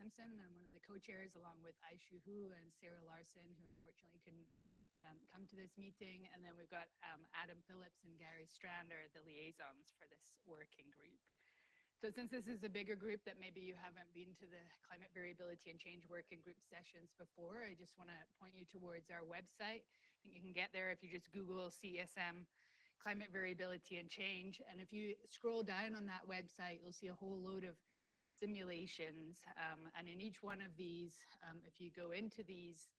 Simpson. I'm one of the co-chairs along with Aishu Hu and Sarah Larson, who unfortunately couldn't come to this meeting. And then we've got Adam Phillips and Gary Strand are the liaisons for this working group. So since this is a bigger group that maybe you haven't been to the climate variability and change working group sessions before, I just want to point you towards our website. I think you can get there if you just Google CSM climate variability and change. And if you scroll down on that website, you'll see a whole load of simulations. And in each one of these, if you go into these,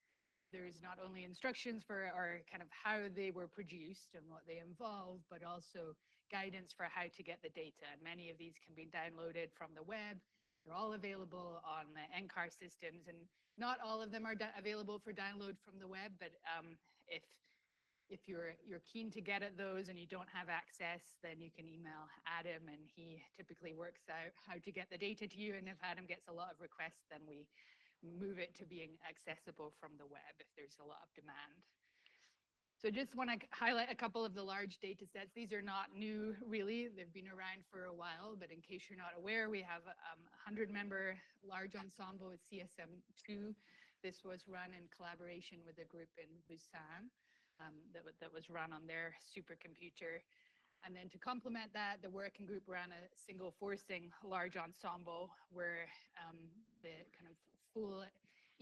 there's not only instructions for or kind of how they were produced and what they involve, but also guidance for how to get the data. And many of these can be downloaded from the web. They're all available on the NCAR systems, and not all of them are available for download from the web, but if you're keen to get at those and you don't have access, then you can email Adam, and he typically works out how to get the data to you. And if Adam gets a lot of requests, then we move it to being accessible from the web if there's a lot of demand. So just want to highlight a couple of the large data sets. These are not new, really. They've been around for a while, but in case you're not aware, we have a 100-member large ensemble with CSM2. This was run in collaboration with a group in Busan that was run on their supercomputer. And then to complement that, the working group ran a single forcing large ensemble where the kind of full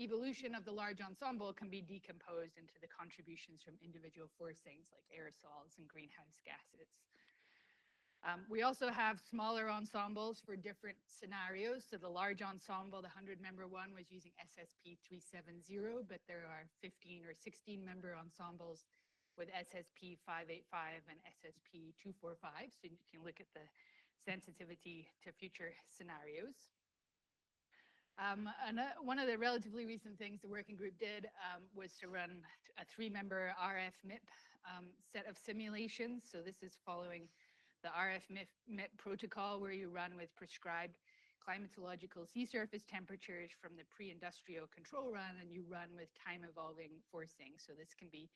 evolution of the large ensemble can be decomposed into the contributions from individual forcings like aerosols and greenhouse gases. We also have smaller ensembles for different scenarios. So the large ensemble, the 100-member one, was using SSP 370, but there are 15 or 16-member ensembles with SSP 585 and SSP 245. So you can look at the sensitivity to future scenarios. And one of the relatively recent things the working group did was to run a 3-member RF MIP set of simulations. So this is following the RF MIP protocol, where you run with prescribed climatological sea surface temperatures from the pre-industrial control run, and you run with time-evolving forcing. So this can be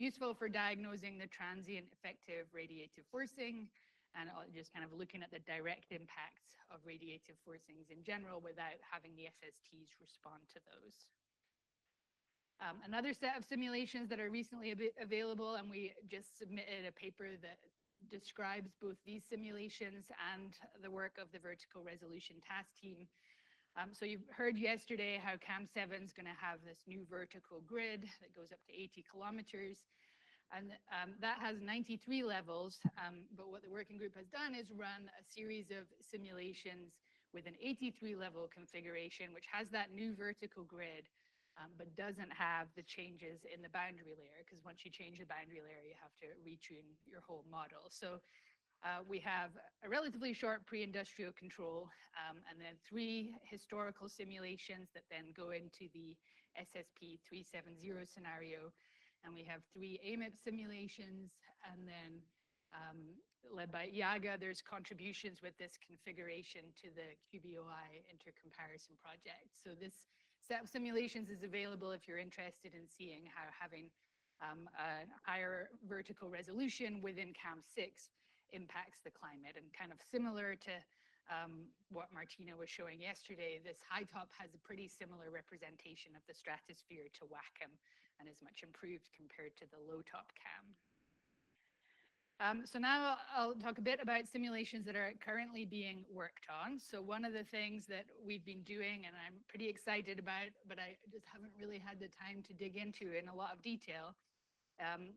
useful for diagnosing the transient effective radiative forcing, and just kind of looking at the direct impacts of radiative forcings in general without having the SSTs respond to those. Another set of simulations that are recently available, and we just submitted a paper that describes both these simulations and the work of the vertical resolution task team. So you heard yesterday how CAM7 is going to have this new vertical grid that goes up to 80 kilometers. And that has 93 levels, but what the working group has done is run a series of simulations with an 83 level configuration, which has that new vertical grid, but doesn't have the changes in the boundary layer, because once you change the boundary layer, you have to retune your whole model. So we have a relatively short pre-industrial control, and then 3 historical simulations that then go into the SSP 370 scenario. And we have 3 AMIP simulations, and then led by Yaga, there's contributions with this configuration to the QBOI intercomparison project. So this set of simulations is available if you're interested in seeing how having a higher vertical resolution within CAM6 impacts the climate. And kind of similar to what Martina was showing yesterday, this high top has a pretty similar representation of the stratosphere to WACCM and is much improved compared to the low top CAM. So now I'll talk a bit about simulations that are currently being worked on. So one of the things that we've been doing, and I'm pretty excited about, but I just haven't really had the time to dig into in a lot of detail,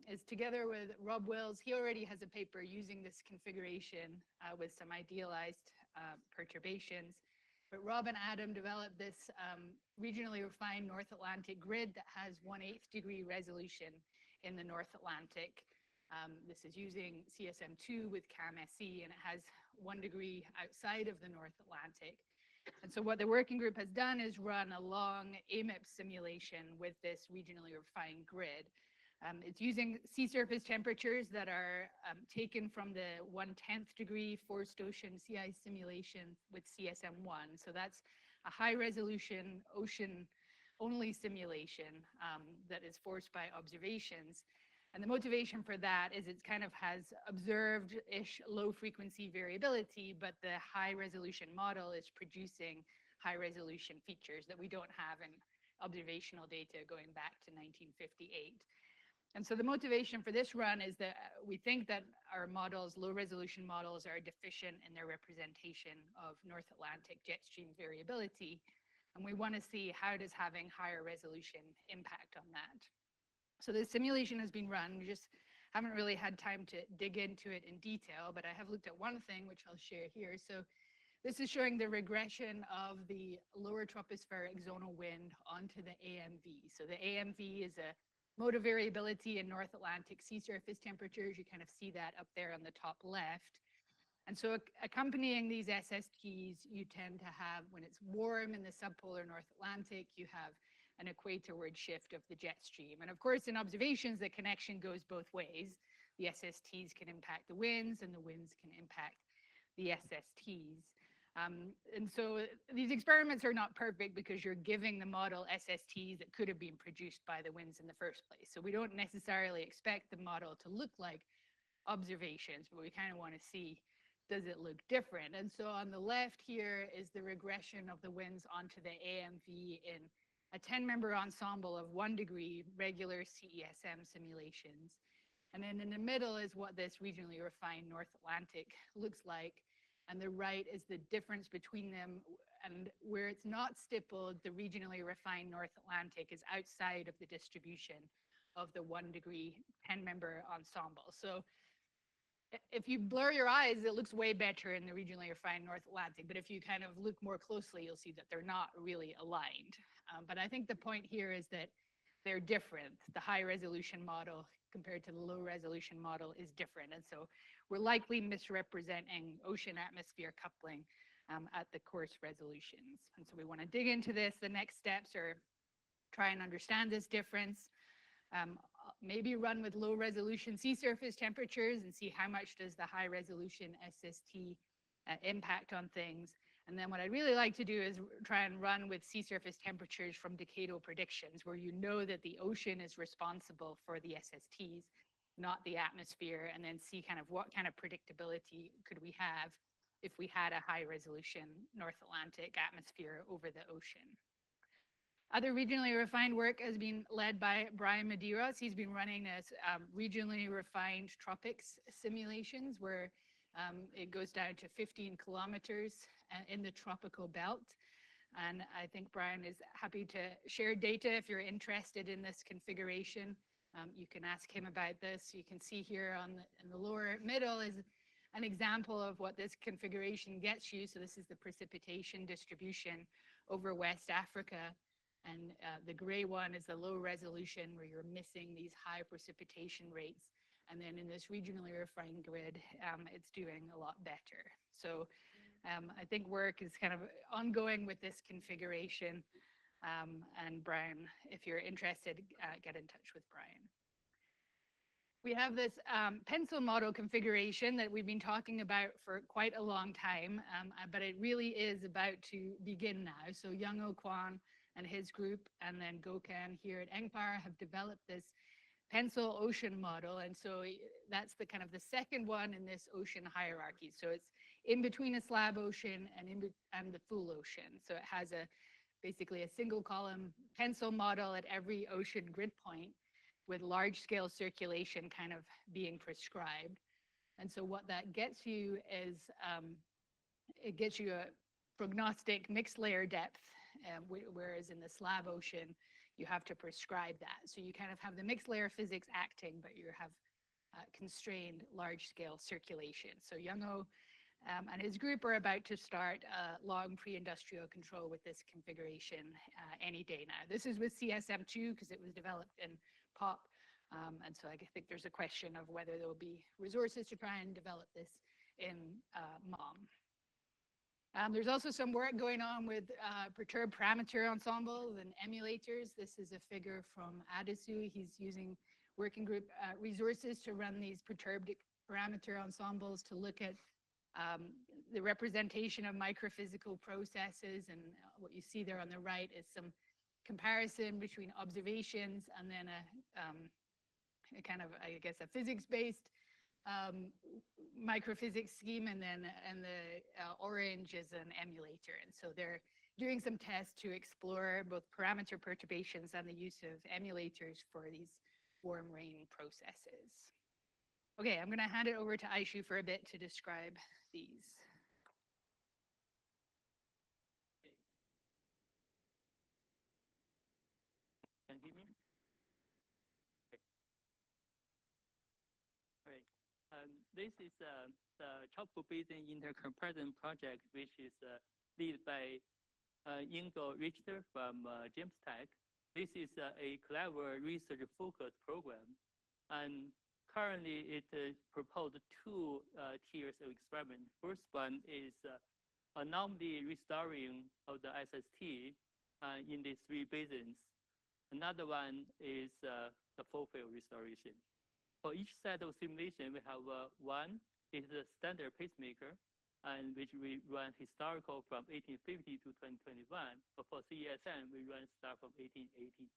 is together with Rob Wills. He already has a paper using this configuration with some idealized perturbations. But Rob and Adam developed this regionally refined North Atlantic grid that has 1/8 degree resolution in the North Atlantic. This is using CSM2 with CAM-SE, and it has 1 degree outside of the North Atlantic. And so what the working group has done is run a long AMIP simulation with this regionally refined grid. It's using sea surface temperatures that are taken from the 1/10 degree forced ocean sea ice simulation with CSM1. So that's a high resolution ocean only simulation that is forced by observations. And the motivation for that is it kind of has observed-ish low frequency variability, but the high resolution model is producing high resolution features that we don't have in observational data going back to 1958. And so the motivation for this run is that we think that our models, low resolution models, are deficient in their representation of North Atlantic jet stream variability. And we want to see how does having higher resolution impact on that. So the simulation has been run. We just haven't really had time to dig into it in detail, but I have looked at one thing, which I'll share here. So this is showing the regression of the lower tropospheric zonal wind onto the AMV. So the AMV is a mode of variability in North Atlantic sea surface temperatures. You kind of see that up there on the top left. And so accompanying these SSTs, you tend to have, when it's warm in the subpolar North Atlantic, you have an equatorward shift of the jet stream. And of course, in observations, the connection goes both ways. The SSTs can impact the winds, and the winds can impact the SSTs. And so these experiments are not perfect because you're giving the model SSTs that could have been produced by the winds in the first place. So we don't necessarily expect the model to look like observations, but we kind of want to see, does it look different? And so on the left here is the regression of the winds onto the AMV in a 10-member ensemble of 1 degree regular CESM simulations. And then in the middle is what this regionally refined North Atlantic looks like. And the right is the difference between them. And where it's not stippled, the regionally refined North Atlantic is outside of the distribution of the 1 degree 10-member ensemble. So if you blur your eyes, it looks way better in the regionally refined North Atlantic. But if you kind of look more closely, you'll see that they're not really aligned. But I think the point here is that they're different. The high resolution model compared to the low resolution model is different. And so we're likely misrepresenting ocean atmosphere coupling at the coarse resolutions. And so we want to dig into this. The next steps are try and understand this difference. Maybe run with low resolution sea surface temperatures and see how much does the high resolution SST impact on things. And then what I'd really like to do is try and run with sea surface temperatures from decadal predictions, where you know that the ocean is responsible for the SSTs, not the atmosphere, and then see kind of what kind of predictability could we have if we had a high resolution North Atlantic atmosphere over the ocean. Other regionally refined work has been led by Brian Medeiros. He's been running this regionally refined tropics simulations where it goes down to 15 kilometers in the tropical belt. And I think Brian is happy to share data if you're interested in this configuration. You can ask him about this. You can see here in the lower middle is an example of what this configuration gets you. So this is the precipitation distribution over West Africa. And the gray one is the low resolution where you're missing these high precipitation rates. And then in this regionally refined grid, it's doing a lot better. So I think work is kind of ongoing with this configuration. And Brian, if you're interested, get in touch with Brian. We have this pencil model configuration that we've been talking about for quite a long time, but it really is about to begin now. So Young-Oh Kwan and his group, and then Gokhan here at Engpar have developed this pencil ocean model. And so that's the kind of the second one in this ocean hierarchy. So it's in between a slab ocean and the full ocean. So it has basically a single column pencil model at every ocean grid point with large scale circulation kind of being prescribed. And so what that gets you is, it gets you a prognostic mixed layer depth, whereas in the slab ocean, you have to prescribe that. So you kind of have the mixed layer physics acting, but you have constrained large scale circulation. So Young-Oh and his group are about to start long pre-industrial control with this configuration any day now. This is with CSM2 because it was developed in POP. And so I think there's a question of whether there will be resources to try and develop this in MOM. There's also some work going on with perturbed parameter ensembles and emulators. This is a figure from Adisu. He's using working group resources to run these perturbed parameter ensembles to look at the representation of microphysical processes. And what you see there on the right is some comparison between observations and then a kind of, I guess, a physics-based microphysics scheme, and then the orange is an emulator. And so they're doing some tests to explore both parameter perturbations and the use of emulators for these warm rain processes. Okay, I'm going to hand it over to Aishu for a bit to describe these. Can you hear me? Okay. All right. This is the Tropical Basin Intercomparison Project, which is led by Ingo Richter from James Tech. This is a clever research-focused program, and currently it proposed two tiers of experiment. First one is anomaly restoring of the SST in these three basins. Another one is the full field restoration. For each set of simulation, we have one is the standard pacemaker, and which we run historical from 1850 to 2021. But for CESM, we run start from 1880.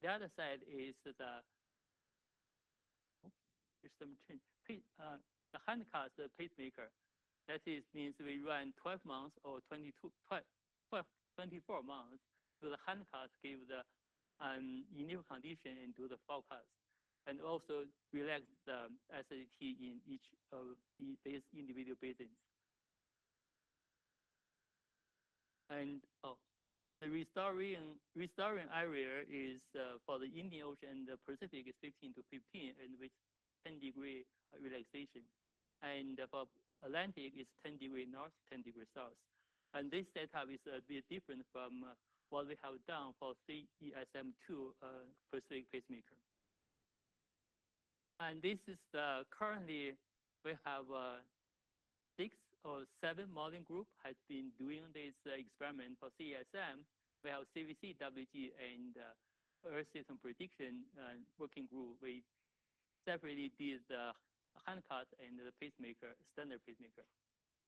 The other side is the the handcast pacemaker. That is means we run 12 months or 24 months. So the handcast give the initial condition and do the forecast, and also relax the SAT in each of these individual basins. And the restoring area is for the Indian Ocean and the Pacific is 15 to 15, and with 10-degree relaxation. And for Atlantic is 10-degree north, 10-degree south. And this setup is a bit different from what we have done for CESM2 Pacific pacemaker. And this is currently we have 6 or 7 modeling group has been doing this experiment for CESM. We have CVCWG and Earth System Prediction working group. We separately did the handcast and the pacemaker, standard pacemaker.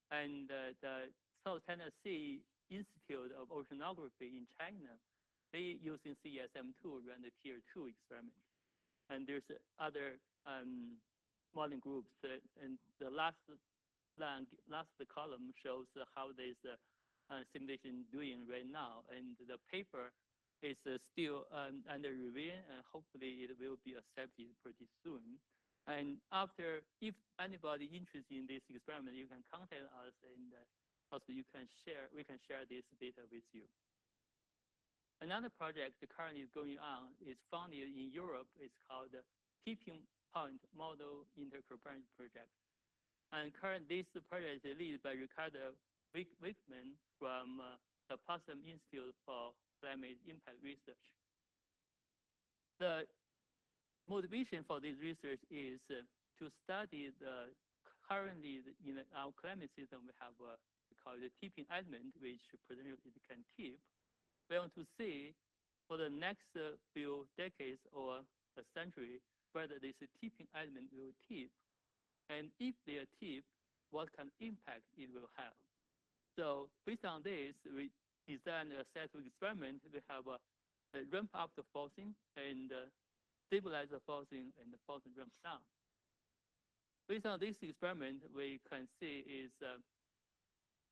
And the South Tennessee Institute of Oceanography in China, they using CESM2 run the tier 2 experiment. And there's other modeling groups, and the last column shows how this simulation doing right now, and the paper is still under review, and hopefully it will be accepted pretty soon. And after, if anybody interested in this experiment, you can contact us, and also we can share this data with you. Another project currently going on is funded in Europe. It's called the Tipping Point Model Intercomparison Project. And this project is led by Ricardo Wickman from the Potsdam Institute for Climate Impact Research. The motivation for this research is to study the currently in our climate system we have we call the tipping element, which potentially it can tip. We want to see for the next few decades or a century whether this tipping element will tip, and if they are tip, what kind of impact it will have. So based on this, we designed a set of experiments. We have ramp up the forcing and stabilize the forcing, and the forcing ramps down. Based on this experiment, we can see is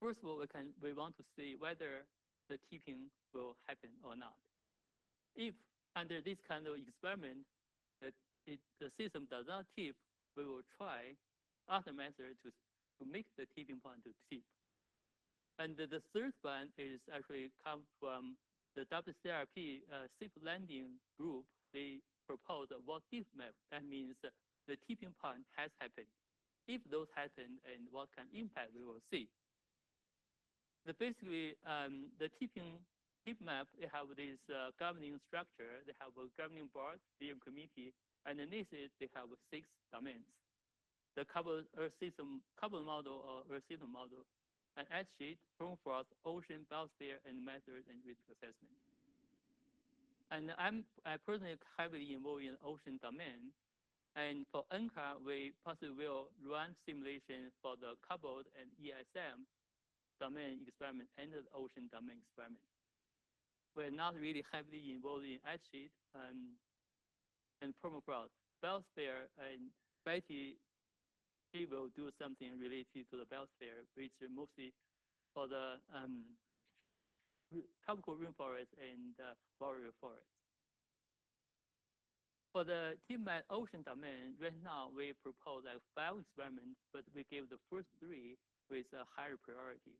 first of all we want to see whether the tipping will happen or not. If under this kind of experiment the system does not tip, we will try other methods to make the tipping point to tip. And the third one is actually come from the WCRP safe landing group. They proposed a what-if map. That means the tipping point has happened. If those happen, and what kind of impact we will see. Basically, the tip map, they have this governing structure. They have a governing board, steering committee. Underneath it, they have 6 domains. The carbon model or Earth system model, an ash sheet, permafrost, ocean, biosphere, and method and risk assessment. And I personally heavily involved in ocean domain. And for NCAR, we possibly will run simulation for the coupled and ESM domain experiment and the ocean domain experiment. We're not really heavily involved in ash sheet and permafrost. Biosphere, and Betty, she will do something related to the biosphere, which is mostly for the tropical rainforest and boreal forest. For the deep ocean domain, right now we propose like 5 experiments, but we gave the first 3 with a higher priority.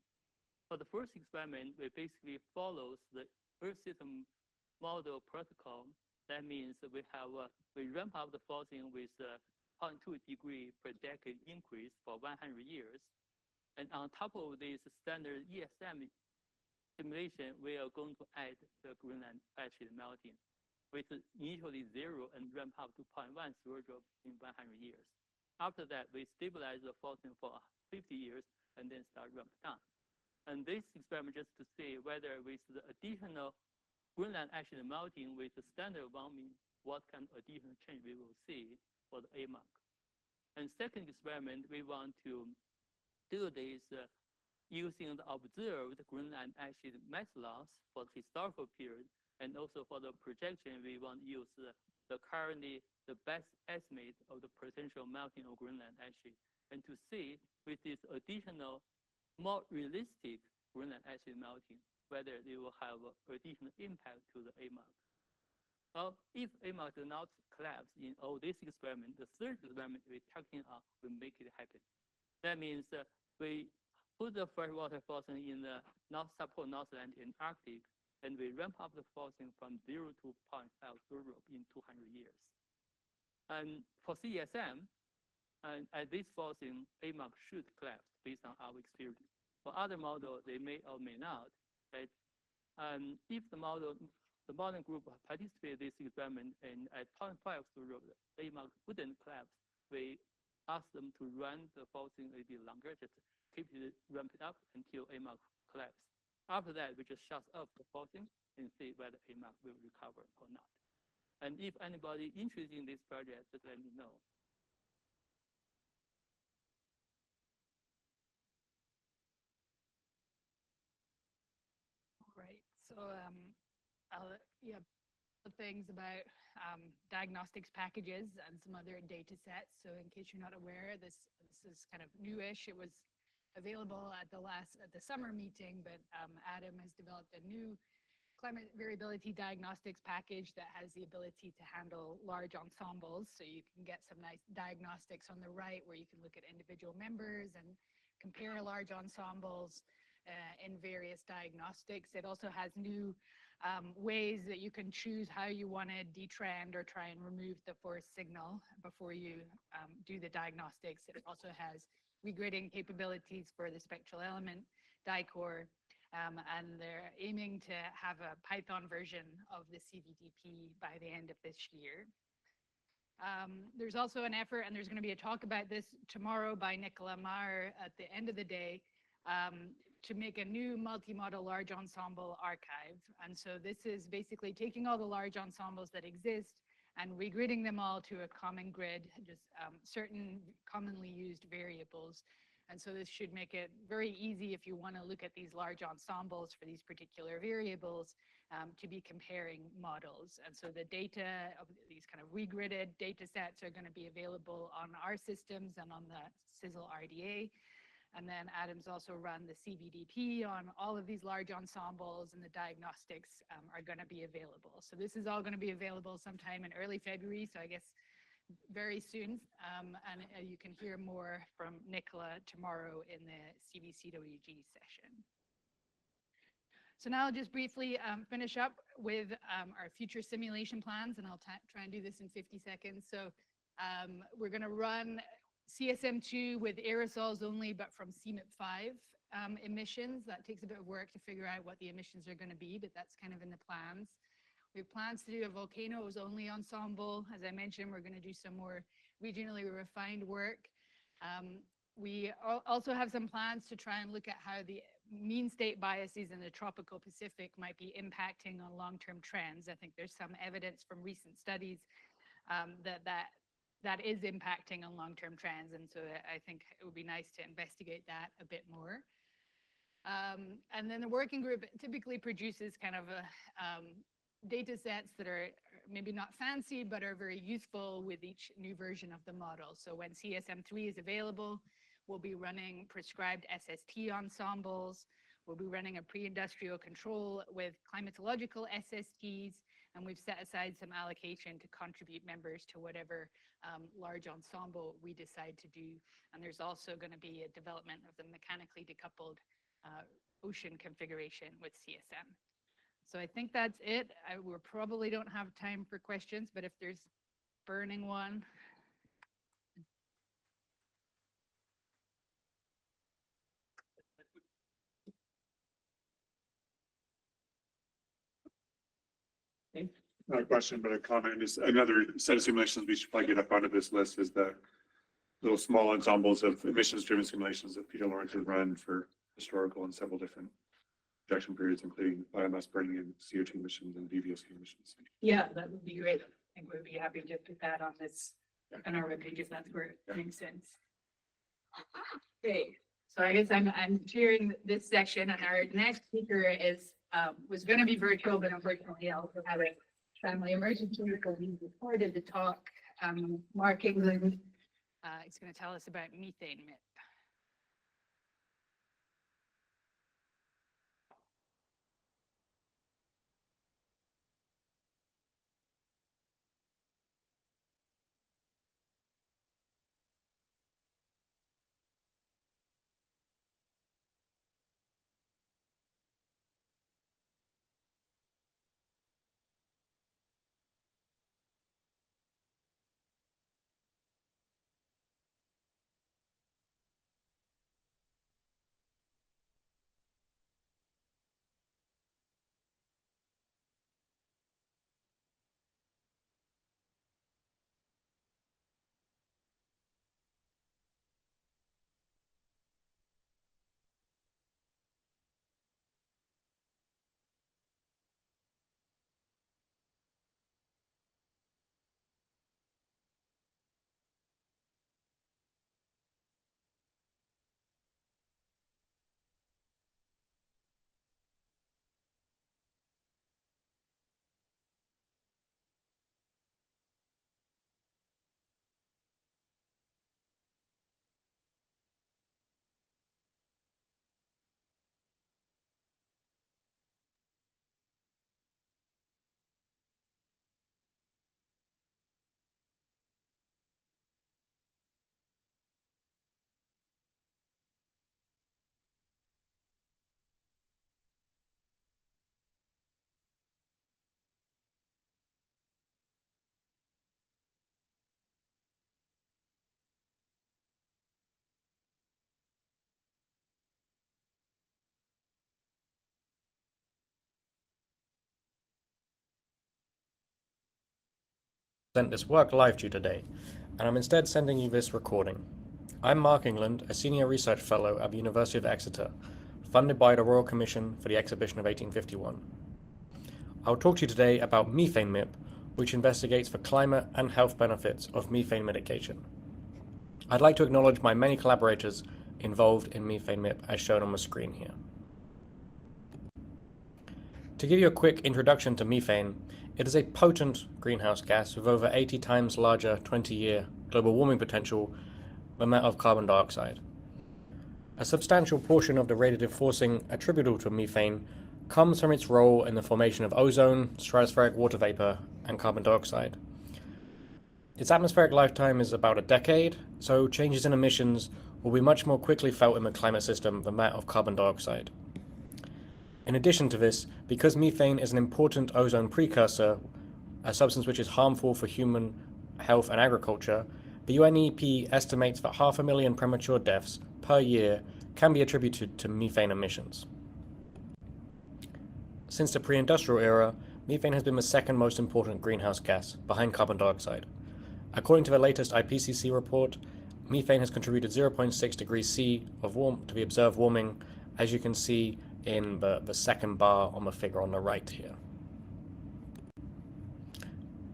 For the first experiment, we basically follows the Earth system model protocol. That means we ramp up the forcing with 0.2 degree per decade increase for 100 years. And on top of this standard ESM simulation, we are going to add the Greenland ice sheet melting, with initially 0 and ramp up to 0.1 swirldrop in 100 years. After that, we stabilize the forcing for 50 years and then start ramp down. And this experiment just to see whether with the additional Greenland ice sheet melting with the standard warming, what kind of additional change we will see for the AMWG. And second experiment, we want to do this using the observed Greenland ice sheet mass loss for the historical period, and also for the projection, we want to use the currently the best estimate of the potential melting of Greenland ice sheet, and to see with this additional, more realistic Greenland ice sheet melting, whether they will have additional impact to the AMWG. Well, if AMWG does not collapse in all these experiments, the third experiment we're talking about will make it happen. That means we put the freshwater forcing in the subpolar North Atlantic and Arctic, and we ramp up the forcing from 0 to 0.5 swirldrop in 200 years. And for CSM, at this forcing, AMWG should collapse based on our experience. For other models, they may or may not. Right? If the modern group participate in this experiment and at 0.5 swirldrop, AMWG wouldn't collapse, we ask them to run the forcing a bit longer, just keep it ramped up until AMWG collapse. After that, we just shut off the forcing and see whether AMWG will recover or not. And if anybody interested in this project, just let me know. Great. So things about diagnostics packages and some other data sets. So in case you're not aware, this is kind of newish. It was available at the summer meeting, but Adam has developed a new climate variability diagnostics package that has the ability to handle large ensembles. So you can get some nice diagnostics on the right where you can look at individual members and compare large ensembles in various diagnostics. It also has new ways that you can choose how you want to detrend or try and remove the force signal before you do the diagnostics. It also has regridding capabilities for the spectral element dicore, and they're aiming to have a Python version of the CVDP by the end of this year. There's also an effort, and there's going to be a talk about this tomorrow by Nicola Maher at the end of the day, to make a new multi-model large ensemble archive. And so this is basically taking all the large ensembles that exist and regridding them all to a common grid, just certain commonly used variables. And so this should make it very easy if you want to look at these large ensembles for these particular variables to be comparing models. And so the data of these kind of regridded data sets are going to be available on our systems and on the CISL RDA. And then Adam's also run the CVDP on all of these large ensembles, and the diagnostics are going to be available. So this is all going to be available sometime in early February, so I guess very soon. And you can hear more from Nicola tomorrow in the CVCWG session. So now I'll just briefly finish up with our future simulation plans, and I'll try and do this in 50 seconds. So we're going to run CSM2 with aerosols only, but from CMIP5 emissions. That takes a bit of work to figure out what the emissions are going to be, but that's kind of in the plans. We have plans to do a volcanoes only ensemble. As I mentioned, we're going to do some more regionally refined work. We also have some plans to try and look at how the mean state biases in the tropical Pacific might be impacting on long-term trends. I think there's some evidence from recent studies that is impacting on long-term trends. And so I think it would be nice to investigate that a bit more. And then the working group typically produces kind of data sets that are maybe not fancy, but are very useful with each new version of the model. So when CSM3 is available, we'll be running prescribed SST ensembles. We'll be running a pre-industrial control with climatological SSTs, and we've set aside some allocation to contribute members to whatever large ensemble we decide to do. And there's also going to be a development of the mechanically decoupled ocean configuration with CSM. So I think that's it. We probably don't have time for questions, but if there's burning one. Not a question, but a comment is another set of simulations we should probably get up onto this list is the little small ensembles of emissions driven simulations that Peter Lawrence has run for historical and several different projection periods, including biomass burning and CO2 emissions and VVSK emissions. Yeah, that would be great. I think we'd be happy to put that on this, on our webpage if that's where it makes sense. Okay, so I guess I'm chairing this session, and our next speaker is was going to be virtual, but unfortunately also had a family emergency, so he recorded the talk. Mark England is going to tell us about methane MIP. Sent this work live to you today, and I'm instead sending you this recording. I'm Mark England, a senior research fellow at the University of Exeter, funded by the Royal Commission for the Exhibition of 1851. I'll talk to you today about methane MIP, which investigates the climate and health benefits of methane mitigation. I'd like to acknowledge my many collaborators involved in methane MIP as shown on the screen here. To give you a quick introduction to methane, it is a potent greenhouse gas with over 80 times larger 20-year global warming potential than that of carbon dioxide. A substantial portion of the radiative forcing attributable to methane comes from its role in the formation of ozone, stratospheric water vapor, and carbon dioxide. Its atmospheric lifetime is about a decade, so changes in emissions will be much more quickly felt in the climate system than that of carbon dioxide. In addition to this, because methane is an important ozone precursor, a substance which is harmful for human health and agriculture, the UNEP estimates that 500,000 premature deaths per year can be attributed to methane emissions. Since the pre-industrial era, methane has been the second most important greenhouse gas, behind carbon dioxide. According to the latest IPCC report, methane has contributed 0.6 degrees C to the observed warming, as you can see in the second bar on the figure on the right here.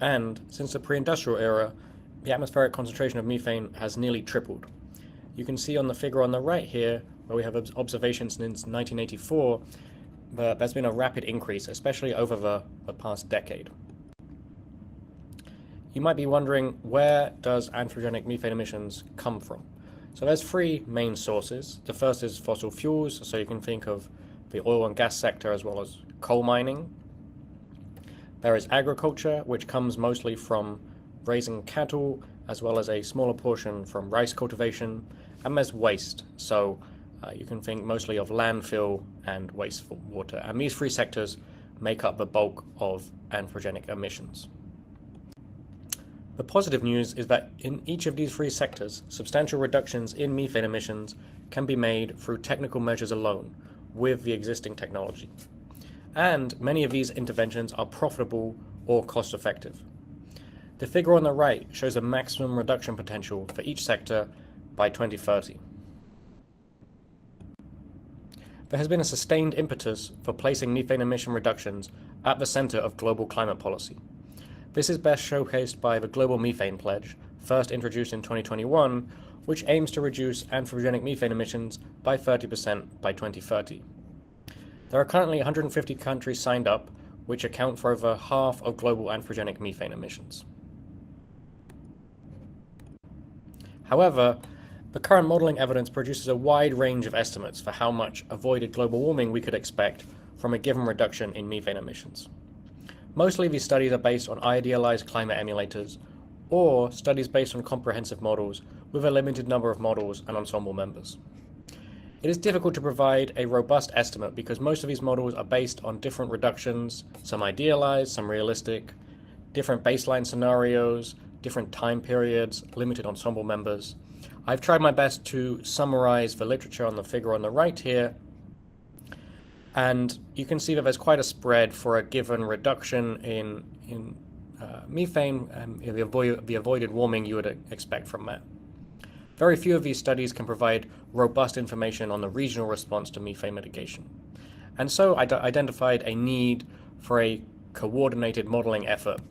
And since the pre-industrial era, the atmospheric concentration of methane has nearly tripled. You can see on the figure on the right here, where we have observations since 1984, but there's been a rapid increase, especially over the past decade. You might be wondering, where does anthropogenic methane emissions come from? So there's three main sources. The first is fossil fuels, so you can think of the oil and gas sector, as well as coal mining. There is agriculture, which comes mostly from raising cattle, as well as a smaller portion from rice cultivation. And there's waste, so you can think mostly of landfill and wastewater. And these three sectors make up the bulk of anthropogenic emissions. The positive news is that in each of these three sectors, substantial reductions in methane emissions can be made through technical measures alone with the existing technology. And many of these interventions are profitable or cost-effective. The figure on the right shows a maximum reduction potential for each sector by 2030. There has been a sustained impetus for placing methane emission reductions at the center of global climate policy. This is best showcased by the Global Methane Pledge, first introduced in 2021, which aims to reduce anthropogenic methane emissions by 30% by 2030. There are currently 150 countries signed up, which account for over half of global anthropogenic methane emissions. However, the current modeling evidence produces a wide range of estimates for how much avoided global warming we could expect from a given reduction in methane emissions. Mostly these studies are based on idealized climate emulators or studies based on comprehensive models with a limited number of models and ensemble members. It is difficult to provide a robust estimate because most of these models are based on different reductions, some idealized, some realistic, different baseline scenarios, different time periods, limited ensemble members. I've tried my best to summarize the literature on the figure on the right here, and you can see that there's quite a spread for a given reduction in methane and the avoided warming you would expect from that. Very few of these studies can provide robust information on the regional response to methane mitigation. And so I identified a need for a coordinated modeling effort,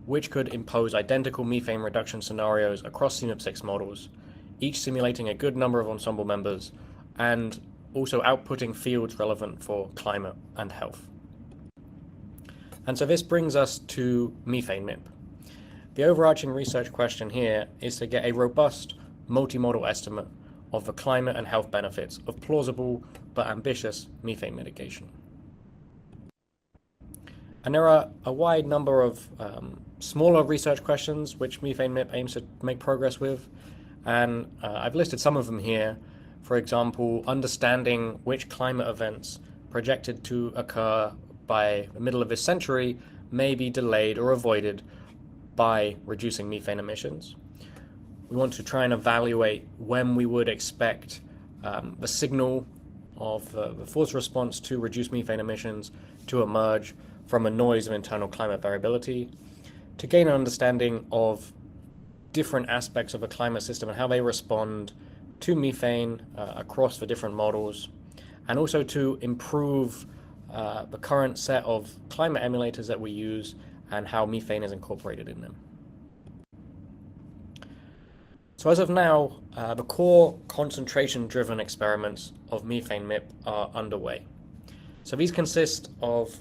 which could impose identical methane reduction scenarios across CMIP6 models, each simulating a good number of ensemble members, and also outputting fields relevant for climate and health. And so this brings us to methane MIP. The overarching research question here is to get a robust multi-model estimate of the climate and health benefits of plausible but ambitious methane mitigation. And there are a wide number of smaller research questions which methane MIP aims to make progress with, and I've listed some of them here. For example, understanding which climate events projected to occur by the middle of this century may be delayed or avoided by reducing methane emissions. We want to try and evaluate when we would expect the signal of the forced response to reduce methane emissions to emerge from a noise of internal climate variability, to gain an understanding of different aspects of the climate system and how they respond to methane across the different models, and also to improve the current set of climate emulators that we use and how methane is incorporated in them. So as of now, the core concentration-driven experiments of methane MIP are underway. So these consist of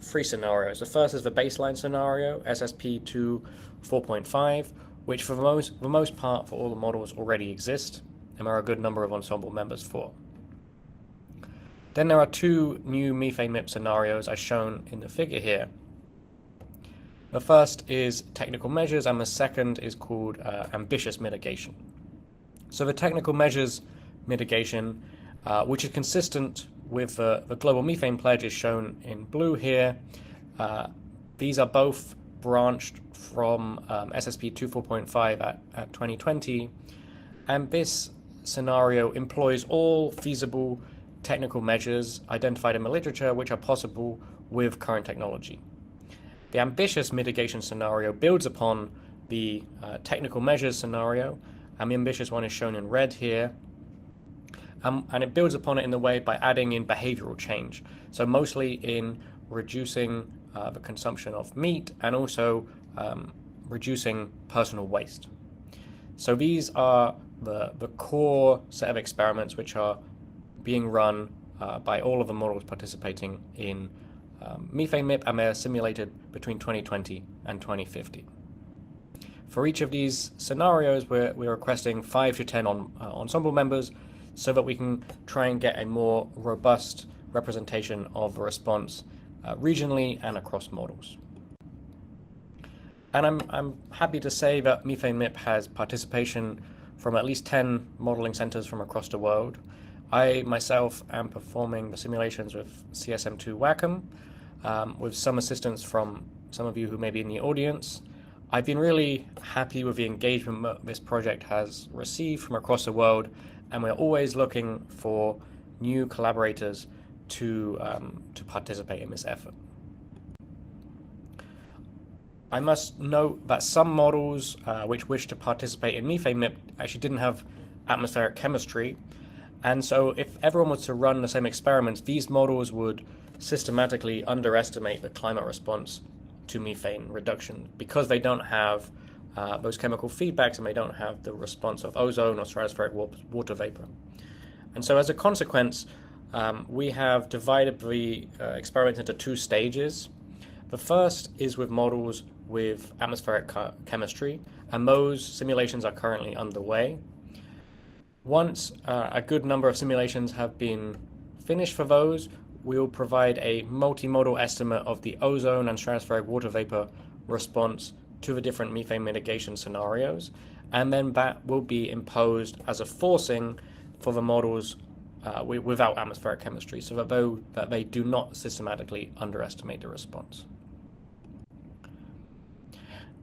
three scenarios. The first is the baseline scenario, SSP2 4.5, which for the most part for all the models already exist, and there are a good number of ensemble members for. Then there are two new methane MIP scenarios as shown in the figure here. The first is technical measures, and the second is called ambitious mitigation. So the technical measures mitigation, which is consistent with the Global Methane Pledge, is shown in blue here. These are both branched from SSP 2.4.5 at 2020, and this scenario employs all feasible technical measures identified in the literature which are possible with current technology. The ambitious mitigation scenario builds upon the technical measures scenario, and the ambitious one is shown in red here. And it builds upon it in the way by adding in behavioral change. So mostly in reducing the consumption of meat and also reducing personal waste. So these are the core set of experiments which are being run by all of the models participating in methane MIP, and they're simulated between 2020 and 2050. For each of these scenarios, we're requesting 5 to 10 ensemble members so that we can try and get a more robust representation of a response regionally and across models. And I'm happy to say that methane MIP has participation from at least 10 modeling centers from across the world. I myself am performing the simulations with CSM2 WACCM, with some assistance from some of you who may be in the audience. I've been really happy with the engagement that this project has received from across the world, and we're always looking for new collaborators to participate in this effort. I must note that some models which wish to participate in methane MIP actually didn't have atmospheric chemistry, and so if everyone was to run the same experiments, these models would systematically underestimate the climate response to methane reduction because they don't have those chemical feedbacks and they don't have the response of ozone or stratospheric water vapor. And so as a consequence, we have divided the experiment into two stages. The first is with models with atmospheric chemistry, and those simulations are currently underway. Once a good number of simulations have been finished for those, we will provide a multimodal estimate of the ozone and stratospheric water vapor response to the different methane mitigation scenarios, and then that will be imposed as a forcing for the models without atmospheric chemistry, so that they do not systematically underestimate the response.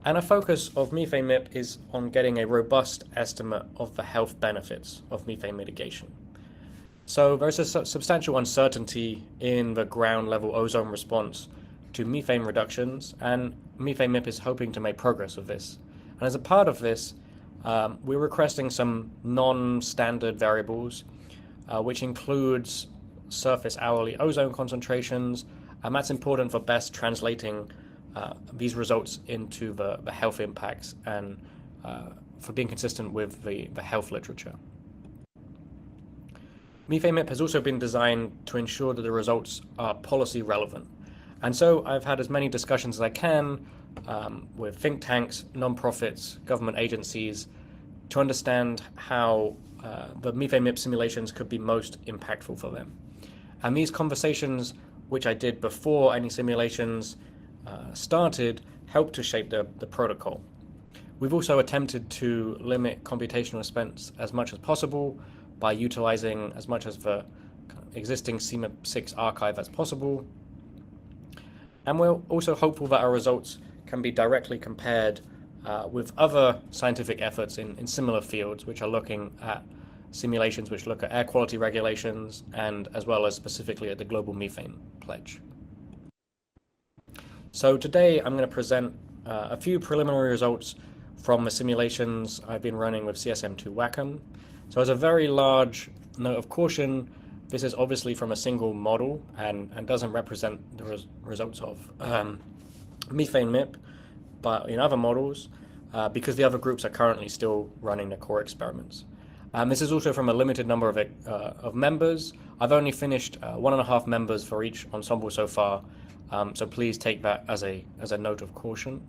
And a focus of methane MIP is on getting a robust estimate of the health benefits of methane mitigation. So there's a substantial uncertainty in the ground level ozone response to methane reductions, and methane MIP is hoping to make progress with this. And as a part of this, we're requesting some non-standard variables, which includes surface hourly ozone concentrations, and that's important for best translating these results into the health impacts and for being consistent with the health literature. Methane MIP has also been designed to ensure that the results are policy relevant. And so I've had as many discussions as I can with think tanks, non-profits, government agencies to understand how the methane MIP simulations could be most impactful for them. And these conversations, which I did before any simulations started, helped to shape the protocol. We've also attempted to limit computational expense as much as possible by utilizing as much as the existing CMIP6 archive as possible. And we're also hopeful that our results can be directly compared with other scientific efforts in similar fields, which are looking at simulations which look at air quality regulations and as well as specifically at the Global Methane Pledge. So today I'm going to present a few preliminary results from the simulations I've been running with CSM2 WACCM. So as a very large note of caution, this is obviously from a single model and doesn't represent the results of methane MIP, but in other models, because the other groups are currently still running the core experiments. This is also from a limited number of members. I've only finished 1.5 members for each ensemble so far, so please take that as a note of caution.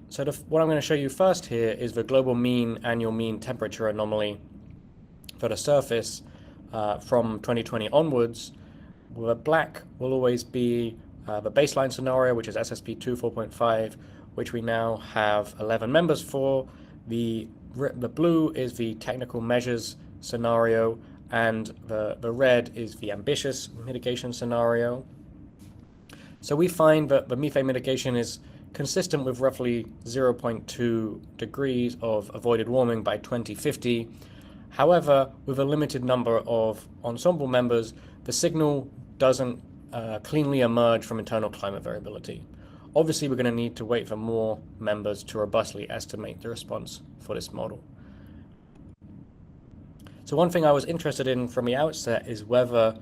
So what I'm going to show you first here is the global annual mean temperature anomaly for the surface from 2020 onwards. The black will always be the baseline scenario, which is SSP2 4.5, which we now have 11 members for. The blue is the technical measures scenario, and the red is the ambitious mitigation scenario. So we find that the methane mitigation is consistent with roughly 0.2 degrees of avoided warming by 2050. However, with a limited number of ensemble members, the signal doesn't cleanly emerge from internal climate variability. Obviously, we're going to need to wait for more members to robustly estimate the response for this model. So one thing I was interested in from the outset is whether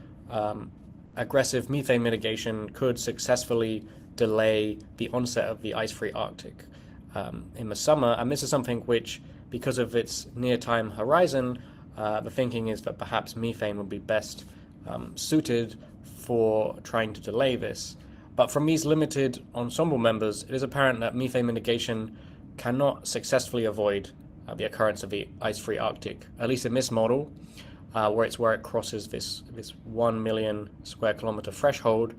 aggressive methane mitigation could successfully delay the onset of the ice-free Arctic in the summer. And this is something which, because of its near-time horizon, the thinking is that perhaps methane would be best suited for trying to delay this. But from these limited ensemble members, it is apparent that methane mitigation cannot successfully avoid the occurrence of the ice-free Arctic, at least in this model. where it crosses this 1 million square kilometer threshold,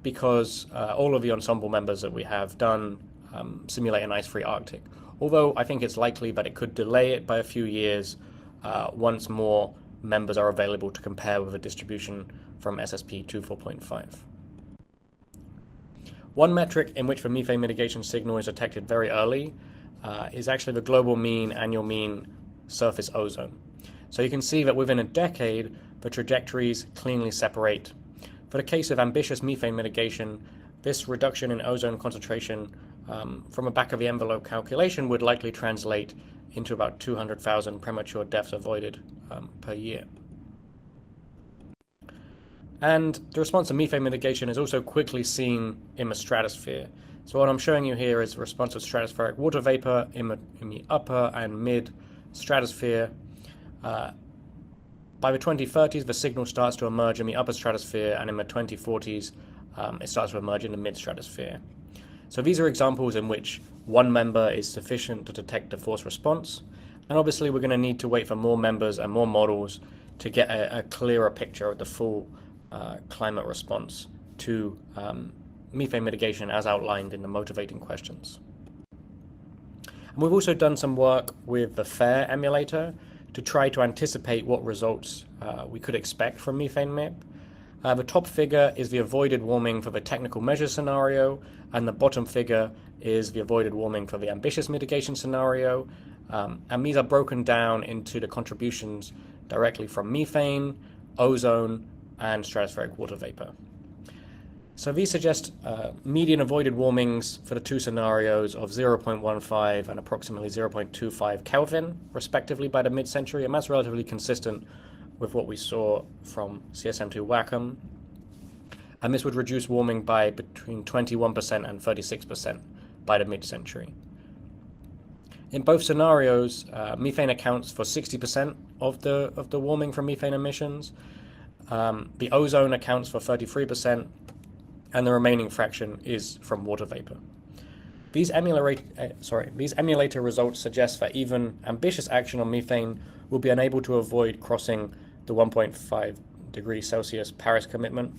because all of the ensemble members that we have done simulate an ice-free Arctic. Although I think it's likely that it could delay it by a few years once more members are available to compare with a distribution from SSP 24.5. One metric in which the methane mitigation signal is detected very early is actually the global mean, annual mean surface ozone. So you can see that within a decade, the trajectories cleanly separate. For the case of ambitious methane mitigation, this reduction in ozone concentration from a back of the envelope calculation would likely translate into about 200,000 premature deaths avoided per year. And the response to methane mitigation is also quickly seen in the stratosphere. So what I'm showing you here is the response of stratospheric water vapor in the upper and mid stratosphere. By the 2030s, the signal starts to emerge in the upper stratosphere, and in the 2040s, it starts to emerge in the mid stratosphere. So these are examples in which one member is sufficient to detect the force response. And obviously, we're going to need to wait for more members and more models to get a clearer picture of the full climate response to methane mitigation as outlined in the motivating questions. And we've also done some work with the FAIR emulator to try to anticipate what results we could expect from methane MIP. The top figure is the avoided warming for the technical measure scenario, and the bottom figure is the avoided warming for the ambitious mitigation scenario. And these are broken down into the contributions directly from methane, ozone, and stratospheric water vapor. So these suggest median avoided warmings for the two scenarios of 0.15 and approximately 0.25 Kelvin, respectively, by the mid-century, and that's relatively consistent with what we saw from CSM2 WACCM. And this would reduce warming by between 21% and 36% by the mid-century. In both scenarios, methane accounts for 60% of the warming from methane emissions. The ozone accounts for 33%, and the remaining fraction is from water vapor. These emulator results suggest that even ambitious action on methane will be unable to avoid crossing the 1.5 degrees Celsius Paris commitment.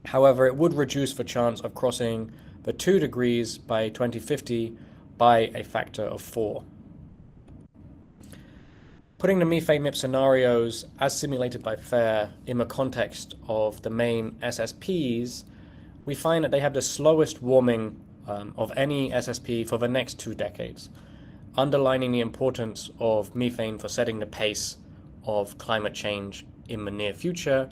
However, it would reduce the chance of crossing the 2 degrees by 2050 by a factor of 4. Putting the methane MIP scenarios as simulated by FAIR in the context of the main SSPs, we find that they have the slowest warming of any SSP for the next 2 decades, underlining the importance of methane for setting the pace of climate change in the near future.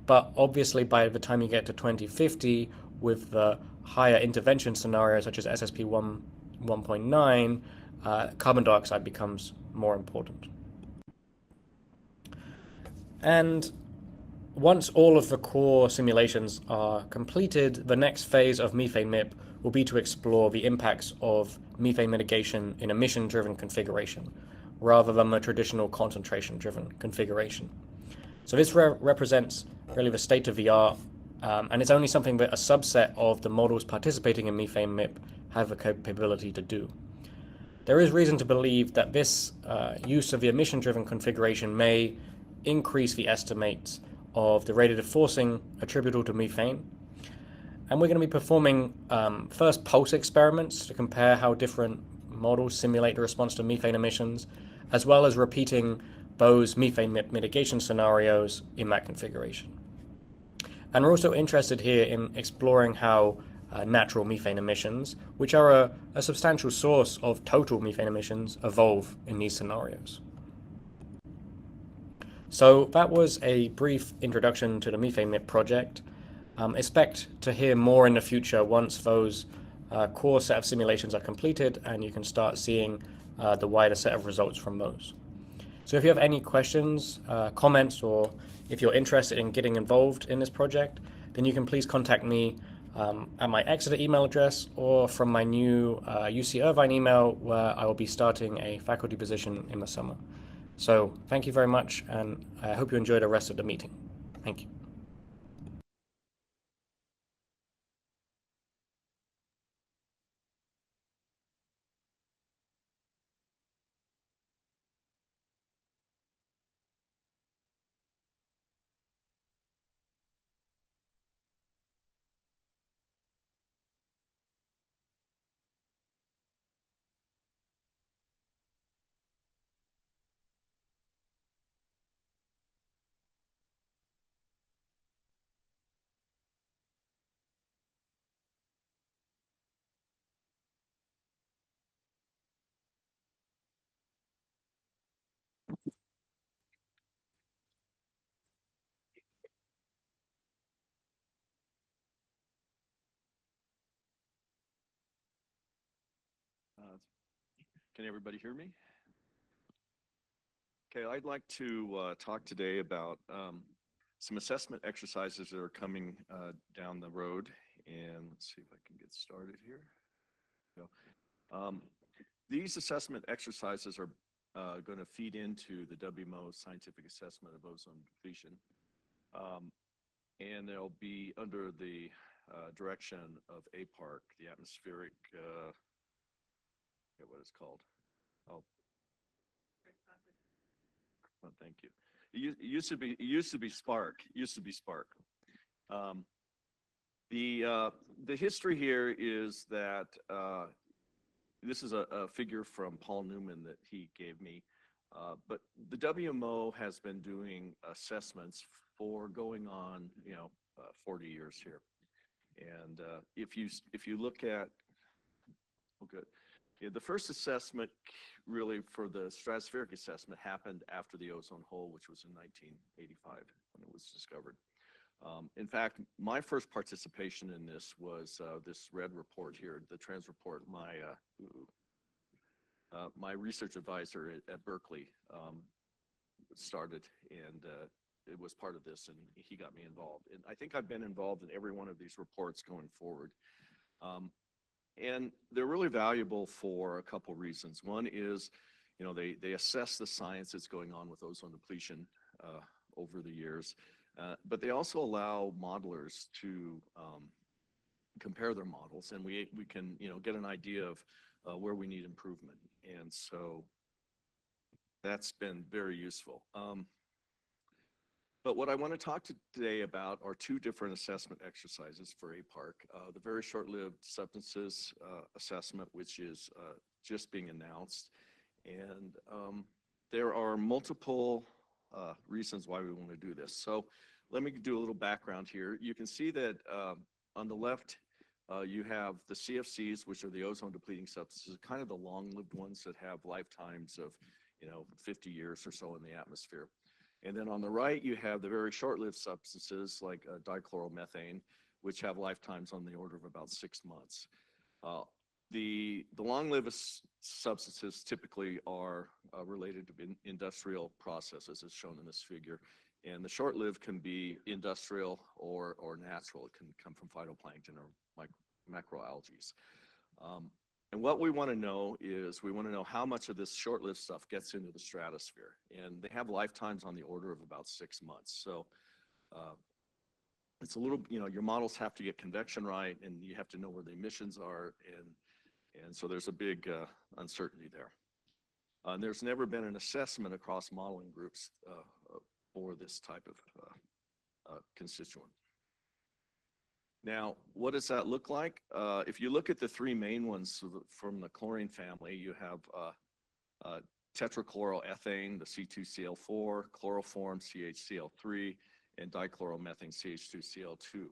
But obviously, by the time you get to 2050, with the higher intervention scenarios such as SSP 1.9, carbon dioxide becomes more important. And once all of the core simulations are completed, the next phase of methane MIP will be to explore the impacts of methane mitigation in emission-driven configuration, rather than the traditional concentration-driven configuration. So this represents really the state of the art, and it's only something that a subset of the models participating in methane MIP have the capability to do. There is reason to believe that this use of the emission-driven configuration may increase the estimates of the radiative forcing attributable to methane. And we're going to be performing first pulse experiments to compare how different models simulate the response to methane emissions, as well as repeating those methane mitigation scenarios in that configuration. And we're also interested here in exploring how natural methane emissions, which are a substantial source of total methane emissions, evolve in these scenarios. So that was a brief introduction to the methane MIP project. Expect to hear more in the future once those core set of simulations are completed and you can start seeing the wider set of results from those. So if you have any questions, comments, or if you're interested in getting involved in this project, then you can please contact me at my Exeter email address or from my new UC Irvine email, where I will be starting a faculty position in the summer. So thank you very much, and I hope you enjoy the rest of the meeting. Thank you. Can everybody hear me? Okay, I'd like to talk today about some assessment exercises that are coming down the road. And let's see if I can get started here. These assessment exercises are going to feed into the WMO scientific assessment of ozone depletion. And they'll be under the direction of APARC, the atmospheric, what it's called. Oh, thank you. It used to be Spark. The history here is that this is a figure from Paul Newman that he gave me. But the WMO has been doing assessments for going on, 40 years here. And if you look at, oh, good. Yeah, the first assessment really for the stratospheric assessment happened after the ozone hole, which was in 1985 when it was discovered. In fact, my first participation in this was this red report here, the trends report. My research advisor at Berkeley started, and it was part of this, and he got me involved. And I think I've been involved in every one of these reports going forward. And they're really valuable for a couple reasons. One is, they assess the science that's going on with ozone depletion over the years, but they also allow modelers to compare their models, and we can, get an idea of where we need improvement. And so that's been very useful. But what I want to talk today about are two different assessment exercises for APARC. The very short-lived substances assessment, which is just being announced. And there are multiple reasons why we want to do this. So let me do a little background here. You can see that on the left, you have the CFCs, which are the ozone depleting substances, kind of the long-lived ones that have lifetimes of, 50 years or so in the atmosphere. And then on the right, you have the very short-lived substances like dichloromethane, which have lifetimes on the order of about 6 months. The long-lived substances typically are related to industrial processes, as shown in this figure. And the short-lived can be industrial or natural. It can come from phytoplankton or macroalgae. And what we want to know is how much of this short-lived stuff gets into the stratosphere. And they have lifetimes on the order of about 6 months. So it's a little, your models have to get convection right, and you have to know where the emissions are. And so there's a big uncertainty there. And there's never been an assessment across modeling groups for this type of constituent. Now, what does that look like? If you look at the three main ones from the chlorine family, you have tetrachloroethane, the C2Cl4, chloroform, CHCl3, and dichloromethane, CH2Cl2.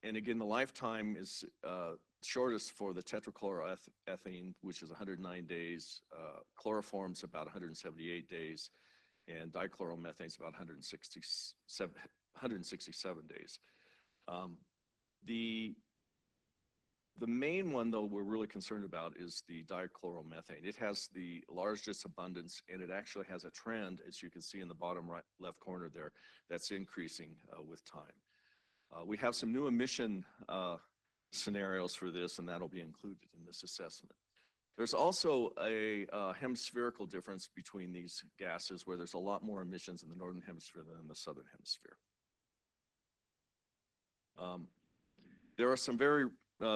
And again, the lifetime is shortest for the tetrachloroethane, which is 109 days, chloroform is about 178 days, and dichloromethane is about 167 days. The main one, though, we're really concerned about is the dichloromethane. It has the largest abundance, and it actually has a trend, as you can see in the bottom right left corner there, that's increasing with time. We have some new emission scenarios for this, and that'll be included in this assessment. There's also a hemispherical difference between these gases, where there's a lot more emissions in the northern hemisphere than in the southern hemisphere. There are some very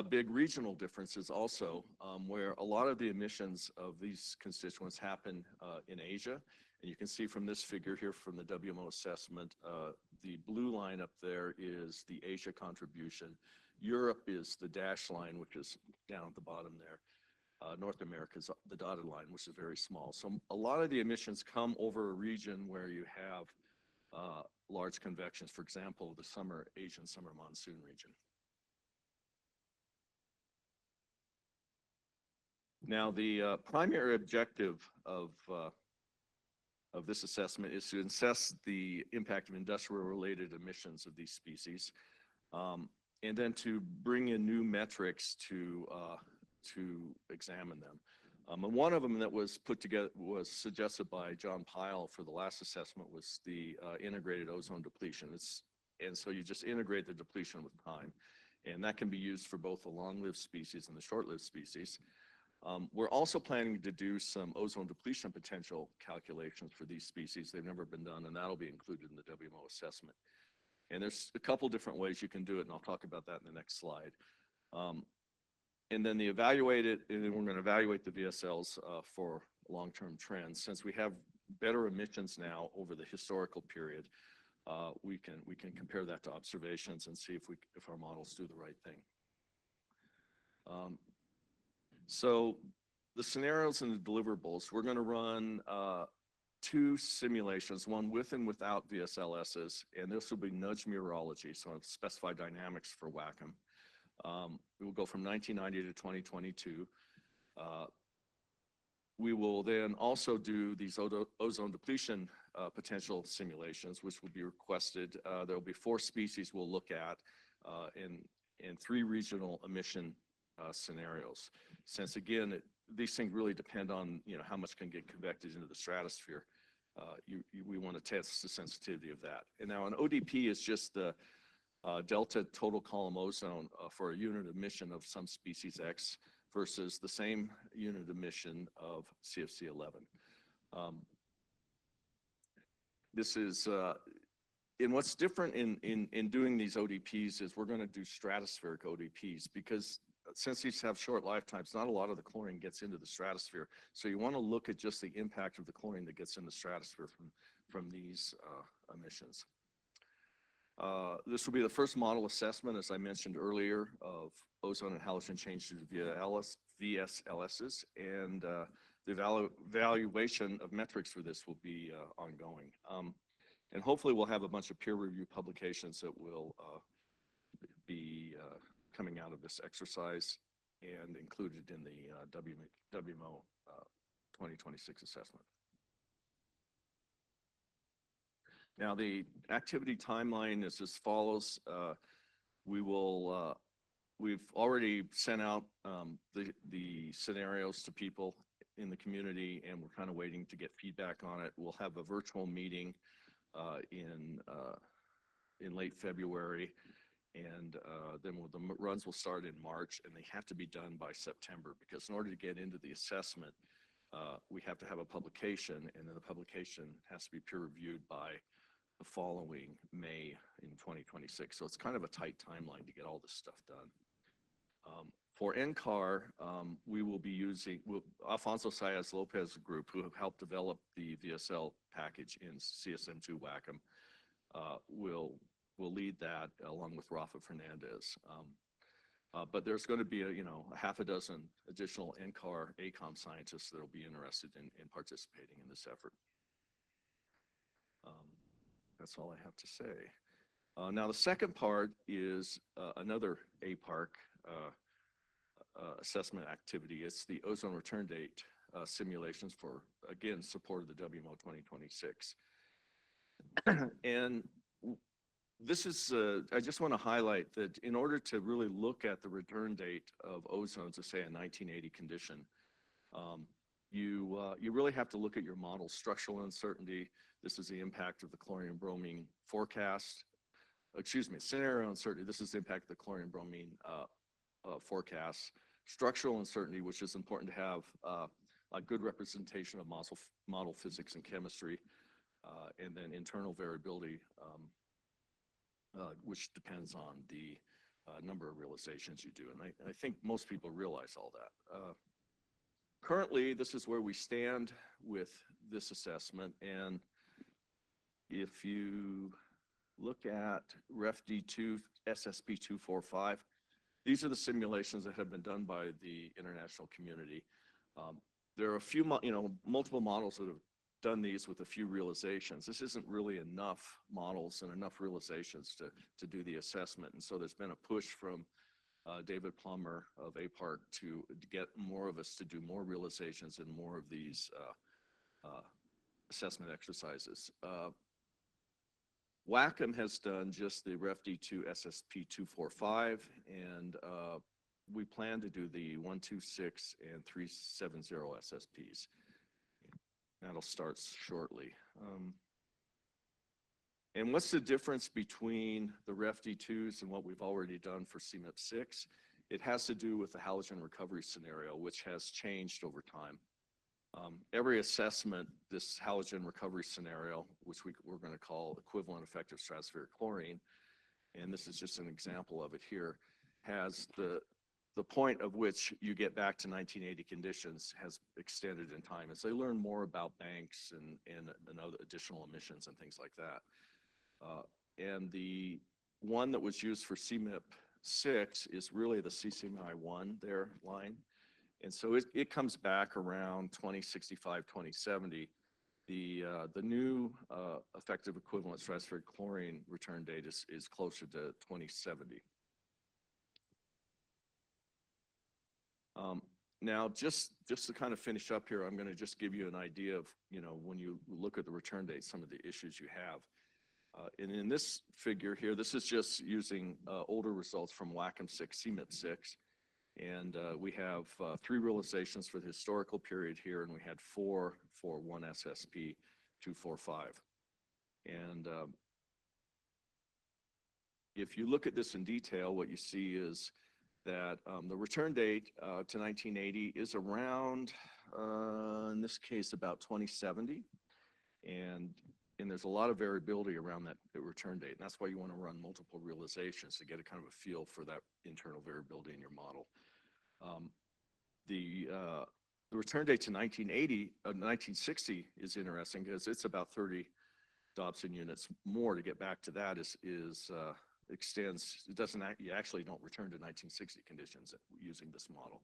big regional differences also, where a lot of the emissions of these constituents happen in Asia. And you can see from this figure here from the WMO assessment, the blue line up there is the Asia contribution. Europe is the dashed line, which is down at the bottom there. North America is the dotted line, which is very small. So a lot of the emissions come over a region where you have large convections, for example, the Asian summer monsoon region. Now, the primary objective of this assessment is to assess the impact of industrial-related emissions of these species, and then to bring in new metrics to examine them. And one of them that was put together, was suggested by John Pyle for the last assessment, was the integrated ozone depletion. And so you just integrate the depletion with time. And that can be used for both the long-lived species and the short-lived species. We're also planning to do some ozone depletion potential calculations for these species. They've never been done, and that'll be included in the WMO assessment. And there's a couple different ways you can do it, and I'll talk about that in the next slide. And then and then we're going to evaluate the VSLs for long-term trends. Since we have better emissions now over the historical period, we can compare that to observations and see if our models do the right thing. So the scenarios and the deliverables, we're going to run 2 simulations, one with and without VSLSs, and this will be nudge meteorology, so specified dynamics for WACCM. We will go from 1990 to 2022. We will then also do these ozone depletion potential simulations, which will be requested. There will be 4 species we'll look at in 3 regional emission scenarios. Since again, these things really depend on how much can get convected into the stratosphere. We want to test the sensitivity of that. And now an ODP is just the delta total column ozone for a unit emission of some species X versus the same unit emission of CFC 11. This is, and what's different in doing these ODPs is we're going to do stratospheric ODPs because since these have short lifetimes, not a lot of the chlorine gets into the stratosphere. So you want to look at just the impact of the chlorine that gets in the stratosphere from these emissions. This will be the first model assessment, as I mentioned earlier, of ozone and halogen changes via VSLSs, and the evaluation of metrics for this will be ongoing. And hopefully we'll have a bunch of peer-reviewed publications that will be coming out of this exercise and included in the WMO 2026 assessment. Now, the activity timeline is as follows. We've already sent out the scenarios to people in the community, and we're kind of waiting to get feedback on it. We'll have a virtual meeting in late February, and then the runs will start in March, and they have to be done by September because in order to get into the assessment, we have to have a publication, and then the publication has to be peer-reviewed by the following May in 2026. So it's kind of a tight timeline to get all this stuff done. For NCAR, we will be using Alfonso Saez Lopez group, who have helped develop the VSL package in CSM2 WACCM, will lead that along with Rafa Fernandez. But there's going to be a half a dozen additional NCAR ACOM scientists that will be interested in participating in this effort. That's all I have to say. Now the second part is another APARC assessment activity. It's the ozone return date simulations for, again, support of the WMO 2026. And this is, I just want to highlight that in order to really look at the return date of ozone to say a 1980 condition, you really have to look at your model structural uncertainty. This is the impact of the chlorine and bromine forecast. Excuse me, scenario uncertainty. This is the impact of the chlorine and bromine forecasts. Structural uncertainty, which is important to have a good representation of model physics and chemistry, and then internal variability, which depends on the number of realizations you do. And I think most people realize all that. Currently, this is where we stand with this assessment. And if you look at REFD2 SSP 245, these are the simulations that have been done by the international community. There are a few, multiple models that have done these with a few realizations. This isn't really enough models and enough realizations to do the assessment. And so there's been a push from David Plummer of APARC to get more of us to do more realizations and more of these assessment exercises. WACCM has done just the REFD2 SSP 245, and we plan to do the 126 and 370 SSPs. That'll start shortly. And what's the difference between the REF-D2s and what we've already done for CMIP6? It has to do with the halogen recovery scenario, which has changed over time. Every assessment, this halogen recovery scenario, which we're going to call equivalent effective stratospheric chlorine, and this is just an example of it here, has the point of which you get back to 1980 conditions has extended in time as they learn more about banks and other additional emissions and things like that. And the one that was used for CMIP6 is really the CCMI1 there line. And so it comes back around 2065, 2070. The new effective equivalent stratospheric chlorine return date is closer to 2070. Now, just to kind of finish up here, I'm going to just give you an idea of, when you look at the return date, some of the issues you have. And in this figure here, this is just using older results from WACCM 6, CMIP6. And we have 3 realizations for the historical period here, and we had 4 for 1 SSP, 245. And if you look at this in detail, what you see is that the return date to 1980 is around, in this case, about 2070. And there's a lot of variability around that return date. And that's why you want to run multiple realizations to get a kind of a feel for that internal variability in your model. The return date to 1960 is interesting because it's about 30 Dobson units more to get back to that extends. It doesn't, you actually don't return to 1960 conditions using this model.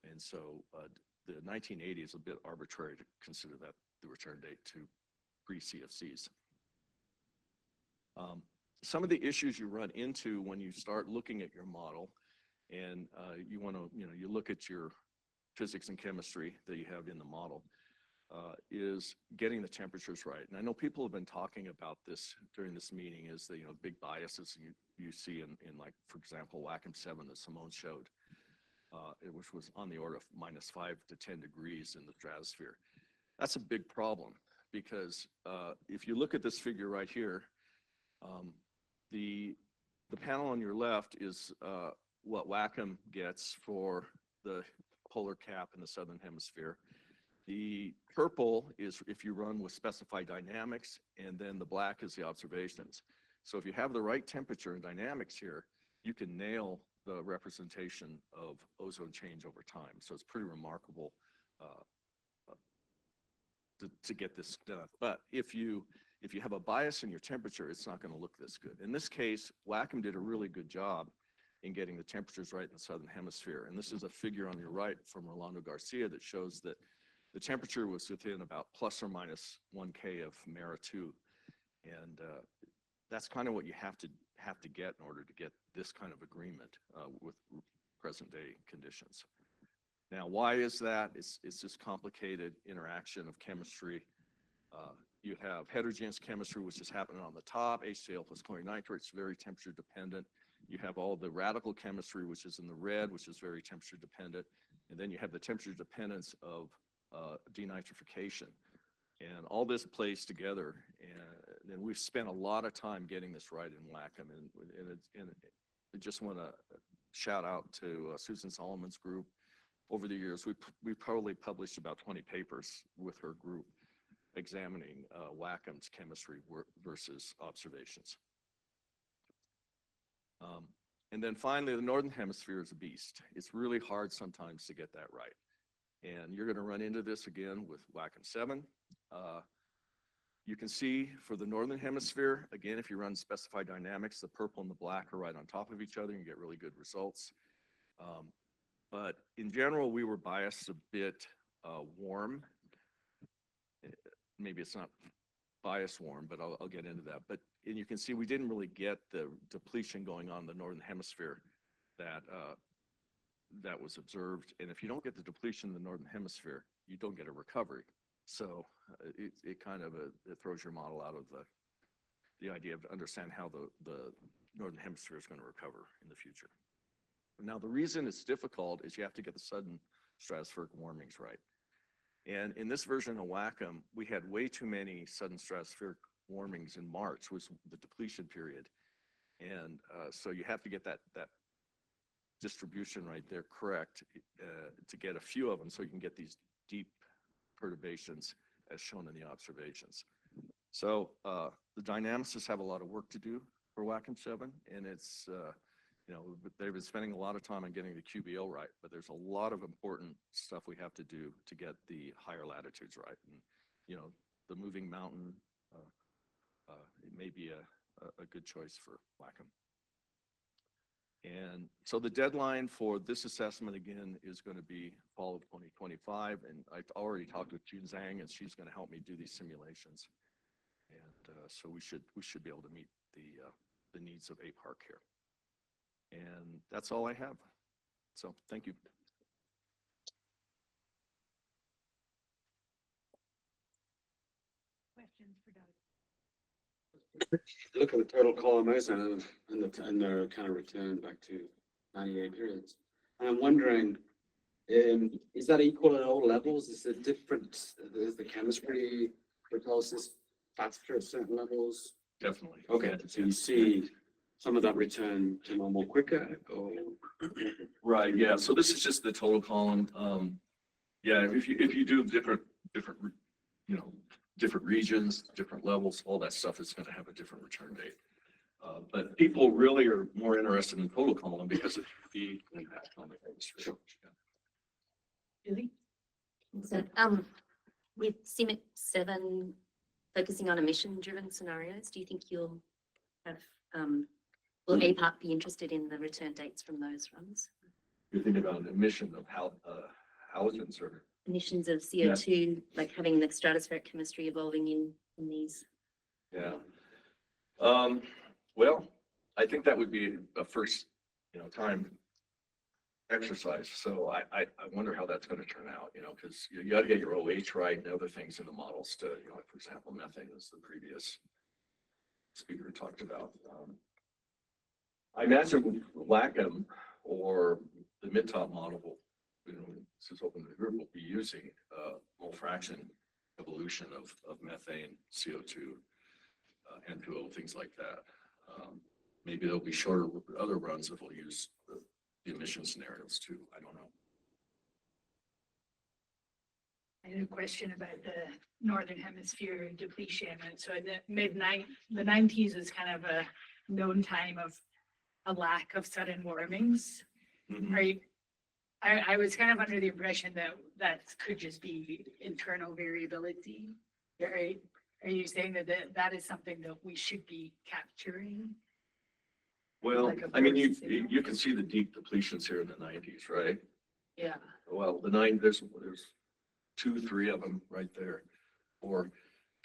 And so the 1980 is a bit arbitrary to consider that the return date to pre-CFCs. Some of the issues you run into when you start looking at your model and you want to, you look at your physics and chemistry that you have in the model, is getting the temperatures right. And I know people have been talking about this during this meeting is the, big biases you see in like, for example, WACCM 7 that Simone showed, which was on the order of -5 to 10 degrees in the stratosphere. That's a big problem because if you look at this figure right here, the panel on your left is what WACCM gets for the polar cap in the southern hemisphere. The purple is if you run with specified dynamics, and then the black is the observations. So if you have the right temperature and dynamics here, you can nail the representation of ozone change over time. So it's pretty remarkable to get this done. But if you have a bias in your temperature, it's not going to look this good. In this case, WACCM did a really good job in getting the temperatures right in the southern hemisphere. And this is a figure on your right from Rolando Garcia that shows that the temperature was within about plus or minus 1K of MERA2. And that's kind of what you have to get in order to get this kind of agreement with present day conditions. Now, why is that? It's this complicated interaction of chemistry. You have heterogeneous chemistry, which is happening on the top, HCl plus chlorine nitrate, it's very temperature dependent. You have all the radical chemistry, which is in the red, which is very temperature dependent. And then you have the temperature dependence of denitrification. And all this plays together. And we've spent a lot of time getting this right in WACCM. And I just want to shout out to Susan Solomon's group. Over the years, we probably published about 20 papers with her group examining WACCM's chemistry versus observations. And then finally, the Northern Hemisphere is a beast. It's really hard sometimes to get that right. And you're going to run into this again with WACCM 7. You can see for the Northern Hemisphere, again, if you run specified dynamics, the purple and the black are right on top of each other, and you get really good results. But in general, we were biased a bit warm. Maybe it's not bias warm, but I'll get into that. And you can see we didn't really get the depletion going on in the Northern Hemisphere that was observed. And if you don't get the depletion in the Northern Hemisphere, you don't get a recovery. So it kind of it throws your model out of the idea of understand how the Northern Hemisphere is going to recover in the future. Now, the reason it's difficult is you have to get the sudden stratospheric warmings right. And in this version of WACCM, we had way too many sudden stratospheric warmings in March, was the depletion period. And so you have to get that distribution right there correct to get a few of them so you can get these deep perturbations as shown in the observations. So the dynamicists have a lot of work to do for WACCM 7, and it's, you know, they've been spending a lot of time on getting the QBO right, but there's a lot of important stuff we have to do to get the higher latitudes right. And, you know, the moving mountain, it may be a good choice for WACCM. And so the deadline for this assessment again is going to be fall of 2025. And I've already talked with June Zhang, and she's going to help me do these simulations. And so we should be able to meet the needs of APARC here. And that's all I have. So thank you. Questions for Doug? Look at the total column and the kind of return back to 98 periods. And I'm wondering, is that equal at all levels? Is it different? Is the chemistry glycolysis faster at certain levels? Definitely. Okay, so you see some of that return to normal quicker, or? Right. Yeah. So this is just the total column. Yeah. If you do different, you know, different regions, different levels, all that stuff is going to have a different return date. But people really are more interested in the total column because of the impact on the chemistry. Sure. Really? So, with CMIC 7 focusing on emission-driven scenarios, do you think you'll have, will APARC be interested in the return dates from those runs? You're thinking about an emission of halogens or? Emissions of CO2, like having the stratospheric chemistry evolving in these. Yeah. Well, I think that would be a first, you know, time exercise. So I wonder how that's going to turn out, you know, because you got to get your OH right and other things in the models to, you know, like for example, methane is the previous speaker talked about. I imagine WACCM or the mid-top model will, you know, this is open to the group, will be using mole fraction evolution of methane, CO2, N2O, things like that. Maybe there'll be shorter other runs that will use the emission scenarios too. I don't know. I had a question about the Northern Hemisphere depletion. And so in the 90s is kind of a known time of a lack of sudden warmings. Mhm. I was kind of under the impression that could just be internal variability. Right? Are you saying that is something that we should be capturing? Well, Like a I mean, burst, you can see the deep depletions here in the 90s, right? Yeah. Well, there's 2, 3 of them right there. Or,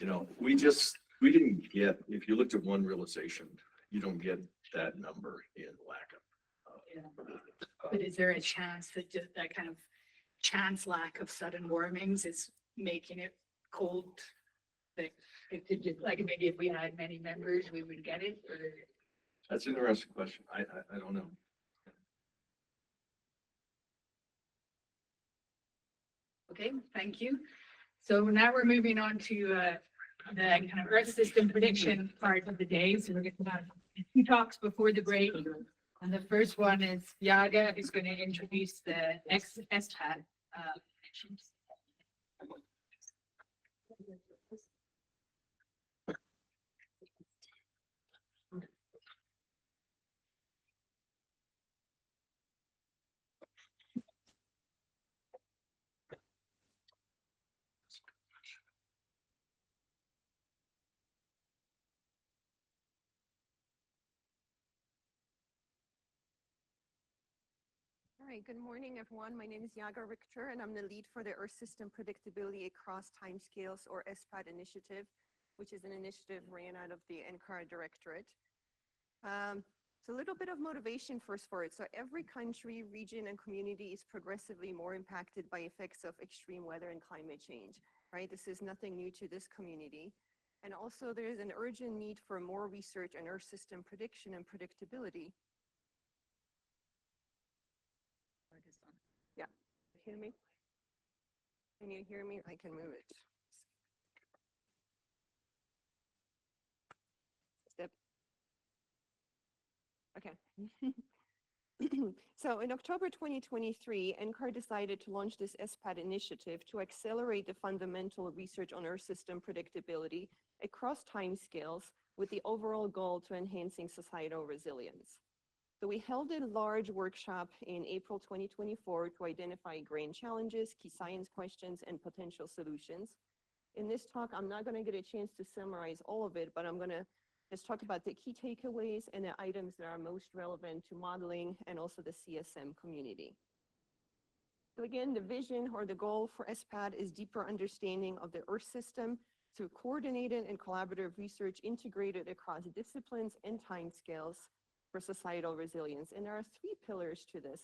you know, we didn't get, if you looked at one realization, you don't get that number in WACCM. Yeah. But is there a chance that just that kind of chance lack of sudden warmings is making it cold? That it could just, like maybe if we had many members, we would get it, or? That's an interesting question. I don't know. Okay, thank you. So now we're moving on to the kind of Earth system prediction part of the day. So we're going to have 2 talks before the break. And the first one is Yaga, who's going to introduce the SPAD predictions. All right, good morning, everyone. My name is Yaga Richter, and I'm the lead for the Earth System Predictability Across Timescales, or SPAD initiative, which is an initiative ran out of the NCAR Directorate. So a little bit of motivation first for it. So every country, region, and community is progressively more impacted by effects of extreme weather and climate change, right? This is nothing new to this community. And also there is an urgent need for more research on Earth system prediction and predictability. hear me? Can you hear me? I can move it. Step. Okay. So in October 2023, NCAR decided to launch this SPAD initiative to accelerate the fundamental research on Earth system predictability across timescales with the overall goal to enhancing societal resilience. So we held a large workshop in April 2024 to identify grand challenges, key science questions, and potential solutions. In this talk, I'm not going to get a chance to summarize all of it, but I'm going to just talk about the key takeaways and the items that are most relevant to modeling and also the CSM community. So again, the vision or the goal for SPAD is deeper understanding of the Earth system through coordinated and collaborative research integrated across disciplines and timescales for societal resilience. And there are 3 pillars to this.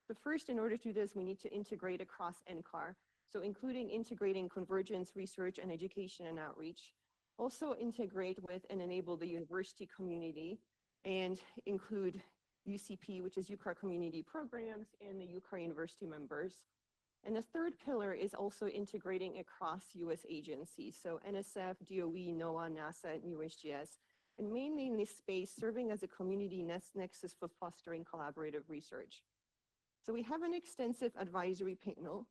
The first, in order to do this, we need to integrate across NCAR. So including integrating convergence, research, and education and outreach. Also integrate with and enable the university community and include UCP, which is UCAR community programs, and the UCAR university members. And the third pillar is also integrating across US agencies. So NSF, DOE, NOAA, NASA, and USGS. And mainly in this space, serving as a community nexus for fostering collaborative research. So we have an extensive advisory panel.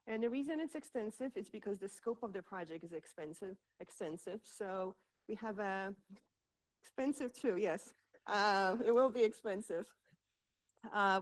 And the reason it's extensive is because the scope of the project is extensive. So we have expensive too, yes. It will be expensive.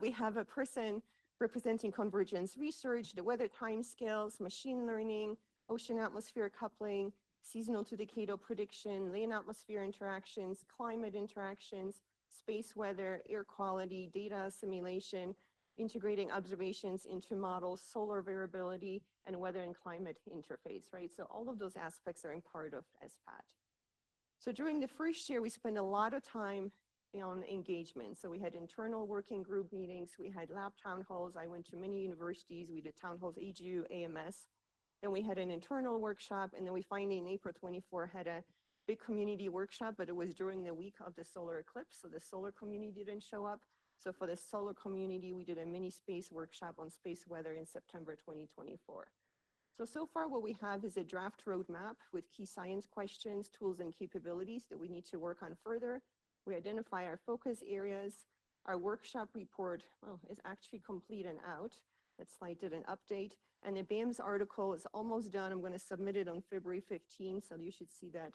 We have a person representing convergence research, the weather timescales, machine learning, ocean atmosphere coupling, seasonal to decadal prediction, land atmosphere interactions, climate interactions, space weather, air quality, data assimilation, integrating observations into models, solar variability, and weather and climate interface, right? So all of those aspects are in part of SPAD. So during the first year, we spent a lot of time on engagement. So we had internal working group meetings, we had lab town halls. I went to many universities, we did town halls, AGU, AMS. Then we had an internal workshop, and then we finally in April 24 had a big community workshop, but it was during the week of the solar eclipse, so the solar community didn't show up. So for the solar community, we did a mini space workshop on space weather in September 2024. So far what we have is a draft roadmap with key science questions, tools, and capabilities that we need to work on further. We identify our focus areas. Our workshop report is actually complete and out. That slide did an update. And the BAMS article is almost done. I'm going to submit it on February 15th, so you should see that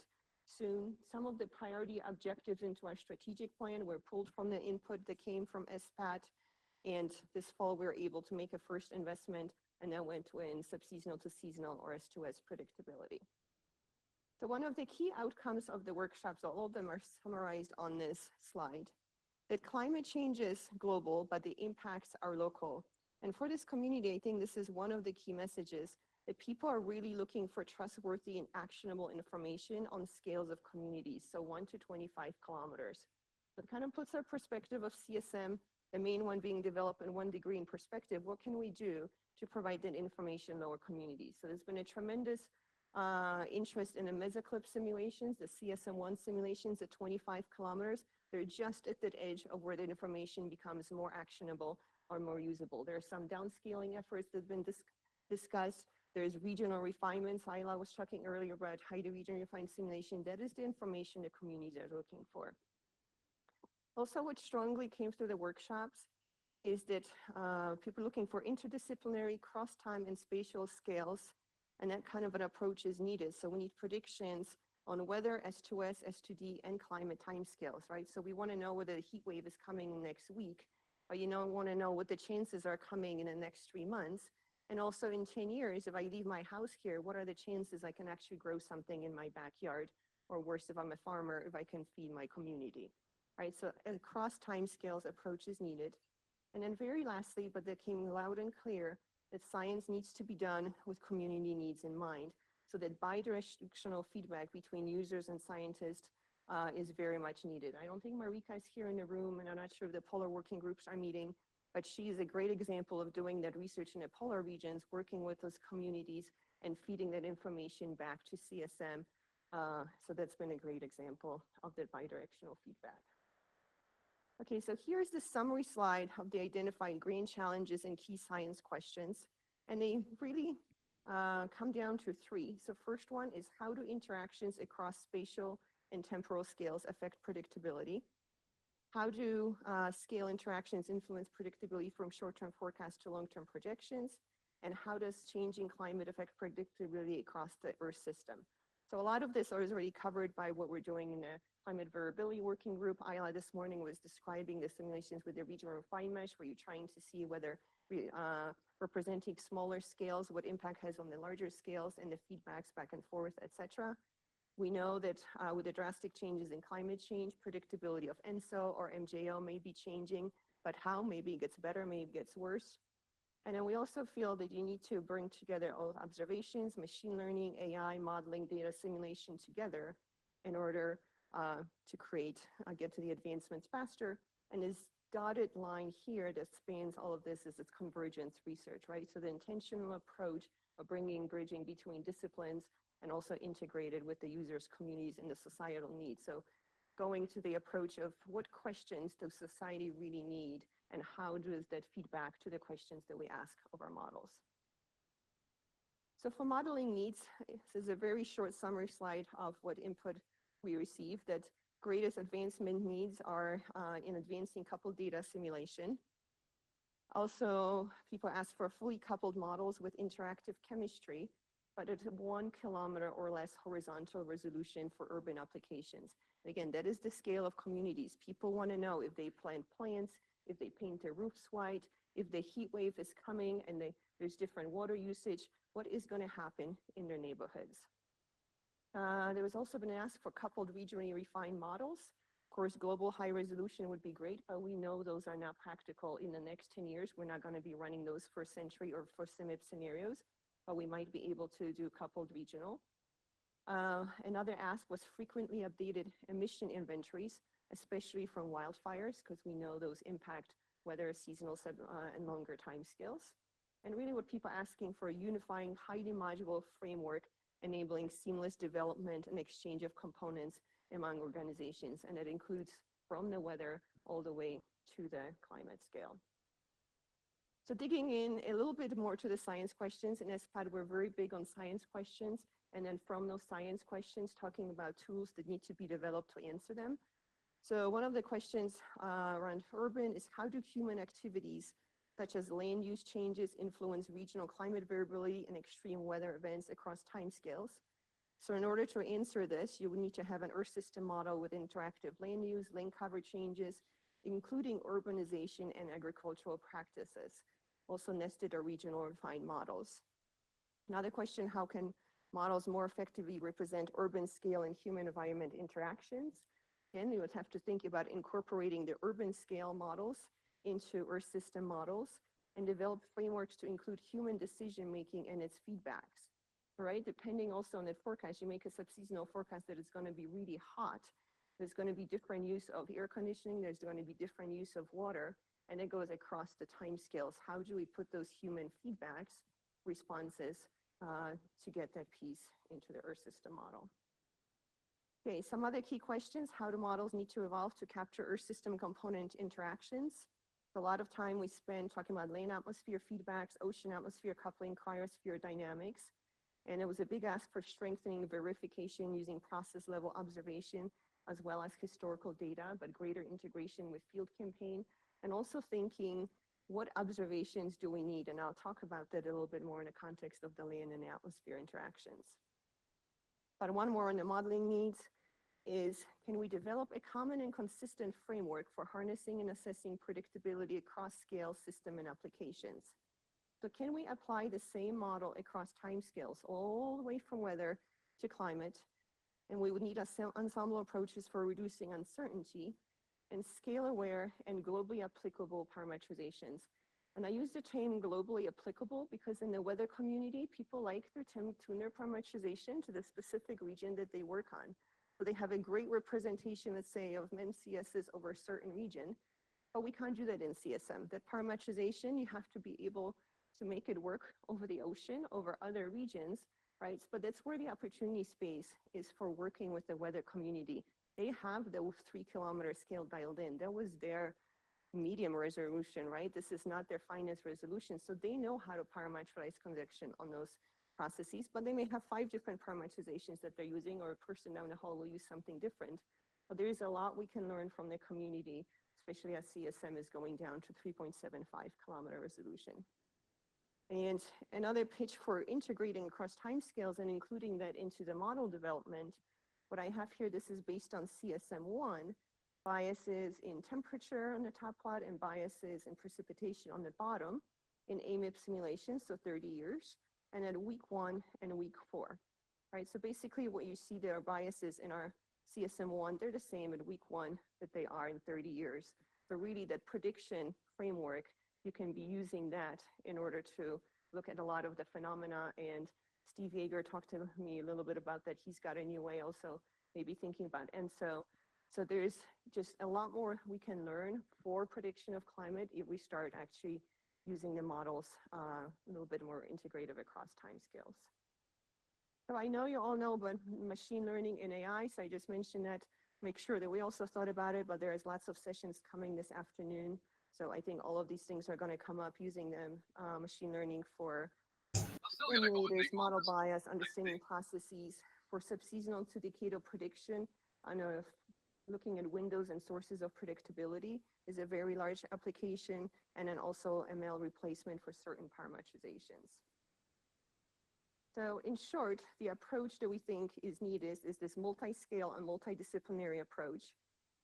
soon. Some of the priority objectives into our strategic plan were pulled from the input that came from SPAT. And this fall, we were able to make a first investment, and that went to in subseasonal to seasonal or S2S predictability. So one of the key outcomes of the workshops, all of them are summarized on this slide, that climate change is global, but the impacts are local. And for this community, I think this is one of the key messages, that people are really looking for trustworthy and actionable information on scales of communities, so 1 to 25 kilometers. So it kind of puts our perspective of CSM, the main one being developed in 1 degree in perspective. What can we do to provide that information in lower communities? So there's been a tremendous interest in the mesoclip simulations, the CSM1 simulations at 25 kilometers. They're just at that edge of where the information becomes more actionable or more usable. There are some downscaling efforts that have been discussed. There's regional refinements. Ayla was talking earlier about how the regional refined simulation. That is the information the communities are looking for. Also, what strongly came through the workshops is that people are looking for interdisciplinary cross-time and spatial scales, and that kind of an approach is needed. So we need predictions on weather, S2S, S2D, and climate timescales, right? So we want to know whether the heat wave is coming next week, or want to know what the chances are coming in the next 3 months. And also in 10 years, if I leave my house here, what are the chances I can actually grow something in my backyard? Or worse, if I'm a farmer, if I can feed my community, right? So across timescales approach is needed. And then very lastly, but that came loud and clear, that science needs to be done with community needs in mind. So that bidirectional feedback between users and scientists is very much needed. I don't think Marika is here in the room, and I'm not sure if the polar working groups are meeting, but she is a great example of doing that research in the polar regions, working with those communities and feeding that information back to CSM. So that's been a great example of that bidirectional feedback. Okay, so here's the summary slide of the identified grand challenges and key science questions. And they really come down to three. So first one is, how do interactions across spatial and temporal scales affect predictability? How do scale interactions influence predictability from short-term forecasts to long-term projections? And how does changing climate affect predictability across the Earth system? So a lot of this is already covered by what we're doing in the climate variability working group. Ayla this morning was describing the simulations with the regional refined mesh, where you're trying to see whether representing smaller scales, what impact has on the larger scales, and the feedbacks back and forth, etc. We know that with the drastic changes in climate change, predictability of ENSO or MJO may be changing, but how? Maybe it gets better, maybe it gets worse. And then we also feel that you need to bring together all observations, machine learning, AI, modeling, data simulation together in order to create, get to the advancements faster. And this dotted line here that spans all of this is its convergence research, right? So the intentional approach of bridging between disciplines and also integrated with the users, communities, and the societal needs. So going to the approach of what questions does society really need, and how does that feed back to the questions that we ask of our models? So for modeling needs, this is a very short summary slide of what input we receive. That greatest advancement needs are in advancing coupled data simulation. Also, people ask for fully coupled models with interactive chemistry, but at 1 kilometer or less horizontal resolution for urban applications. Again, that is the scale of communities. People want to know if they plant plants, if they paint their roofs white, if the heat wave is coming and there's different water usage, what is going to happen in their neighborhoods. There was also been asked for coupled regionally refined models. Of course, global high resolution would be great, but we know those are not practical in the next 10 years. We're not going to be running those for Sentry or for CIMIP scenarios, but we might be able to do coupled regional. Another ask was frequently updated emission inventories, especially from wildfires, because we know those impact weather, seasonal, and longer timescales. And really what people are asking for a unifying, highly modular framework, enabling seamless development and exchange of components among organizations. And it includes from the weather all the way to the climate scale. So digging in a little bit more to the science questions, in ESPAD, we're very big on science questions. And then from those science questions, talking about tools that need to be developed to answer them. So one of the questions around urban is, how do human activities such as land use changes influence regional climate variability and extreme weather events across timescales? So in order to answer this, you would need to have an Earth system model with interactive land use, land cover changes, including urbanization and agricultural practices, also nested or regional refined models. Another question, how can models more effectively represent urban scale and human environment interactions? Again, you would have to think about incorporating the urban scale models into Earth system models and develop frameworks to include human decision-making and its feedbacks, right? Depending also on the forecast, you make a subseasonal forecast that is going to be really hot. There's going to be different use of air conditioning. There's going to be different use of water, and it goes across the time scales. How do we put those human feedbacks, responses, to get that piece into the Earth system model? Okay, some other key questions. How do models need to evolve to capture Earth system component interactions? A lot of time we spend talking about land atmosphere feedbacks, ocean atmosphere coupling, cryosphere dynamics. And it was a big ask for strengthening verification using process level observation, as well as historical data, but greater integration with field campaign. And also thinking, what observations do we need? And I'll talk about that a little bit more in the context of the land and atmosphere interactions. But one more on the modeling needs is, can we develop a common and consistent framework for harnessing and assessing predictability across scale, system, and applications? So can we apply the same model across timescales, all the way from weather to climate? And we would need ensemble approaches for reducing uncertainty and scale-aware and globally applicable parametrizations. And I use the term globally applicable because in the weather community, people like to tune their parametrization to the specific region that they work on. So they have a great representation, let's say, of MCSs over a certain region, but we can't do that in CSM. That parametrization, you have to be able to make it work over the ocean, over other regions, right? But that's where the opportunity space is for working with the weather community. They have the 3 kilometer scale dialed in. That was their medium resolution, right? This is not their finest resolution. So they know how to parameterize convection on those processes, but they may have 5 different parameterizations that they're using, or a person down the hall will use something different. But there is a lot we can learn from the community, especially as CSM is going down to 3.75 kilometer resolution. And another pitch for integrating across timescales and including that into the model development, what I have here, this is based on CSM1, biases in temperature on the top plot and biases in precipitation on the bottom in AMIP simulations, so 30 years, and at week 1 and week 4, right? So basically what you see there are biases in our CSM1, they're the same at week 1 that they are in 30 years. So really that prediction framework, you can be using that in order to look at a lot of the phenomena. And Steve Yeager talked to me a little bit about that. He's got a new way also maybe thinking about ENSO. So there's just a lot more we can learn for prediction of climate if we start actually using the models a little bit more integrative across timescales. So I know you all know about machine learning and AI, so I just mentioned that, make sure that we also thought about it, but there's lots of sessions coming this afternoon. So I think all of these things are going to come up using them, machine learning for simulators, model bias, understanding processes, for subseasonal to decadal prediction. I know looking at windows and sources of predictability is a very large application, and then also ML replacement for certain parameterizations. So in short, the approach that we think is needed is this multi-scale and multidisciplinary approach,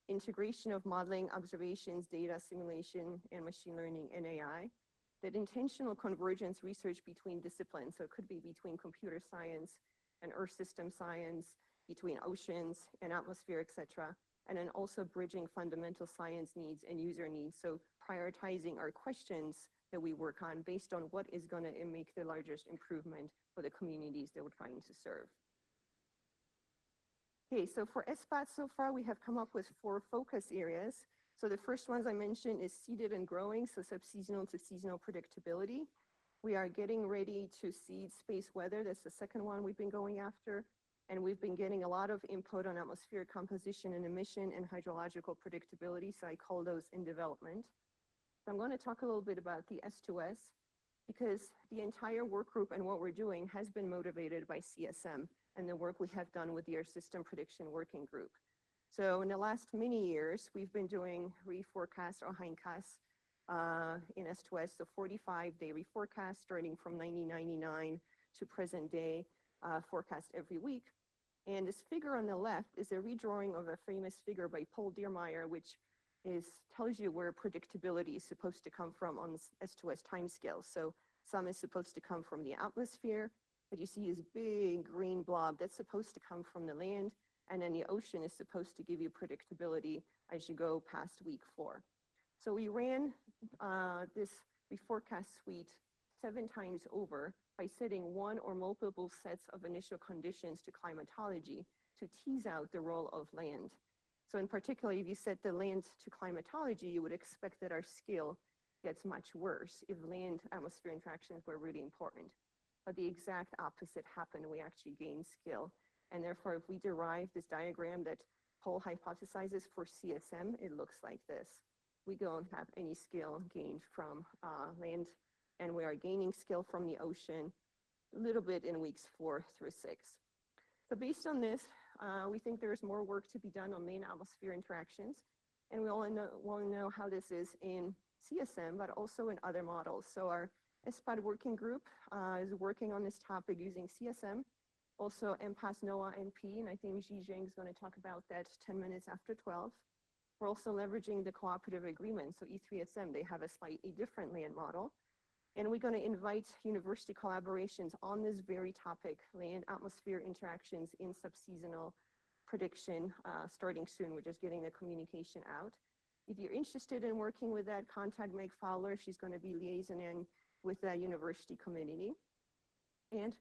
integration of modeling, observations, data, simulation, and machine learning and AI, that intentional convergence research between disciplines, so it could be between computer science and earth system science, between oceans and atmosphere, et cetera, and then also bridging fundamental science needs and user needs. So prioritizing our questions that we work on based on what is going to make the largest improvement for the communities that we're trying to serve. Okay, so for SPAT so far, we have come up with 4 focus areas. So the first ones I mentioned is seeded and growing, so subseasonal to seasonal predictability. We are getting ready to seed space weather. That's the second one we've been going after. And we've been getting a lot of input on atmospheric composition and emission and hydrological predictability, so I call those in development. So I'm going to talk a little bit about the S2S, because the entire work group and what we're doing has been motivated by CSM and the work we have done with the Air System Prediction Working Group. So in the last many years, we've been doing reforecast or hindcast in S2S, so 45-day reforecast starting from 1999 to present day, forecast every week. And this figure on the left is a redrawing of a famous figure by Paul Diermeyer, which tells you where predictability is supposed to come from on S2S timescale. So some is supposed to come from the atmosphere, but you see this big green blob that's supposed to come from the land, and then the ocean is supposed to give you predictability as you go past week 4. So we ran this reforecast suite 7 times over by setting one or multiple sets of initial conditions to climatology to tease out the role of land. So in particular, if you set the land to climatology, you would expect that our scale gets much worse if land atmosphere interactions were really important. But the exact opposite happened. We actually gained scale. And therefore, if we derive this diagram that Paul hypothesizes for CSM, it looks like this. We don't have any scale gained from land, and we are gaining scale from the ocean a little bit in weeks 4 through 6. So based on this, we think there's more work to be done on land atmosphere interactions. And we all want to know how this is in CSM, but also in other models. So our SPAD working group is working on this topic using CSM, also MPAS, NOAA, MP, and I think Ji Zheng is going to talk about that 10 minutes after 12. We're also leveraging the cooperative agreement. So E3SM, they have a slightly different land model. And we're going to invite university collaborations on this very topic, land atmosphere interactions in subseasonal prediction, starting soon. We're just getting the communication out. If you're interested in working with that, contact Meg Fowler. She's going to be liaisoning with the university community. And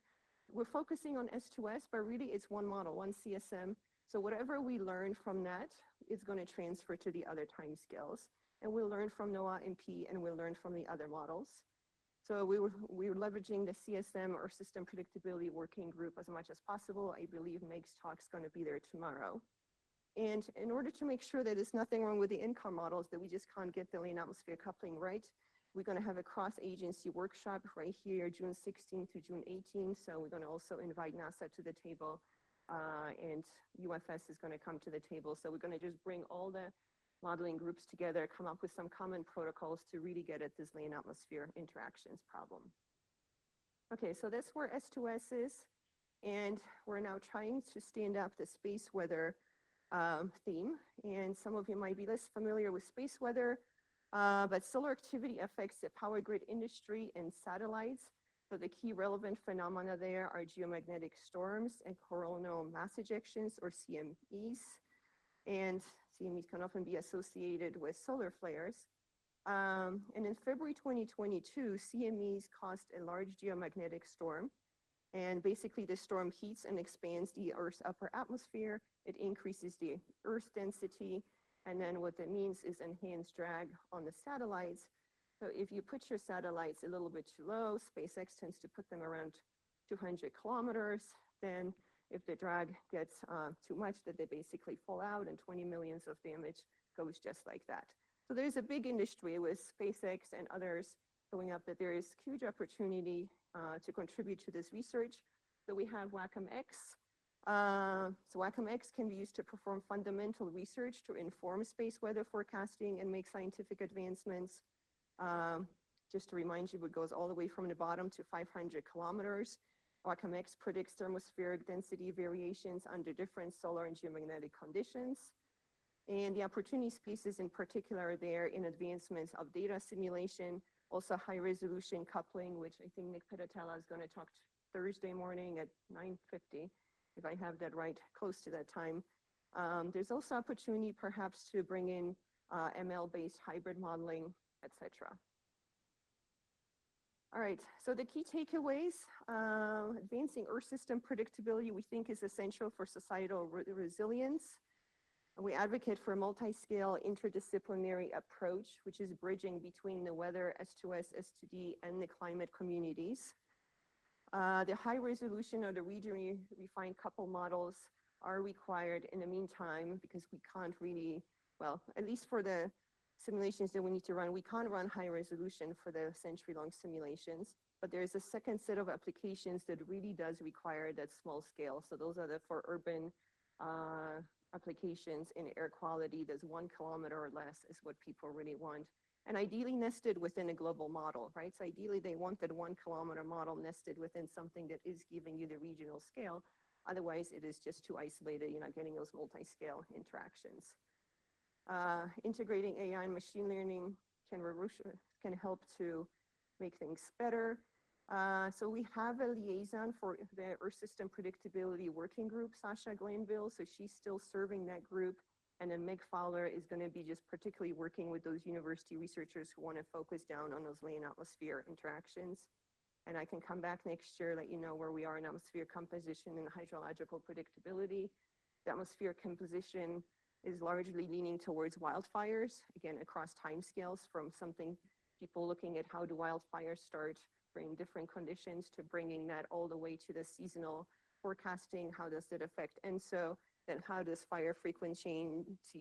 we're focusing on S2S, but really it's one model, one CSM. So whatever we learn from that is going to transfer to the other timescales. And we'll learn from NOAA MP, and we'll learn from the other models. So we're leveraging the CSM or System Predictability Working Group as much as possible. I believe Meg's talk is going to be there tomorrow. And in order to make sure that there's nothing wrong with the income models, that we just can't get the land atmosphere coupling right, we're going to have a cross-agency workshop right here, June 16th to June 18th. So we're going to also invite NASA to the table, and UFS is going to come to the table. So we're going to just bring all the modeling groups together, come up with some common protocols to really get at this land atmosphere interactions problem. Okay, so that's where S2S is. And we're now trying to stand up the space weather theme. And some of you might be less familiar with space weather, but solar activity affects the power grid industry and satellites. So the key relevant phenomena there are geomagnetic storms and coronal mass ejections, or CMEs. And CMEs can often be associated with solar flares. And in February 2022, CMEs caused a large geomagnetic storm. And basically the storm heats and expands the Earth's upper atmosphere. It increases the Earth density. And then what that means is enhanced drag on the satellites. So if you put your satellites a little bit too low, SpaceX tends to put them around 200 kilometers. Then if the drag gets too much, that they basically fall out, and 20 million of damage goes just like that. So there's a big industry with SpaceX and others going up that there is huge opportunity to contribute to this research. So we have WACCM-X. So WACCM-X can be used to perform fundamental research to inform space weather forecasting and make scientific advancements. Just to remind you, it goes all the way from the bottom to 500 kilometers. WACCM-X predicts thermospheric density variations under different solar and geomagnetic conditions. And the opportunity spaces in particular are there in advancements of data simulation, also high resolution coupling, which I think Nick Pitatella is going to talk Thursday morning at 9:50, if I have that right, close to that time. There's also opportunity perhaps to bring in ML-based hybrid modeling, etc. All right, so the key takeaways, advancing Earth system predictability we think is essential for societal resilience. We advocate for a multi-scale interdisciplinary approach, which is bridging between the weather, S2S, S2D, and the climate communities. The high resolution or the regionally refined couple models are required in the meantime because we can't really, well, at least for the simulations that we need to run, we can't run high resolution for the century-long simulations, but there's a second set of applications that really does require that small scale. So those are for urban applications in air quality. There's 1 kilometer or less is what people really want. And ideally nested within a global model, right? So ideally they want that 1 kilometer model nested within something that is giving you the regional scale. Otherwise it is just too isolated. You're not getting those multi-scale interactions. Integrating AI and machine learning can help to make things better. So we have a liaison for the Earth System Predictability Working Group, Sasha Glanville. So she's still serving that group. And then Meg Fowler is going to be just particularly working with those university researchers who want to focus down on those land atmosphere interactions. And I can come back next year, let you know where we are in atmosphere composition and hydrological predictability. The atmosphere composition is largely leaning towards wildfires, again, across timescales, from something people looking at how do wildfires start, bring different conditions, to bringing that all the way to the seasonal forecasting. How does it affect ENSO? Then how does fire frequency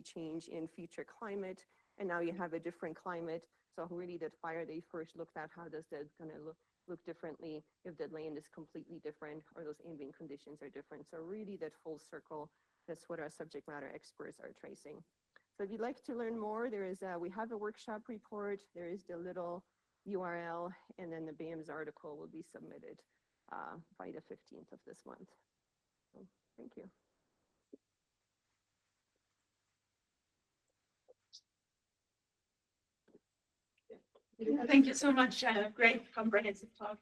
change in future climate? And now you have a different climate. So really that fire they first looked at, how does that gonna look differently if the land is completely different or those ambient conditions are different. So really that full circle, that's what our subject matter experts are tracing. So if you'd like to learn more, there is we have a workshop report, there is the little URL, and then the BAMS article will be submitted by the 15th of this month. So, thank you. Thank you so much. Great comprehensive talk.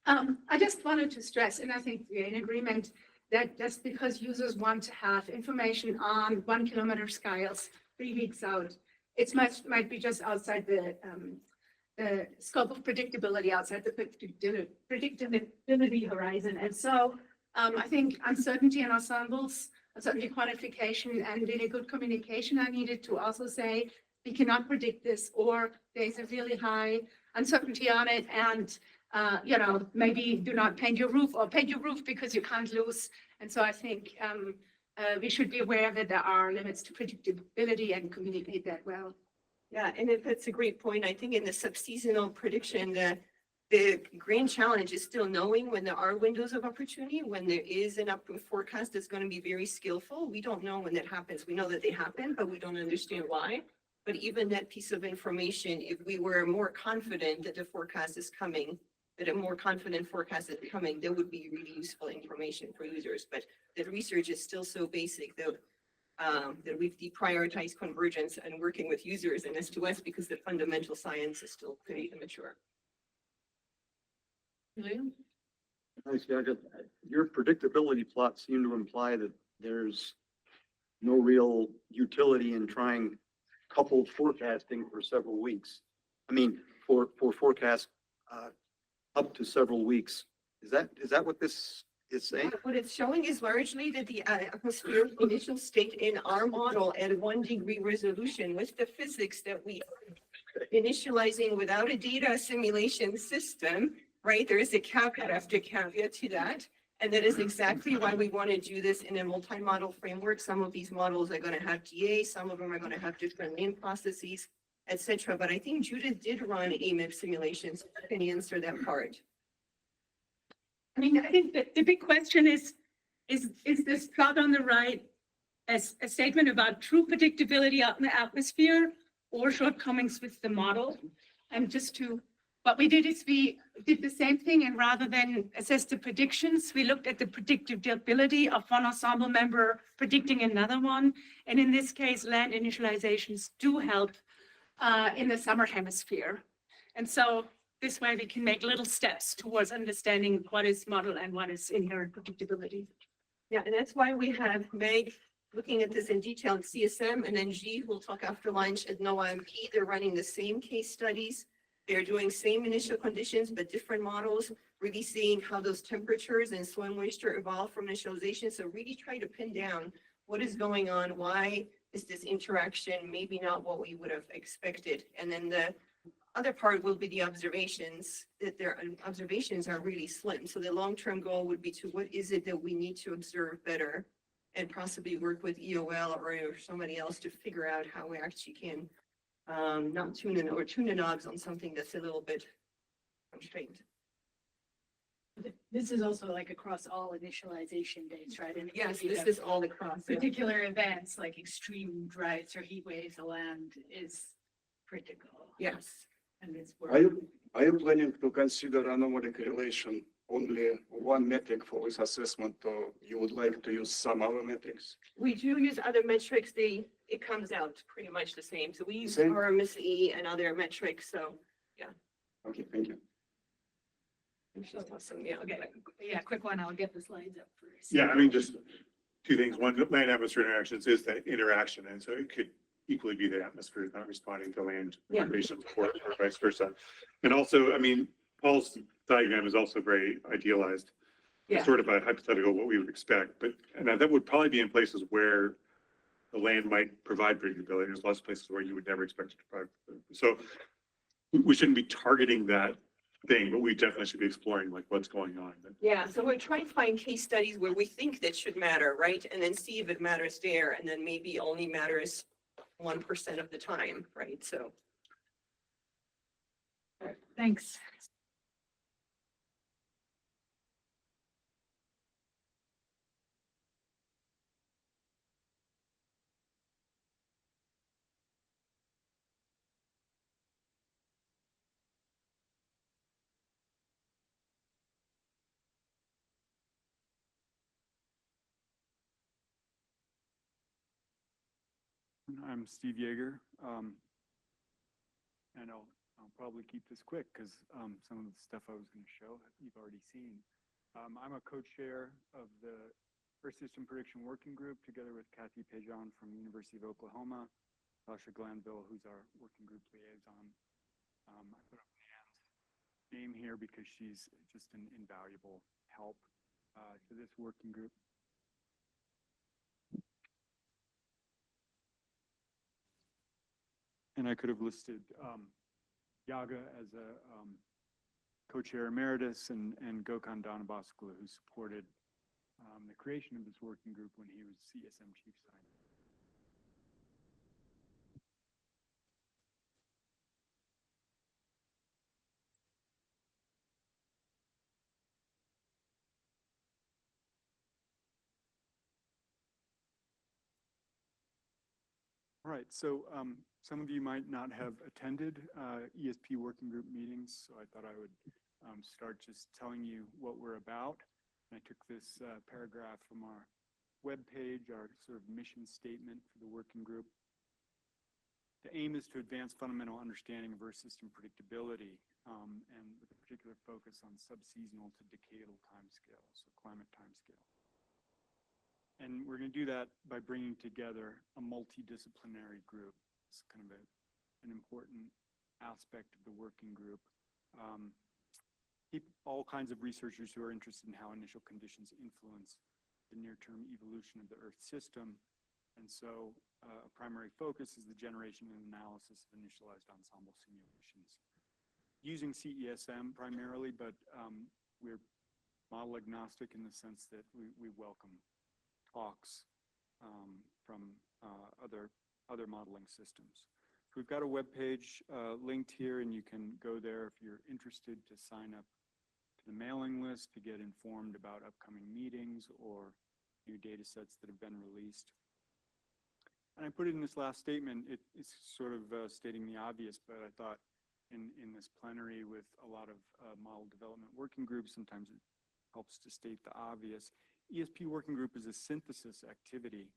I just wanted to stress, and I think we're in agreement, that just because users want to have information on 1 kilometer scales 3 weeks out, it might be just outside the scope of predictability, outside the predictability horizon. And so I think uncertainty and ensembles, uncertainty quantification, and really good communication are needed to also say, we cannot predict this, or there's a really high uncertainty on it, and you know, maybe do not paint your roof, or paint your roof because you can't lose. And so I think we should be aware that there are limits to predictability and communicate that well. Yeah, and that's a great point. I think in the subseasonal prediction, the grand challenge is still knowing when there are windows of opportunity, when there is an upward forecast that's going to be very skillful. We don't know when that happens. We know that they happen, but we don't understand why. But even that piece of information, if we were more confident that the forecast is coming, that a more confident forecast is coming, that would be really useful information for users. But the research is still so basic that we've deprioritized convergence and working with users and S2S because the fundamental science is still pretty immature. William? Thanks, Jagger. Your predictability plots seem to imply that there's no real utility in trying coupled forecasting for several weeks. I mean, for forecast up to several weeks. Is that what this is saying? What it's showing is largely that the atmospheric initial state in our model at 1 degree resolution with the physics that we are initializing without a data assimilation system, right? There is a caveat after caveat to that. And that is exactly why we want to do this in a multi-model framework. Some of these models are going to have GA, some of them are going to have different land processes, etc. But I think Judith did run AMIP simulations. Can you answer that part? I mean, I think that the big question is this plot on the right as a statement about true predictability out in the atmosphere or shortcomings with the model? And what we did is we did the same thing, and rather than assess the predictions, we looked at the predictability of one ensemble member predicting another one. And in this case, land initializations do help in the summer hemisphere. And so this way we can make little steps towards understanding what is model and what is inherent predictability. Yeah, and that's why we have Meg looking at this in detail in CSM, and then G, who will talk after lunch at NOAMP. They're running the same case studies. They're doing same initial conditions, but different models, really seeing how those temperatures and soil moisture evolve from initialization. So really try to pin down what is going on, why is this interaction maybe not what we would have expected. And then the other part will be the observations, that their observations are really slim. So the long-term goal would be to what is it that we need to observe better and possibly work with EOL or somebody else to figure out how we actually can not tune the knobs on something that's a little bit constrained. This is also like across all initialization dates, right? And Yes, this is all across. Yeah. particular events like extreme droughts or heat waves, the land is critical. Yes. And it's Are you planning to consider anomaly correlation only one metric for this assessment, or you would like to use some other metrics? We do use other metrics. It comes out pretty much the same. So we use Same? RMSE and other metrics. So Okay, thank you. awesome. Yeah. Okay. Yeah, quick one. I'll get the slides up first. Yeah, I mean, just two things. One, land atmosphere interactions is the interaction. And so it could equally be the atmosphere is not responding to land Yeah. vibrations or vice versa. And also, I mean, Paul's diagram is also very idealized. It's Yeah. sort of a hypothetical what we would expect, but, and that would probably be in places where the land might provide predictability. There's lots of places where you would never expect it to provide. So we shouldn't be targeting that thing, but we definitely should be exploring like what's going on. Yeah. So we're trying to find case studies where we think that should matter, right? And then see if it matters there, and then maybe only matters 1% of the time, right? So. Thanks. I'm Steve Yeager, and I'll probably keep this quick because some of the stuff I was going to show you've already seen. I'm a co-chair of the Earth System Prediction Working Group together with Kathy Pejon from University of Oklahoma, Sasha Glanville, who's our working group liaison. I put up Anne's name here because she's just an invaluable help to this working group. And I could have listed Yaga as a co-chair emeritus and Gökhan Danabaskulu, who supported the creation of this working group when he was CSM chief scientist. All right, so some of you might not have attended ESP working group meetings, so I thought I would start just telling you what we're about. And I took this paragraph from our webpage, our sort of mission statement for the working group. The aim is to advance fundamental understanding of Earth system predictability, and with a particular focus on subseasonal to decadal timescales, so climate timescale. And we're going to do that by bringing together a multidisciplinary group. It's kind of an important aspect of the working group. All kinds of researchers who are interested in how initial conditions influence the near-term evolution of the Earth system. And so a primary focus is the generation and analysis of initialized ensemble simulations. Using CESM primarily, but we're model agnostic in the sense that we welcome talks from other modeling systems. So we've got a web page linked here, and you can go there if you're interested to sign up to the mailing list to get informed about upcoming meetings or new data sets that have been released. And I put it in this last statement. It's sort of stating the obvious, but I thought in this plenary with a lot of model development working groups, sometimes it helps to state the obvious. ESP working group is a synthesis activity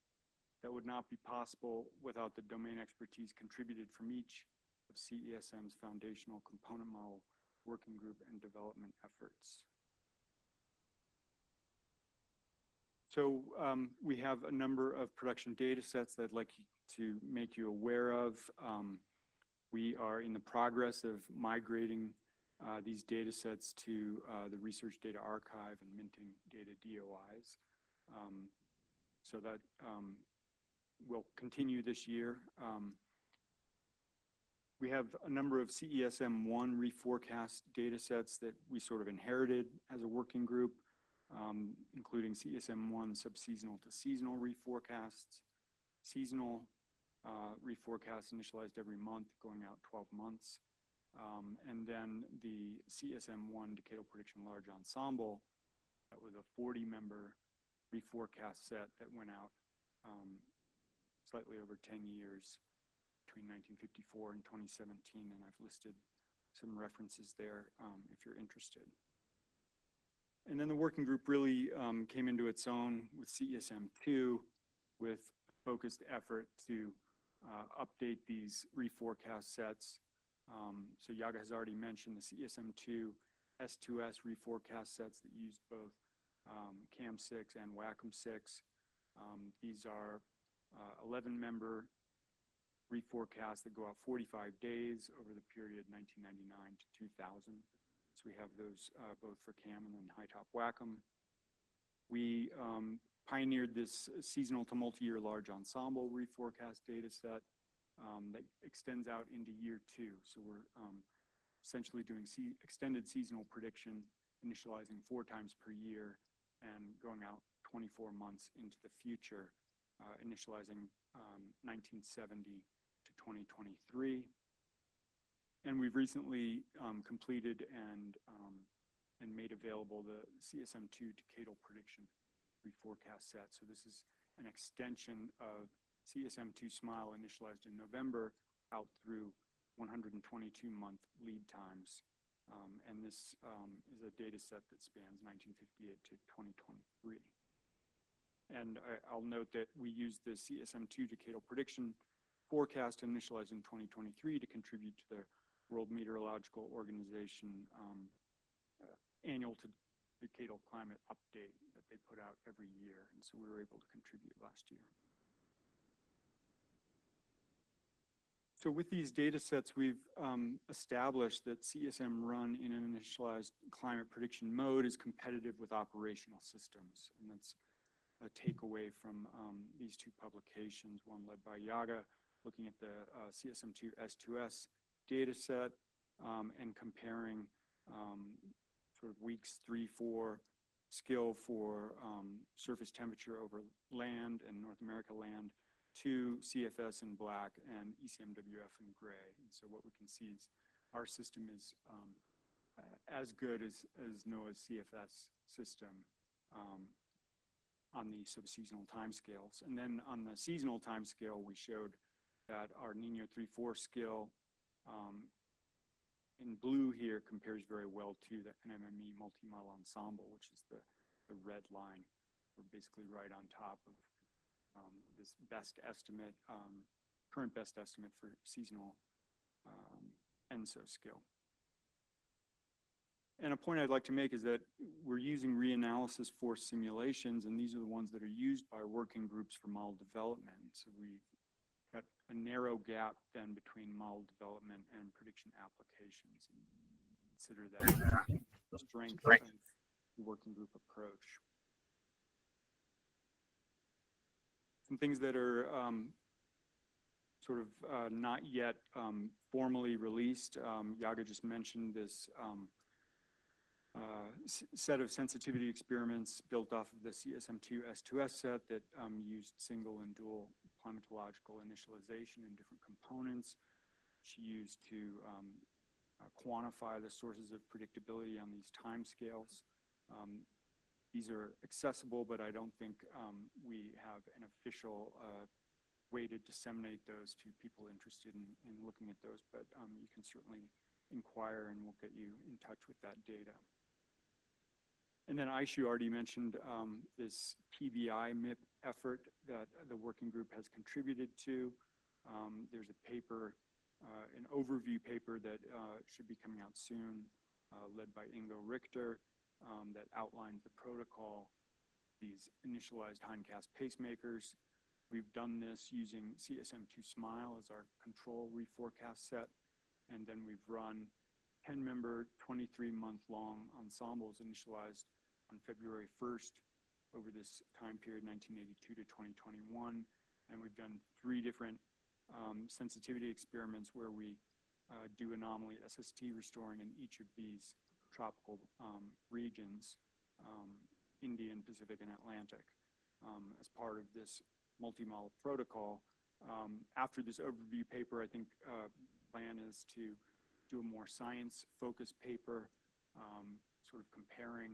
that would not be possible without the domain expertise contributed from each of CESM's foundational component model working group and development efforts. So we have a number of production data sets that I'd like to make you aware of. We are in the progress of migrating these data sets to the Research Data Archive and minting data DOIs. So that will continue this year. We have a number of CESM1 reforecast data sets that we sort of inherited as a working group, including CESM1 subseasonal to seasonal reforecasts, seasonal reforecasts initialized every month going out 12 months. And then the CSM1 decadal prediction large ensemble, that was a 40-member reforecast set that went out slightly over 10 years between 1954 and 2017, and I've listed some references there if you're interested. And then the working group really came into its own with CESM2 with focused effort to update these reforecast sets. So Yaga has already mentioned the CSM2 S2S reforecast sets that used both CAM6 and WACCM 6. These are 11-member reforecasts that go out 45 days over the period 1999 to 2000. So we have those both for CAM and then high-top WACCM. We pioneered this seasonal to multi-year large ensemble reforecast data set that extends out into year 2. So we're essentially doing extended seasonal prediction, initializing 4 times per year and going out 24 months into the future, initializing 1970 to 2023. And we've recently completed and made available the CSM2 decadal prediction reforecast set. So this is an extension of CSM2 SMILE initialized in November out through 122-month lead times. And this is a data set that spans 1958 to 2023. And I'll note that we used the CSM2 decadal prediction forecast initialized in 2023 to contribute to the World Meteorological Organization annual to decadal climate update that they put out every year. And so we were able to contribute last year. So with these data sets, we've established that CSM run in an initialized climate prediction mode is competitive with operational systems. And that's a takeaway from these 2 publications, one led by Yaga, looking at the CSM2 S2S data set and comparing sort of weeks 3, 4, skill for surface temperature over land and North America land to CFS in black and ECMWF in gray. And so what we can see is our system is as good as NOAA's CFS system on the sub-seasonal timescales. And then on the seasonal timescale, we showed that our Nino 3-4 skill in blue here compares very well to the NMME multi-model ensemble, which is the red line. We're basically right on top of this best estimate, current best estimate for seasonal ENSO skill. And a point I'd like to make is that we're using reanalysis force simulations, and these are the ones that are used by working groups for model development. So we've got a narrow gap then between model development and prediction applications. And consider that the strength of the working group approach. Some things that are sort of not yet formally released. Yaga just mentioned this set of sensitivity experiments built off of the CSM2 S2S set that used single and dual climatological initialization in different components. She used to quantify the sources of predictability on these timescales. These are accessible, but I don't think we have an official way to disseminate those to people interested in looking at those, but you can certainly inquire and we'll get you in touch with that data. And then Aishu already mentioned this PBI MIP effort that the working group has contributed to. There's a paper, an overview paper that should be coming out soon, led by Ingo Richter, that outlines the protocol, these initialized hindcast pacemakers. We've done this using CSM2 SMILE as our control reforecast set, and then we've run 10-member, 23-month-long ensembles initialized on February 1st over this time period, 1982 to 2021. And we've done 3 different sensitivity experiments where we do anomaly SST restoring in each of these tropical regions, Indian, Pacific, and Atlantic, as part of this multi-model protocol. After this overview paper, I think plan is to do a more science-focused paper, sort of comparing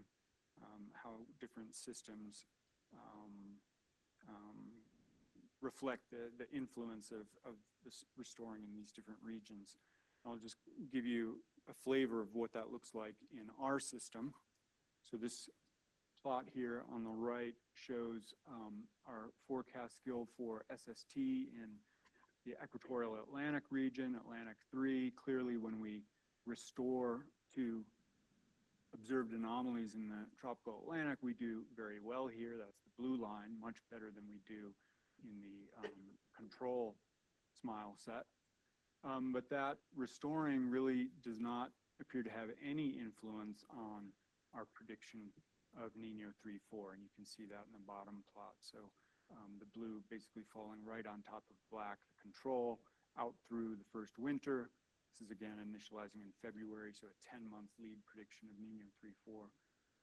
how different systems reflect the influence of this restoring in these different regions. I'll just give you a flavor of what that looks like in our system. So this plot here on the right shows our forecast skill for SST in the equatorial Atlantic region, Atlantic 3. Clearly, when we restore to observed anomalies in the tropical Atlantic, we do very well here. That's the blue line, much better than we do in the control SMILE set. But that restoring really does not appear to have any influence on our prediction of Nino 3-4, and you can see that in the bottom plot. So the blue basically falling right on top of black, the control, out through the first winter. This is again initializing in February, so a 10-month lead prediction of Nino 3-4.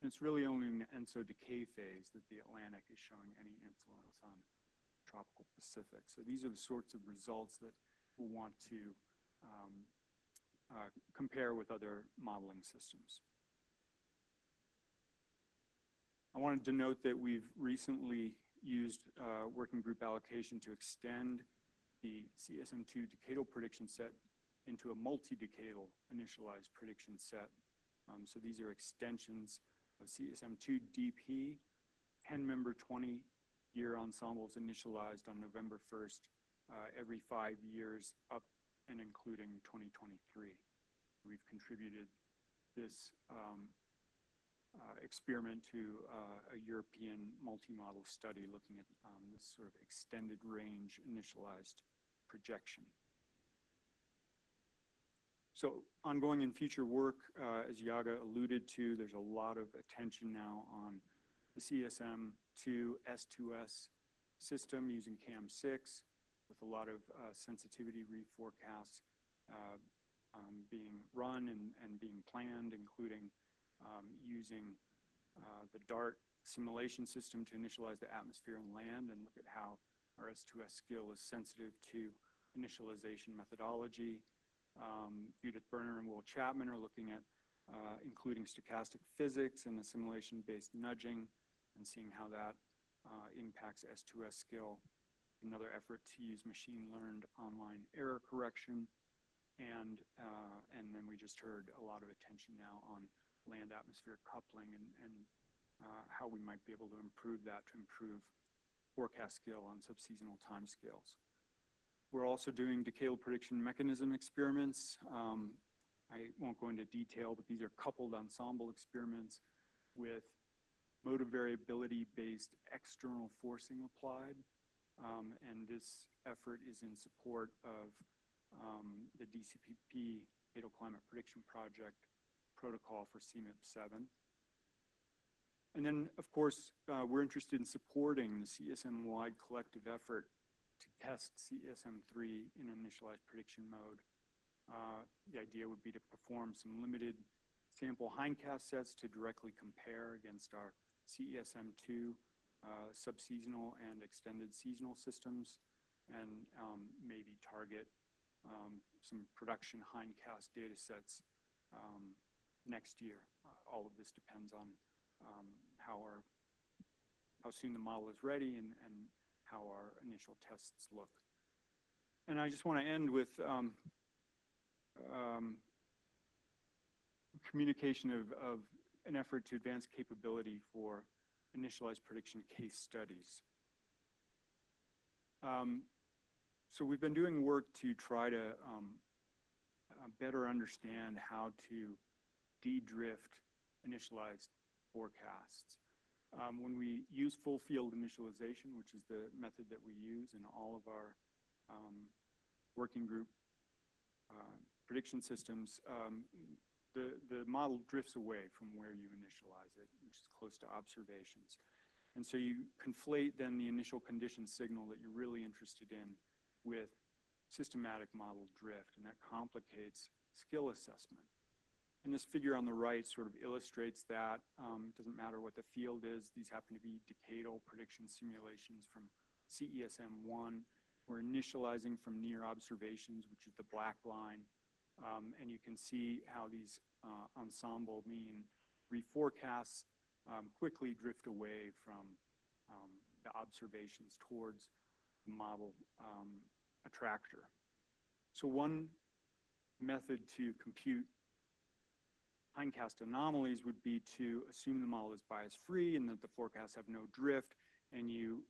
And it's really only in the ENSO decay phase that the Atlantic is showing any influence on tropical Pacific. So these are the sorts of results that we'll want to compare with other modeling systems. I wanted to note that we've recently used working group allocation to extend the CSM2 decadal prediction set into a multi-decadal initialized prediction set. So these are extensions of CSM2 DP, 10-member 20-year ensembles initialized on November 1st, every 5 years up and including 2023. We've contributed this experiment to a European multi-model study looking at this sort of extended range initialized projection. So ongoing and future work, as Yaga alluded to, there's a lot of attention now on the CSM2 S2S system using CAM6 with a lot of sensitivity reforecasts being run and being planned, including using the DART simulation system to initialize the atmosphere and land and look at how our S2S skill is sensitive to initialization methodology. Judith Berner and Will Chapman are looking at including stochastic physics and assimilation-based nudging and seeing how that impacts S2S skill. Another effort to use machine-learned online error correction. And then we just heard a lot of attention now on land-atmosphere coupling and how we might be able to improve that to improve forecast skill on subseasonal timescales. We're also doing decadal prediction mechanism experiments. I won't go into detail, but these are coupled ensemble experiments with motive variability-based external forcing applied. And this effort is in support of the DCPP Fatal Climate Prediction Project protocol for CMIP7. And then, of course, we're interested in supporting the CSM-wide collective effort to test CSM3 in initialized prediction mode. The idea would be to perform some limited sample hindcast sets to directly compare against our CESM2 subseasonal and extended seasonal systems, and maybe target some production hindcast data sets next year. All of this depends on how soon the model is ready and how our initial tests look. And I just want to end with communication of an effort to advance capability for initialized prediction case studies. So we've been doing work to try to better understand how to de-drift initialized forecasts. When we use full field initialization, which is the method that we use in all of our working group prediction systems, the model drifts away from where you initialize it, which is close to observations. And so you conflate then the initial condition signal that you're really interested in with systematic model drift, and that complicates skill assessment. And this figure on the right sort of illustrates that. It doesn't matter what the field is. These happen to be decadal prediction simulations from CESM1. We're initializing from near observations, which is the black line. And you can see how these ensemble mean reforecasts quickly drift away from the observations towards the model attractor. So one method to compute hindcast anomalies would be to assume the model is bias-free and that the forecasts have no drift, and you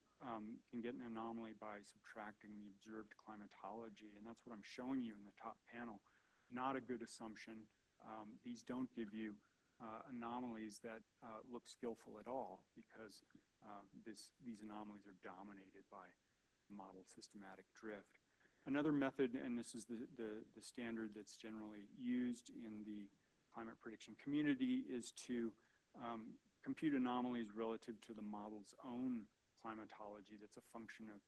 can get an anomaly by subtracting the observed climatology. And that's what I'm showing you in the top panel. Not a good assumption. These don't give you anomalies that look skillful at all, because these anomalies are dominated by model systematic drift. Another method, and this is the standard that's generally used in the climate prediction community, is to compute anomalies relative to the model's own climatology. That's a function of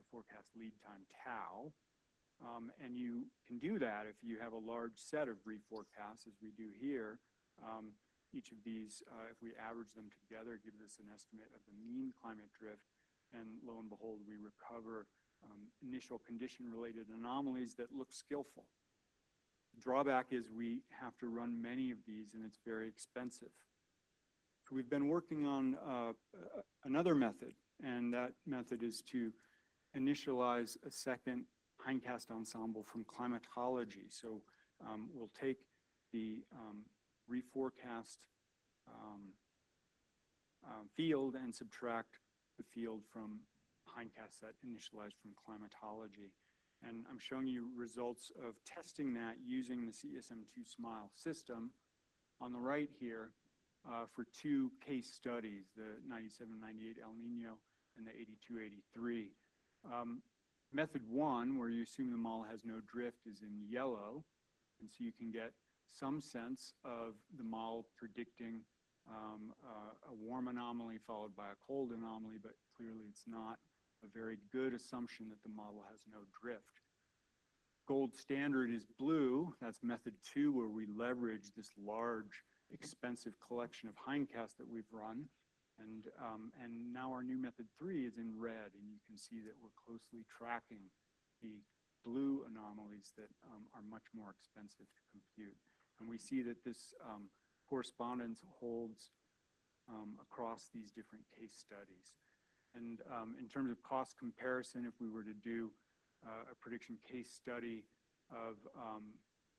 the forecast lead time tau. And you can do that if you have a large set of reforecasts, as we do here. Each of these, if we average them together, gives us an estimate of the mean climate drift. And lo and behold, we recover initial condition-related anomalies that look skillful. The drawback is we have to run many of these, and it's very expensive. So we've been working on another method, and that method is to initialize a second hindcast ensemble from climatology. So we'll take the reforecast field and subtract the field from hindcast set initialized from climatology. And I'm showing you results of testing that using the CSM2 SMILE system on the right here for two case studies, the 97-98 El Nino and the 82-83. Method one, where you assume the model has no drift, is in yellow. And so you can get some sense of the model predicting a warm anomaly followed by a cold anomaly, but clearly it's not a very good assumption that the model has no drift. Gold standard is blue. That's method two, where we leverage this large expensive collection of hindcasts that we've run. And now our new method 3 is in red, and you can see that we're closely tracking the blue anomalies that are much more expensive to compute. And we see that this correspondence holds across these different case studies. And in terms of cost comparison, if we were to do a prediction case study of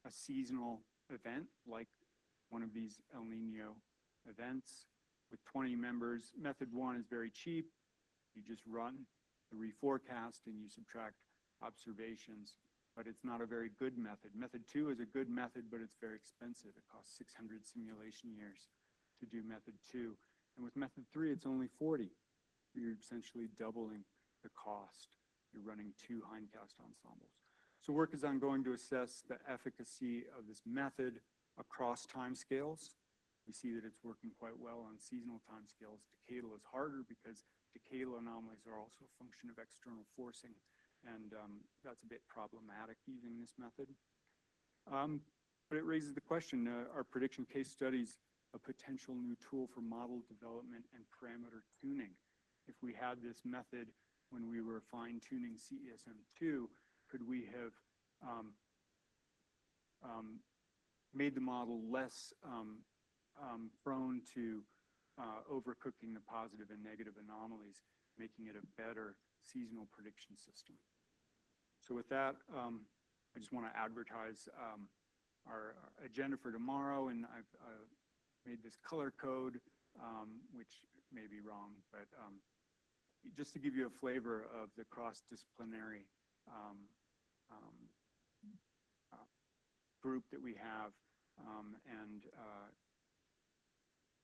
a seasonal event, like one of these El Nino events with 20 members, method 1 is very cheap. You just run the reforecast and you subtract observations, but it's not a very good method. Method 2 is a good method, but it's very expensive. It costs 600 simulation years to do method 2. And with method 3, it's only 40. You're essentially doubling the cost. You're running 2 hindcast ensembles. So work is ongoing to assess the efficacy of this method across timescales. We see that it's working quite well on seasonal timescales. Decadal is harder because decadal anomalies are also a function of external forcing, and that's a bit problematic using this method. But it raises the question, are prediction case studies a potential new tool for model development and parameter tuning? If we had this method when we were fine-tuning CESM2, could we have made the model less prone to overcooking the positive and negative anomalies, making it a better seasonal prediction system? So with that, I just want to advertise our agenda for tomorrow, and I've made this color code, which may be wrong, but just to give you a flavor of the cross-disciplinary group that we have, and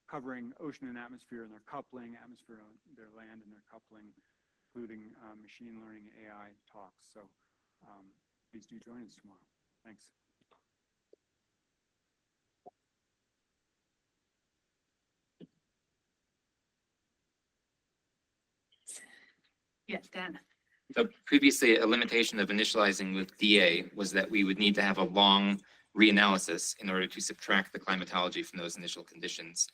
covering ocean and atmosphere and their coupling, atmosphere and their land and their coupling, including machine learning, AI talks. So please do join us tomorrow. Thanks. Yes, Dan. So previously, a limitation of initializing with DA was that we would need to have a long reanalysis in order to subtract the climatology from those initial conditions.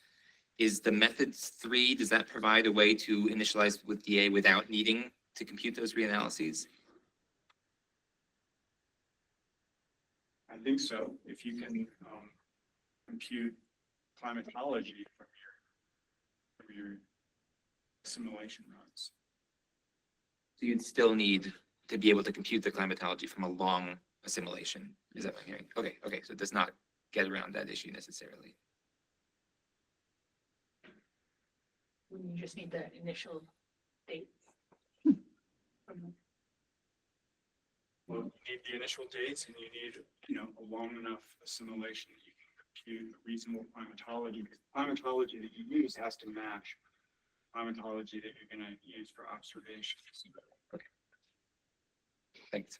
Is the method 3, does that provide a way to initialize with DA without needing to compute those reanalyses? I think so. If you can compute climatology from your simulation runs. So you'd still need to be able to compute the climatology from a long assimilation. Is that what I'm hearing? Okay, so it does not get around that issue necessarily. You just need the initial dates. Well, you need the initial dates, and you need, a long enough assimilation that you can compute a reasonable climatology. Because the climatology that you use has to match climatology that you're going to use for observations. Okay. Thanks.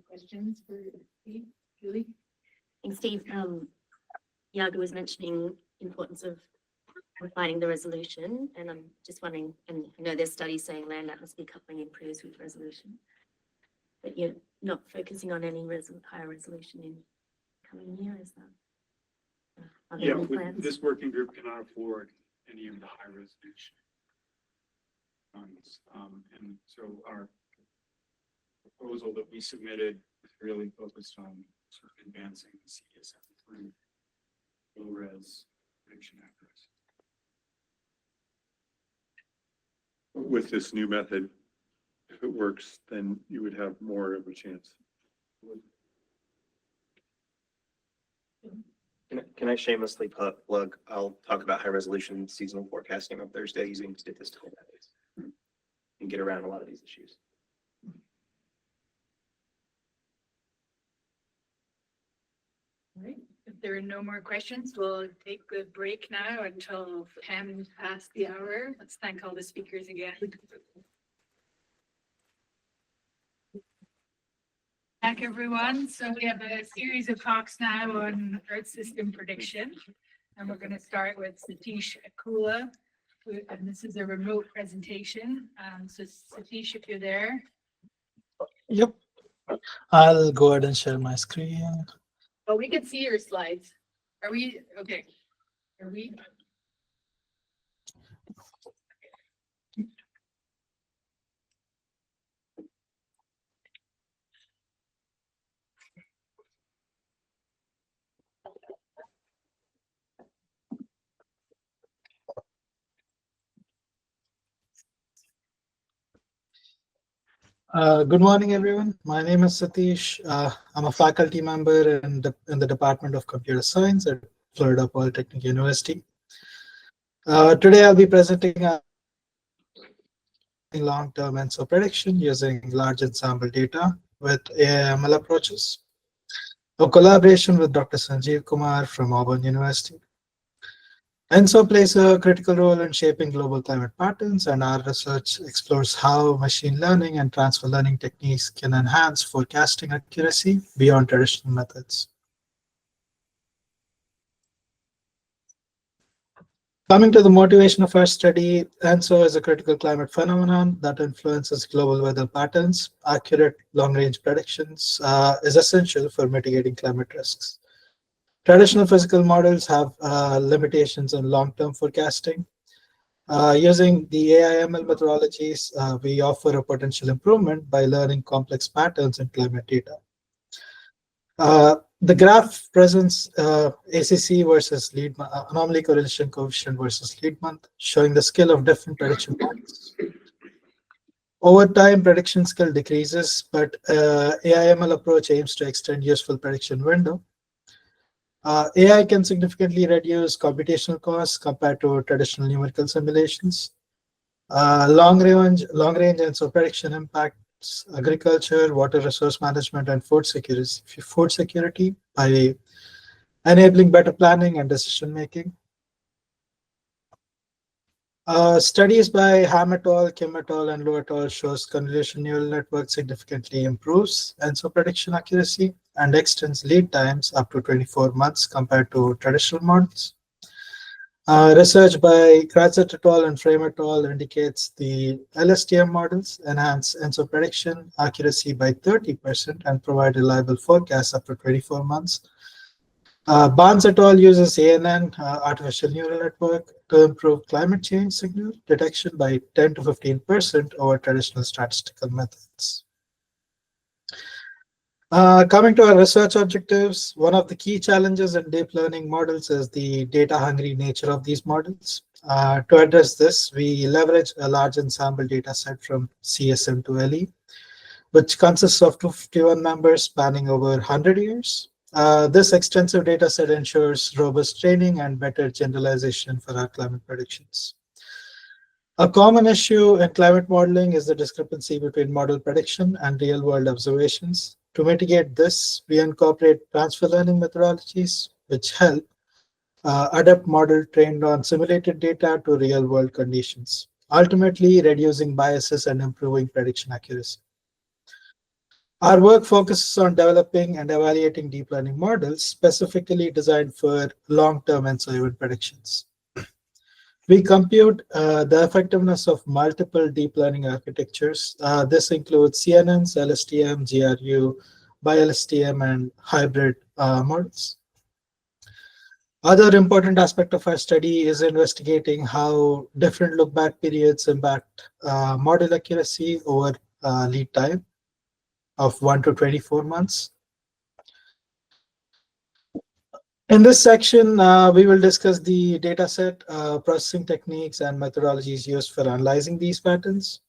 Questions for Steve, Julie? And Steve, Yaga was mentioning importance of refining the resolution, and I'm just wondering, and I know there's studies saying land atmosphere coupling improves with resolution, but you're not focusing on any higher resolution in coming year, is that? Yeah, this working group cannot afford any of the high resolution funds. And so our proposal that we submitted is really focused on sort of advancing the CESM through low res prediction accuracy. With this new method, if it works, then you would have more of a chance. Can I shamelessly plug? I'll talk about high resolution seasonal forecasting on Thursday using statistical methods and get around a lot of these issues. All right, if there are no more questions, we'll take the break now until 10 past the hour. Let's thank all the speakers again. Back everyone. So we have a series of talks now on Earth system prediction. And we're going to start with Satish Akula. And this is a remote presentation. So Satish, if you're there. Yep. I'll go ahead and share my screen. Oh, we can see your slides. Are we, okay, are we? Good morning, everyone. My name is Satish. I'm a faculty member in the Department of Computer Science at Florida Polytechnic University. Today, I'll be presenting a long-term ENSO prediction using large ensemble data with AI/ML approaches. A collaboration with Dr. Sanjeev Kumar from Auburn University. ENSO plays a critical role in shaping global climate patterns, and our research explores how machine learning and transfer learning techniques can enhance forecasting accuracy beyond traditional methods. Coming to the motivation of our study, ENSO is a critical climate phenomenon that influences global weather patterns. Accurate long-range predictions is essential for mitigating climate risks. Traditional physical models have limitations on long-term forecasting. Using the AI/ML methodologies, we offer a potential improvement by learning complex patterns in climate data. The graph presents ACC versus lead anomaly correlation coefficient versus lead month, showing the skill of different prediction models. Over time, prediction skill decreases, but AI/ML approach aims to extend useful prediction window. AI can significantly reduce computational costs compared to traditional numerical simulations. Long-range ENSO prediction impacts agriculture, water resource management, and food security by enabling better planning and decision-making. Studies by Ham et al., Kim et al., and Lu et al. Shows convolution neural network significantly improves ENSO prediction accuracy and extends lead times up to 24 months compared to traditional models. Research by Kratzer et al. And Frame et al. Indicates the LSTM models enhance ENSO prediction accuracy by 30% and provide reliable forecasts up to 24 months. Barnes et al. Uses ANN, artificial neural network, to improve climate change signal detection by 10 to 15% over traditional statistical methods. Coming to our research objectives, one of the key challenges in deep learning models is the data-hungry nature of these models. To address this, we leverage a large ensemble data set from CSM to LE, which consists of 251 members spanning over 100 years. This extensive data set ensures robust training and better generalization for our climate predictions. A common issue in climate modeling is the discrepancy between model prediction and real-world observations. To mitigate this, we incorporate transfer learning methodologies, which help adapt model trained on simulated data to real-world conditions, ultimately reducing biases and improving prediction accuracy. Our work focuses on developing and evaluating deep learning models specifically designed for long-term ENSO event predictions. We compute the effectiveness of multiple deep learning architectures. This includes CNNs, LSTM, GRU, BiLSTM, and hybrid models. Other important aspect of our study is investigating how different look-back periods impact model accuracy over lead time of 1 to 24 months. In this section, we will discuss the dataset, processing techniques, and methodologies used for analyzing these patterns.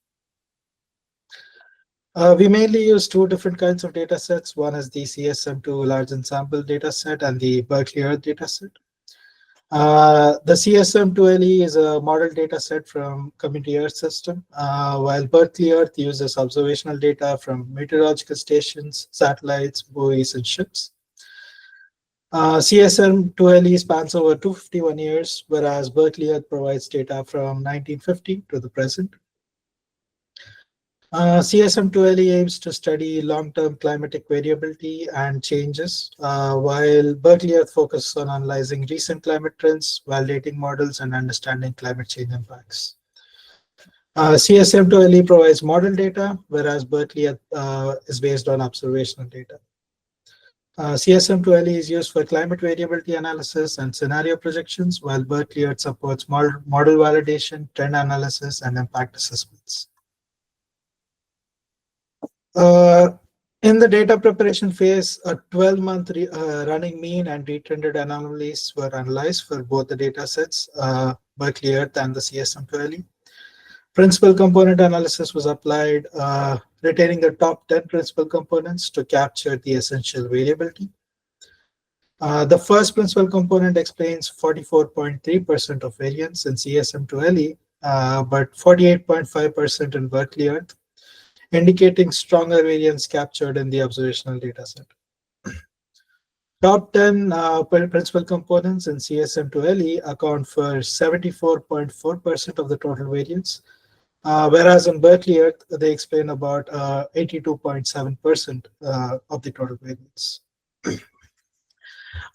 We mainly use two different kinds of datasets. One is the CSM2 large ensemble dataset and the Berkeley Earth dataset. The CSM2LE is a model dataset from Community Earth System, while Berkeley Earth uses observational data from meteorological stations, satellites, buoys, and ships. CSM2LE spans over 251 years, whereas Berkeley Earth provides data from 1950 to the present. CSM2LE aims to study long-term climatic variability and changes, while Berkeley Earth focuses on analyzing recent climate trends, validating models, and understanding climate change impacts. CSM2LE provides model data, whereas Berkeley Earth is based on observational data. CSM2LE is used for climate variability analysis and scenario projections, while Berkeley Earth supports model validation, trend analysis, and impact assessments. In the data preparation phase, a 12-month running mean and retrended anomalies were analyzed for both the data sets, Berkeley Earth and the CSM2LE. Principal component analysis was applied, retaining the top 10 principal components to capture the essential variability. The first principal component explains 44.3% of variance in CSM2LE, but 48.5% in Berkeley Earth, indicating stronger variance captured in the observational dataset. Top 10 principal components in CSM2LE account for 74.4% of the total variance, whereas in Berkeley Earth, they explain about 82.7% of the total variance.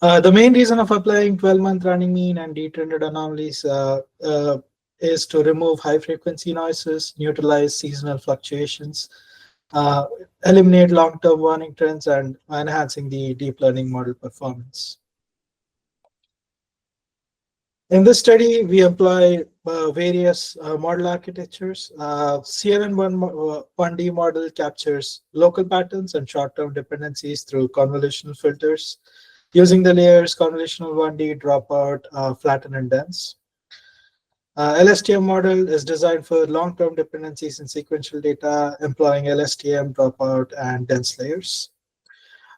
The main reason of applying 12-month running mean and detrended anomalies is to remove high-frequency noises, neutralize seasonal fluctuations, eliminate long-term warning trends, and enhancing the deep learning model performance. In this study, we apply various model architectures. CNN1D model captures local patterns and short-term dependencies through convolutional filters, using the layers convolutional 1D, dropout, flatten, and dense. LSTM model is designed for long-term dependencies in sequential data, employing LSTM, dropout, and dense layers.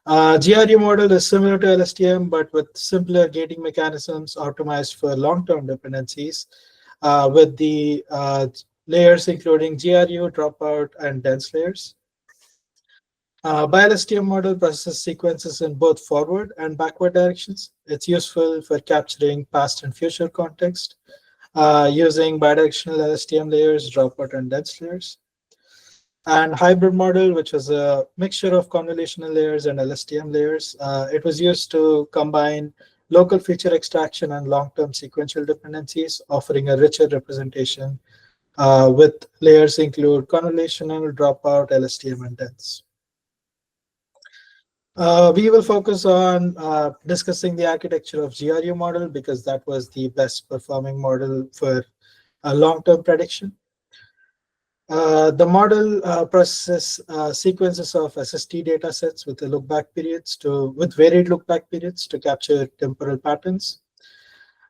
GRU model is similar to LSTM, but with simpler gating mechanisms optimized for long-term dependencies, with the layers including GRU, dropout, and dense layers. BiLSTM model processes sequences in both forward and backward directions. It's useful for capturing past and future context, using bidirectional LSTM layers, dropout, and dense layers. And hybrid model, which was a mixture of convolutional layers and LSTM layers, it was used to combine local feature extraction and long-term sequential dependencies, offering a richer representation with layers include convolutional, dropout, LSTM, and dense. We will focus on discussing the architecture of GRU model because that was the best performing model for a long-term prediction. The model processes sequences of SST data sets with varied look-back periods to capture temporal patterns.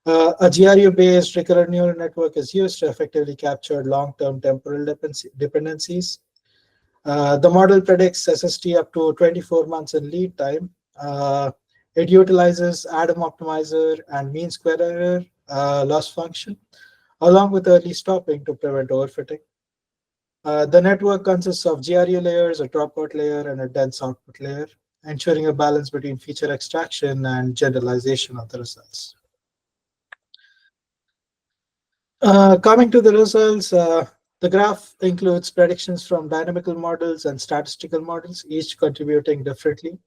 A GRU-based recurrent neural network is used to effectively capture long-term temporal dependencies. The model predicts SST up to 24 months in lead time. It utilizes Adam optimizer and mean square error loss function, along with early stopping to prevent overfitting. The network consists of GRU layers, a dropout layer, and a dense output layer, ensuring a balance between feature extraction and generalization of the results. Coming to the results, the graph includes predictions from dynamical models and statistical models, each contributing differently.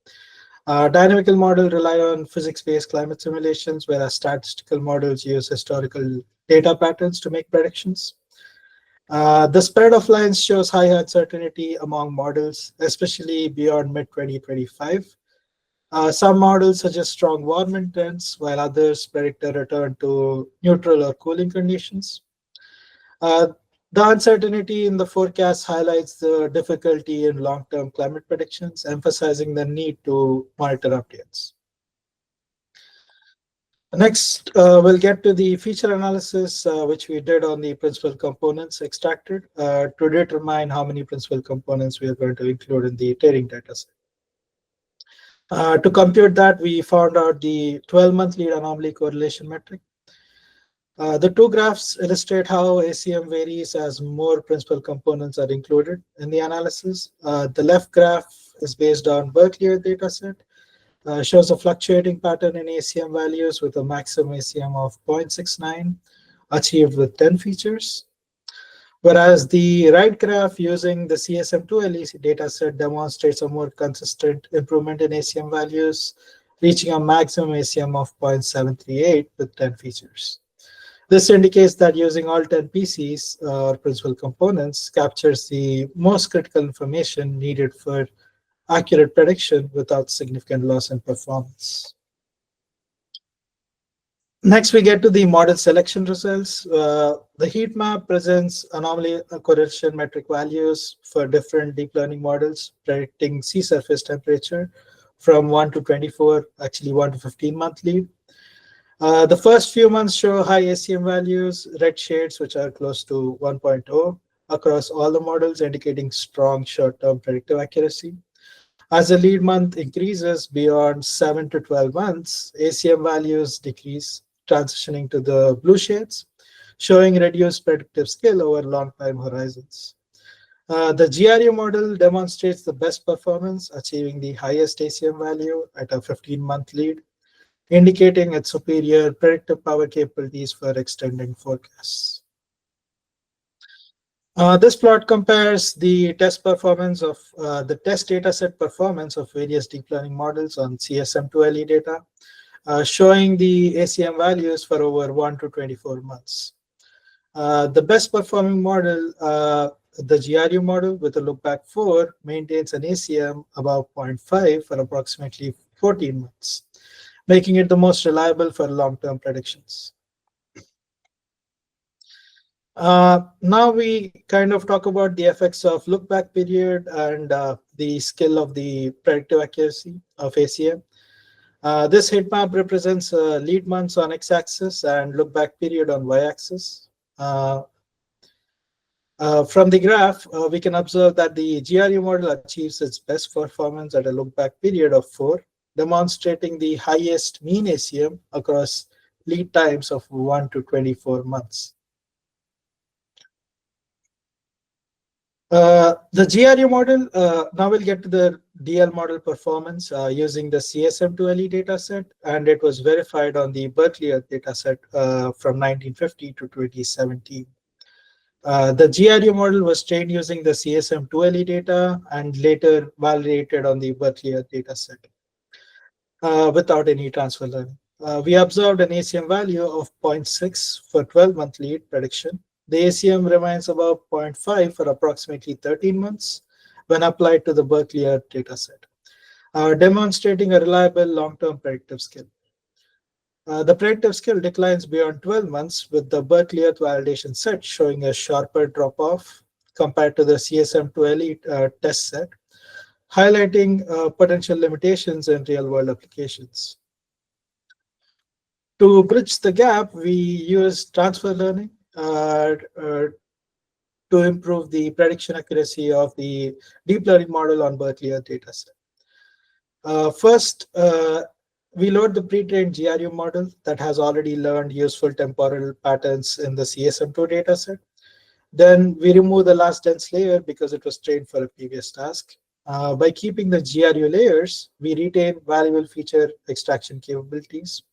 Dynamical models rely on physics-based climate simulations, whereas statistical models use historical data patterns to make predictions. The spread of lines shows high uncertainty among models, especially beyond mid-2025. Some models suggest strong warming trends, while others predict a return to neutral or cooling conditions. The uncertainty in the forecast highlights the difficulty in long-term climate predictions, emphasizing the need to monitor updates. Next, we'll get to the feature analysis, which we did on the principal components extracted to determine how many principal components we are going to include in the training dataset. To compute that, we found out the 12-month lead anomaly correlation metric. The two graphs illustrate how ACM varies as more principal components are included in the analysis. The left graph is based on Berkeley Earth dataset, shows a fluctuating pattern in ACM values with a maximum ACM of 0.69 achieved with 10 features. Whereas the right graph using the CSM2LE dataset demonstrates a more consistent improvement in ACM values, reaching a maximum ACM of 0.738 with 10 features. This indicates that using all 10 PCs, or principal components, captures the most critical information needed for accurate prediction without significant loss in performance. Next, we get to the model selection results. The heat map presents anomaly correlation metric values for different deep learning models predicting sea surface temperature from 1 to 24, actually 1 to 15-month lead. The first few months show high ACM values, red shades, which are close to 1.0 across all the models, indicating strong short-term predictive accuracy. As the lead month increases beyond 7 to 12 months, ACM values decrease, transitioning to the blue shades, showing reduced predictive skill over long time horizons. The GRU model demonstrates the best performance, achieving the highest ACM value at a 15-month lead, indicating its superior predictive power capabilities for extending forecasts. This plot compares the test performance of the test dataset performance of various deep learning models on CSM2LE data, showing the ACM values for over 1 to 24 months. The best performing model, the GRU model with a lookback 4, maintains an ACM above 0.5 for approximately 14 months, making it the most reliable for long-term predictions. Now we kind of talk about the effects of look-back period and the skill of the predictive accuracy of ACM. This heat map represents lead months on x-axis and look-back period on y-axis. From the graph, we can observe that the GRU model achieves its best performance at a look-back period of 4, demonstrating the highest mean ACM across lead times of 1 to 24 months. The GRU model, now we'll get to the DL model performance using the CSM2LE dataset, and it was verified on the Berkeley Earth dataset from 1950 to 2017. The GRU model was trained using the CSM2LE data and later validated on the Berkeley Earth dataset without any transfer learning. We observed an ACM value of 0.6 for 12-month lead prediction. The ACM remains above 0.5 for approximately 13 months when applied to the Berkeley Earth dataset, demonstrating a reliable long-term predictive skill. The predictive skill declines beyond 12 months with the Berkeley Earth validation set showing a sharper drop-off compared to the CSM2LE test set, highlighting potential limitations in real-world applications. To bridge the gap, we use transfer learning to improve the prediction accuracy of the deep learning model on Berkeley Earth dataset. First, we load the pre-trained GRU model that has already learned useful temporal patterns in the CSM2 dataset. Then we remove the last dense layer because it was trained for a previous task. By keeping the GRU layers, we retain valuable feature extraction capabilities.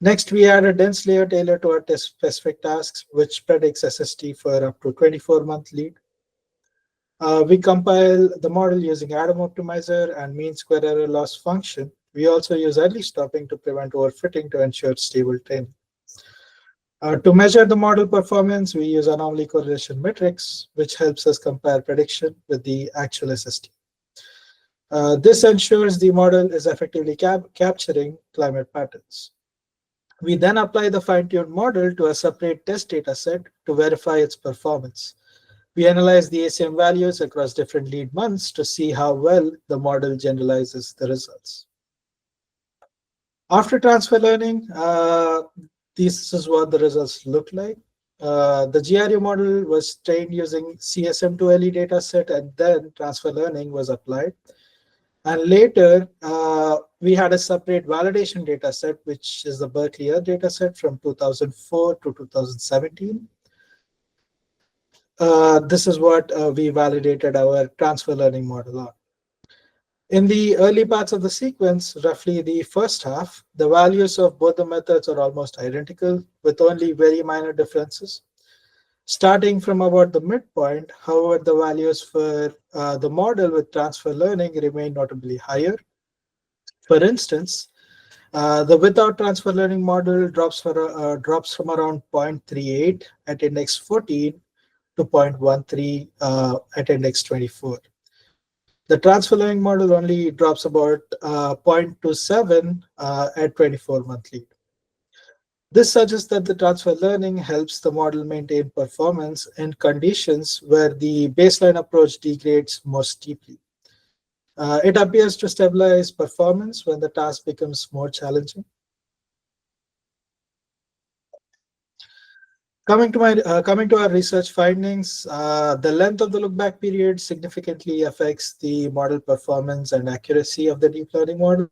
Next, we add a dense layer tailored to our test-specific tasks, which predicts SST for up to 24-month lead. We compile the model using Adam optimizer and mean square error loss function. We also use early stopping to prevent overfitting to ensure stable training. To measure the model performance, we use anomaly correlation metrics, which helps us compare prediction with the actual SST. This ensures the model is effectively capturing climate patterns. We then apply the fine-tuned model to a separate test data set to verify its performance. We analyze the ACM values across different lead months to see how well the model generalizes the results. After transfer learning, this is what the results look like. The GRU model was trained using CSM2LE dataset, and then transfer learning was applied. And later, we had a separate validation dataset, which is the Berkeley Earth dataset from 2004 to 2017. This is what we validated our transfer learning model on. In the early parts of the sequence, roughly the first half, the values of both the methods are almost identical with only very minor differences. Starting from about the midpoint, however, the values for the model with transfer learning remain notably higher. For instance, the without transfer learning model drops from around 0.38 at index 14 to 0.13 at index 24. The transfer learning model only drops about 0.27 at 24-month lead. This suggests that the transfer learning helps the model maintain performance in conditions where the baseline approach degrades more steeply. It appears to stabilize performance when the task becomes more challenging. Coming to our research findings, the length of the look-back period significantly affects the model performance and accuracy of the deep learning model.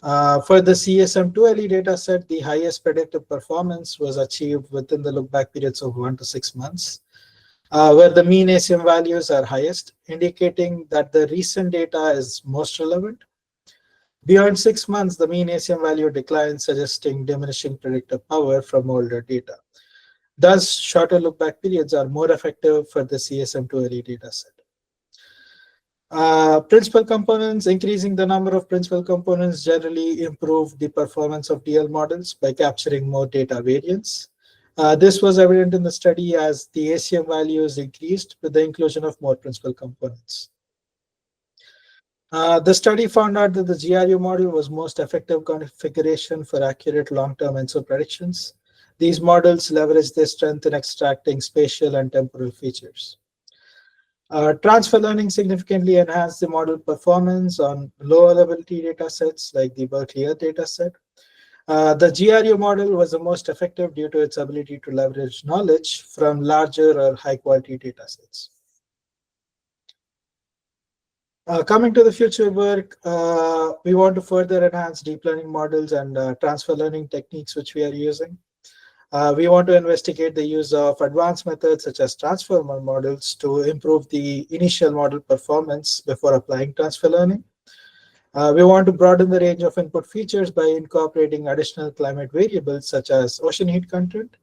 For the CSM2LE dataset, the highest predictive performance was achieved within the look-back periods of 1 to 6 months, where the mean ACM values are highest, indicating that the recent data is most relevant. Beyond 6 months, the mean ACM value declines, suggesting diminishing predictive power from older data. Thus, shorter look-back periods are more effective for the CSM2LE dataset. Principal components, increasing the number of principal components generally improve the performance of DL models by capturing more data variance. This was evident in the study as the ACM values increased with the inclusion of more principal components. The study found out that the GRU model was most effective configuration for accurate long-term ENSO predictions. These models leverage their strength in extracting spatial and temporal features. Transfer learning significantly enhanced the model performance on low availability data sets like the Berkeley Earth dataset. The GRU model was the most effective due to its ability to leverage knowledge from larger or high-quality data sets. Coming to the future work, we want to further enhance deep learning models and transfer learning techniques which we are using. We want to investigate the use of advanced methods such as transformer models to improve the initial model performance before applying transfer learning. We want to broaden the range of input features by incorporating additional climate variables such as ocean heat content,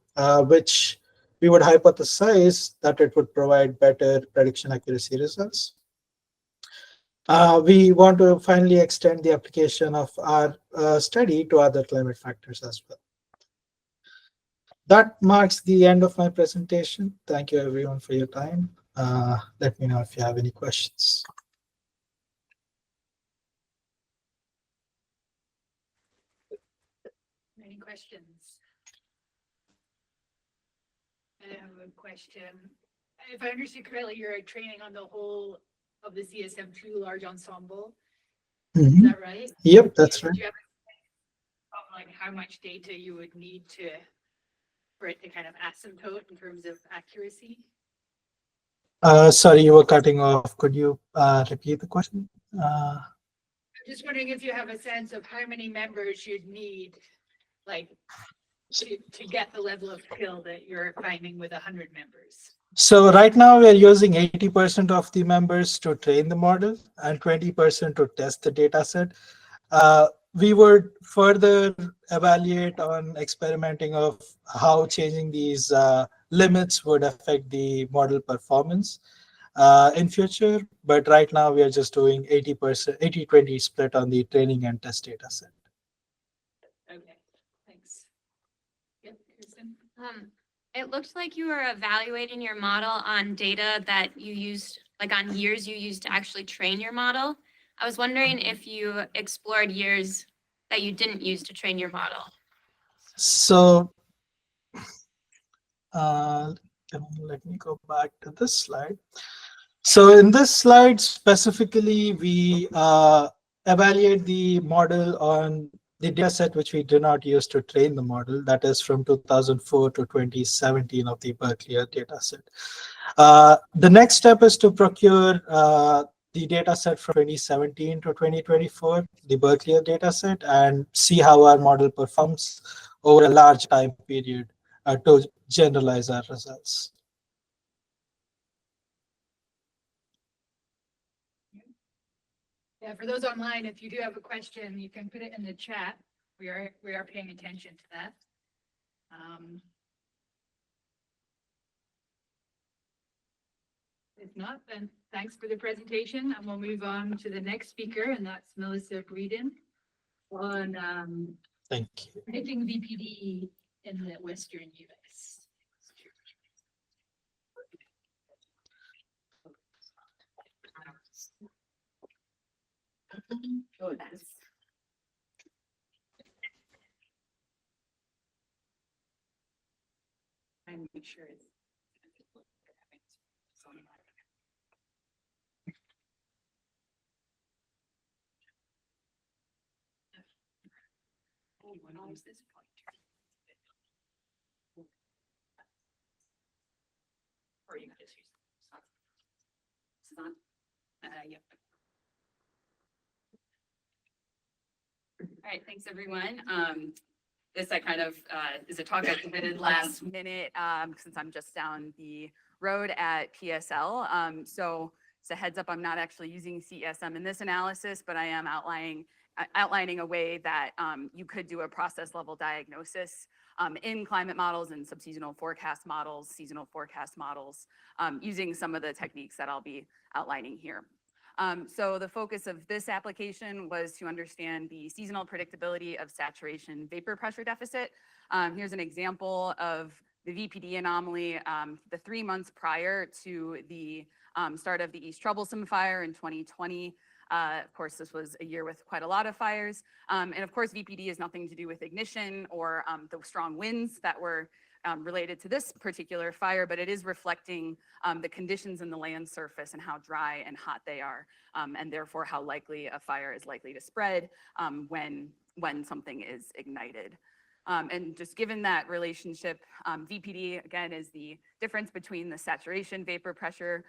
which we would hypothesize that it would provide better prediction accuracy results. We want to finally extend the application of our study to other climate factors as well. That marks the end of my presentation. Thank you everyone for your time. Let me know if you have any questions. Any questions? I have a question. If I understand correctly, you're training on the whole of the CSM2 large ensemble. Is that right? Yep, that's right. Do you have like how much data you would need for it to kind of asymptote in terms of accuracy? Sorry, you were cutting off. Could you repeat the question? I'm just wondering if you have a sense of how many members you'd need, like, to get the level of skill that you're finding with 100 members. So right now we are using 80% of the members to train the model and 20% to test the data set. We would further evaluate on experimenting of how changing these limits would affect the model performance in future. But right now we are just doing 80%, 80-20 split on the training and test data set. Okay, thanks. Yep, Kirsten. It looked like you were evaluating your model on data that you used, like on years you used to actually train your model. I was wondering if you explored years that you didn't use to train your model. So let me go back to this slide. So in this slide specifically, we evaluate the model on the data set which we did not use to train the model. That is from 2004 to 2017 of the Berkeley Earth data set. The next step is to procure the data set from 2017 to 2024, the Berkeley Earth data set, and see how our model performs over a large time period to generalize our results. Yeah, for those online, if you do have a question, you can put it in the chat. We are paying attention to that. If not, then thanks for the presentation, and we'll move on to the next speaker, and that's Melissa Breeden on Thank you. predicting VPD in the Western US. That's- And make sure it's. Use this pointer. Or you can just use. This is on. Yep. All right, thanks, everyone. This I kind of is a talk I submitted last minute since I'm just down the road at PSL. So it's a heads up, I'm not actually using CESM in this analysis, but I am outlining a way that you could do a process level diagnosis in climate models and subseasonal forecast models, seasonal forecast models, using some of the techniques that I'll be outlining here. So the focus of this application was to understand the seasonal predictability of saturation vapor pressure deficit. Here's an example of the VPD anomaly the 3 months prior to the start of the East Troublesome fire in 2020. Of course, this was a year with quite a lot of fires. And of course, VPD has nothing to do with ignition or the strong winds that were related to this particular fire, but it is reflecting the conditions in the land surface and how dry and hot they are, and therefore how likely a fire is likely to spread when something is ignited. And just given that relationship, VPD, again, is the difference between the saturation vapor pressure,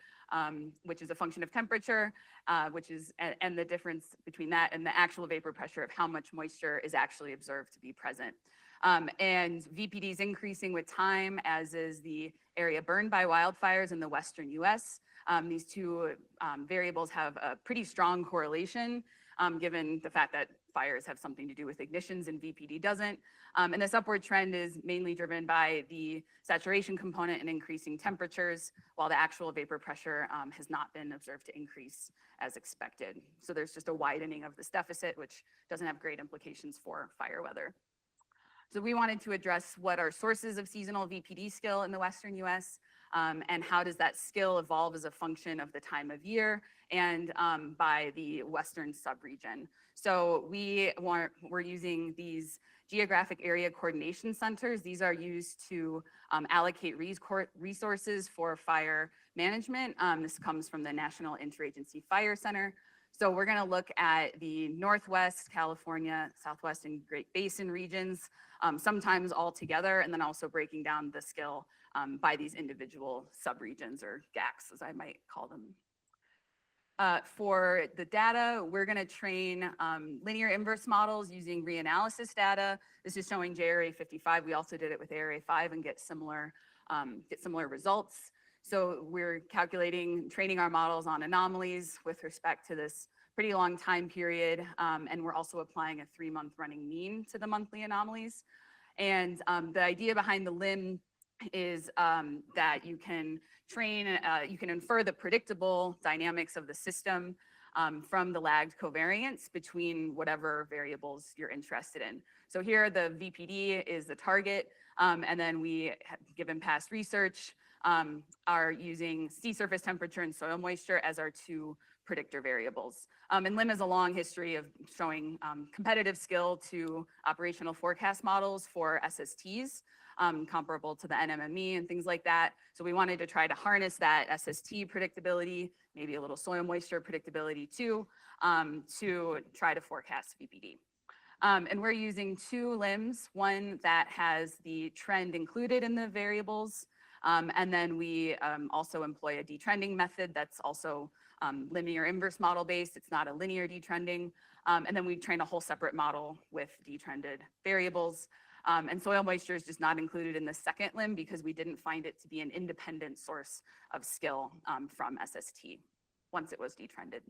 which is a function of temperature, and the difference between that and the actual vapor pressure of how much moisture is actually observed to be present. And VPD is increasing with time, as is the area burned by wildfires in the Western US. These two variables have a pretty strong correlation, given the fact that fires have something to do with ignitions and VPD doesn't. And this upward trend is mainly driven by the saturation component and increasing temperatures, while the actual vapor pressure has not been observed to increase as expected. So there's just a widening of this deficit, which doesn't have great implications for fire weather. So we wanted to address what are sources of seasonal VPD skill in the Western US, and how does that skill evolve as a function of the time of year and by the Western subregion. So we're using these geographic area coordination centers. These are used to allocate resources for fire management. This comes from the National Interagency Fire Center. So we're going to look at the Northwest, California, Southwest, and Great Basin regions, sometimes all together, and then also breaking down the skill by these individual subregions, or GACs, as I might call them. For the data, we're going to train linear inverse models using reanalysis data. This is showing JRA 55. We also did it with ARA 5 and get similar results. So we're training our models on anomalies with respect to this pretty long time period. And we're also applying a 3-month running mean to the monthly anomalies. And the idea behind the LIM is that you can infer the predictable dynamics of the system from the lagged covariance between whatever variables you're interested in. So here the VPD is the target, and then we, given past research, are using sea surface temperature and soil moisture as our 2 predictor variables. And LIM has a long history of showing competitive skill to operational forecast models for SSTs, comparable to the NMME and things like that. So we wanted to try to harness that SST predictability, maybe a little soil moisture predictability too, to try to forecast VPD. And we're using 2 LIMs, one that has the trend included in the variables, and then we also employ a detrending method that's also linear inverse model based. It's not a linear detrending. And then we train a whole separate model with detrended variables. And soil moisture is just not included in the second LIM because we didn't find it to be an independent source of skill from SST once it was detrended.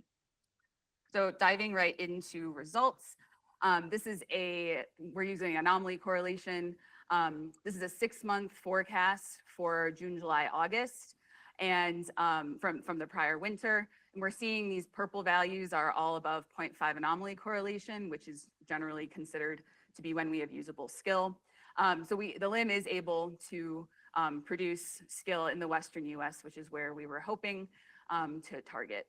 So diving right into results, we're using anomaly correlation. This is a 6-month forecast for June, July, August, and from the prior winter. And we're seeing these purple values are all above 0.5 anomaly correlation, which is generally considered to be when we have usable skill. So the LIM is able to produce skill in the Western US, which is where we were hoping to target.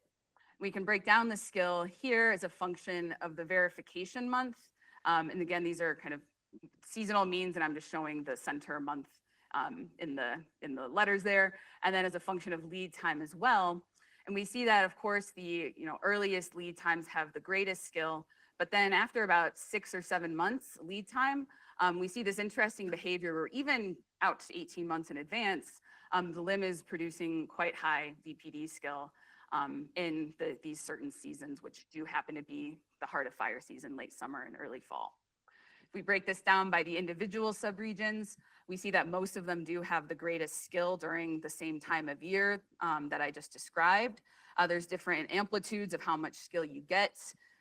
We can break down the skill here as a function of the verification month. And again, these are kind of seasonal means, and I'm just showing the center month in the letters there, and then as a function of lead time as well. And we see that, of course, the earliest lead times have the greatest skill, but then after about 6 or 7 months lead time, we see this interesting behavior where even out to 18 months in advance, the limb is producing quite high VPD skill in these certain seasons, which do happen to be the heart of fire season, late summer and early fall. If we break this down by the individual subregions, we see that most of them do have the greatest skill during the same time of year that I just described. There's different amplitudes of how much skill you get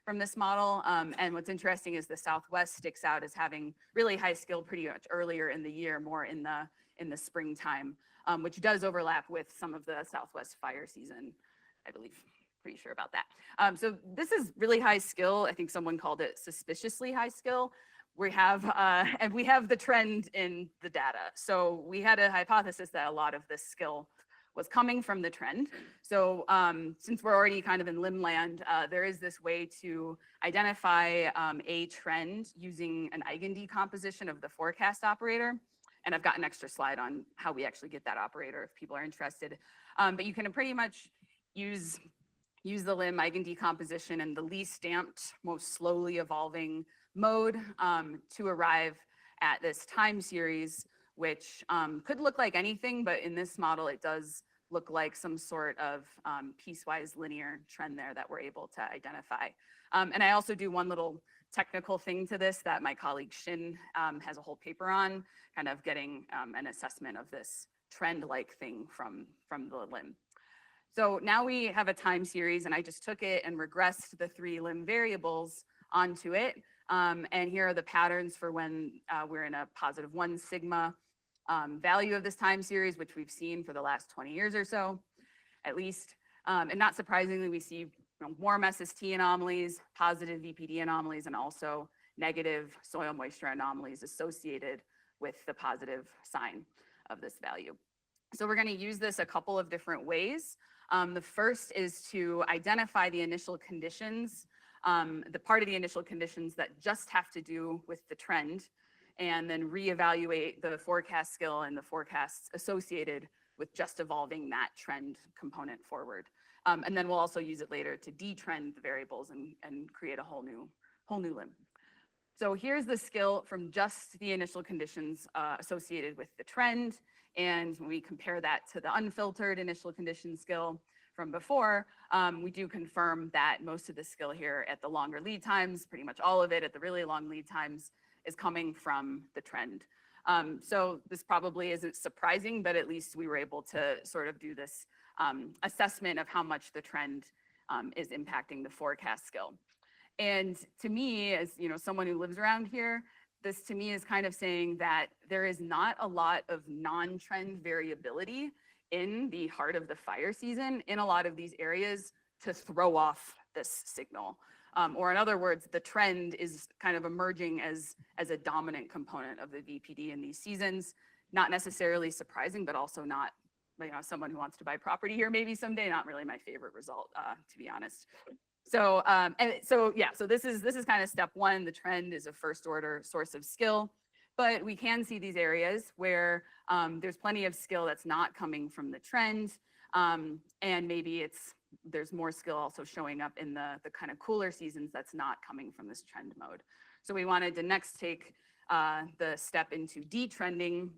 from this model. And what's interesting is the Southwest sticks out as having really high skill pretty much earlier in the year, more in the springtime, which does overlap with some of the Southwest fire season, I believe. Pretty sure about that. So this is really high skill. I think someone called it suspiciously high skill. We have and we have the trend in the data. So we had a hypothesis that a lot of this skill was coming from the trend. So since we're already kind of in limb land, there is this way to identify a trend using an eigendecomposition of the forecast operator. And I've got an extra slide on how we actually get that operator if people are interested. But you can pretty much use the limb eigendecomposition and the least stamped, most slowly evolving mode to arrive at this time series, which could look like anything, but in this model, it does look like some sort of piecewise linear trend there that we're able to identify. And I also do one little technical thing to this that my colleague Shin has a whole paper on, kind of getting an assessment of this trend-like thing from the limb. So now we have a time series, and I just took it and regressed the 3 limb variables onto it. And here are the patterns for when we're in a +1 sigma value of this time series, which we've seen for the last 20 years or so, at least. And not surprisingly, we see warm SST anomalies, positive VPD anomalies, and also negative soil moisture anomalies associated with the positive sign of this value. So we're going to use this a couple of different ways. The first is to identify the initial conditions, the part of the initial conditions that just have to do with the trend, and then reevaluate the forecast skill and the forecasts associated with just evolving that trend component forward. And then we'll also use it later to detrend the variables and create a whole new limb. So here's the skill from just the initial conditions associated with the trend. And when we compare that to the unfiltered initial condition skill from before, we do confirm that most of the skill here at the longer lead times, pretty much all of it at the really long lead times, is coming from the trend. So this probably isn't surprising, but at least we were able to sort of do this assessment of how much the trend is impacting the forecast skill. And to me, as someone who lives around here, this to me is kind of saying that there is not a lot of non-trend variability in the heart of the fire season in a lot of these areas to throw off this signal. Or in other words, the trend is kind of emerging as a dominant component of the VPD in these seasons. Not necessarily surprising, but also not, someone who wants to buy property here maybe someday, not really my favorite result, to be honest. So, so this is kind of step one. The trend is a first order source of skill, but we can see these areas where there's plenty of skill that's not coming from the trend. And maybe there's more skill also showing up in the kind of cooler seasons that's not coming from this trend mode. So we wanted to next take the step into detrending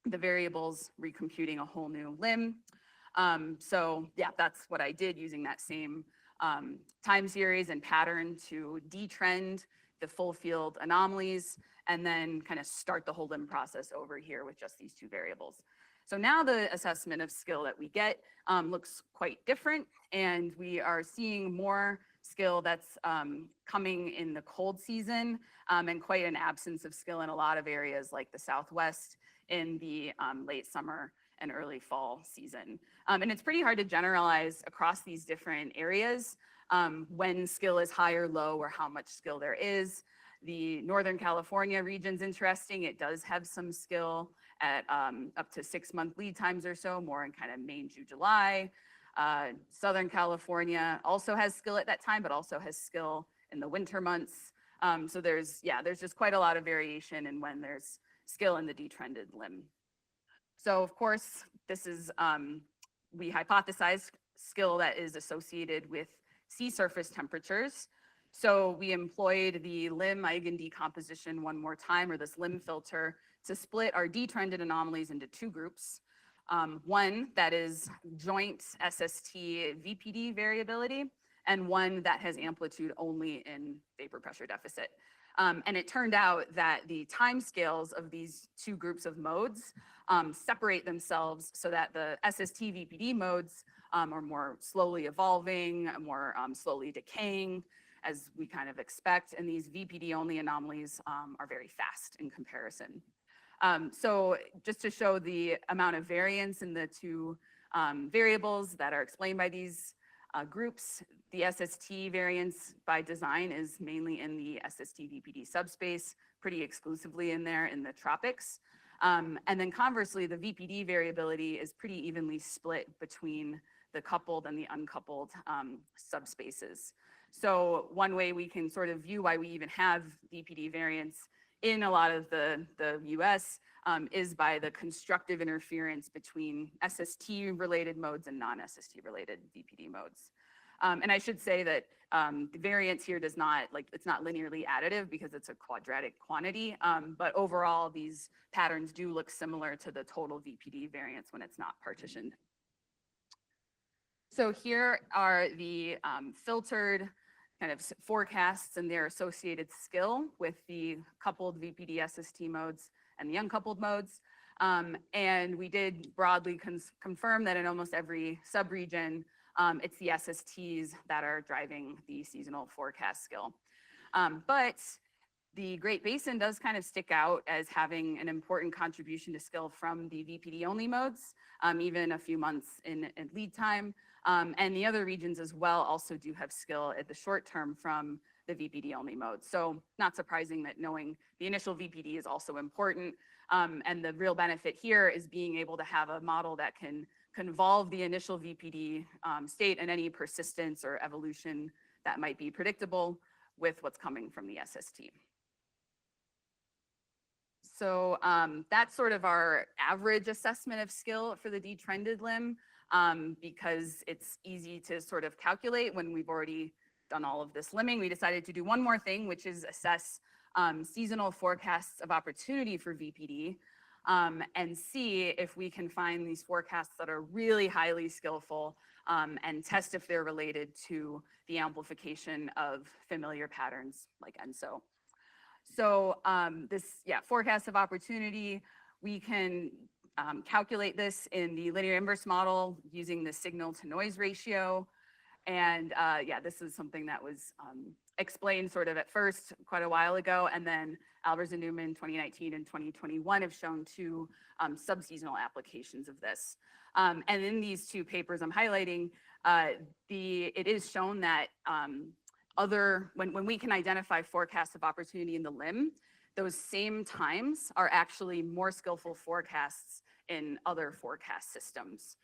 the variables, recomputing a whole new limb. So yeah, that's what I did using that same time series and pattern to detrend the full field anomalies and then kind of start the whole limb process over here with just these 2 variables. So now the assessment of skill that we get looks quite different, and we are seeing more skill that's coming in the cold season and quite an absence of skill in a lot of areas like the Southwest in the late summer and early fall season. And it's pretty hard to generalize across these different areas when skill is high or low or how much skill there is. The Northern California region's interesting. It does have some skill at up to 6-month lead times or so, more in kind of May, June, July. Southern California also has skill at that time, but also has skill in the winter months. So there's just quite a lot of variation in when there's skill in the detrended limb. So of course, this is, we hypothesized skill that is associated with sea surface temperatures. So we employed the limb eigen decomposition one more time, or this limb filter, to split our detrended anomalies into two groups. One that is joint SST VPD variability, and one that has amplitude only in vapor pressure deficit. And it turned out that the timescales of these two groups of modes separate themselves so that the SST VPD modes are more slowly evolving, more slowly decaying, as we kind of expect, and these VPD only anomalies are very fast in comparison. So just to show the amount of variance in the two variables that are explained by these groups, the SST variance by design is mainly in the SST VPD subspace, pretty exclusively in there in the tropics. And then conversely, the VPD variability is pretty evenly split between the coupled and the uncoupled subspaces. So one way we can sort of view why we even have VPD variance in a lot of the US is by the constructive interference between SST-related modes and non-SST-related VPD modes. And I should say that the variance here does not, it's not linearly additive because it's a quadratic quantity, but overall these patterns do look similar to the total VPD variance when it's not partitioned. So here are the filtered kind of forecasts and their associated skill with the coupled VPD SST modes and the uncoupled modes. And we did broadly confirm that in almost every subregion, it's the SSTs that are driving the seasonal forecast skill. But the Great Basin does kind of stick out as having an important contribution to skill from the VPD only modes, even a few months in lead time. And the other regions as well also do have skill at the short term from the VPD only mode. So not surprising that knowing the initial VPD is also important. And the real benefit here is being able to have a model that can convolve the initial VPD state and any persistence or evolution that might be predictable with what's coming from the SST. So that's sort of our average assessment of skill for the detrended limb, because it's easy to sort of calculate when we've already done all of this limbing. We decided to do one more thing, which is assess seasonal forecasts of opportunity for VPD and see if we can find these forecasts that are really highly skillful and test if they're related to the amplification of familiar patterns like ENSO. So this forecast of opportunity, we can calculate this in the linear inverse model using the signal to noise ratio. And this is something that was explained sort of at first quite a while ago. And then Albers and Newman 2019 and 2021 have shown two subseasonal applications of this. And in these two papers I'm highlighting, it is shown that when we can identify forecasts of opportunity in the limb, those same times are actually more skillful forecasts in other forecast systems.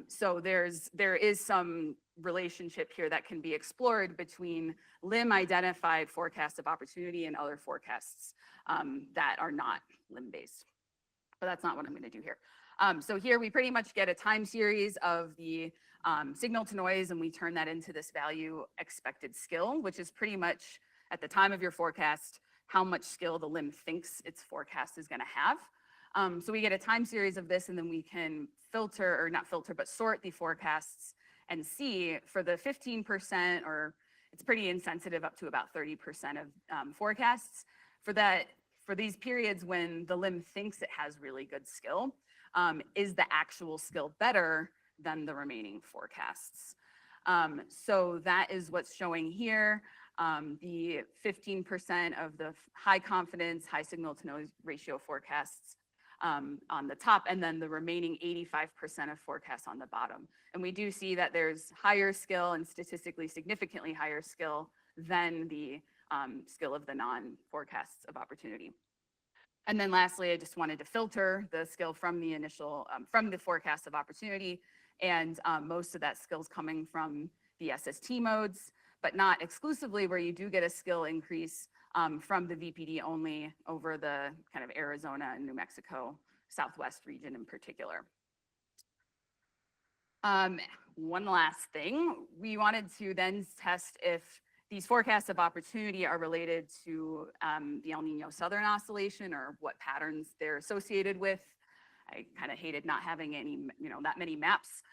So there is some relationship here that can be explored between limb identified forecasts of opportunity and other forecasts that are not limb based. But that's not what I'm going to do here. So here we pretty much get a time series of the signal to noise, and we turn that into this value expected skill, which is pretty much at the time of your forecast, how much skill the limb thinks its forecast is going to have. So we get a time series of this, and then we can filter, or not filter, but sort the forecasts and see for the 15%, or it's pretty insensitive up to about 30% of forecasts, for these periods when the limb thinks it has really good skill, is the actual skill better than the remaining forecasts? So that is what's showing here. The 15% of the high confidence, high signal to noise ratio forecasts on the top, and then the remaining 85% of forecasts on the bottom. And we do see that there's higher skill and statistically significantly higher skill than the skill of the non-forecasts of opportunity. And then lastly, I just wanted to filter the skill from the initial, from the forecast of opportunity And most of that skill's coming from the SST modes, but not exclusively, where you do get a skill increase from the VPD only over the kind of Arizona and New Mexico Southwest region in particular. One last thing, we wanted to then test if these forecasts of opportunity are related to the El Nino Southern Oscillation, or what patterns they're associated with. I kind of hated not having any, that many maps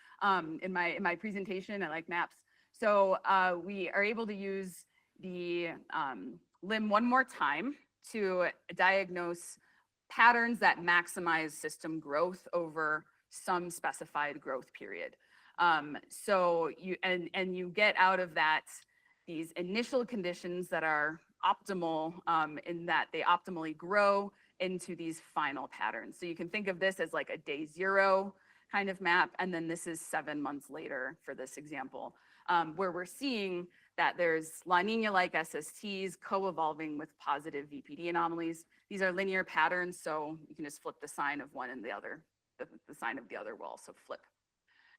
in my presentation. I like maps. So we are able to use the limb one more time to diagnose patterns that maximize system growth over some specified growth period. So you get out of that these initial conditions that are optimal in that they optimally grow into these final patterns. So you can think of this as like a day 0 kind of map, and then this is 7 months later for this example, where we're seeing that there's La Nina-like SSTs co-evolving with positive VPD anomalies. These are linear patterns, so you can just flip the sign of one and the other, the sign of the other will also flip.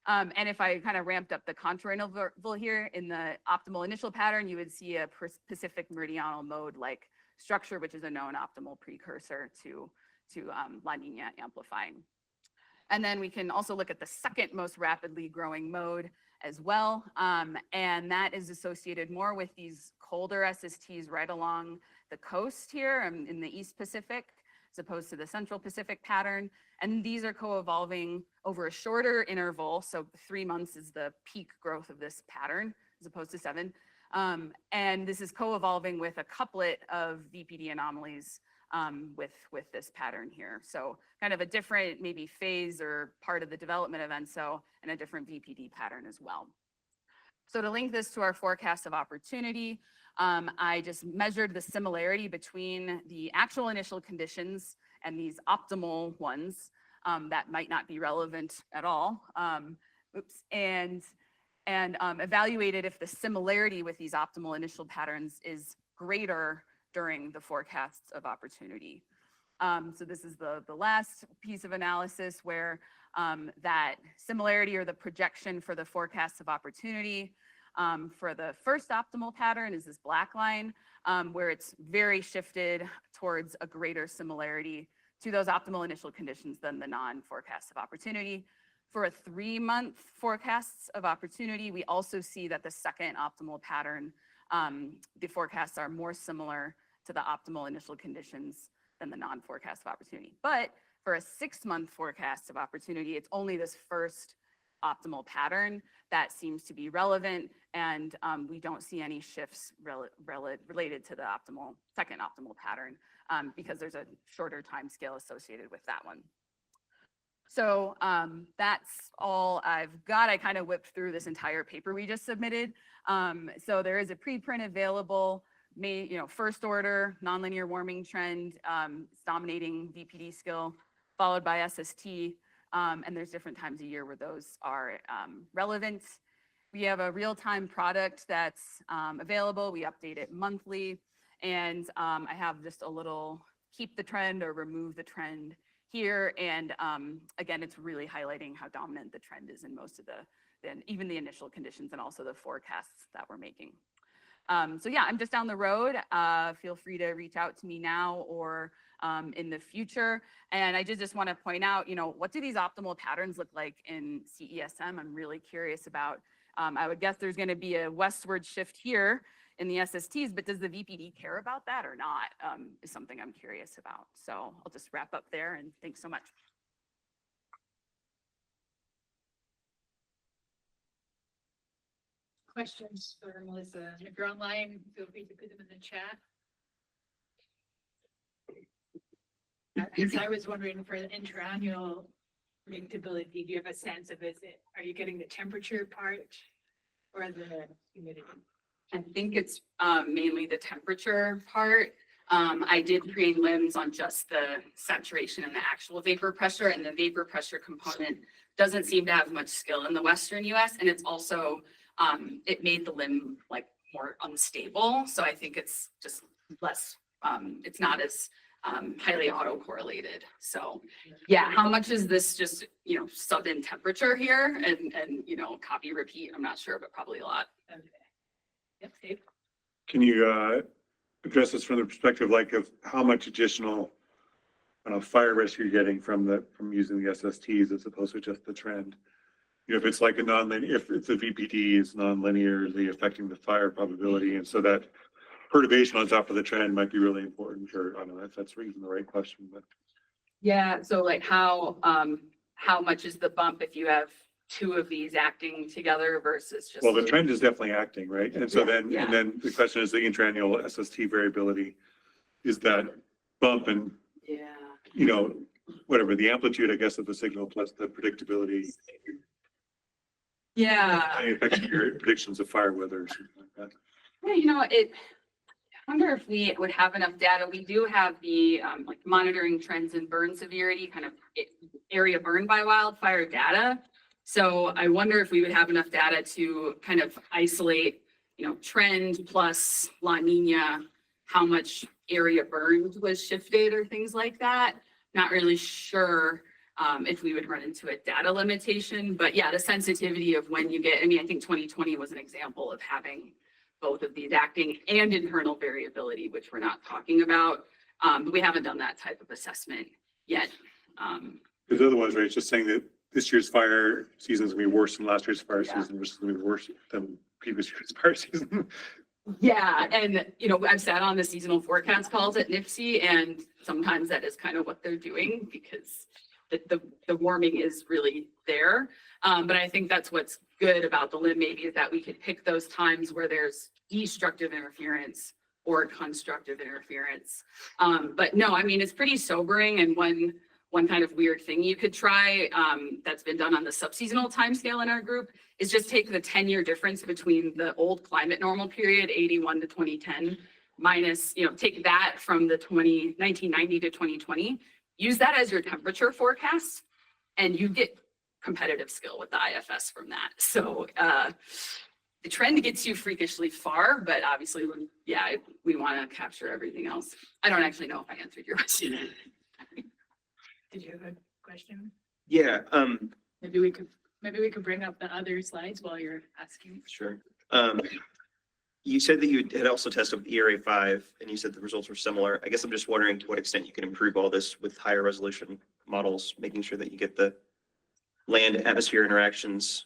And if I kind of ramped up the contour interval here in the optimal initial pattern, you would see a Pacific meridional mode-like structure, which is a known optimal precursor to La Nina amplifying. And then we can also look at the second most rapidly growing mode as well. And that is associated more with these colder SSTs right along the coast here in the East Pacific, as opposed to the Central Pacific pattern. And these are co-evolving over a shorter interval. So 3 months is the peak growth of this pattern, as opposed to 7. And this is co-evolving with a couplet of VPD anomalies with this pattern here. So kind of a different maybe phase or part of the development of ENSO, and a different VPD pattern as well. So to link this to our forecast of opportunity, I just measured the similarity between the actual initial conditions and these optimal ones that might not be relevant at all. And evaluated if the similarity with these optimal initial patterns is greater during the forecasts of opportunity. So this is the last piece of analysis where that similarity, or the projection for the forecasts of opportunity for the first optimal pattern, is this black line, where it's very shifted towards a greater similarity to those optimal initial conditions than the non-forecasts of opportunity. For a 3-month forecasts of opportunity, we also see that the second optimal pattern, the forecasts are more similar to the optimal initial conditions than the non-forecast of opportunity. But for a 6-month forecast of opportunity, it's only this first optimal pattern that seems to be relevant, and we don't see any shifts related to the second optimal pattern because there's a shorter time scale associated with that one. So that's all I've got. I kind of whipped through this entire paper we just submitted. So there is a preprint available, first order nonlinear warming trend, dominating VPD skill, followed by SST. And there's different times a year where those are relevant. We have a real-time product that's available. We update it monthly. And I have just a little keep the trend or remove the trend here. And again, it's really highlighting how dominant the trend is in most of even the initial conditions and also the forecasts that we're making. So yeah, I'm just down the road. Feel free to reach out to me now or in the future. And I just want to point out, what do these optimal patterns look like in CESM? I'm really curious about. I would guess there's going to be a westward shift here in the SSTs, but does the VPD care about that or not, is something I'm curious about. So I'll just wrap up there, and thanks so much. Questions for Melissa? If you're online, feel free to put them in the chat. As I was wondering, for the interannual predictability, do you have a sense of are you getting the temperature part or the humidity? I think it's mainly the temperature part. I did prelims on just the saturation and the actual vapor pressure, and the vapor pressure component doesn't seem to have much skill in the Western US. And it's also, it made the limb like more unstable. So I think it's just less, it's not as highly autocorrelated. So yeah, how much is this just, you know, sub in temperature here and, you know, copy repeat? I'm not sure, but probably a lot. Yep, Dave. Can you address this from the perspective like of how much additional fire risk you're getting from using the SSTs as opposed to just the trend? You know, if it's like a non-linear, if it's a VPD is non-linearly affecting the fire probability, and so that perturbation on top of the trend might be really important. Or I don't know if that's even the right question, but Yeah, so like how much is the bump if you have two of these acting together versus just? well, the trend is definitely acting, right? And so then, Yeah. and then the question is the intraannual SST variability. Is that bump and, Yeah. you know, whatever the amplitude, I guess, of the signal plus the predictability. Yeah. Affecting your predictions of fire weather or something like that. Yeah, you know, I wonder if we would have enough data. We do have the like monitoring trends in burn severity, kind of area burned by wildfire data. So I wonder if we would have enough data to kind of isolate, you know, trend plus La Nina, how much area burned was shifted or things like that. Not really sure if we would run into a data limitation, but yeah, the sensitivity of when you get, I mean, I think 2020 was an example of having both of these acting and internal variability, which we're not talking about. But we haven't done that type of assessment yet. Because otherwise, right, it's just saying that this year's fire season is gonna be worse than last year's fire season, which is gonna be worse than previous year's fire season. Yeah, and you know, I've sat on the seasonal forecast calls at NIPSI, and sometimes that is kind of what they're doing because the warming is really there. But I think that's what's good about the LIM maybe is that we could pick those times where there's destructive interference or constructive interference. But no, I mean, it's pretty sobering. And one kind of weird thing you could try that's been done on the subseasonal timescale in our group is just take the 10-year difference between the old climate normal period, 81 to 2010, minus, you know, take that from the 1990 to 2020, use that as your temperature forecast, and you get competitive skill with the IFS from that. So the trend gets you freakishly far, but obviously, we want to capture everything else. I don't actually know if I answered your question. Did you have a question? Yeah, Maybe we could bring up the other slides while you're asking. sure. You said that you had also tested with ERA5 and you said the results were similar. I guess I'm just wondering to what extent you can improve all this with higher resolution models, making sure that you get the land atmosphere interactions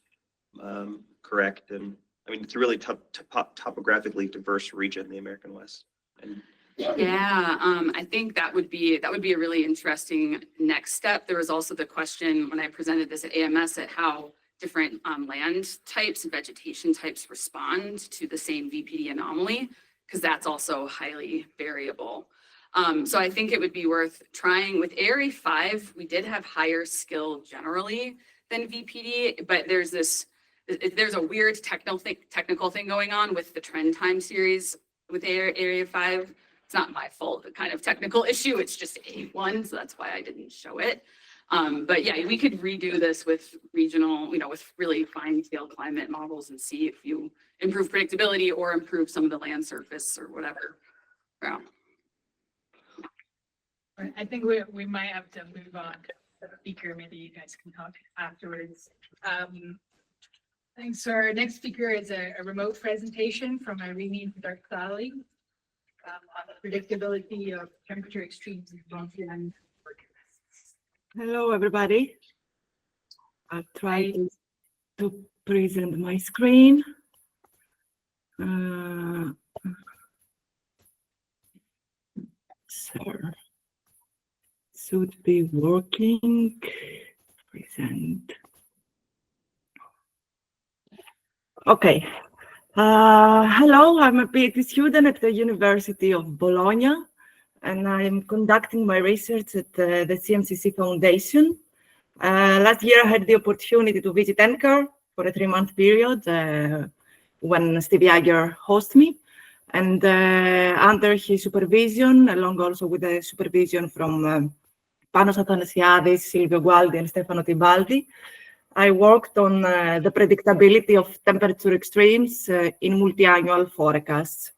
correct. And I mean, it's a really topographically diverse region, the American West. And Yeah, I think that would be a really interesting next step. There was also the question when I presented this at AMS at how different land types and vegetation types respond to the same VPD anomaly, because that's also highly variable. So I think it would be worth trying with ARE 5. We did have higher skill generally than VPD, but there's a weird technical thing going on with the trend time series with Area 5. It's not my fault, the kind of technical issue. It's just A1, so that's why I didn't show it. But yeah, we could redo this with regional, you know, with really fine scale climate models and see if you improve predictability or improve some of the land surface or whatever. Yeah. I think we might have to move on to the speaker. Maybe you guys can talk afterwards. Thanks. So our next speaker is a remote presentation from Irene Darksali on the predictability of temperature extremes in Bronxian forecasts. Hello, everybody. I'll try to present my screen. So, should be working. Present. Okay. Hello, I'm a PhD student at the University of Bologna, and I'm conducting my research at the CMCC Foundation. Last year, I had the opportunity to visit NCAR for a 3-month period when Steve Yager hosted me. And under his supervision, along also with the supervision from Panos Athanasiadis, Silvio Gualdi, and Stefano Tibaldi, I worked on the predictability of temperature extremes in multi-annual forecasts.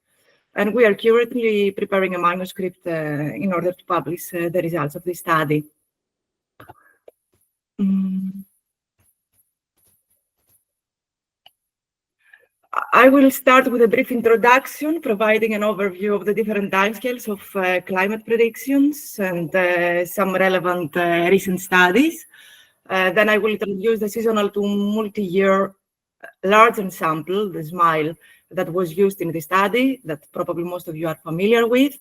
And we are currently preparing a manuscript in order to publish the results of this study. I will start with a brief introduction, providing an overview of the different timescales of climate predictions and some relevant recent studies. Then I will introduce the seasonal to multi-year large ensemble, the SMILE, that was used in the study that probably most of you are familiar with.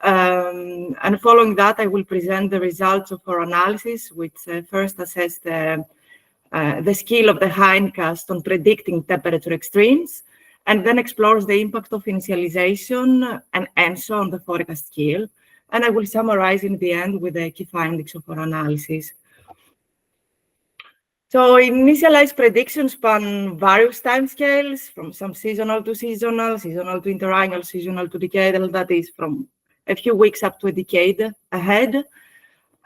And following that, I will present the results of our analysis, which first assessed the skill of the hindcast on predicting temperature extremes, and then explores the impact of initialization and ENSO on the forecast skill. And I will summarize in the end with the key findings of our analysis. So initialized predictions span various timescales, from some seasonal to seasonal, seasonal to interannual, seasonal to decadal, that is from a few weeks up to a decade ahead.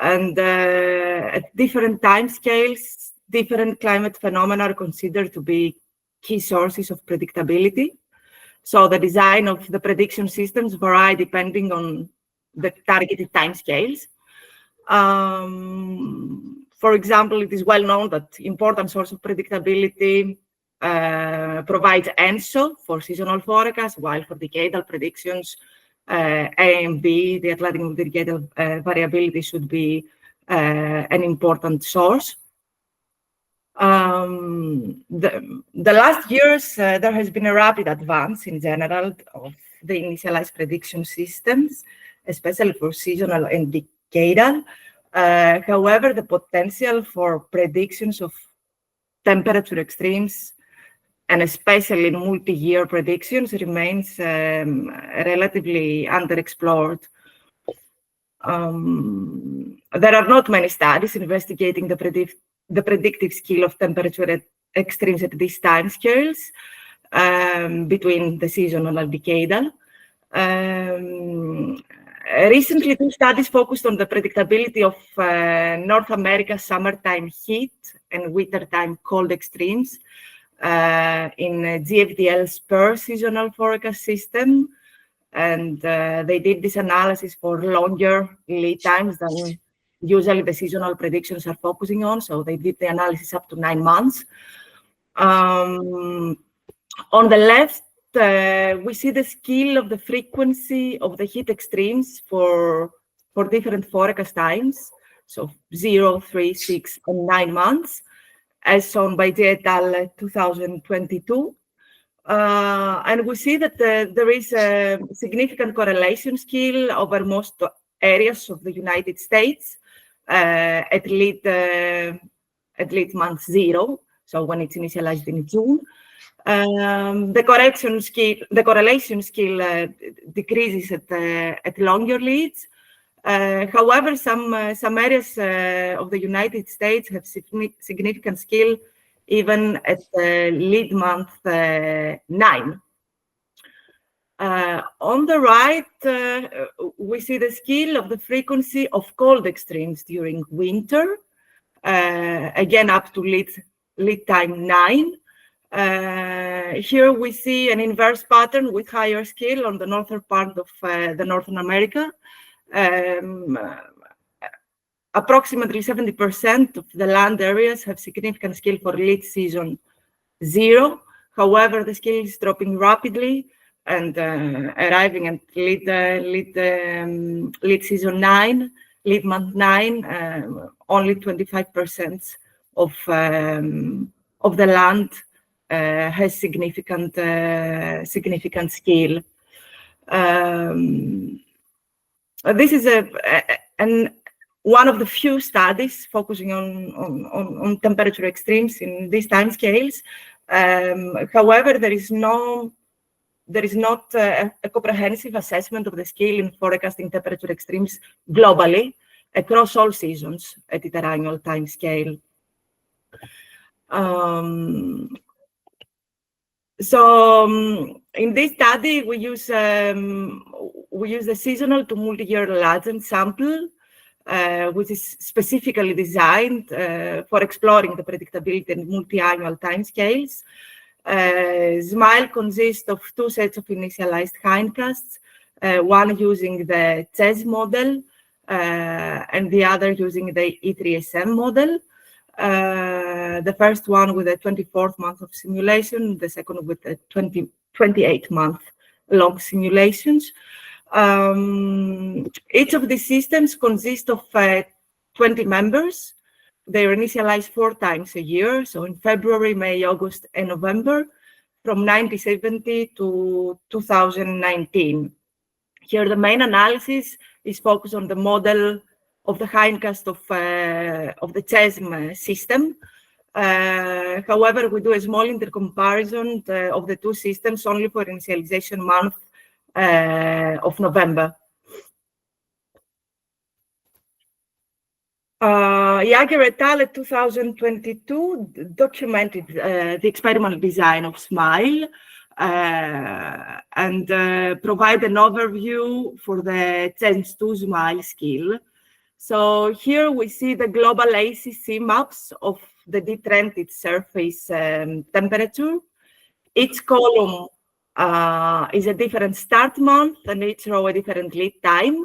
And at different timescales, different climate phenomena are considered to be key sources of predictability. So the design of the prediction systems vary depending on the targeted timescales. For example, it is well known that important source of predictability provides ENSO for seasonal forecasts, while for decadal predictions, AMB, the Atlantic decadal variability, should be an important source. The last years, there has been a rapid advance in general of the initialized prediction systems, especially for seasonal and decadal. However, the potential for predictions of temperature extremes, and especially multi-year predictions, remains relatively underexplored. There are not many studies investigating the predictive skill of temperature extremes at these timescales between the seasonal and decadal. Recently, two studies focused on the predictability of North America's summertime heat and wintertime cold extremes in GFDL's per seasonal forecast system. And they did this analysis for longer lead times than usually the seasonal predictions are focusing on. So they did the analysis up to 9 months. On the left, we see the scale of the frequency of the heat extremes for different forecast times. So 0, 3, 6, and 9 months, as shown by J et al. 2022. And we see that there is a significant correlation scale over most areas of the United States at lead month 0, so when it's initialized in June. The correlation scale decreases at longer leads. However, some areas of the United States have significant scale even at lead month 9. On the right, we see the scale of the frequency of cold extremes during winter, again up to lead time 9. Here we see an inverse pattern with higher scale on the northern part of the Northern America. Approximately 70% of the land areas have significant scale for lead season 0. However, the scale is dropping rapidly and arriving at lead season 9, lead month 9, only 25% of the land has significant scale. This is one of the few studies focusing on temperature extremes in these time scales. However, there is not a comprehensive assessment of the scale in forecasting temperature extremes globally across all seasons at interannual time scale. In this study, we use the seasonal to multi-year large ensemble, which is specifically designed for exploring the predictability in multi-annual timescales. SMILE consists of two sets of initialized hindcasts, one using the CHES model and the other using the E3SM model. The first one with a 24th month of simulation, the second with a 28-month long simulations. Each of these systems consists of 20 members. They are initialized 4 times a year, so in February, May, August, and November, from 1970 to 2019. Here, the main analysis is focused on the model of the hindcast of the CHESM system. However, we do a small intercomparison of the two systems only for initialization month of November. Jager et al. 2022 documented the experimental design of SMILE and provide an overview for the CHES2 SMILE skill. So here we see the global ACC maps of the detrended surface temperature. Each column is a different start month and each row a different lead time.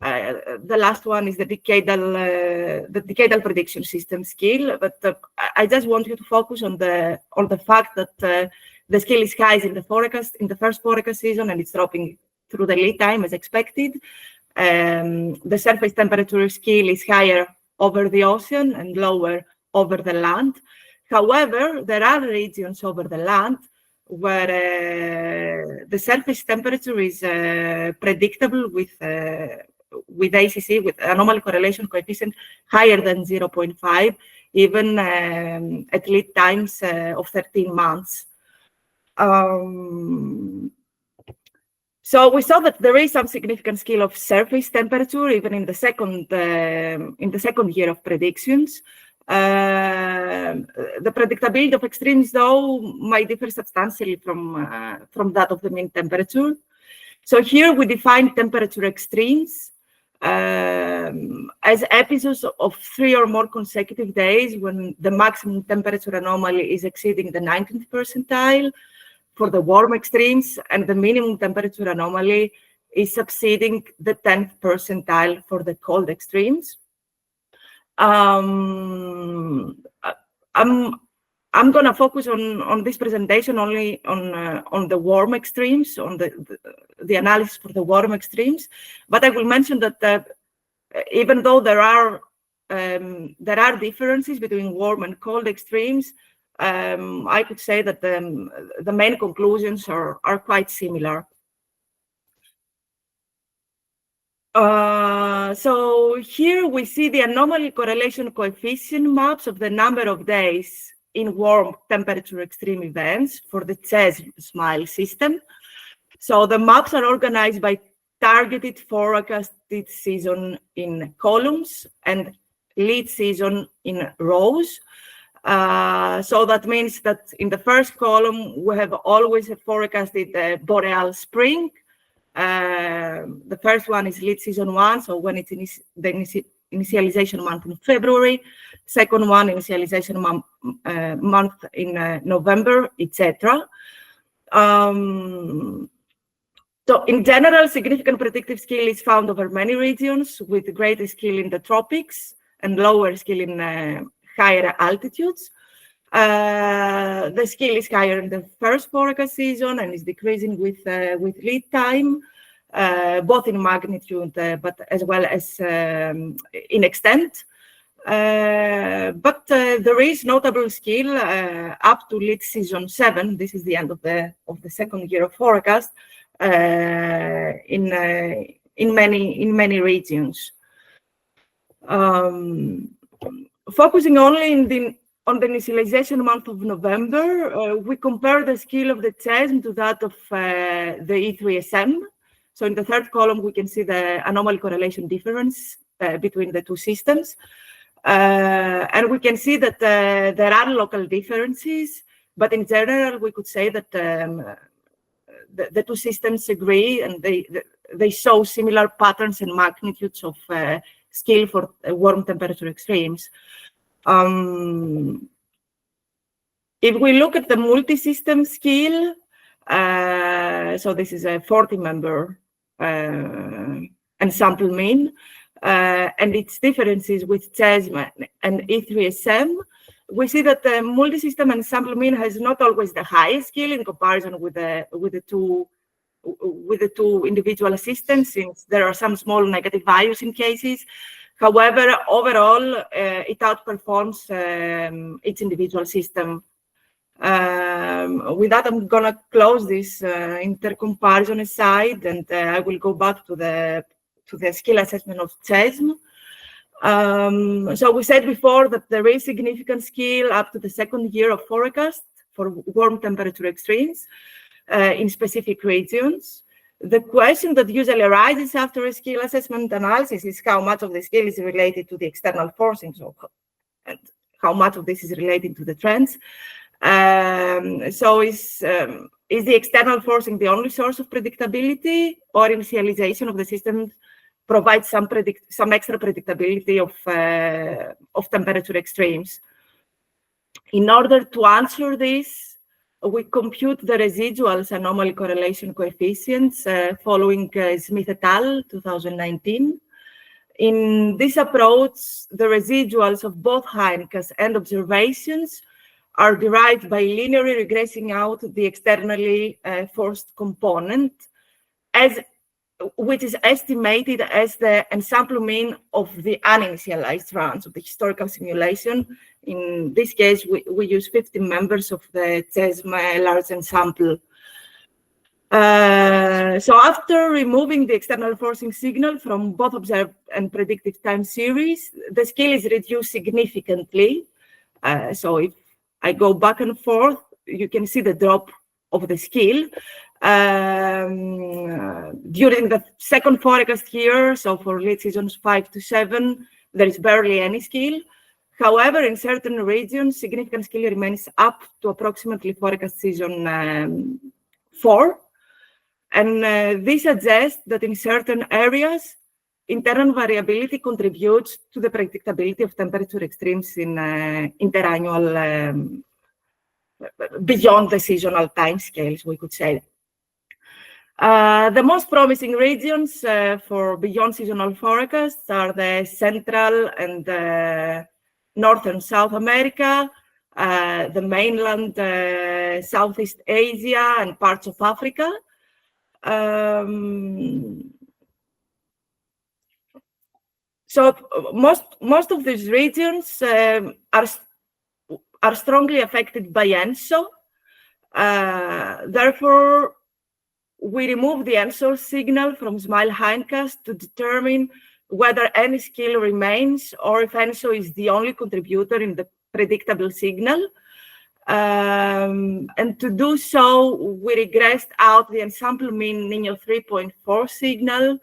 The last one is the decadal prediction system skill, but I just want you to focus on the fact that the skill is high in the first forecast season, and it's dropping through the lead time as expected. The surface temperature skill is higher over the ocean and lower over the land. However, there are regions over the land where the surface temperature is predictable with ACC, with anomaly correlation coefficient higher than 0.5, even at lead times of 13 months. So we saw that there is some significant scale of surface temperature even in the second year of predictions. The predictability of extremes, though, might differ substantially from that of the mean temperature. So here we define temperature extremes as episodes of 3 or more consecutive days when the maximum temperature anomaly is exceeding the 19th percentile for the warm extremes, and the minimum temperature anomaly is exceeding the 10th percentile for the cold extremes. I'm going to focus on this presentation only on the warm extremes, on the analysis for the warm extremes. But I will mention that even though there are differences between warm and cold extremes, I could say that the main conclusions are quite similar. So here we see the anomaly correlation coefficient maps of the number of days in warm temperature extreme events for the CHES SMILE system. So the maps are organized by targeted forecasted season in columns and lead season in rows. So that means that in the first column, we have always a forecasted boreal spring. The first one is lead season 1, so when it's the initialization month in February. Second one, initialization month in November, etc. So in general, significant predictive skill is found over many regions, with greater skill in the tropics and lower skill in higher altitudes. The skill is higher in the first forecast season and is decreasing with lead time, both in magnitude but as well as in extent. But there is notable skill up to lead season 7. This is the end of the second year of forecast in many regions. Focusing only on the initialization month of November, we compare the skill of the CHESM to that of the E3SM. So in the third column, we can see the anomaly correlation difference between the two systems. And we can see that there are local differences, but in general, we could say that the two systems agree, and they show similar patterns and magnitudes of skill for warm temperature extremes. In If we look at the multi-system skill, so this is a 40-member ensemble mean, and its differences with CESM and E3SM, we see that the multi-system ensemble mean has not always the highest skill in comparison with the two individual assistants, since there are some small negative values in cases. However, overall, it outperforms its individual system. With that, I'm gonna close this intercomparison aside, and I will go back to the skill assessment of CESM. So we said before that there is significant skill up to the second year of forecast for warm temperature extremes in specific regions. The question that usually arises after a skill assessment analysis is how much of the skill is related to the external forcing, and how much of this is related to the trends. So is the external forcing the only source of predictability, or initialization of the system provides some extra predictability of temperature extremes? In order to answer this, we compute the residuals anomaly correlation coefficients following Smith et al. 2019. In this approach, the residuals of both Heineck's and observations are derived by linearly regressing out the externally forced component, which is estimated as the ensemble mean of the uninitialized runs of the historical simulation. In this case, we use 50 members of the CESM large ensemble. So after removing the external forcing signal from both observed and predicted time series, the skill is reduced significantly. So if I go back and forth, you can see the drop of the skill. During the second forecast year, so for lead seasons 5 to 7, there is barely any skill. However, in certain regions, significant skill remains up to approximately forecast season 4. And this suggests that in certain areas, internal variability contributes to the predictability of temperature extremes in interannual, beyond the seasonal timescales, we could say. The most promising regions for beyond seasonal forecasts are the Central and Northern South America, the mainland Southeast Asia, and parts of Africa. So most of these regions are strongly affected by ENSO. Therefore, we remove the ENSO signal from SMILE hindcast to determine whether any skill remains or if ENSO is the only contributor in the predictable signal. And to do so, we regressed out the ensemble mean Niño 3.4 signal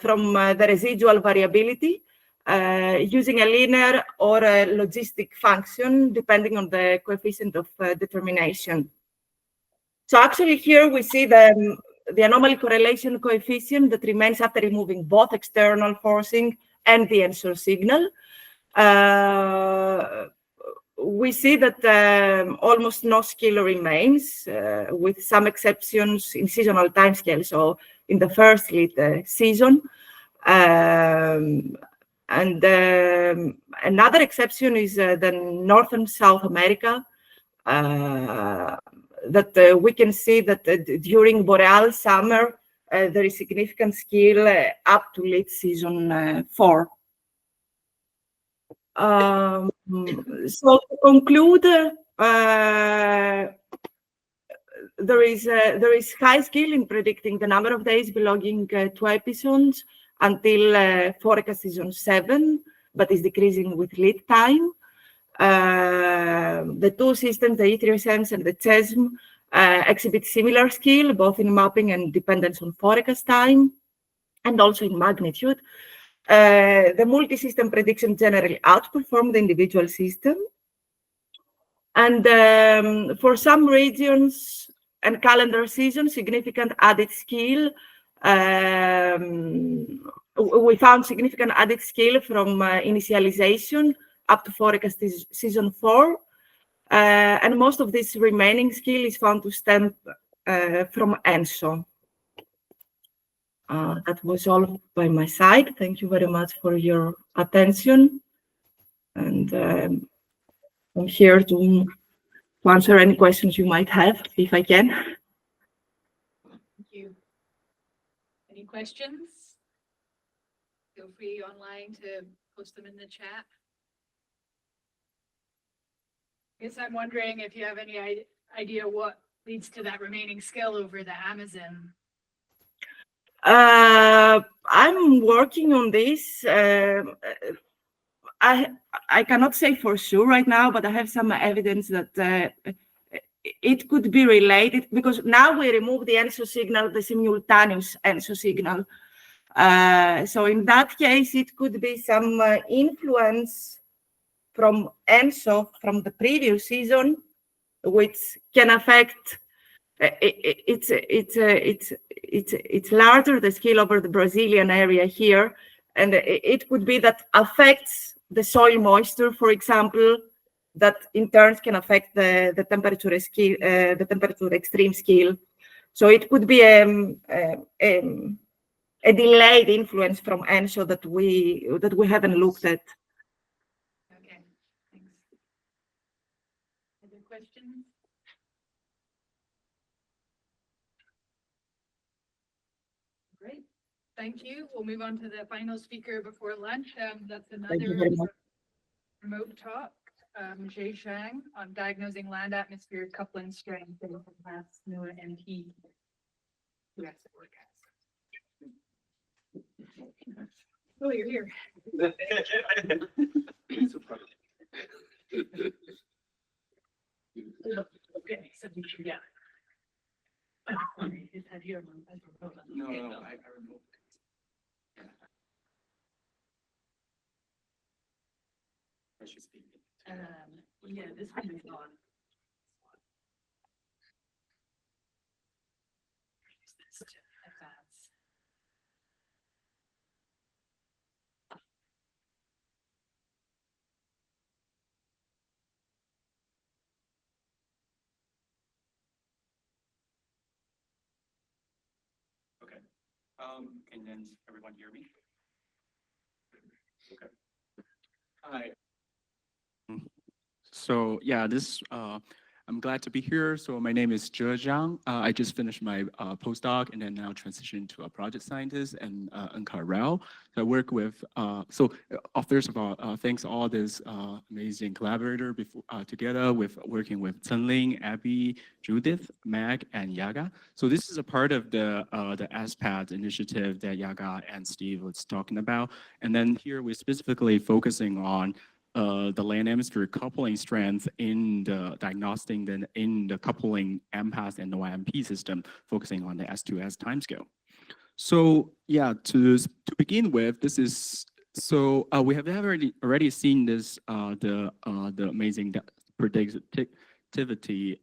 from the residual variability using a linear or a logistic function, depending on the coefficient of determination. So actually here we see the anomaly correlation coefficient that remains after removing both external forcing and the ENSO signal. We see that almost no skill remains, with some exceptions in seasonal timescale, so in the first lead season. And another exception is the Northern South America, that we can see that during boreal summer, there is significant skill up to late season 4. So to conclude, there is high skill in predicting the number of days belonging to episodes until forecast season 7, but is decreasing with lead time. The two systems, the E3SMs and the CESM, exhibit similar skill, both in mapping and dependence on forecast time, and also in magnitude. The multi-system prediction generally outperform the individual system. And for some regions and calendar seasons, significant added skill. We found significant added skill from initialization up to forecast season 4. And most of this remaining skill is found to stem from ENSO. That was all by my side. Thank you very much for your attention. And I'm here to answer any questions you might have, if I can. Thank you. Any questions? Feel free online to post them in the chat. I guess I'm wondering if you have any idea what leads to that remaining skill over the Amazon. I'm working on this. I cannot say for sure right now, but I have some evidence that it could be related, because now we remove the ENSO signal, the simultaneous ENSO signal. So in that case, it could be some influence from ENSO from the previous season, which can affect. It's larger, the scale over the Brazilian area here, and it could be that affects the soil moisture, for example, that in turn can affect the temperature scale, the temperature extreme scale. So it could be a delayed influence from ENSO that we haven't looked at. Okay, thanks. Other questions? Great, thank you. We'll move on to the final speaker before lunch. That's another remote talk. Jay Shang on diagnosing land atmosphere coupling strength in past NOAA NT. US forecast. Oh, you're here. Okay, so yeah. Is that here? No, I removed it. I should speak. Yeah, this one is on. Use this to advance. Okay. Can then everyone hear me? Okay. Hi. So yeah, I'm glad to be here. So my name is Zhe Zhang. I just finished my postdoc and then now transitioned to a project scientist and NCAR. I work with, first of all, thanks all this amazing collaborator together with working with Cenling, Abby, Judith, Meg, and Yaga. So this is a part of the ASPAD initiative that Yaga and Steve was talking about. And then here we're specifically focusing on the land atmosphere coupling strength in the diagnostic, then in the coupling MPAS and OIMP system, focusing on the S2S timescale. So yeah, to begin with, this is we have already seen this the amazing predictivity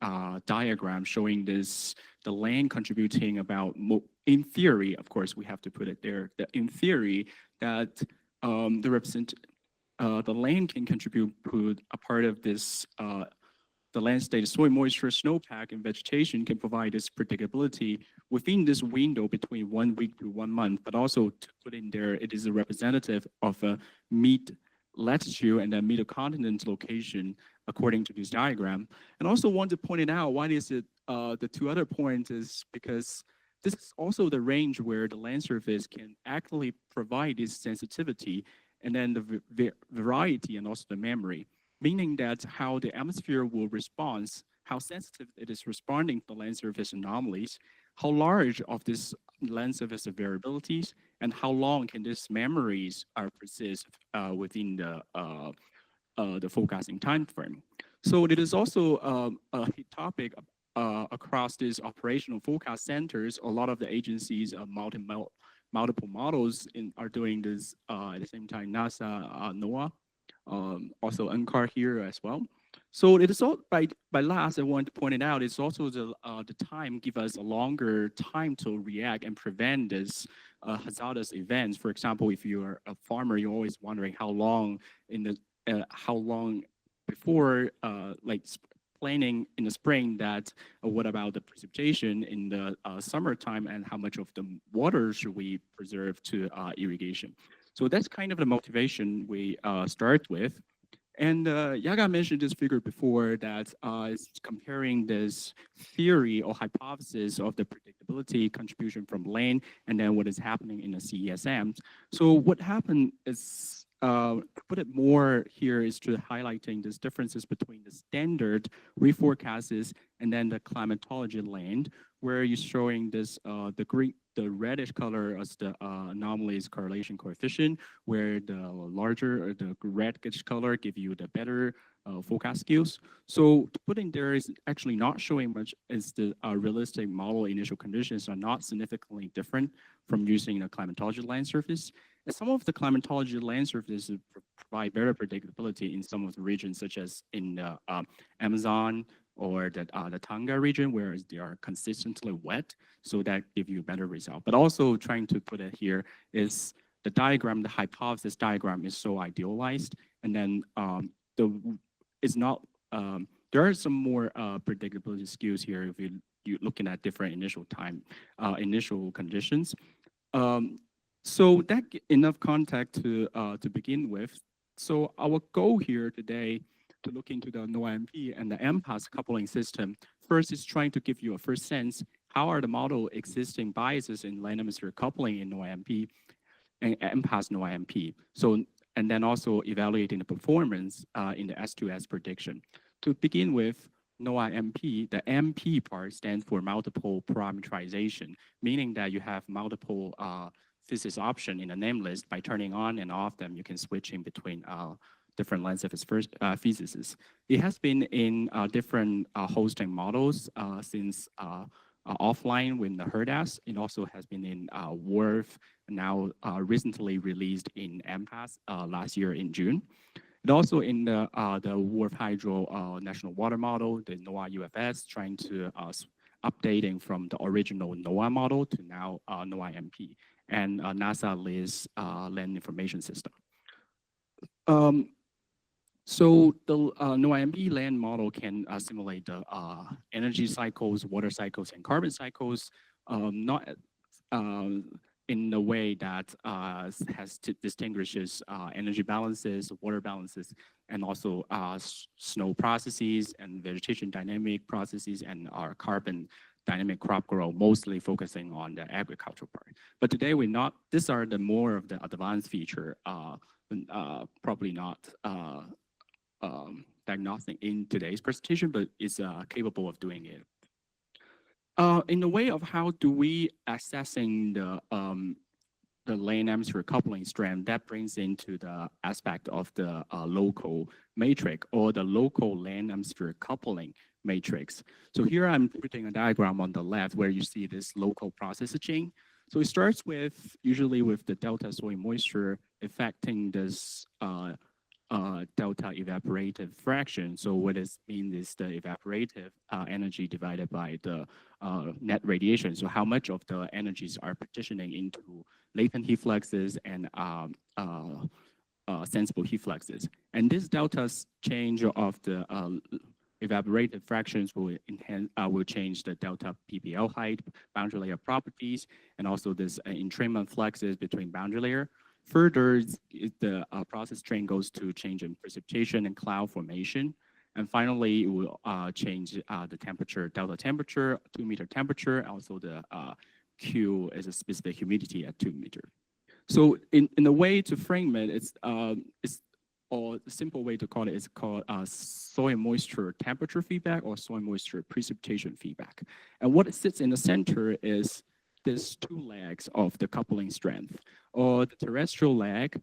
diagram showing the land contributing about in theory, of course we have to put it there, that in theory that the land can contribute to a part of this, the land state, soil moisture, snowpack, and vegetation can provide this predictability within this window between 1 week to 1 month, but also to put in there, it is a representative of a mid-latitude and a mid-continent location according to this diagram. And also want to point it out, why is it, the two other points is because this is also the range where the land surface can actually provide this sensitivity and then the variety and also the memory, meaning that how the atmosphere will respond, how sensitive it is responding to the land surface anomalies, how large of this land surface variabilities, and how long can these memories persist within the forecasting time frame. So it is also a hit topic across these operational forecast centers. A lot of the agencies multiple models are doing this at the same time. NASA, NOAA, also NCAR here as well. So it is all by last, I want to point it out, it's also the time give us a longer time to react and prevent this hazardous events. For example, if you're a farmer, you're always wondering how long before like planning in the spring that what about the precipitation in the summertime and how much of the water should we preserve to irrigation. So that's kind of the motivation we start with. And Yaga mentioned this figure before that it's comparing this theory or hypothesis of the predictability contribution from land and then what is happening in the CESM. So what happened is, to put it more here, is to highlighting these differences between the standard reforecasts and then the climatology land, where you're showing this the reddish color as the anomalies correlation coefficient, where the larger or the reddish color give you the better forecast skills. So to put in there is actually not showing much as the realistic model initial conditions are not significantly different from using a climatology land surface. And some of the climatology land surfaces provide better predictability in some of the regions, such as in the Amazon or the Tonga region, where they are consistently wet, so that give you a better result. But also trying to put it here is the diagram, the hypothesis diagram is so idealized, and then it's not, there are some more predictability skills here if you're looking at different initial conditions. So that enough context to begin with. So our goal here today to look into the NOAA-MP and the MPAS coupling system. First is trying to give you a first sense, how are the model existing biases in land atmosphere coupling in NOAA-MP and MPAS NOAA-MP. So, and then also evaluating the performance in the S2S prediction. To begin with, NOAA-MP, the MP part stands for multiple parameterization, meaning that you have multiple physics option in the name list. By turning on and off them, you can switch in between different lengths of its first physics. It has been in different hosting models since offline with the HERDAS. It also has been in WRF, now recently released in MPAS last year in June. And also in the WRF Hydro National Water Model, the NOAA UFS, trying to updating from the original NOAA model to now NOAA-MP, and NASA LIS Land Information System. So the NOAA-MP land model can simulate the energy cycles, water cycles, and carbon cycles, not in a way that distinguishes energy balances, water balances, and also snow processes and vegetation dynamic processes and our carbon dynamic crop growth, mostly focusing on the agricultural part. But today we're not, these are the more of the advanced feature, probably not diagnostic in today's presentation, but is capable of doing it. In the way of how do we assessing the land atmosphere coupling strand, that brings into the aspect of the local matrix or the local land atmosphere coupling matrix. So here I'm putting a diagram on the left where you see this local process chain. So it starts with usually with the delta soil moisture affecting this delta evaporative fraction. So what it means is the evaporative energy divided by the net radiation. So how much of the energies are partitioning into latent heat fluxes and sensible heat fluxes. And this delta's change of the evaporative fractions will change the delta PBL height, boundary layer properties, and also this entrainment fluxes between boundary layer. Further, the process train goes to change in precipitation and cloud formation. And finally, it will change the temperature, delta temperature, 2 meter temperature, also the Q is a specific humidity at 2 meter. So in a way to frame it, or the simple way to call it is called soil moisture temperature feedback or soil moisture precipitation feedback. And what sits in the center is these two legs of the coupling strength, or the terrestrial leg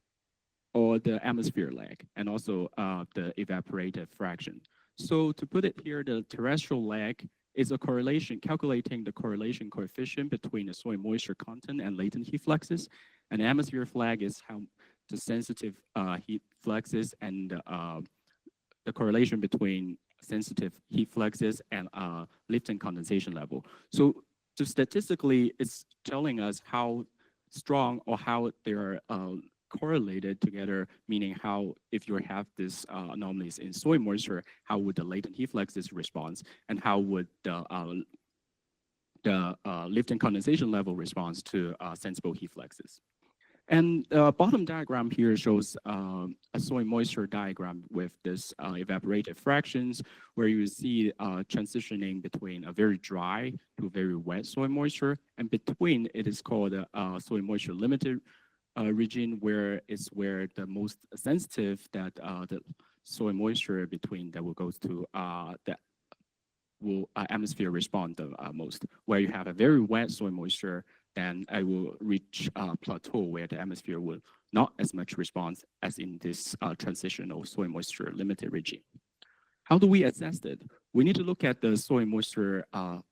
or the atmosphere leg, and also the evaporative fraction. So to put it here, the terrestrial leg is a correlation, calculating the correlation coefficient between the soil moisture content and latent heat fluxes. And the atmosphere flag is how the sensitive heat fluxes and the correlation between sensitive heat fluxes and lift and condensation level. So statistically, it's telling us how strong or how their correlated together, meaning how, if you have this anomalies in soil moisture, how would the latent heat fluxes response, and how would the lift and condensation level response to sensible heat fluxes. And the bottom diagram here shows a soil moisture diagram with this evaporative fractions, where you see transitioning between a very dry to very wet soil moisture, and between it is called a soil moisture limited region, where it's where the most sensitive that the soil moisture between that will go to the atmosphere respond the most. Where you have a very wet soil moisture, then I will reach a plateau where the atmosphere will not as much response as in this transitional soil moisture limited regime. How do we assess it? We need to look at the soil moisture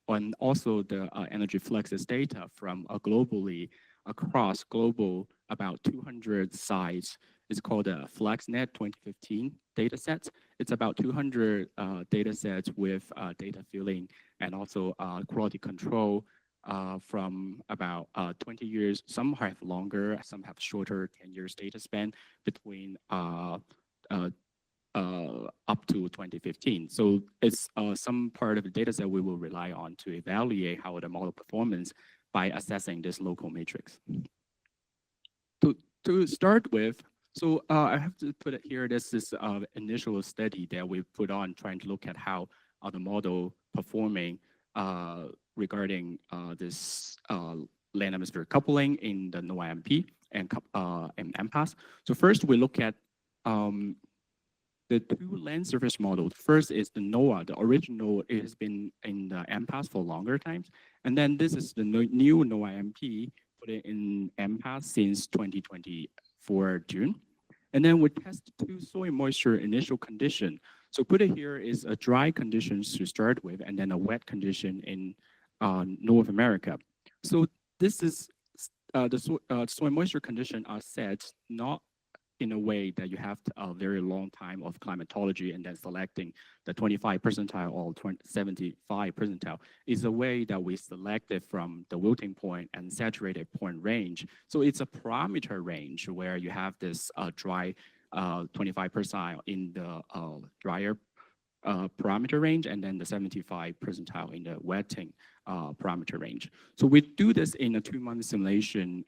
and also the energy fluxes data from globally across global about 200 sites. It's called a FluxNet 2015 data set. It's about 200 data sets with data filling and also quality control from about 20 years. Some have longer, some have shorter 10 years data span between up to 2015. So it's some part of the data set we will rely on to evaluate how the model performance by assessing this local matrix. To start with, so I have to put it here, this is initial study that we put on trying to look at how the model performing regarding this land atmosphere coupling in the NOAA-MP and MPAS. So first we look at the two land surface models. First is the NOAA, the original, it has been in the MPAS for longer times. And then this is the new NOAA-MP put it in MPAS since 2024 June. And then we test two soil moisture initial condition. So put it here is a dry conditions to start with, and then a wet condition in North America. So this is the soil moisture condition are set not in a way that you have a very long time of climatology and then selecting the 25 percentile or 75 percentile. Is a way that we selected from the wilting point and saturated point range. So it's a parameter range where you have this dry 25 percentile in the drier parameter range, and then the 75 percentile in the wetting parameter range. So we do this in a 2-month simulation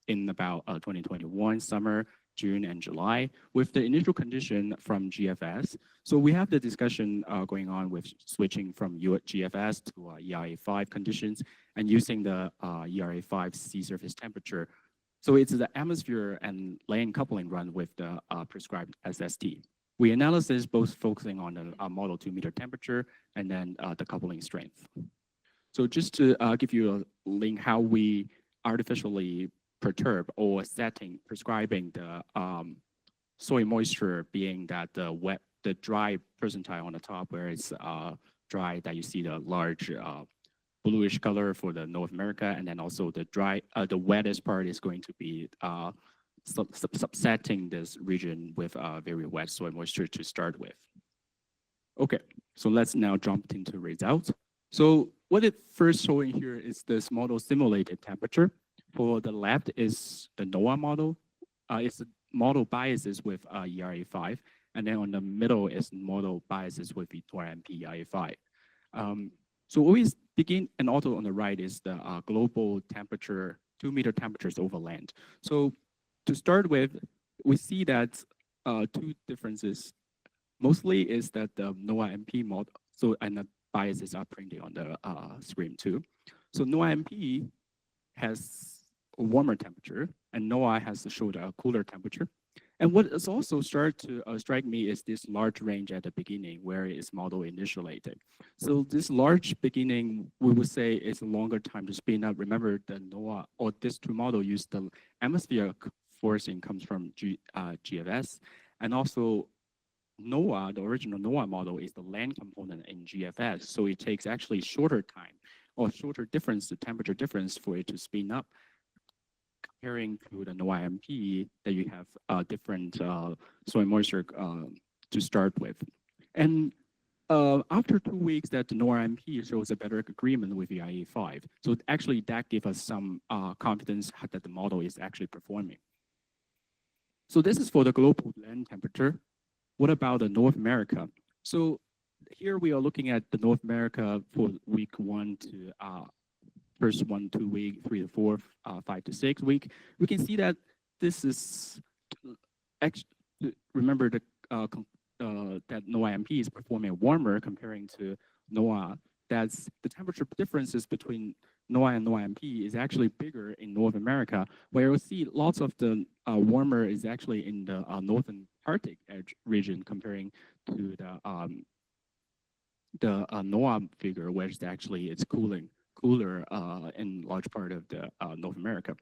in about 2021 summer, June and July, with the initial condition from GFS. So we have the discussion going on with switching from GFS to ERA5 conditions and using the ERA5 sea surface temperature. So it's the atmosphere and land coupling run with the prescribed SST. We analysis both focusing on the model 2-meter temperature and then the coupling strength. So just to give you a link how we artificially perturb or prescribing the soil moisture, being that the dry percentile on the top where it's dry, that you see the large bluish color for the North America, and then also the wettest part is going to be subsetting this region with very wet soil moisture to start with. Okay, so let's now jump into results. So what it first showing here is this model simulated temperature. For the left is the NOAA model. It's the model biases with ERA5. And then on the middle is model biases with NOAA-MP ERA5. So always begin, and also on the right is the global temperature, 2-meter temperatures over land. So to start with, we see that two differences. Mostly is that the NOAA-MP model, so and the biases are printed on the screen too. So NOAA-MP has a warmer temperature, and NOAA has showed a cooler temperature. And what is also started to strike me is this large range at the beginning where it is model initiated. So this large beginning, we would say is a longer time to spin up. Remember the NOAA, or this two model use the atmospheric forcing comes from GFS, and also NOAA, the original NOAA model is the land component in GFS. So it takes actually shorter time or shorter difference, the temperature difference for it to spin up, comparing to the NOAA-MP that you have different soil moisture to start with. And after 2 weeks that the NOAA-MP shows a better agreement with the ERA5. So actually that gives us some confidence that the model is actually performing. So this is for the global land temperature. What about the North America? So here we are looking at the North America for week 1 to first 1 to week 3 to 4, 5 to 6 week. We can see that this is remember the that NOAA-MP is performing warmer comparing to NOAA. That's the temperature differences between NOAA and NOAA-MP is actually bigger in North America, where you'll see lots of the warmer is actually in the northern Arctic edge region comparing to the NOAA figure, where it's actually it's cooler in large part of the North America.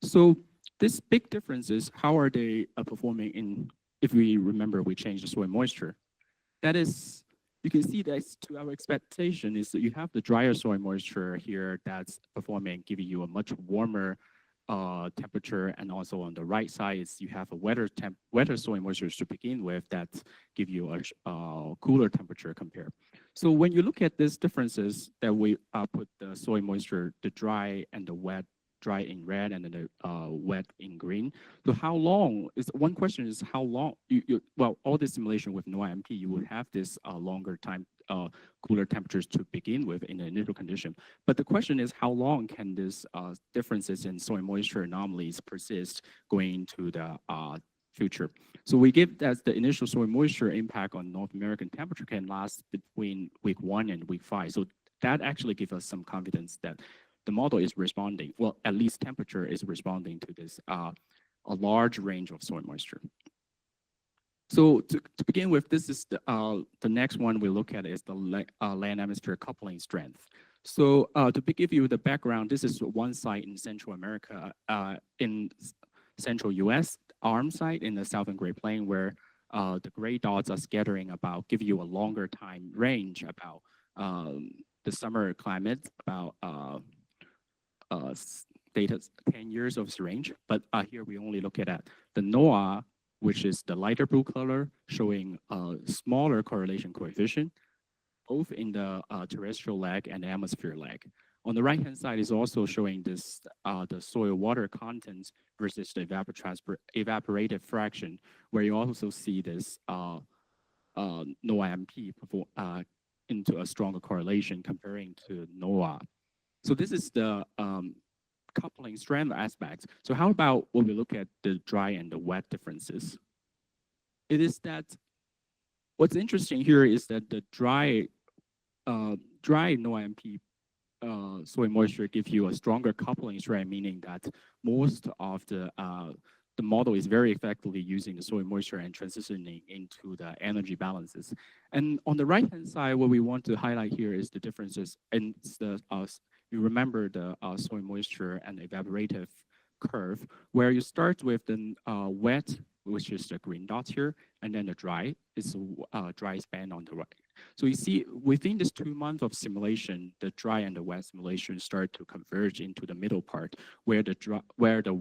So this big difference is how are they performing in, if we remember, we changed the soil moisture. That is, you can see that to our expectation is that you have the drier soil moisture here that's performing, giving you a much warmer temperature, and also on the right side is you have a wetter soil moisture to begin with that give you a cooler temperature compare. So when you look at these differences that we put the soil moisture, the dry and the wet, dry in red and then the wet in green. So how long is one question is how long well, all the simulation with NOAA-MP, you would have this longer time cooler temperatures to begin with in the initial condition. But the question is how long can this differences in soil moisture anomalies persist going into the future? So we give that the initial soil moisture impact on North American temperature can last between week 1 and week 5. So that actually gives us some confidence that the model is responding, well, at least temperature is responding to this a large range of soil moisture. So to begin with, this is the next one we look at is the land atmosphere coupling strength. So to give you the background, this is one site in Central America, in central US, arm site in the Southern Great Plains, where the gray dots are scattering about, give you a longer time range about the summer climate, about data 10 years of range. But here we only look at the NOAA, which is the lighter blue color, showing a smaller correlation coefficient, both in the terrestrial lag and atmosphere lag. On the right-hand side is also showing this the soil water content versus the evaporative fraction, where you also see this NOAA-MP into a stronger correlation comparing to NOAA. So this is the coupling strength aspects. So how about when we look at the dry and the wet differences? It is that what's interesting here is that the dry NOAA-MP soil moisture gives you a stronger coupling strength, meaning that most of the model is very effectively using the soil moisture and transitioning into the energy balances. And on the right-hand side, what we want to highlight here is the differences, and you remember the soil moisture and evaporative curve, where you start with the wet, which is the green dot here, and then the dry is a dry span on the right. So you see within this 2 months of simulation, the dry and the wet simulation start to converge into the middle part, where the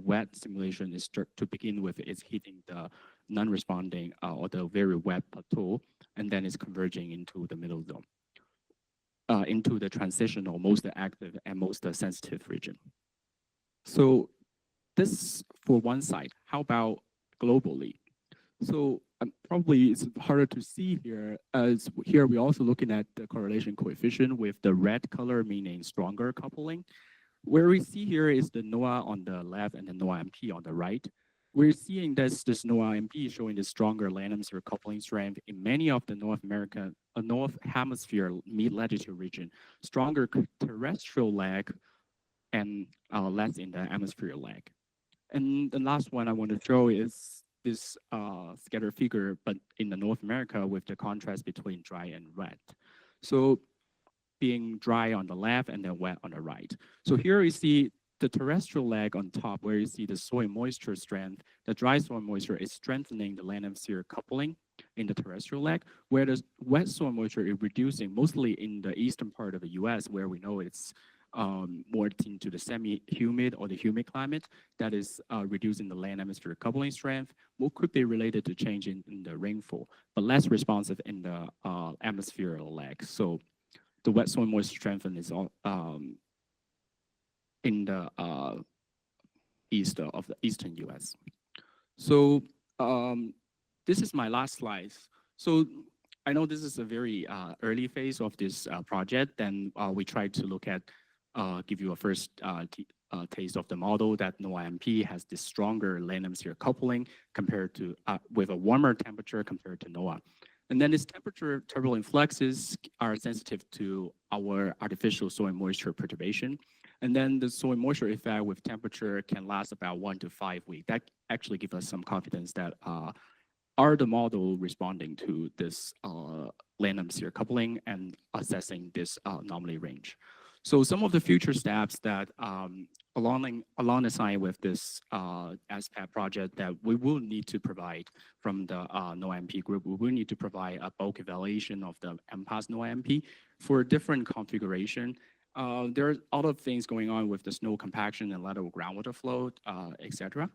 wet simulation is to begin with is hitting the non-responding or the very wet plateau, and then it's converging into the middle zone. Into the transitional, most active and most sensitive region. So this for one side. How about globally? So probably it's harder to see here, as here we're also looking at the correlation coefficient with the red color, meaning stronger coupling. Where we see here is the NOAA on the left and the NOAA-MP on the right. We're seeing this NOAA-MP showing the stronger land atmosphere coupling strength in many of the North Hemisphere mid-latitude region, stronger terrestrial lag and less in the atmosphere lag. And the last one I want to show is this scatter figure, but in the North America with the contrast between dry and wet. So being dry on the left and then wet on the right. So here you see the terrestrial lag on top, where you see the soil moisture strength. The dry soil moisture is strengthening the land atmosphere coupling in the terrestrial lag, where the wet soil moisture is reducing, mostly in the eastern part of the US, where we know it's more into the semi-humid or the humid climate, that is reducing the land atmosphere coupling strength. What could be related to change in the rainfall, but less responsive in the atmospheric lag. So the wet soil moisture strengthen is in the east of the eastern US. So this is my last slide. So I know this is a very early phase of this project, and we tried to look at, give you a first taste of the model that NOAA-MP has this stronger land-atmosphere coupling compared to, with a warmer temperature compared to NOAA. And then this temperature turbulent fluxes are sensitive to our artificial soil moisture perturbation. And then the soil moisture effect with temperature can last about 1 to 5 weeks. That actually gives us some confidence that are the model responding to this land atmosphere coupling and assessing this anomaly range. So some of the future steps that along the side with this SPAD project that we will need to provide from the NOAA-MP group, we will need to provide a bulk evaluation of the MPAS NOAA-MP for different configuration. There are other things going on with the snow compaction and lateral groundwater flow, etc.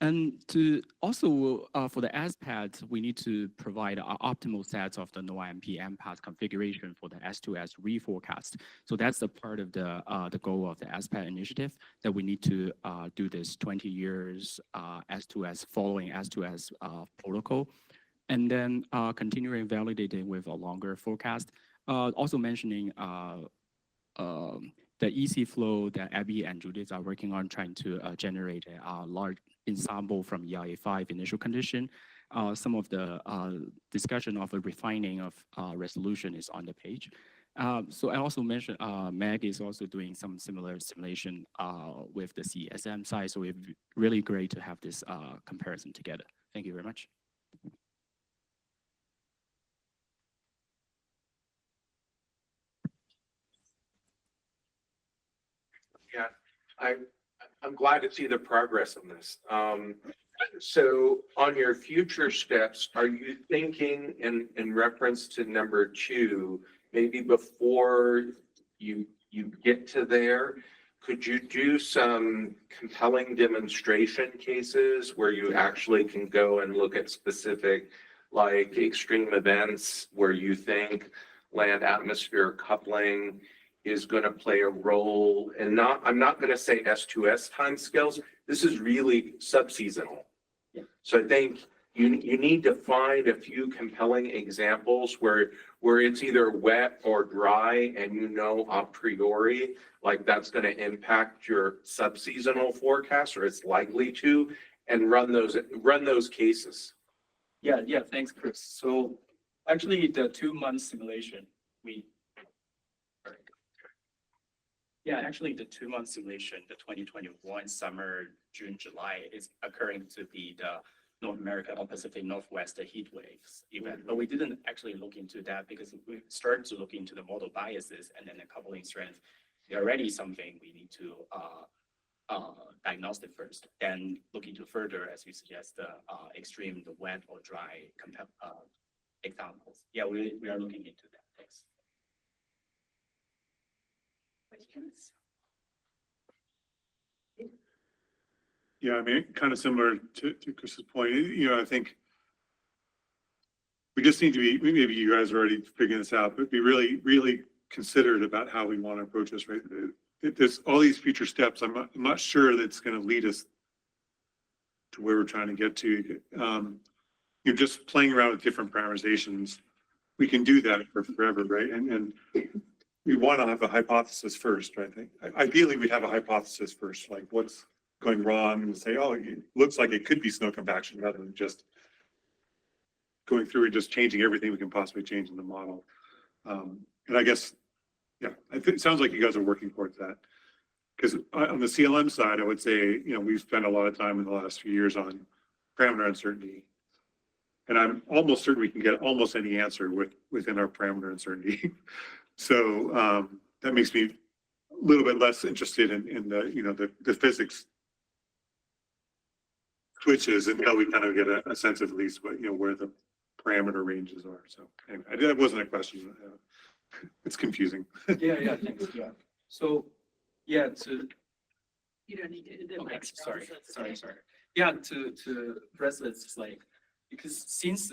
And to also, for the SPAD, we need to provide optimal sets of the NOAA-MP MPAS configuration for the S2S reforecast. So that's the part of the goal of the SPAD initiative, that we need to do this 20 years S2S, following S2S protocol, and then continuing validating with a longer forecast. Also mentioning the EC flow that Abby and Judith are working on, trying to generate a large ensemble from EIA5 initial condition. Some of the discussion of a refining of resolution is on the page. So I also mentioned Meg is also doing some similar simulation with the CSM side. So it's really great to have this comparison together. Thank you very much. Yeah, I'm glad to see the progress on this. So on your future steps, are you thinking in reference to number 2, maybe before you get to there, could you do some compelling demonstration cases where you actually can go and look at specific, like, extreme events where you think land atmosphere coupling is going to play a role? And I'm not going to say S2S timescales. This is really subseasonal. Yeah. So I think you need to find a few compelling examples where it's either wet or dry, and you know a priori like that's going to impact your subseasonal forecast, or it's likely to, and run those cases. Yeah, thanks, Chris. So actually, the 2-month simulation, actually the 2-month simulation, the 2021 summer, June, July, is occurring to be the North America or Pacific Northwest heat waves event. But we didn't actually look into that because we started to look into the model biases and then the coupling strength. They're already something we need to diagnostic first, then look into further, as you suggest, the extreme, the wet or dry examples. Yeah, we are looking into that. Thanks. Questions? Yeah, I mean, kind of similar to Chris's point, I think we just need to be, maybe you guys are already figuring this out, but be really, really considerate about how we want to approach this, right? There's all these future steps. I'm not sure that's going to lead us to where we're trying to get to. You're just playing around with different parameterizations. We can do that for forever, right? And we want to have a hypothesis first, right? Ideally, we'd have a hypothesis first, like what's going wrong, and say, oh, it looks like it could be snow compaction, rather than just going through and just changing everything we can possibly change in the model. And I guess, yeah, it sounds like you guys are working towards that. Because on the CLM side, I would say, we've spent a lot of time in the last few years on parameter uncertainty. And I'm almost certain we can get almost any answer within our parameter uncertainty. So that makes me a little bit less interested in the physics switches until we kind of get a sense of at least what, where the parameter ranges are. So anyway, that wasn't a question. It's confusing. Yeah, thanks. Yeah. So, yeah, You don't need to. Okay, sorry. Yeah, to address this, it's like, because since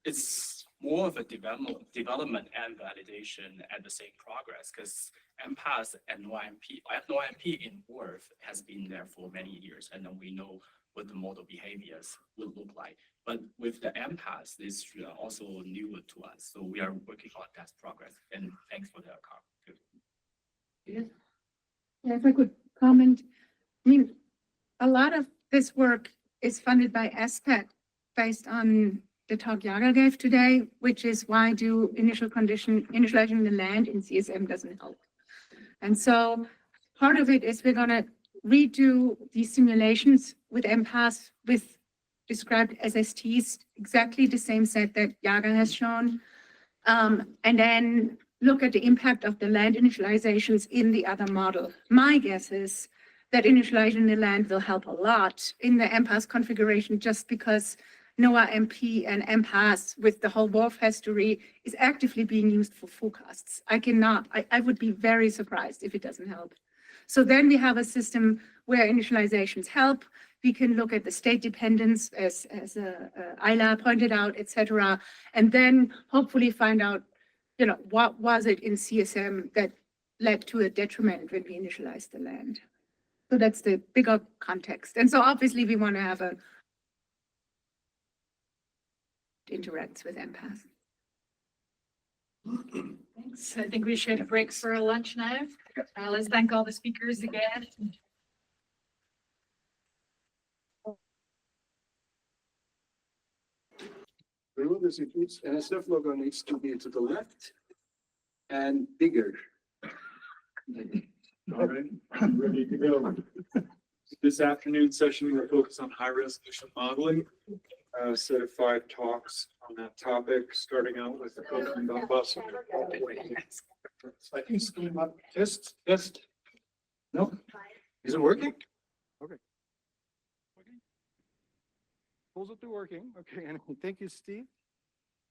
it's more of a development and validation at the same progress, because MPAS and NOAA-MP in Worth has been there for many years, and then we know what the model behaviors will look like. But with the MPAS, this is also new to us. So we are working on that progress. And thanks for the comment. Yeah, if I could comment, I mean, a lot of this work is funded by ESPWG based on the talk Yaga gave today, which is why do initializing the land in CSM doesn't help. And so part of it is we're going to redo these simulations with MPAS with described SSTs, exactly the same set that Yaga has shown, and then look at the impact of the land initializations in the other model. My guess is that initializing the land will help a lot in the MPAS configuration just because NOAA MP and MPAS with the whole WRF history is actively being used for forecasts. I would be very surprised if it doesn't help. So then we have a system where initializations help. We can look at the state dependence as Ayla pointed out, et cetera, and then hopefully find out, what was it in CSM that led to a detriment when we initialized the land. So that's the bigger context. And so obviously we want to have a interacts with MPAS. Thanks. I think we should break for a lunch now. Let's thank all the speakers again. Remember, this includes NSF logo needs to be to the left and bigger. All right, I'm ready to go. This afternoon session, we're focused on high resolution modeling. Set of 5 talks on that topic, starting out with the coaching on bus. I think scheme up test. No, is it working? Okay. Pulls up to working. Okay, and thank you, Steve.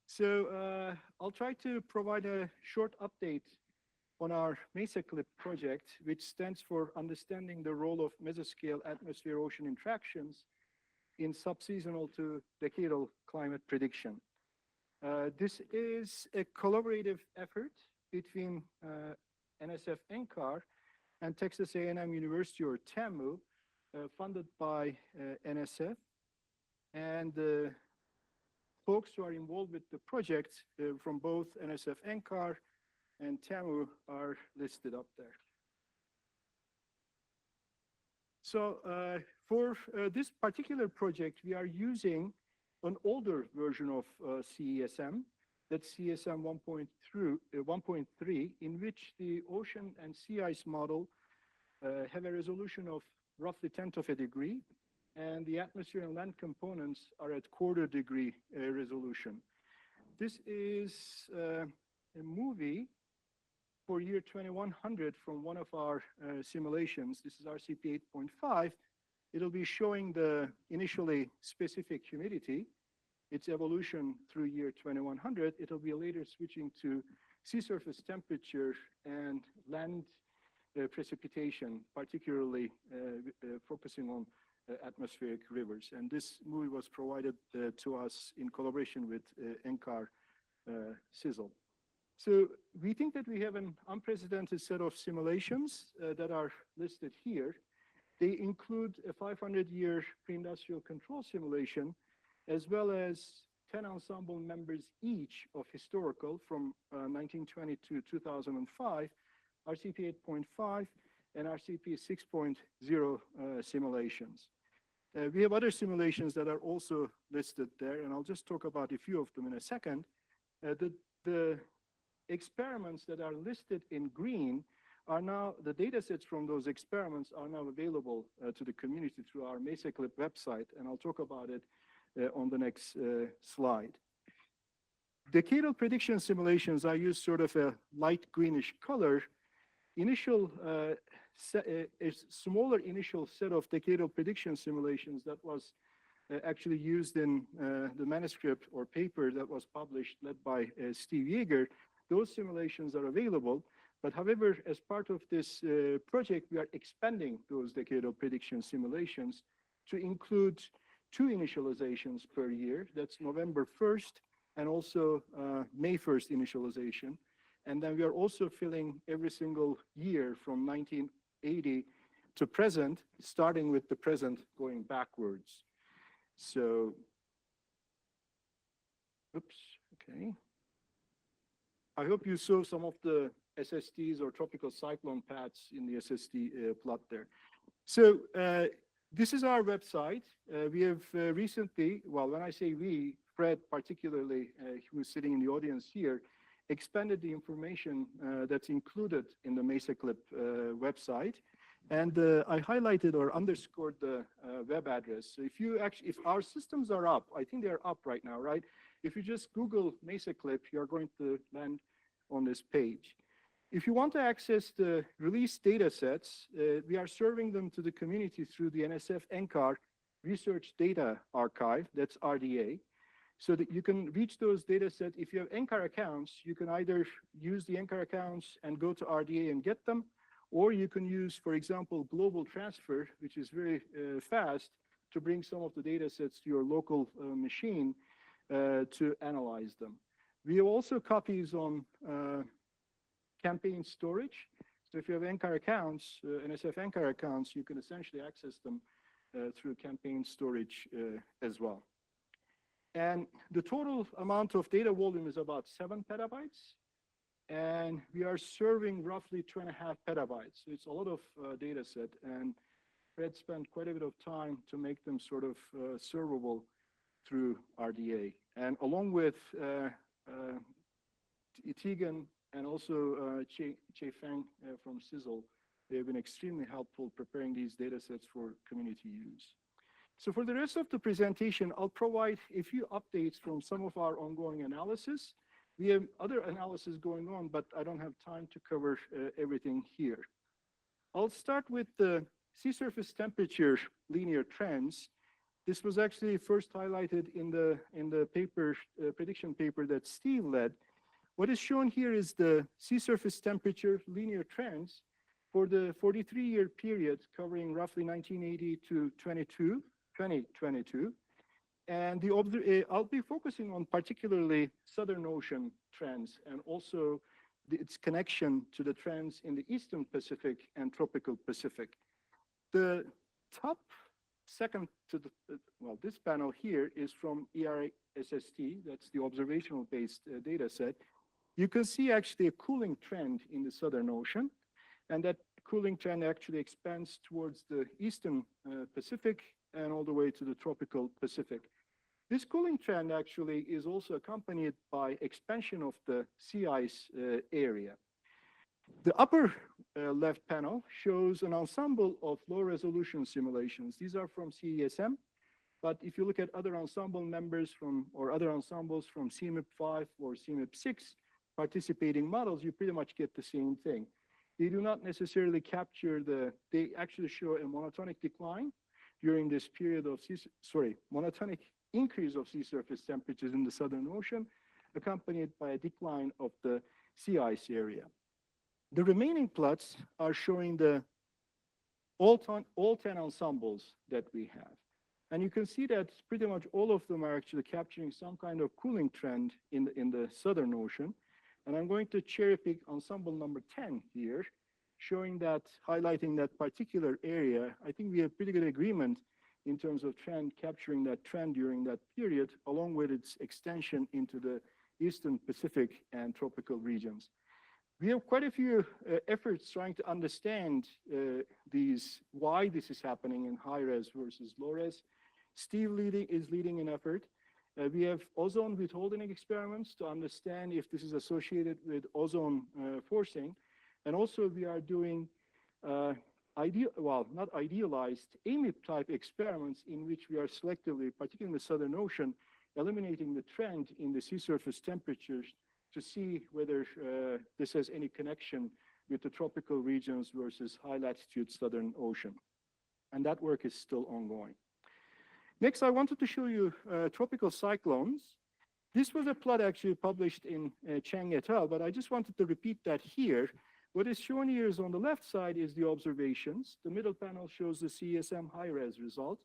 So I'll try to provide a short update on our MESACLIP project, which stands for Understanding the Role of Mesoscale Atmosphere-Ocean Interactions in Subseasonal to Decadal Climate Prediction. This is a collaborative effort between NSF NCAR and Texas A&M University, or TAMU, funded by NSF. And the folks who are involved with the project from both NSF NCAR and TAMU are listed up there. So for this particular project, we are using an older version of CESM, that's CSM 1.3, in which the ocean and sea ice model have a resolution of roughly 1/10 of a degree, and the atmosphere and land components are at 1/4 degree resolution. This is a movie for year 2100 from one of our simulations. This is RCP 8.5. It'll be showing the initially specific humidity, its evolution through year 2100. It'll be later switching to sea surface temperature and land precipitation, particularly focusing on atmospheric rivers. And this movie was provided to us in collaboration with NCAR CISL. So we think that we have an unprecedented set of simulations that are listed here. They include a 500-year pre-industrial control simulation, as well as 10 ensemble members each of historical from 1920 to 2005, RCP 8.5, and RCP 6.0 simulations. We have other simulations that are also listed there, and I'll just talk about a few of them in a second. The experiments that are listed in green are now, the data sets from those experiments are now available to the community through our MESACLIP website, and I'll talk about it on the next slide. Decadal prediction simulations, I use sort of a light greenish color. A smaller initial set of decadal prediction simulations that was actually used in the manuscript or paper that was published, led by Steve Yeager. Those simulations are available, but however, as part of this project, we are expanding those decadal prediction simulations to include 2 initializations per year. That's November 1st and also May 1st initialization. And then we are also filling every single year from 1980 to present, starting with the present going backwards. So, oops, okay. I hope you saw some of the SSTs or tropical cyclone paths in the SST plot there. So this is our website. We have recently, well, when I say we, Fred particularly, who's sitting in the audience here, expanded the information that's included in the MesaClip website. And I highlighted or underscored the web address. So if you actually, if our systems are up, I think they're up right now, right? If you just Google MesaClip, you're going to land on this page. If you want to access the release data sets, we are serving them to the community through the NSF NCAR Research Data Archive, that's RDA, so that you can reach those data sets. If you have NCAR accounts, you can either use the NCAR accounts and go to RDA and get them, or you can use, for example, global transfer, which is very fast, to bring some of the data sets to your local machine to analyze them. We have also copies on campaign storage. So if you have NCAR accounts, NSF NCAR accounts, you can essentially access them through campaign storage as well. And the total amount of data volume is about 7 petabytes. And we are serving roughly 2.5 petabytes. So it's a lot of data set. And Fred spent quite a bit of time to make them sort of servable through RDA. And along with Tegan and also Che Feng from Sizzle, they have been extremely helpful preparing these data sets for community use. So for the rest of the presentation, I'll provide a few updates from some of our ongoing analysis. We have other analysis going on, but I don't have time to cover everything here. I'll start with the sea surface temperature linear trends. This was actually first highlighted in the paper, prediction paper that Steve led. What is shown here is the sea surface temperature linear trends for the 43-year period covering roughly 1980 to 2022. And I'll be focusing on particularly Southern Ocean trends and also its connection to the trends in the Eastern Pacific and Tropical Pacific. The top second to the, well, this panel here is from ERA-SST, that's the observational-based data set. You can see actually a cooling trend in the Southern Ocean, and that cooling trend actually expands towards the Eastern Pacific and all the way to the Tropical Pacific. This cooling trend actually is also accompanied by expansion of the sea ice area. The upper left panel shows an ensemble of low-resolution simulations. These are from CESM, but if you look at other ensemble members from, or other ensembles from CMIP5 or CMIP6 participating models, you pretty much get the same thing. They do not necessarily capture they actually show a monotonic decline during this period of monotonic increase of sea surface temperatures in the Southern Ocean, accompanied by a decline of the sea ice area. The remaining plots are showing all 10 ensembles that we have. And you can see that pretty much all of them are actually capturing some kind of cooling trend in the Southern Ocean. And I'm going to cherry pick ensemble number 10 here, showing that, highlighting that particular area. I think we have pretty good agreement in terms of trend, capturing that trend during that period, along with its extension into the Eastern Pacific and tropical regions. We have quite a few efforts trying to understand why this is happening in high res versus low res. Steve is leading an effort. We have ozone withholding experiments to understand if this is associated with ozone forcing. And also we are doing not idealized, AMIP type experiments in which we are selectively, particularly in the Southern Ocean, eliminating the trend in the sea surface temperatures to see whether this has any connection with the tropical regions versus high latitude Southern Ocean. And that work is still ongoing. Next, I wanted to show you tropical cyclones. This was a plot actually published in Chang et al., but I just wanted to repeat that here. What is shown here is on the left side is the observations. The middle panel shows the CSM high-res result,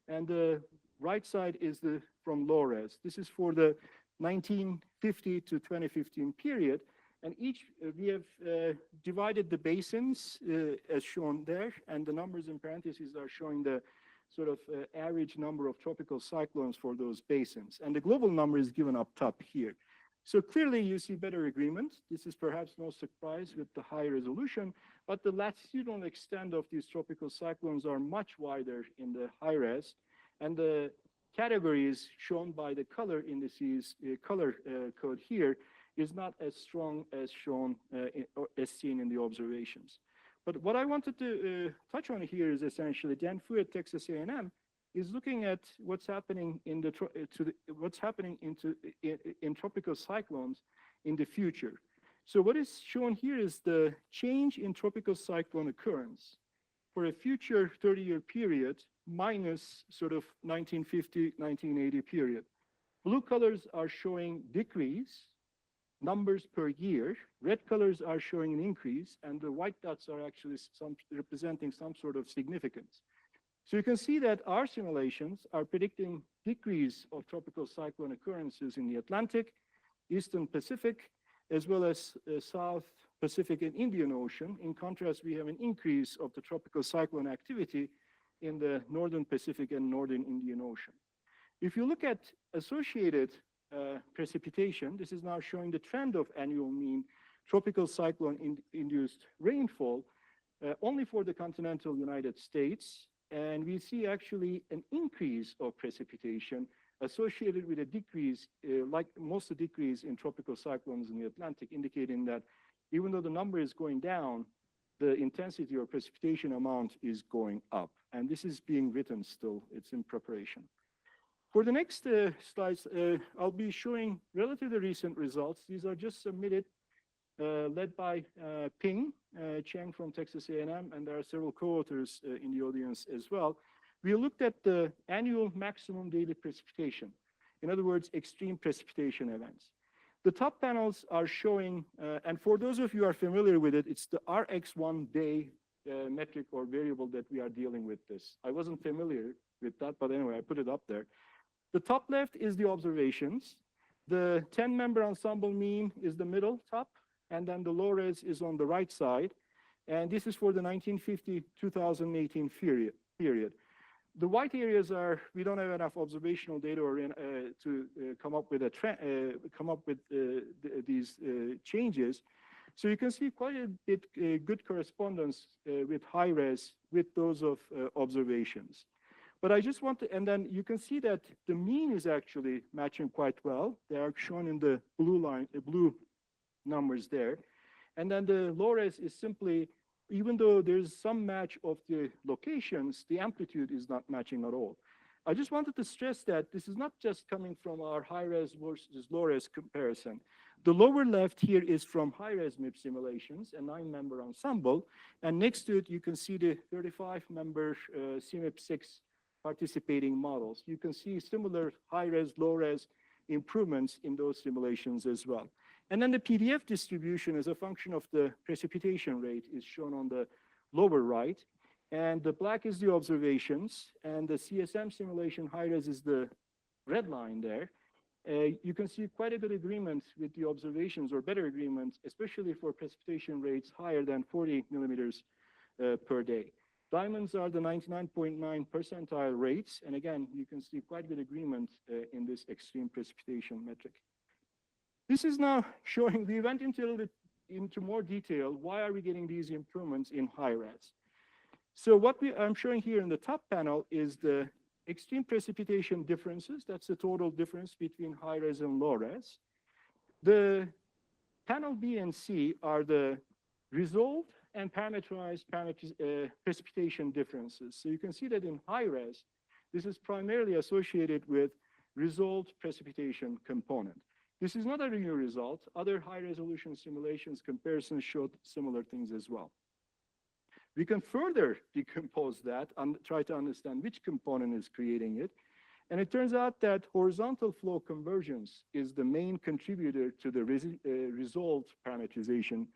and the right side is from low-res. This is for the 1950 to 2015 period. And we have divided the basins as shown there, and the numbers in parentheses are showing the sort of average number of tropical cyclones for those basins. And the global number is given up top here. So clearly you see better agreement. This is perhaps no surprise with the high resolution, but the latitudinal extent of these tropical cyclones are much wider in the high res, and the categories shown by the color indices, color code here, is not as strong as shown or as seen in the observations. But what I wanted to touch on here is essentially Dan Fu at Texas A&M is looking at what's happening in in tropical cyclones in the future. So what is shown here is the change in tropical cyclone occurrence for a future 30-year period minus sort of 1950, 1980 period. Blue colors are showing decrease, numbers per year. Red colors are showing an increase, and the white dots are actually representing some sort of significance. So you can see that our simulations are predicting decrease of tropical cyclone occurrences in the Atlantic, Eastern Pacific, as well as South Pacific and Indian Ocean. In contrast, we have an increase of the tropical cyclone activity in the Northern Pacific and Northern Indian Ocean. If you look at associated precipitation, this is now showing the trend of annual mean tropical cyclone-induced rainfall only for the continental United States. And we see actually an increase of precipitation associated with a decrease, like most of the decrease in tropical cyclones in the Atlantic, indicating that even though the number is going down, the intensity or precipitation amount is going up. And this is being written still, it's in preparation. For the next slides, I'll be showing relatively recent results. These are just submitted, led by Ping Cheng from Texas A&M, and there are several co-authors in the audience as well. We looked at the annual maximum daily precipitation. In other words, extreme precipitation events. The top panels are showing, and for those of you who are familiar with it, it's the RX1 day metric or variable that we are dealing with this. I wasn't familiar with that, but anyway, I put it up there. The top left is the observations. The 10-member ensemble mean is the middle top, and then the low res is on the right side. And this is for the 1950-2018 period. The white areas are, we don't have enough observational data or to come up with these changes. So you can see quite a bit good correspondence with high res with those of observations. But I just want to, and then you can see that the mean is actually matching quite well. They are shown in the blue line, blue numbers there. And then the low res is simply, even though there's some match of the locations, the amplitude is not matching at all. I just wanted to stress that this is not just coming from our high res versus low res comparison. The lower left here is from high res MIP simulations, a 9-member ensemble. And next to it, you can see the 35-member CMIP6 participating models. You can see similar high res, low res improvements in those simulations as well. And then the PDF distribution as a function of the precipitation rate is shown on the lower right. And the black is the observations, and the CSM simulation high res is the red line there. You can see quite a good agreement with the observations, or better agreement, especially for precipitation rates higher than 40 millimeters per day. Diamonds are the 99.9 percentile rates. And again, you can see quite good agreement in this extreme precipitation metric. This is now showing, we went into a little bit into more detail. Why are we getting these improvements in high res? So what I'm showing here in the top panel is the extreme precipitation differences. That's the total difference between high res and low res. The panel B and C are the resolved and parameterized precipitation differences. So you can see that in high res, this is primarily associated with resolved precipitation component. This is not a linear result. Other high resolution simulations comparisons showed similar things as well. We can further decompose that and try to understand which component is creating it. And it turns out that horizontal flow convergence is the main contributor to the resolved parameterization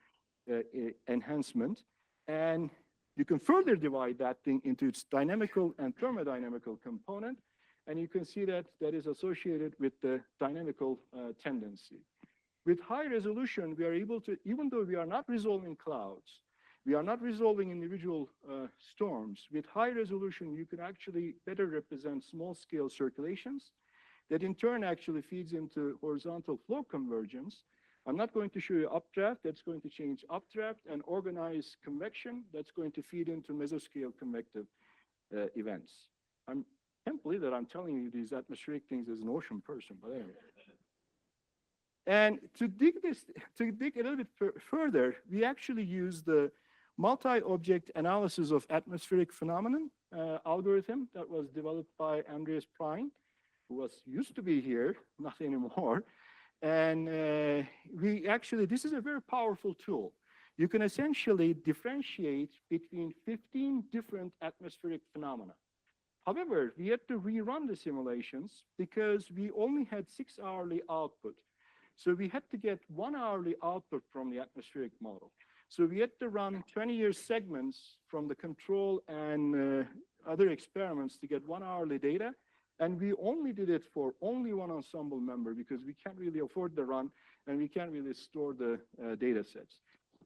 enhancement. And you can further divide that thing into its dynamical and thermodynamical component. And you can see that that is associated with the dynamical tendency. With high resolution, we are able to, even though we are not resolving clouds, we are not resolving individual storms, with high resolution, you can actually better represent small scale circulations that in turn actually feeds into horizontal flow convergence. I'm not going to show you updraft, that's going to change updraft, and organized convection, that's going to feed into mesoscale convective events. I can't believe that I'm telling you these atmospheric things as an ocean person, but anyway. And to dig a little bit further, we actually use the multi-object analysis of atmospheric phenomenon algorithm that was developed by Andreas Prine, who used to be here, not anymore. And this is a very powerful tool. You can essentially differentiate between 15 different atmospheric phenomena. However, we had to rerun the simulations because we only had 6 hourly output. So we had to get 1 hourly output from the atmospheric model. So we had to run 20-year segments from the control and other experiments to get 1 hourly data. And we only did it for only one ensemble member because we can't really afford the run and we can't really store the data sets.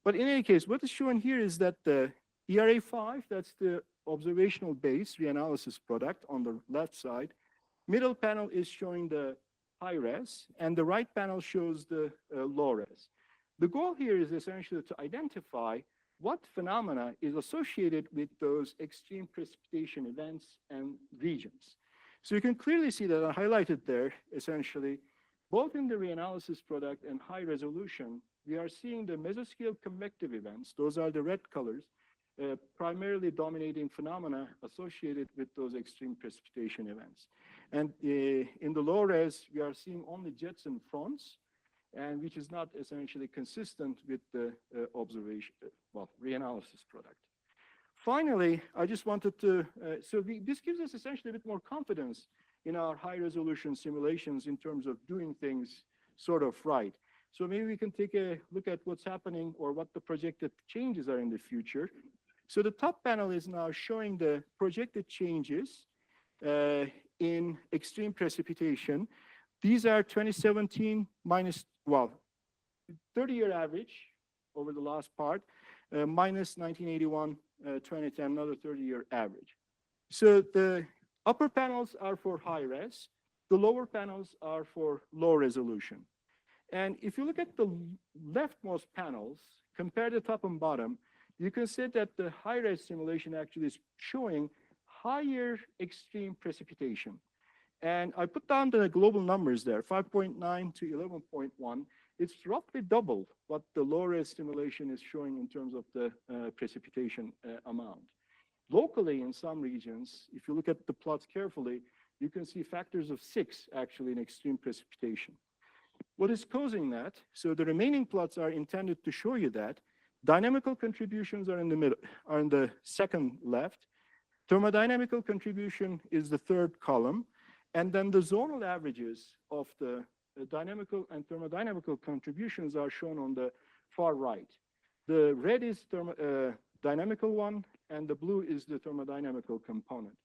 But in any case, what is shown here is that the ERA5, that's the observational base reanalysis product on the left side. Middle panel is showing the high res, and the right panel shows the low res. The goal here is essentially to identify what phenomena is associated with those extreme precipitation events and regions. So you can clearly see that I highlighted there, essentially, both in the reanalysis product and high resolution, we are seeing the mesoscale convective events, those are the red colors, primarily dominating phenomena associated with those extreme precipitation events. And in the low res, we are seeing only jets and fronts, and which is not essentially consistent with the reanalysis product. Finally, I just wanted to, this gives us essentially a bit more confidence in our high resolution simulations in terms of doing things sort of right. So maybe we can take a look at what's happening or what the projected changes are in the future. So the top panel is now showing the projected changes in extreme precipitation. These are 2017 minus, 30-year average over the last part, minus 1981, 2010, another 30-year average. So the upper panels are for high res. The lower panels are for low resolution. And if you look at the leftmost panels, compare the top and bottom, you can see that the high-res simulation actually is showing higher extreme precipitation. And I put down the global numbers there, 5.9 to 11.1. It's roughly double what the low-res simulation is showing in terms of the precipitation amount. Locally, in some regions, if you look at the plots carefully, you can see factors of 6 actually in extreme precipitation. What is causing that? So the remaining plots are intended to show you that. Dynamical contributions are in the middle, are in the second left. Thermodynamical contribution is the third column. And then the zonal averages of the dynamical and thermodynamical contributions are shown on the far right. The red is dynamical one, and the blue is the thermodynamical component.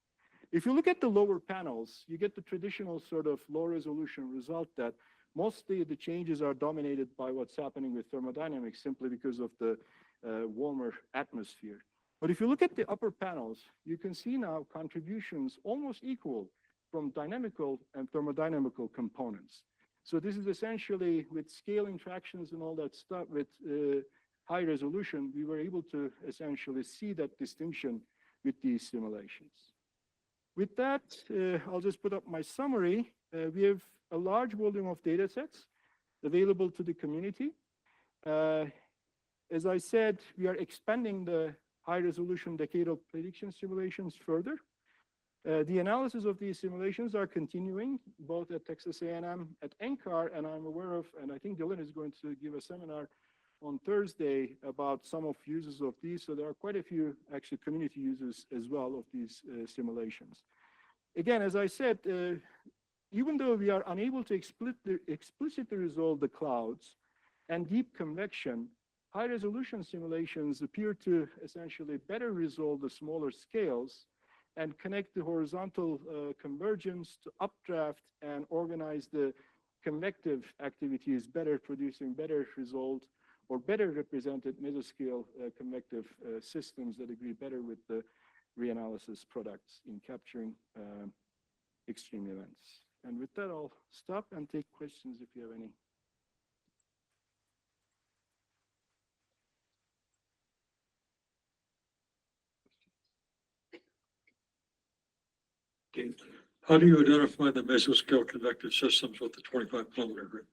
If you look at the lower panels, you get the traditional sort of low resolution result that mostly the changes are dominated by what's happening with thermodynamics simply because of the warmer atmosphere. But if you look at the upper panels, you can see now contributions almost equal from dynamical and thermodynamical components. So this is essentially with scale interactions and all that stuff with high resolution, we were able to essentially see that distinction with these simulations. With that, I'll just put up my summary. We have a large volume of data sets available to the community. As I said, we are expanding the high resolution decadal prediction simulations further. The analysis of these simulations are continuing both at Texas A&M, at NCAR, and I'm aware of, and I think Dylan is going to give a seminar on Thursday about some of uses of these. So there are quite a few actually community users as well of these simulations. Again, as I said, even though we are unable to explicitly resolve the clouds and deep convection, high resolution simulations appear to essentially better resolve the smaller scales and connect the horizontal convergence to updraft and organize the convective activity is better, producing better result or better represented mesoscale convective systems that agree better with the reanalysis products in capturing extreme events. And with that, I'll stop and take questions if you have any. Okay. How do you identify the mesoscale convective systems with the 25-kilometer grid?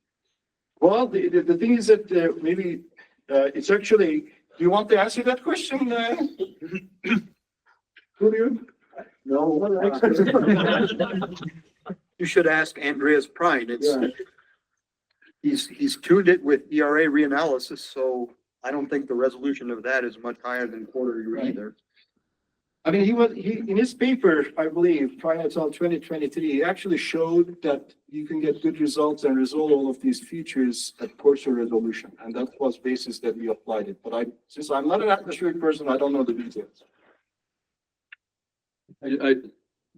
Well, the thing is that maybe it's actually, do you want to answer that question, Julio? No. You should ask Andreas Prine. It's, he's tuned it with ERA reanalysis, so I don't think the resolution of that is much higher than quarterly either. I mean, he in his paper, I believe, Prine et al. 2023, he actually showed that you can get good results and resolve all of these features at coarser resolution, and that was basis that we applied it. But since I'm not an atmospheric person, I don't know the details.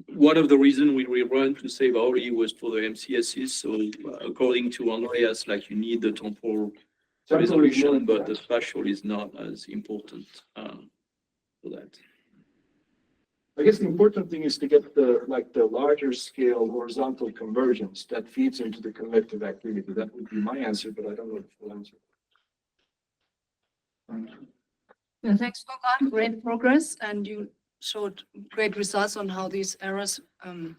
One of the reasons we run to save RE was for the MCSs. So according to Andreas, like you need the temporal resolution, but the spatial is not as important for that. I guess the important thing is to get the larger scale horizontal convergence that feeds into the convective activity. That would be my answer, but I don't know the full answer. Yeah, thanks for that. Great progress, and you showed great results on how these errors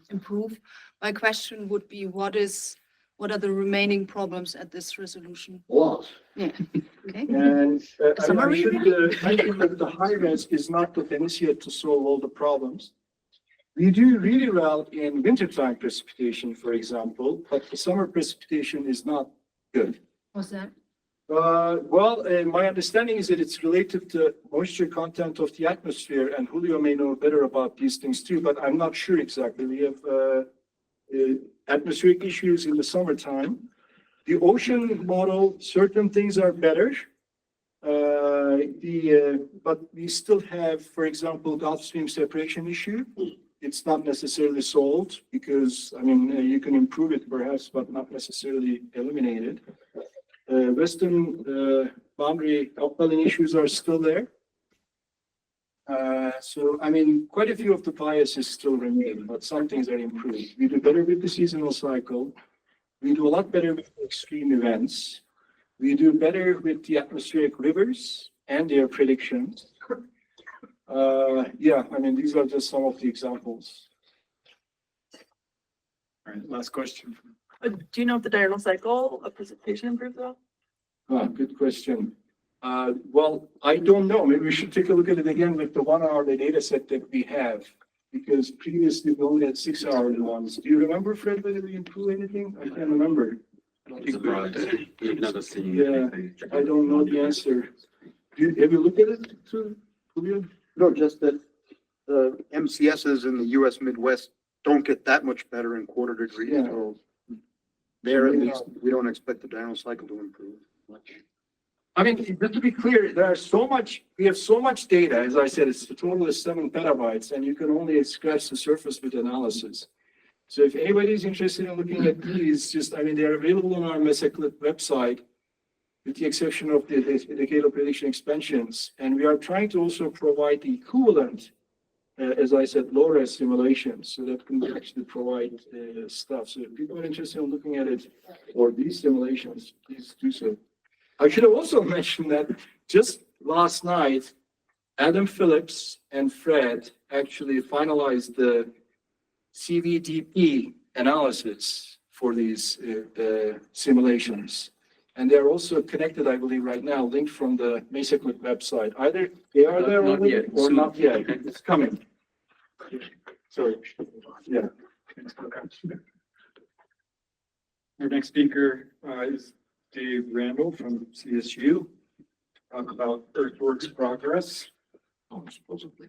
improve. My question would be, what are the remaining problems at this resolution? Lots. Yeah. Okay. And I Summary? should mention that the high res is not the panacea to solve all the problems. We do really well in wintertime precipitation, for example, but the summer precipitation is not good. What's that? My understanding is that it's related to moisture content of the atmosphere, and Julio may know better about these things too, but I'm not sure exactly. We have atmospheric issues in the summertime. The ocean model, certain things are better. But we still have, for example, Gulf Stream separation issue. It's not necessarily solved because, I mean, you can improve it perhaps, but not necessarily eliminate it. Western boundary upwelling issues are still there. So, I mean, quite a few of the biases still remain, but some things are improved. We do better with the seasonal cycle. We do a lot better with extreme events. We do better with the atmospheric rivers and their predictions. Yeah, I mean, these are just some of the examples. All right, last question. Do you know if the diurnal cycle of precipitation improved at all? Good question. Well, I don't know. Maybe we should take a look at it again with the 1 hourly data set that we have, because previously we only had 6 hourly ones. Do you remember, Fred, whether we improved anything? I can't remember. You've never seen. Yeah, I don't know the answer. Have you looked at it, Julio? No, just that the MCSs in the US Midwest don't get that much better in quarter degrees. Yeah. So there, at least, we don't expect the diurnal cycle to improve much. I mean, just to be clear, we have so much data. As I said, it's the total is 7 petabytes, and you can only scratch the surface with analysis. So if anybody's interested in looking at these, I mean, they're available on our MESACLIP website, with the exception of the decadal prediction expansions. And we are trying to also provide the equivalent, as I said, low-res simulations, so that can actually provide stuff. So if people are interested in looking at it, or these simulations, please do so. I should have also mentioned that just last night, Adam Phillips and Fred actually finalized the CVDP analysis for these simulations. And they're also connected, I believe, right now, linked from the MESACLIP website. Either they are there Not already yet. or Soon. not yet. It's coming. Sorry. Yeah. Our next speaker is Dave Randall from CSU. Talk about earthworks progress. Oh, supposedly.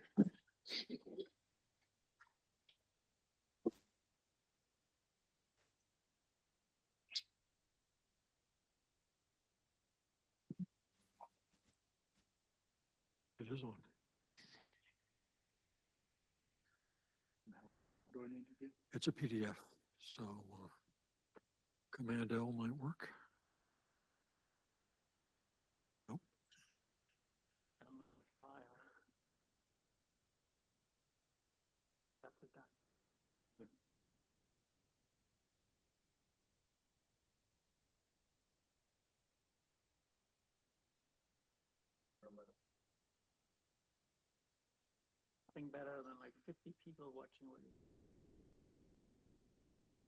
It is on. It's a PDF, so. Command L might work. Nope. Nothing better than like 50 people watching what you.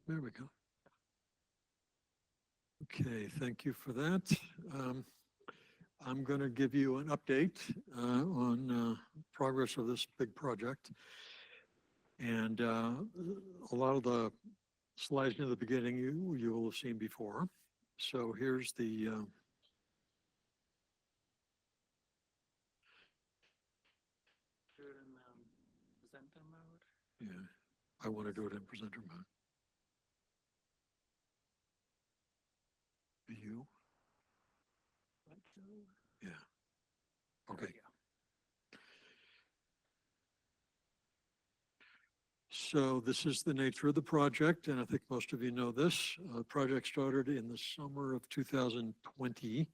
There we go. Okay, thank you for that. I'm going to give you an update on progress of this big project. And a lot of the slides near the beginning you will have seen before. So here's the Do it in presenter mode. yeah, I want to do it in presenter mode. View. Yeah. Okay. So this is the nature of the project, and I think most of you know this. Project started in the summer of 2020.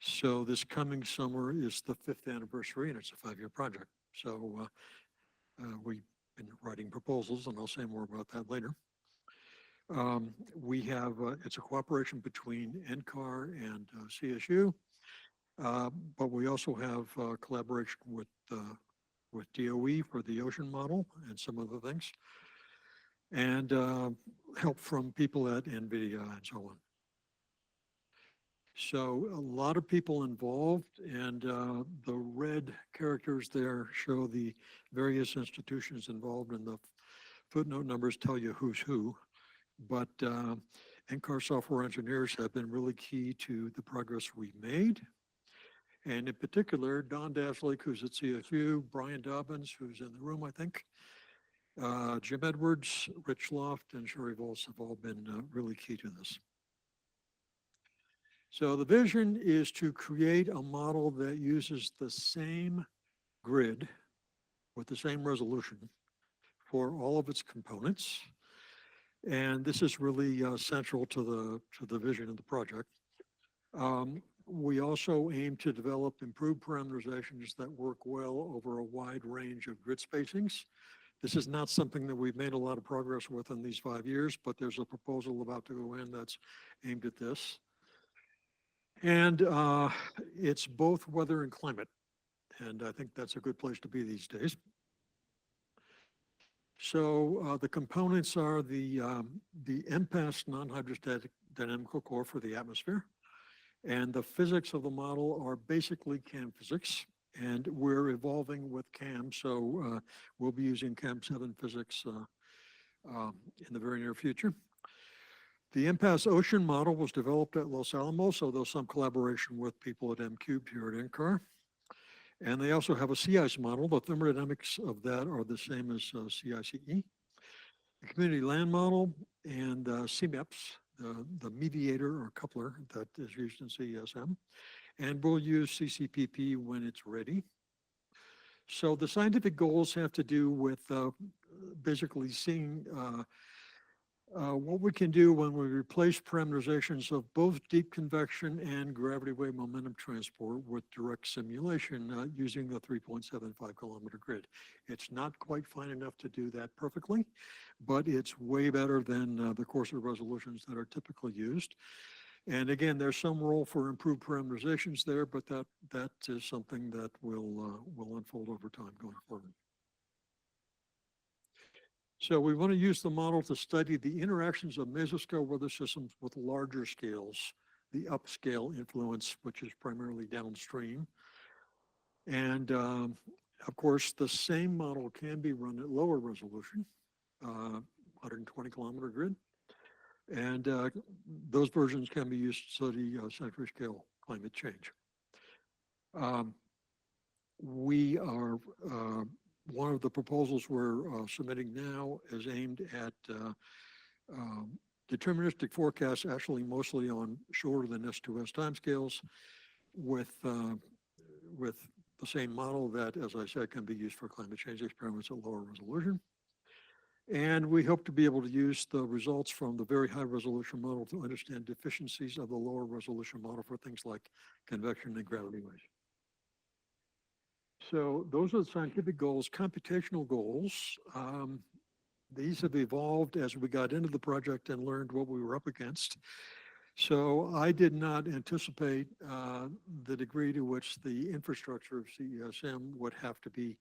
So this coming summer is the 5th anniversary, and it's a 5-year project. So we've been writing proposals, and I'll say more about that later. We have, it's a cooperation between NCAR and CSU, but we also have collaboration with DOE for the ocean model and some other things, and help from people at NVIDIA and so on. So a lot of people involved, and the red characters there show the various institutions involved, and the footnote numbers tell you who's who. But NCAR software engineers have been really key to the progress we made. And in particular, Don Daslick, who's at CSU, Brian Dobbins, who's in the room, I think, Jim Edwards, Rich Loft, and Sherry Volz have all been really key to this. So the vision is to create a model that uses the same grid with the same resolution for all of its components. And this is really central to the vision of the project. We also aim to develop improved parameterizations that work well over a wide range of grid spacings. This is not something that we've made a lot of progress with in these 5 years, but there's a proposal about to go in that's aimed at this. And it's both weather and climate. And I think that's a good place to be these days. So the components are the MPAS non-hydrostatic dynamical core for the atmosphere. And the physics of the model are basically CAM physics. And we're evolving with CAM. So we'll be using CAM 7 physics in the very near future. The MPAS ocean model was developed at Los Alamos, so there's some collaboration with people at M-Cubed here at NCAR. And they also have a sea ice model. The thermodynamics of that are the same as CICE. The community land model and CMEPS, the mediator or coupler that is used in CESM. And we'll use CCPP when it's ready. So the scientific goals have to do with basically seeing what we can do when we replace parameterizations of both deep convection and gravity wave momentum transport with direct simulation using the 3.75 kilometer grid. It's not quite fine enough to do that perfectly, but it's way better than the coarser resolutions that are typically used. And again, there's some role for improved parameterizations there, but that is something that will unfold over time going forward. So we want to use the model to study the interactions of mesoscale weather systems with larger scales, the upscale influence, which is primarily downstream. And of course, the same model can be run at lower resolution, 120 kilometer grid. And those versions can be used to study century scale climate change. We are one of the proposals we're submitting now is aimed at deterministic forecasts, actually mostly on shorter than S2S timescales, with the same model that, as I said, can be used for climate change experiments at lower resolution. And we hope to be able to use the results from the very high resolution model to understand deficiencies of the lower resolution model for things like convection and gravity waves. So those are the scientific goals. Computational goals. These have evolved as we got into the project and learned what we were up against. So I did not anticipate the degree to which the infrastructure of CESM would have to be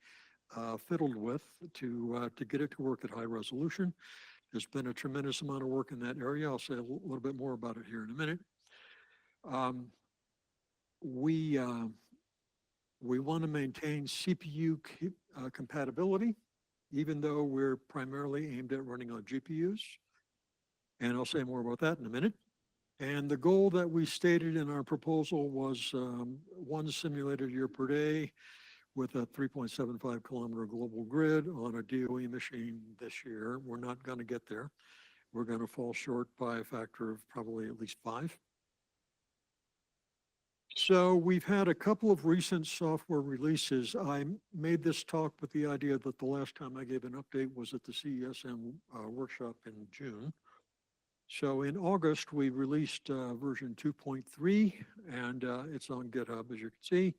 fiddled with to get it to work at high resolution. There's been a tremendous amount of work in that area. I'll say a little bit more about it here in a minute. We want to maintain CPU compatibility, even though we're primarily aimed at running on GPUs. And I'll say more about that in a minute. And the goal that we stated in our proposal was 1 simulated year per day with a 3.75 kilometer global grid on a DOE machine this year. We're not going to get there. We're going to fall short by a factor of probably at least 5. So we've had a couple of recent software releases. I made this talk with the idea that the last time I gave an update was at the CESM workshop in June. So in August, we released version 2.3, and it's on GitHub, as you can see.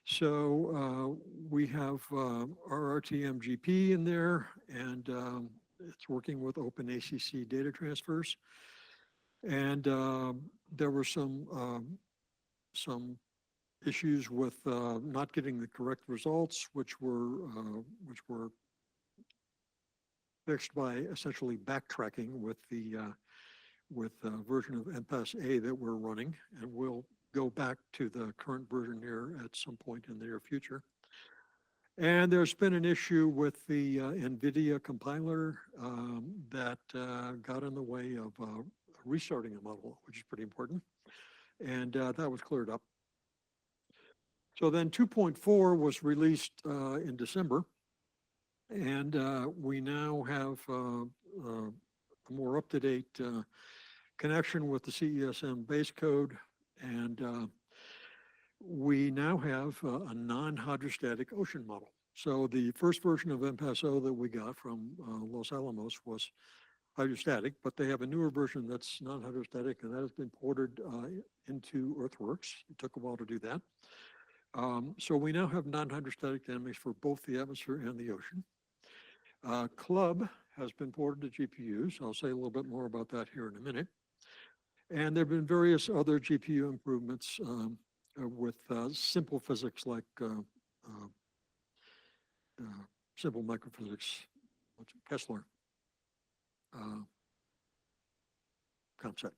So we have our RTMGP in there, and it's working with OpenACC data transfers. And there were some issues with not getting the correct results, which were fixed by essentially backtracking with the version of MPAS-A that we're running, and we'll go back to the current version here at some point in the near future. And there's been an issue with the NVIDIA compiler that got in the way of restarting a model, which is pretty important. And that was cleared up. So then 2.4 was released in December. And we now have a more up-to-date connection with the CESM base code. And we now have a non-hydrostatic ocean model. So the first version of MPAS-O that we got from Los Alamos was hydrostatic, but they have a newer version that's non-hydrostatic, and that has been ported into Earthworks. It took a while to do that. So we now have non-hydrostatic dynamics for both the atmosphere and the ocean. Club has been ported to GPUs. I'll say a little bit more about that here in a minute. And there have been various other GPU improvements with simple physics like simple microphysics, Kessler concept.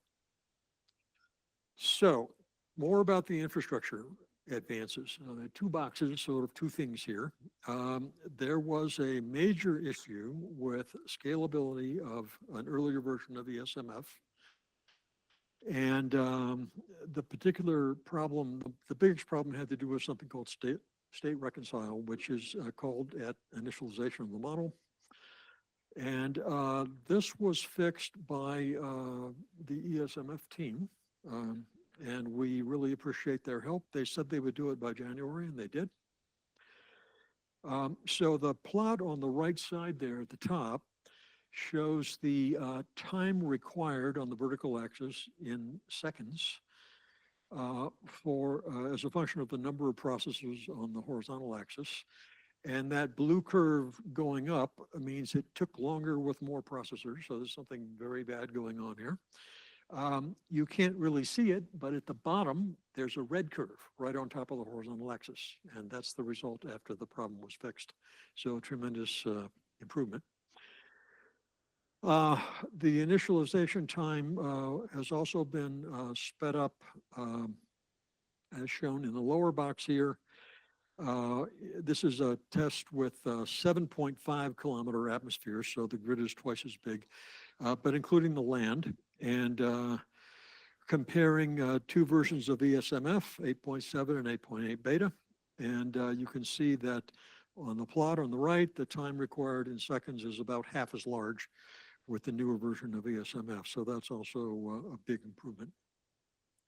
So more about the infrastructure advances. There are 2 boxes, sort of 2 things here. There was a major issue with scalability of an earlier version of ESMF. And the particular problem, the biggest problem had to do with something called state reconcile, which is called at initialization of the model. And this was fixed by the ESMF team. And we really appreciate their help. They said they would do it by January, and they did. So the plot on the right side there at the top shows the time required on the vertical axis in seconds as a function of the number of processors on the horizontal axis. And that blue curve going up means it took longer with more processors. So there's something very bad going on here. You can't really see it, but at the bottom, there's a red curve right on top of the horizontal axis. And that's the result after the problem was fixed. So tremendous improvement. The initialization time has also been sped up, as shown in the lower box here. This is a test with 7.5 kilometer atmosphere, so the grid is twice as big, but including the land. And comparing 2 versions of ESMF, 8.7 and 8.8 beta. And you can see that on the plot on the right, the time required in seconds is about half as large with the newer version of ESMF. So that's also a big improvement.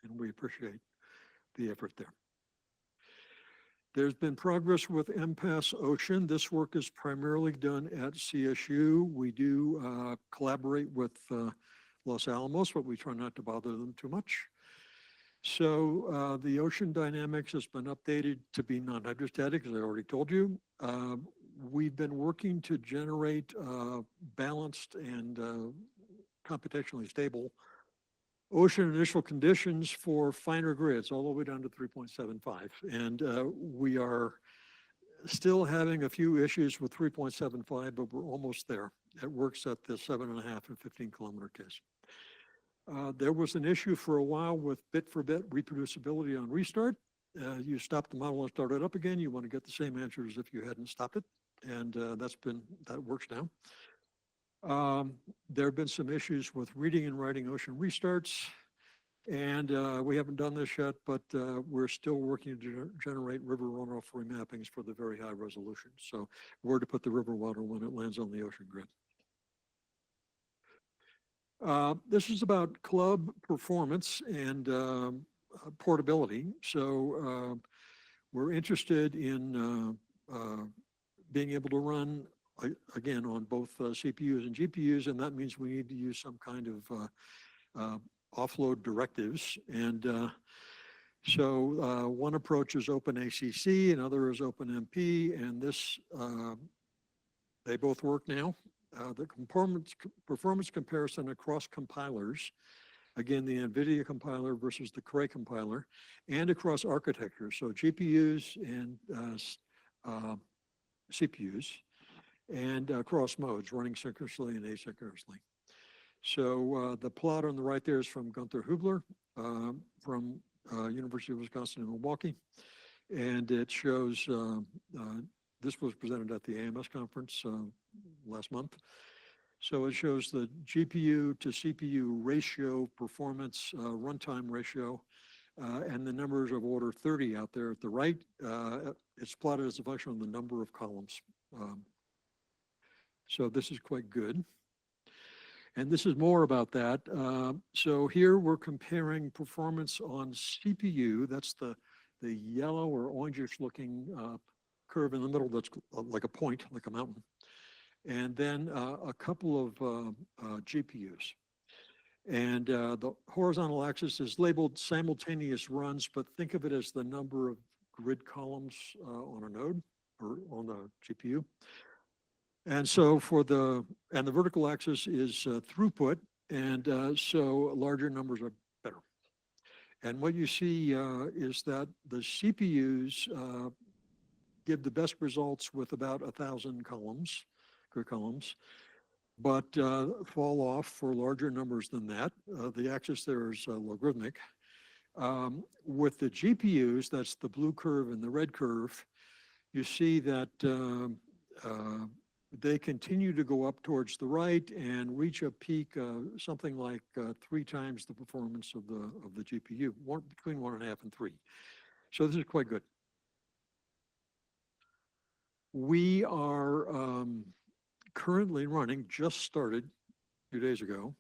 And we appreciate the effort there. There's been progress with MPAS Ocean. This work is primarily done at CSU. We do collaborate with Los Alamos, but we try not to bother them too much. So the ocean dynamics has been updated to be non-hydrostatic, as I already told you. We've been working to generate balanced and computationally stable ocean initial conditions for finer grids all the way down to 3.75. And we are still having a few issues with 3.75, but we're almost there. It works at the 7.5 and 15 kilometer case. There was an issue for a while with bit-for-bit reproducibility on restart. You stop the model and start it up again. You want to get the same answer as if you hadn't stopped it. And that works now. There have been some issues with reading and writing ocean restarts. And we haven't done this yet, but we're still working to generate river runoff remappings for the very high resolution. So where to put the river water when it lands on the ocean grid. This is about club performance and portability. So we're interested in being able to run, again, on both CPUs and GPUs, and that means we need to use some kind of offload directives. And so one approach is OpenACC, another is OpenMP, and this, they both work now. The performance comparison across compilers, again, the NVIDIA compiler versus the Cray compiler, and across architectures, so GPUs and CPUs, and across modes, running synchronously and asynchronously. So the plot on the right there is from Gunther Hubler from University of Wisconsin in Milwaukee, and it shows, this was presented at the AMS conference last month. So it shows the GPU to CPU ratio, performance, runtime ratio, and the numbers of order 30 out there at the right. It's plotted as a function of the number of columns. So this is quite good. And this is more about that. So here we're comparing performance on CPU. That's the yellow or orangish looking curve in the middle that's like a point, like a mountain. And then a couple of GPUs. And the horizontal axis is labeled simultaneous runs, but think of it as the number of grid columns on a node or on the GPU. And so the vertical axis is throughput, and so larger numbers are better. And what you see is that the CPUs give the best results with about 1,000 columns, grid columns, but fall off for larger numbers than that. The axis there is logarithmic. With the GPUs, that's the blue curve and the red curve, you see that they continue to go up towards the right and reach a peak something like 3 times the performance of the GPU, between 1.5 and 3. So this is quite good. We are currently running, just started 2 days ago,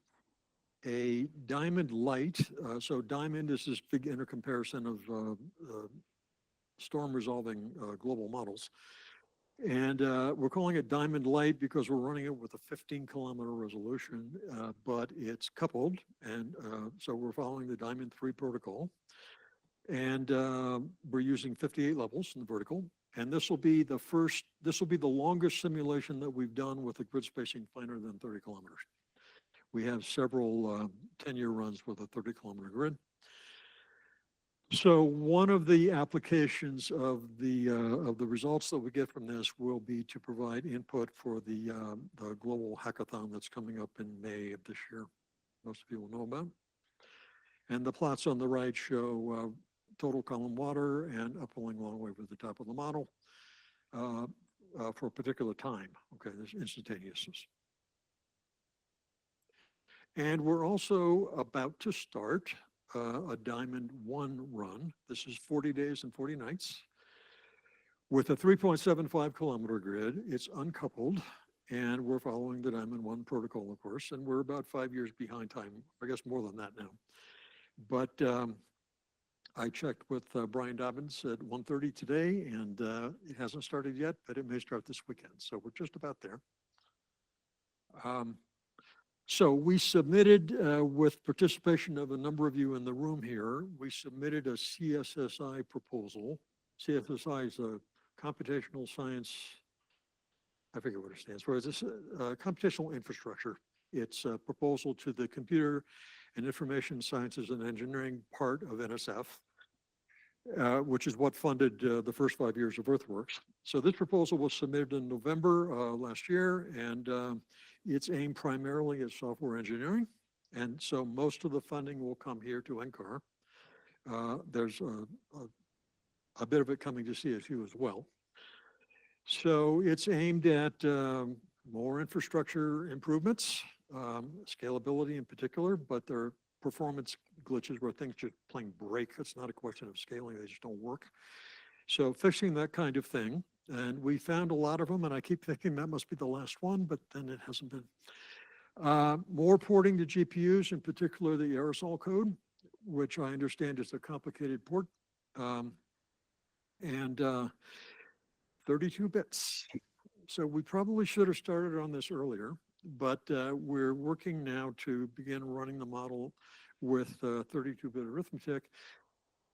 a Diamond Light. So Diamond is this big intercomparison of storm resolving global models. And we're calling it Diamond Light because we're running it with a 15-kilometer resolution, but it's coupled. And so we're following the Diamond 3 protocol. And we're using 58 levels in the vertical. And this will be the longest simulation that we've done with a grid spacing finer than 30 kilometers. We have several 10-year runs with a 30-kilometer grid. So one of the applications of the results that we get from this will be to provide input for the global hackathon that's coming up in May of this year. Most of you will know about. And the plots on the right show total column water and upwelling long wave at the top of the model for a particular time. Okay, there's instantaneousness. And we're also about to start a Diamond 1 run. This is 40 days and 40 nights with a 3.75 kilometer grid. It's uncoupled, and we're following the Diamond 1 protocol, of course, and we're about 5 years behind time, I guess more than that now. But I checked with Brian Dobbins at 1:30 today, and it hasn't started yet, but it may start this weekend. So we're just about there. So we submitted, with participation of a number of you in the room here, we submitted a CSSI proposal. CSSI is a computational science, I forget what it stands for. It's a computational infrastructure. It's a proposal to the Computer and Information Sciences and Engineering part of NSF, which is what funded the first 5 years of Earthworks. So this proposal was submitted in November last year, and it's aimed primarily at software engineering. And so most of the funding will come here to NCAR. There's a bit of it coming to CSU as well. So it's aimed at more infrastructure improvements, scalability in particular, but there are performance glitches where things just plain break. It's not a question of scaling, they just don't work. So fixing that kind of thing. And we found a lot of them, and I keep thinking that must be the last one, but then it hasn't been. More porting to GPUs, in particular the aerosol code, which I understand is a complicated port. And 32 bits. So we probably should have started on this earlier, but we're working now to begin running the model with 32-bit arithmetic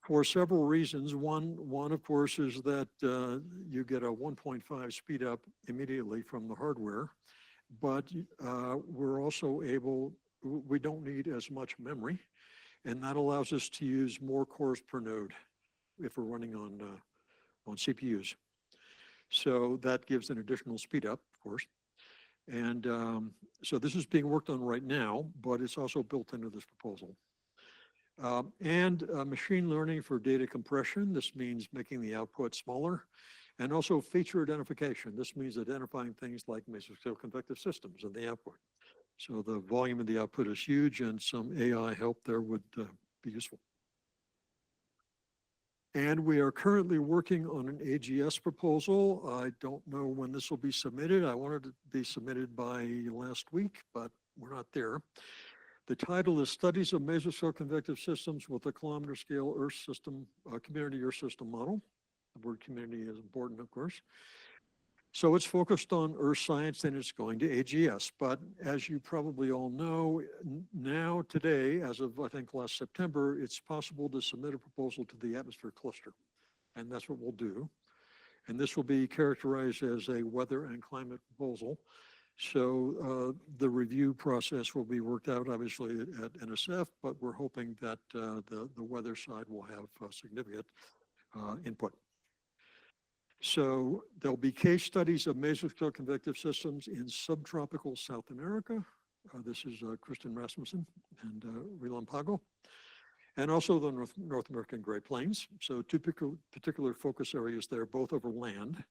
for several reasons. One, of course, is that you get a 1.5 speed up immediately from the hardware, but we're also we don't need as much memory, and that allows us to use more cores per node if we're running on CPUs. So that gives an additional speed up, of course. And so this is being worked on right now, but it's also built into this proposal. And machine learning for data compression. This means making the output smaller. And also feature identification. This means identifying things like mesoscale convective systems in the output. So the volume of the output is huge, and some AI help there would be useful. And we are currently working on an AGS proposal. I don't know when this will be submitted. I wanted it to be submitted by last week, but we're not there. The title is Studies of Mesoscale Convective Systems with a Kilometer Scale Earth System, Community Earth System Model. The word community is important, of course. So it's focused on earth science, and it's going to AGS. But as you probably all know, now today, as of I think last September, it's possible to submit a proposal to the atmosphere cluster. And that's what we'll do. And this will be characterized as a weather and climate proposal. So the review process will be worked out, obviously, at NSF, but we're hoping that the weather side will have significant input. So there'll be case studies of mesoscale convective systems in subtropical South America. This is Kristen Rasmussen and Relampago. And also the North American Great Plains. So two particular focus areas there, both over land.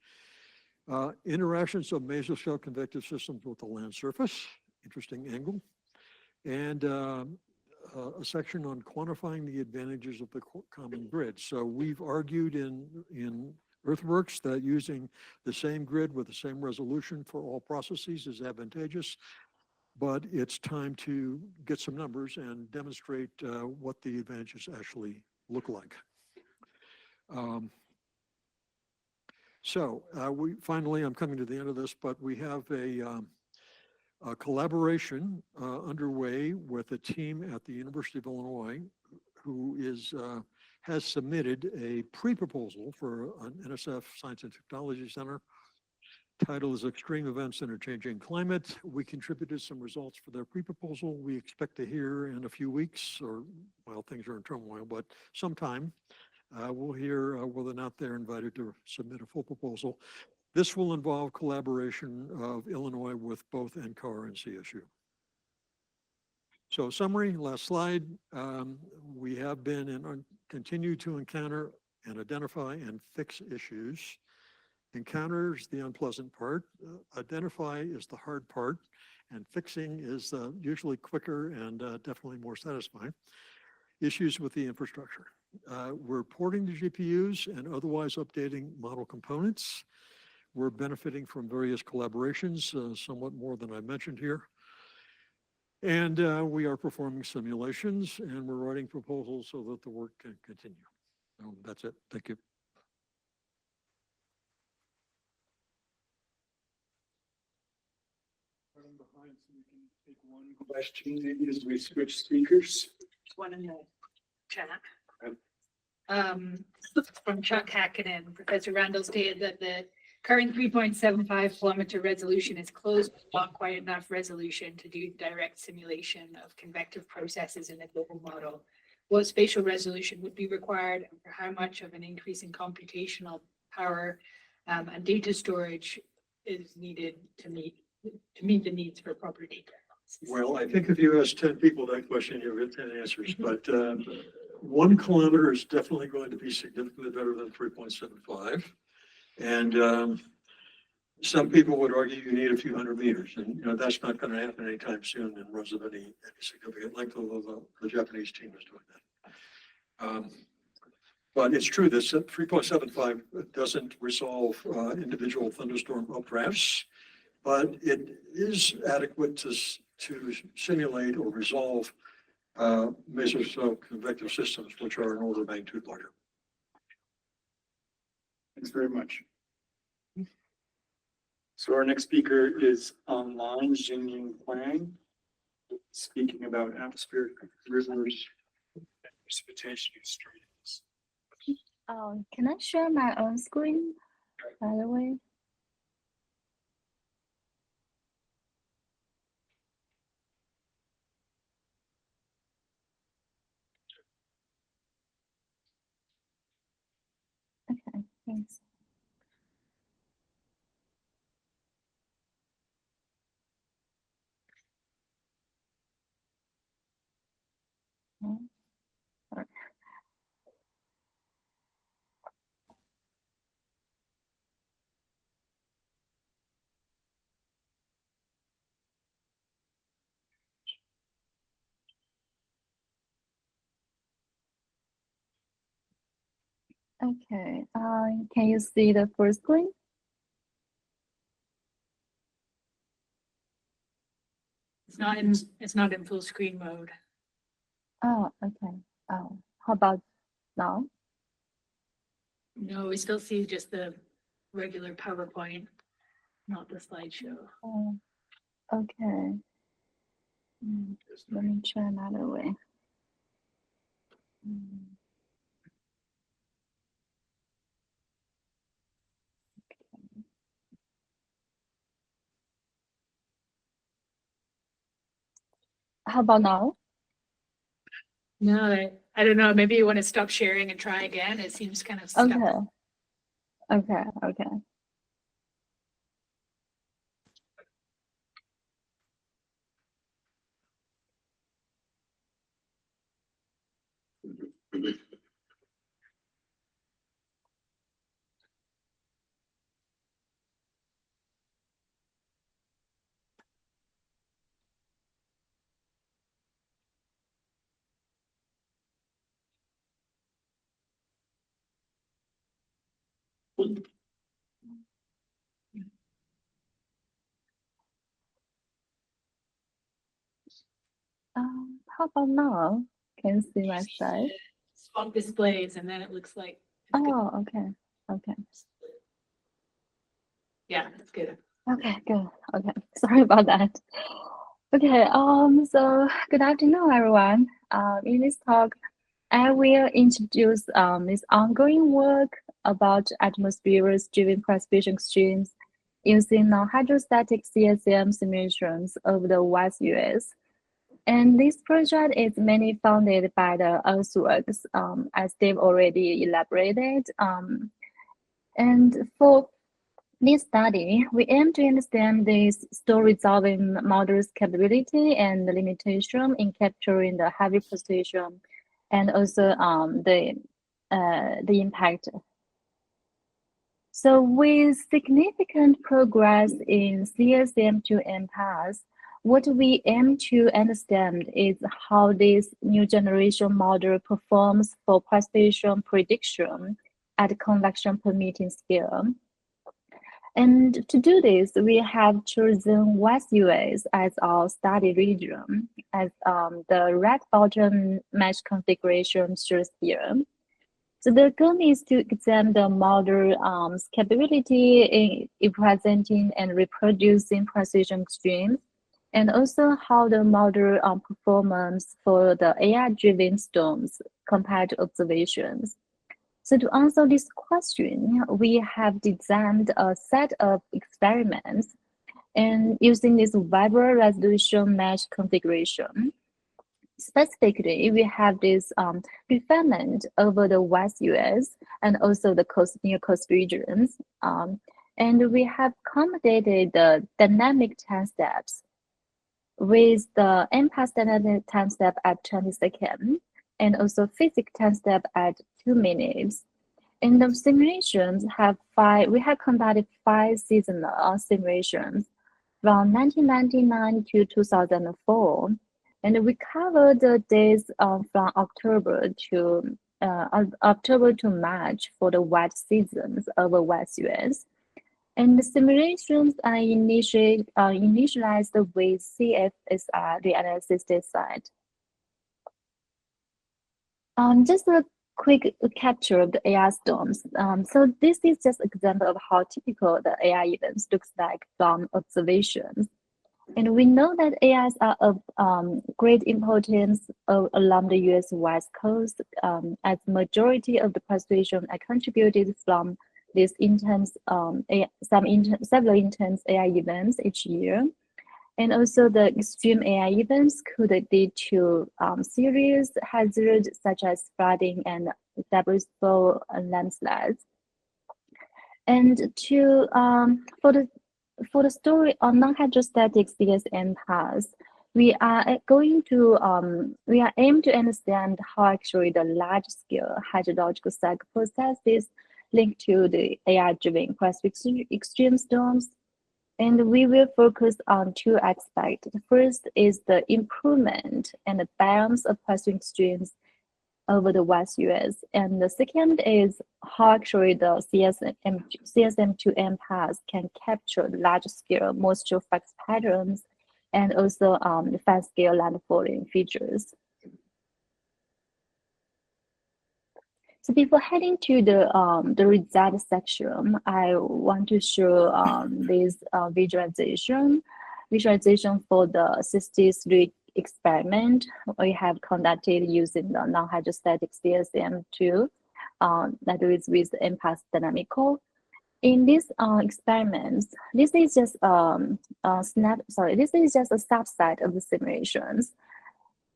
Interactions of mesoscale convective systems with the land surface, interesting angle. And a section on quantifying the advantages of the common grid. So we've argued in Earthworks that using the same grid with the same resolution for all processes is advantageous, but it's time to get some numbers and demonstrate what the advantages actually look like. Finally, I'm coming to the end of this, but we have a collaboration underway with a team at the University of Illinois who has submitted a pre-proposal for an NSF Science and Technology Center. Title is Extreme Events in a Changing Climate. We contributed some results for their pre-proposal. We expect to hear in a few weeks, or well, things are in turmoil, but sometime we'll hear whether or not they're invited to submit a full proposal. This will involve collaboration of Illinois with both NCAR and CSU. So summary, last slide, we have been and continue to encounter and identify and fix issues. Encounter is the unpleasant part, identify is the hard part, and fixing is usually quicker and definitely more satisfying. Issues with the infrastructure. We're porting to GPUs and otherwise updating model components. We're benefiting from various collaborations, somewhat more than I mentioned here. And we are performing simulations, and we're writing proposals so that the work can continue. So that's it. Thank you. Running behind, so we can take one question maybe as we switch speakers. One in the chat. Okay. From Chuck Hakkinen, Professor Randall stated that the current 3.75 kilometer resolution is close, but not quite enough resolution to do direct simulation of convective processes in a global model. What spatial resolution would be required, and for how much of an increase in computational power and data storage is needed to meet the needs for proper data analysis? Well, I think if you ask 10 people that question, you'll get 10 answers, but 1 kilometer is definitely going to be significantly better than 3.75. And some people would argue you need a few hundred meters, and that's not going to happen anytime soon in runs of any significant length, although the Japanese team is doing that. But it's true that 3.75 doesn't resolve individual thunderstorm updrafts, but it is adequate to simulate or resolve mesocell convective systems, which are an order of magnitude larger. Thanks very much. So our next speaker is online, Jingying Huang, speaking about atmospheric rivers, precipitation streams. Can I share my own screen, by the way? Okay, thanks. Sorry. Okay, can you see the first screen? It's not in full screen mode. Oh, okay. Oh, how about now? No, we still see just the regular PowerPoint, not the slideshow. Oh, okay. Let me try another way. How about now? No, I don't know. Maybe you want to stop sharing and try again. It seems kind of stuck. Okay. How about now? Can you see my slide? Swap displays, and then it looks like. It's good. Oh, okay. Yeah, that's good. Okay, good. Okay, sorry about that. Okay, so good afternoon, everyone. In this talk, I will introduce this ongoing work about atmosphere-driven precipitation streams using non-hydrostatic CSM simulations of the West US. And this project is mainly funded by the Earthworks, as they've already elaborated. And for this study, we aim to understand this storm resolving model's capability and the limitation in capturing the heavy precipitation, and also the impact. So with significant progress in CSM2 MPAS, what we aim to understand is how this new generation model performs for precipitation prediction at convection permitting scale. And to do this, we have chosen West US as our study region, as the red bottom mesh configuration shows here. So the goal is to examine the model's capability in representing and reproducing precision extremes, and also how the model performance for the AI-driven storms compared to observations. So to answer this question, we have designed a set of experiments and using this variable resolution mesh configuration. Specifically, we have this refinement over the West US and also the near coast regions. And we have accommodated the dynamic time steps with the MPAS dynamic time step at 20 seconds and also physics time step at 2 minutes. In the simulations we have conducted 5 seasonal simulations from 1999 to 2004. And we covered the days from October to March for the wet seasons over West US. And the simulations are initialized with CFSR, the analysis site. Just a quick capture of the AI storms. So this is just an example of how typical the AI events looks like from observations. And we know that AIs are of great importance along the US West Coast, as majority of the precipitation are contributed from these several intense AI events each year. And also the extreme AI events could lead to serious hazards such as flooding and debris and landslides. And for the story on non-hydrostatic CSM paths, we are aim to understand how actually the large-scale hydrological cycle processes linked to the AI-driven precipitation extreme storms. And we will focus on 2 aspects. The first is the improvement and the balance of precipitation extremes over the West US. And the second is how actually the CSM2M paths can capture large-scale moisture flux patterns and also the fast-scale landfalling features. So before heading to the result section, I want to show this visualization for the 63 experiment we have conducted using the non-hydrostatic CSM2 that is with the MPAS dynamical. In these experiments, this is just a subset of the simulations.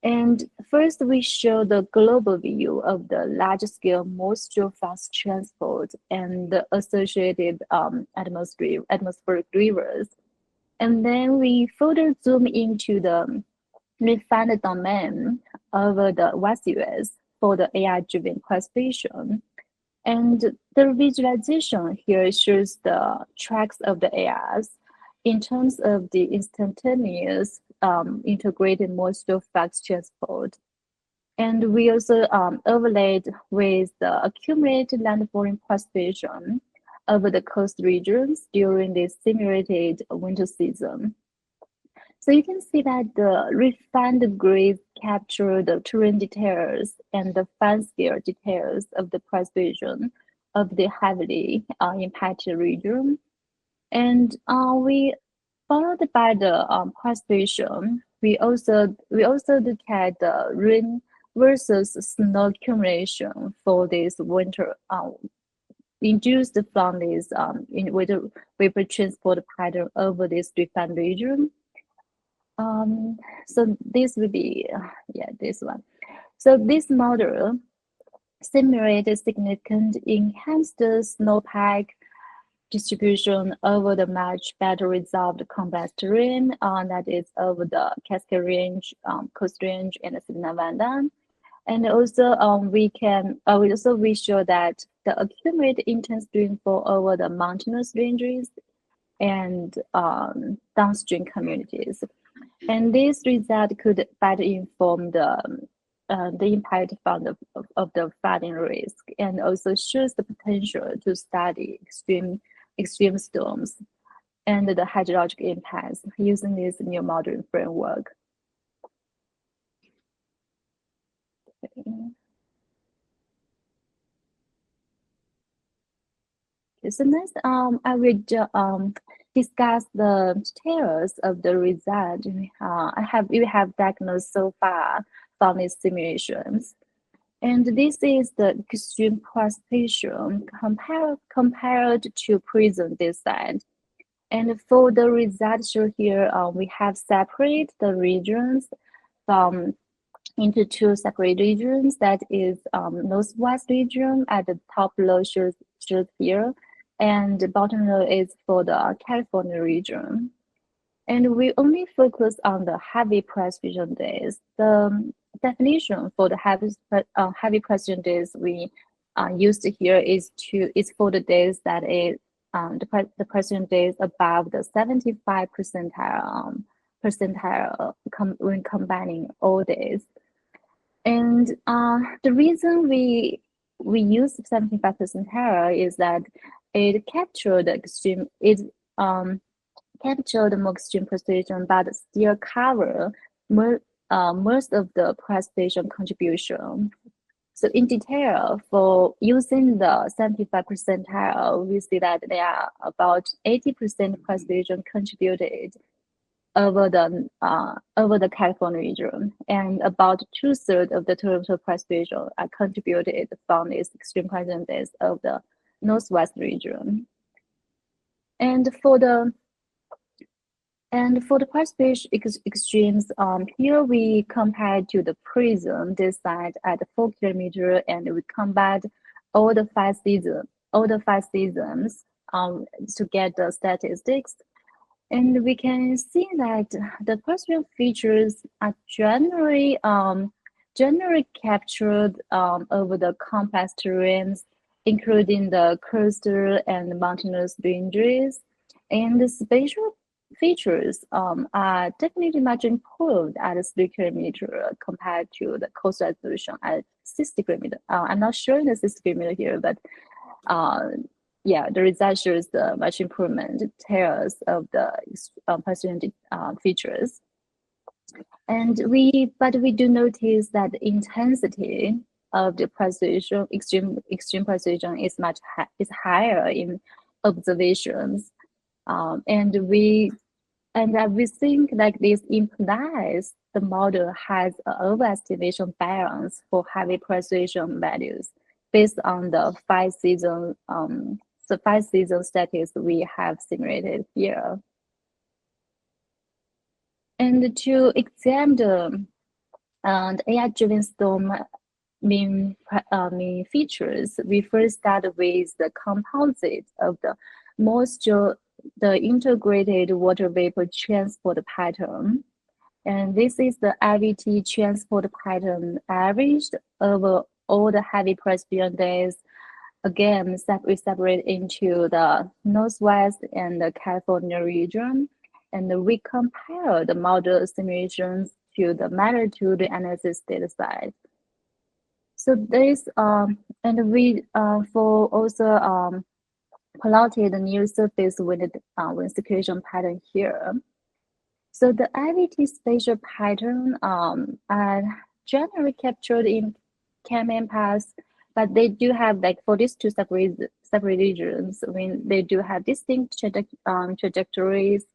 And first, we show the global view of the large-scale moisture flux transport and the associated atmospheric rivers. And then we further zoom into the refined domain over the West US for the AI-driven precipitation. And the visualization here shows the tracks of the AIs in terms of the instantaneous integrated moisture flux transport. And we also overlaid with the accumulated landfalling precipitation over the coast regions during the simulated winter season. So you can see that the refined grids capture the terrain details and the fine-scale details of the precipitation of the heavily impacted region. And we followed by the precipitation. We also look at the rain versus snow accumulation for this winter induced from this vapor transport pattern over this refined region. So this would be this one. So this model simulated significant enhanced snowpack distribution over the much better resolved complex terrain that is over the Cascade Range, Coast Range, and the Signal Vanda. And also we show that the accumulated intense rainfall over the mountainous ranges and downstream communities. And this result could better inform the impact of the flooding risk, and also shows the potential to study extreme storms and the hydrological impacts using this new modeling framework. So next, I will discuss the details of the result we have diagnosed so far from these simulations. And this is the extreme precipitation compared to prism this side. And for the results shown here, we have separated the regions into two separate regions. That is northwest region at the top row shows here, and the bottom row is for the California region. And we only focus on the heavy precipitation days. The definition for the heavy precipitation days we used here is for the days that is the precipitation days above the 75 percentile when combining all days. And the reason we use 75 percentile is that it captured the extreme capture the more extreme precipitation, but still cover most of the precipitation contribution. So in detail, for using the 75 percentile, we see that there are about 80% precipitation contributed over the California region, and about 2/3 of the total precipitation are contributed from these extreme precipitation days of the northwest region. And for the precipitation extremes, here we compared to the prism this side at 4 kilometer, and we combined all the five seasons to get the statistics. And we can see that the precipitation features are generally captured over the complex terrains, including the coastal and mountainous ranges. And the spatial features are definitely much improved at 3 kilometer compared to the coastal resolution at 60 kilometer. I'm not showing the 60 kilometer here, but yeah, the result shows the much improvement details of the precipitation features. And we do notice that the intensity of the precipitation, extreme precipitation is higher in observations. And we think like this implies the model has an overestimation bias for heavy precipitation values based on the 5 season statistics we have simulated here. And to examine the AI-driven storm mean features, we first start with the composite of the moisture, the integrated water vapor transport pattern. And this is the IVT transport pattern averaged over all the heavy precipitation days. Again, we separate into the northwest and the California region, and we compare the model simulations to the magnitude analysis data set. So this and we for also plotted the near surface wind circulation pattern here. So the IVT spatial pattern are generally captured in Cayman Pass, but they do have, like, for these two separate regions, when they do have distinct trajectories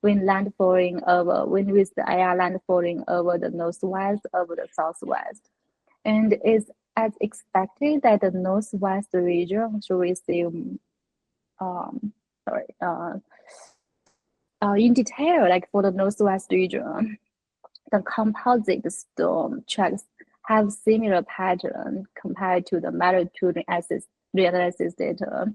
when landfalling over, when with the AI landfalling over the northwest, over the southwest. And it's as expected that the northwest region should receive in detail, like for the northwest region, the composite storm tracks have similar pattern compared to the magnitude analysis data.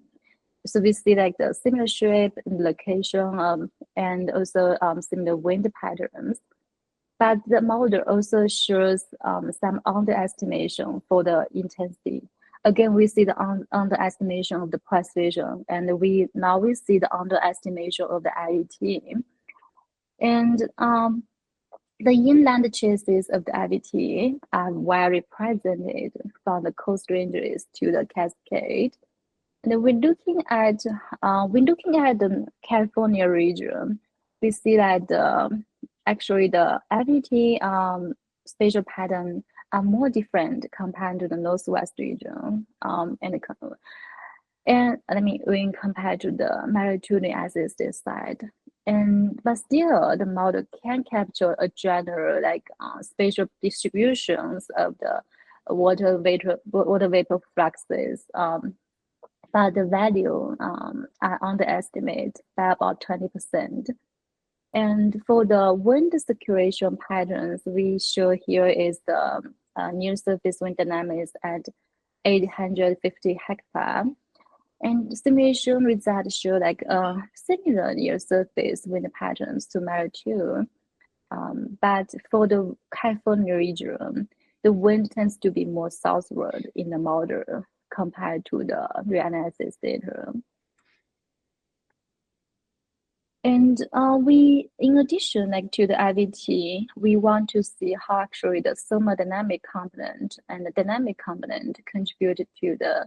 So we see like the similar shape and location and also similar wind patterns. But the model also shows some underestimation for the intensity. Again, we see the underestimation of the precipitation, and we see the underestimation of the IVT. And the inland chases of the IVT are well represented from the coast ranges to the Cascade. And we're looking at the California region. We see that actually the IVT spatial pattern are more different compared to the northwest region. And I mean, when compared to the magnitude assisted side, but still the model can capture a general spatial distributions of the water vapor fluxes. But the value are underestimated by about 20%. And for the wind circulation patterns, we show here is the near surface wind dynamics at 850 hectare. And simulation results show similar near surface wind patterns to Mara 2. But for the California region, the wind tends to be more southward in the model compared to the reanalysis data. And in addition, to the IVT, we want to see how actually the thermodynamic component and the dynamic component contributed to the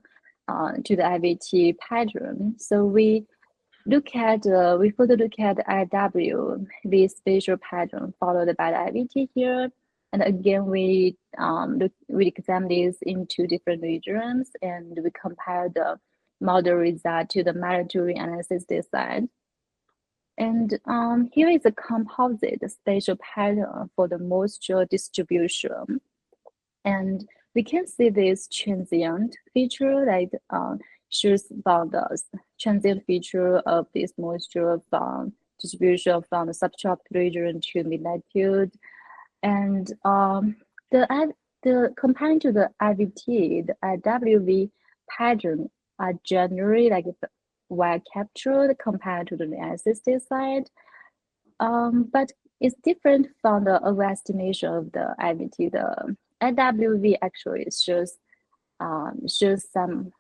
IVT pattern. So we further look at the IW, the spatial pattern followed by the IVT here. And again, we examine this in 2 different regions, and we compare the model result to the mandatory analysis design. And here is a composite spatial pattern for the moisture distribution. And we can see this transient feature shows about the transient feature of this moisture from distribution from the subtropical region to mid-latitude. And comparing to the IVT, the IWV pattern are generally well captured compared to the assisted side. But it's different from the overestimation of the IVT. The IWV actually shows some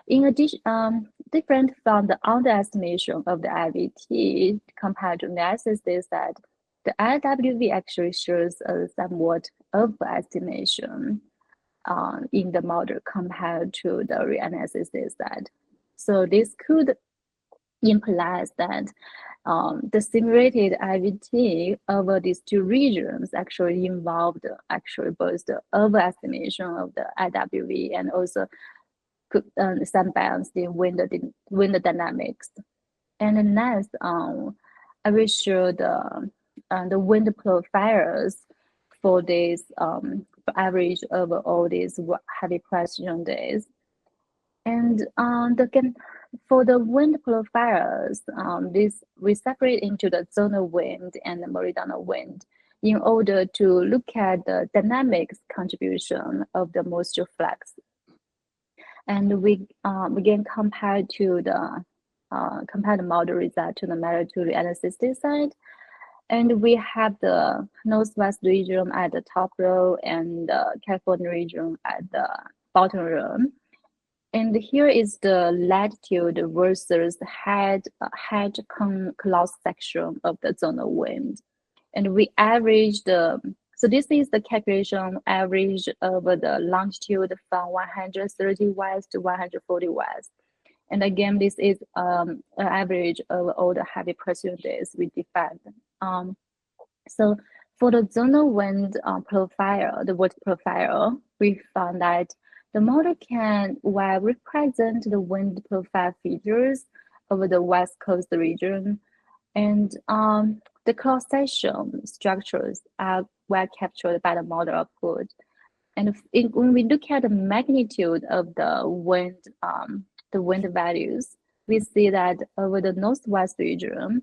in addition, different from the underestimation of the IVT compared to the assisted side, the IWV actually shows a somewhat overestimation in the model compared to the reanalysis side. So this could imply that the simulated IVT over these 2 regions actually involved both the overestimation of the IWV and also some balance in wind dynamics. And next, I will show the wind profiles for this average over all these heavy precision days. And for the wind profiles, we separate into the zonal wind and the meridional wind in order to look at the dynamics contribution of the moisture flux. And we again compare the model result to the magnitude assisted side. And we have the Northwest region at the top row and the California region at the bottom row. And here is the latitude versus head cross section of the zonal wind. And we average so this is the calculation average over the longitude from 130 west to 140 west. And again, this is an average of all the heavy precision days we defined. So for the zonal wind profile, the wind profile, we found that the model can represent the wind profile features over the West Coast region, and the cross-section structures are well captured by the model output. And when we look at the magnitude of the wind values, we see that over the Northwest region,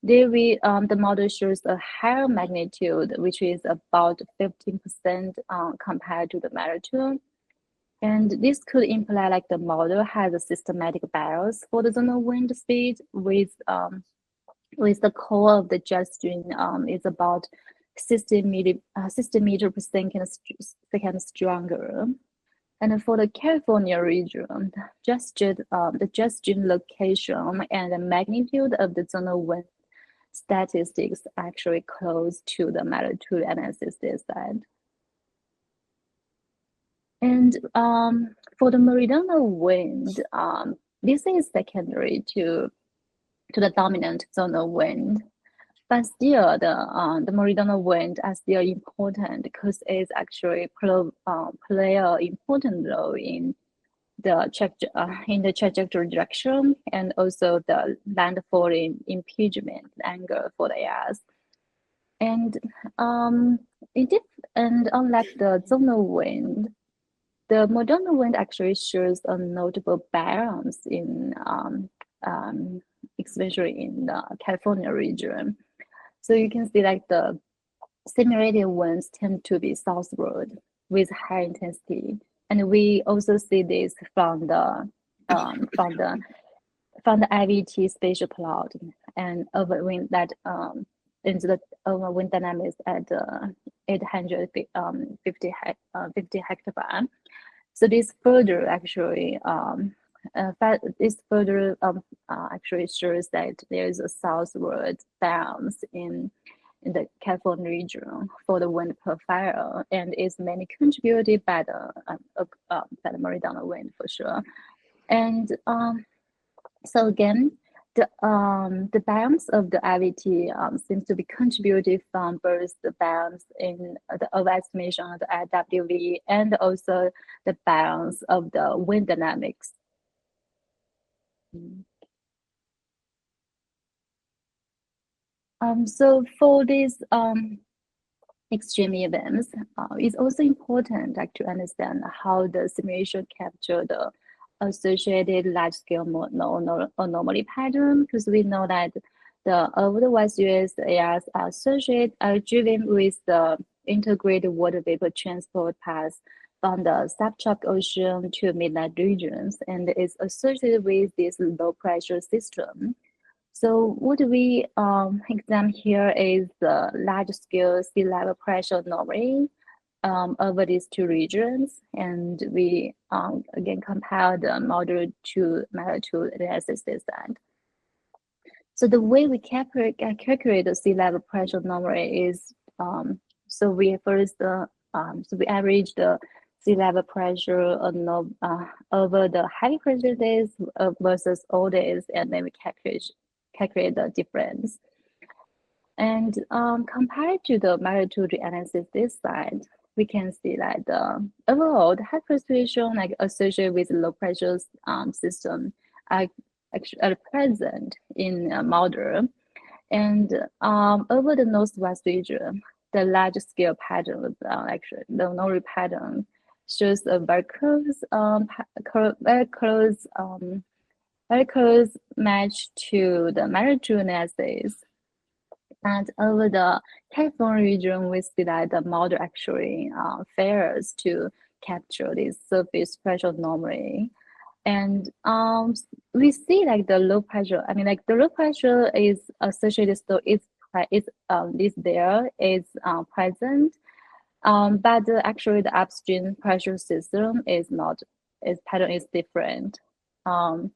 the model shows a higher magnitude, which is about 15% compared to the magnitude. And this could imply the model has a systematic bias for the zonal wind speed with the core of the jet stream is about 60 meter per second stronger. And for the California region, the jet stream location and the magnitude of the zonal wind statistics actually close to the magnitude analysis side. And for the meridional wind, this is secondary to the dominant zonal wind, but still the meridional wind are still important because it's actually play an important role in in the trajectory direction, and also the landfalling impingement angle for the AIS. And unlike the zonal wind, the modal wind actually shows a notable balance in especially in the California region. So you can see like the simulated winds tend to be southward with high intensity, and we also see this from the IVT spatial plot and over wind that into the over wind dynamics at 850 hectobar. So this further actually actually shows that there is a southward bounce in the California region for the wind profile, and is mainly contributed by the meridional wind for sure. And so again, the balance of the IVT seems to be contributed from both the balance in the overestimation of the AMWG and also the balance of the wind dynamics. So for these extreme events, it's also important to understand how the simulation capture the associated large-scale anomaly pattern, because we know that over the West US AIS are driven with the integrated water vapor transport paths from the subtropical ocean to midnight regions, and is associated with this low pressure system. So what we examine here is the large-scale sea level pressure anomaly over these two regions, and we again compare the model to analysis this end. So the way we calculate the sea level pressure anomaly is so we first we average the sea level pressure over the high pressure days versus all days, and then we calculate the difference. And compared to the magnitude analysis this side, we can see that overall the high precipitation associated with low pressure system are actually present in a model. And over the northwest region, the large scale pattern, actually the anomaly pattern, shows a very close match to the magnitude analysis. And over the California region, we see that the model actually fails to capture this surface pressure anomaly. And we see like the low pressure, the low pressure is associated, so it's there is present. But actually the upstream pressure system is not, its pattern is different. And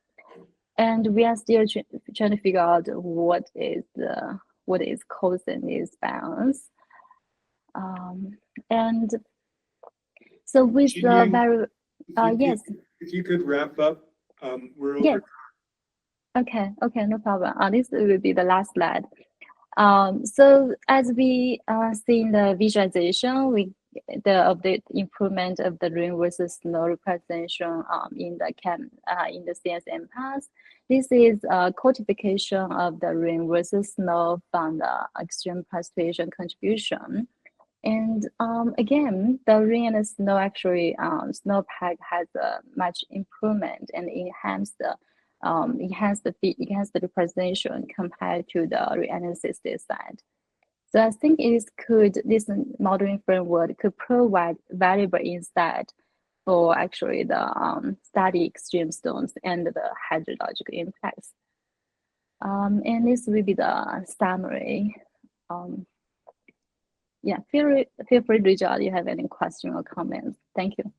we are still trying to figure out what is causing this balance. And so with the very, yes. If you could wrap up, we're over. Yes. Okay, no problem. This will be the last slide. So as we see in the visualization, the improvement of the rain versus snow representation in the CSM path. This is a quantification of the rain versus snow from the extreme precipitation contribution. And again, the rain and snow actually, snowpack has a much improvement and enhance the representation compared to the reanalysis this side. So I think this modeling framework could provide valuable insight for actually the study extreme storms and the hydrological impacts. And this will be the summary. Yeah, feel free to reach out if you have any question or comments. Thank you.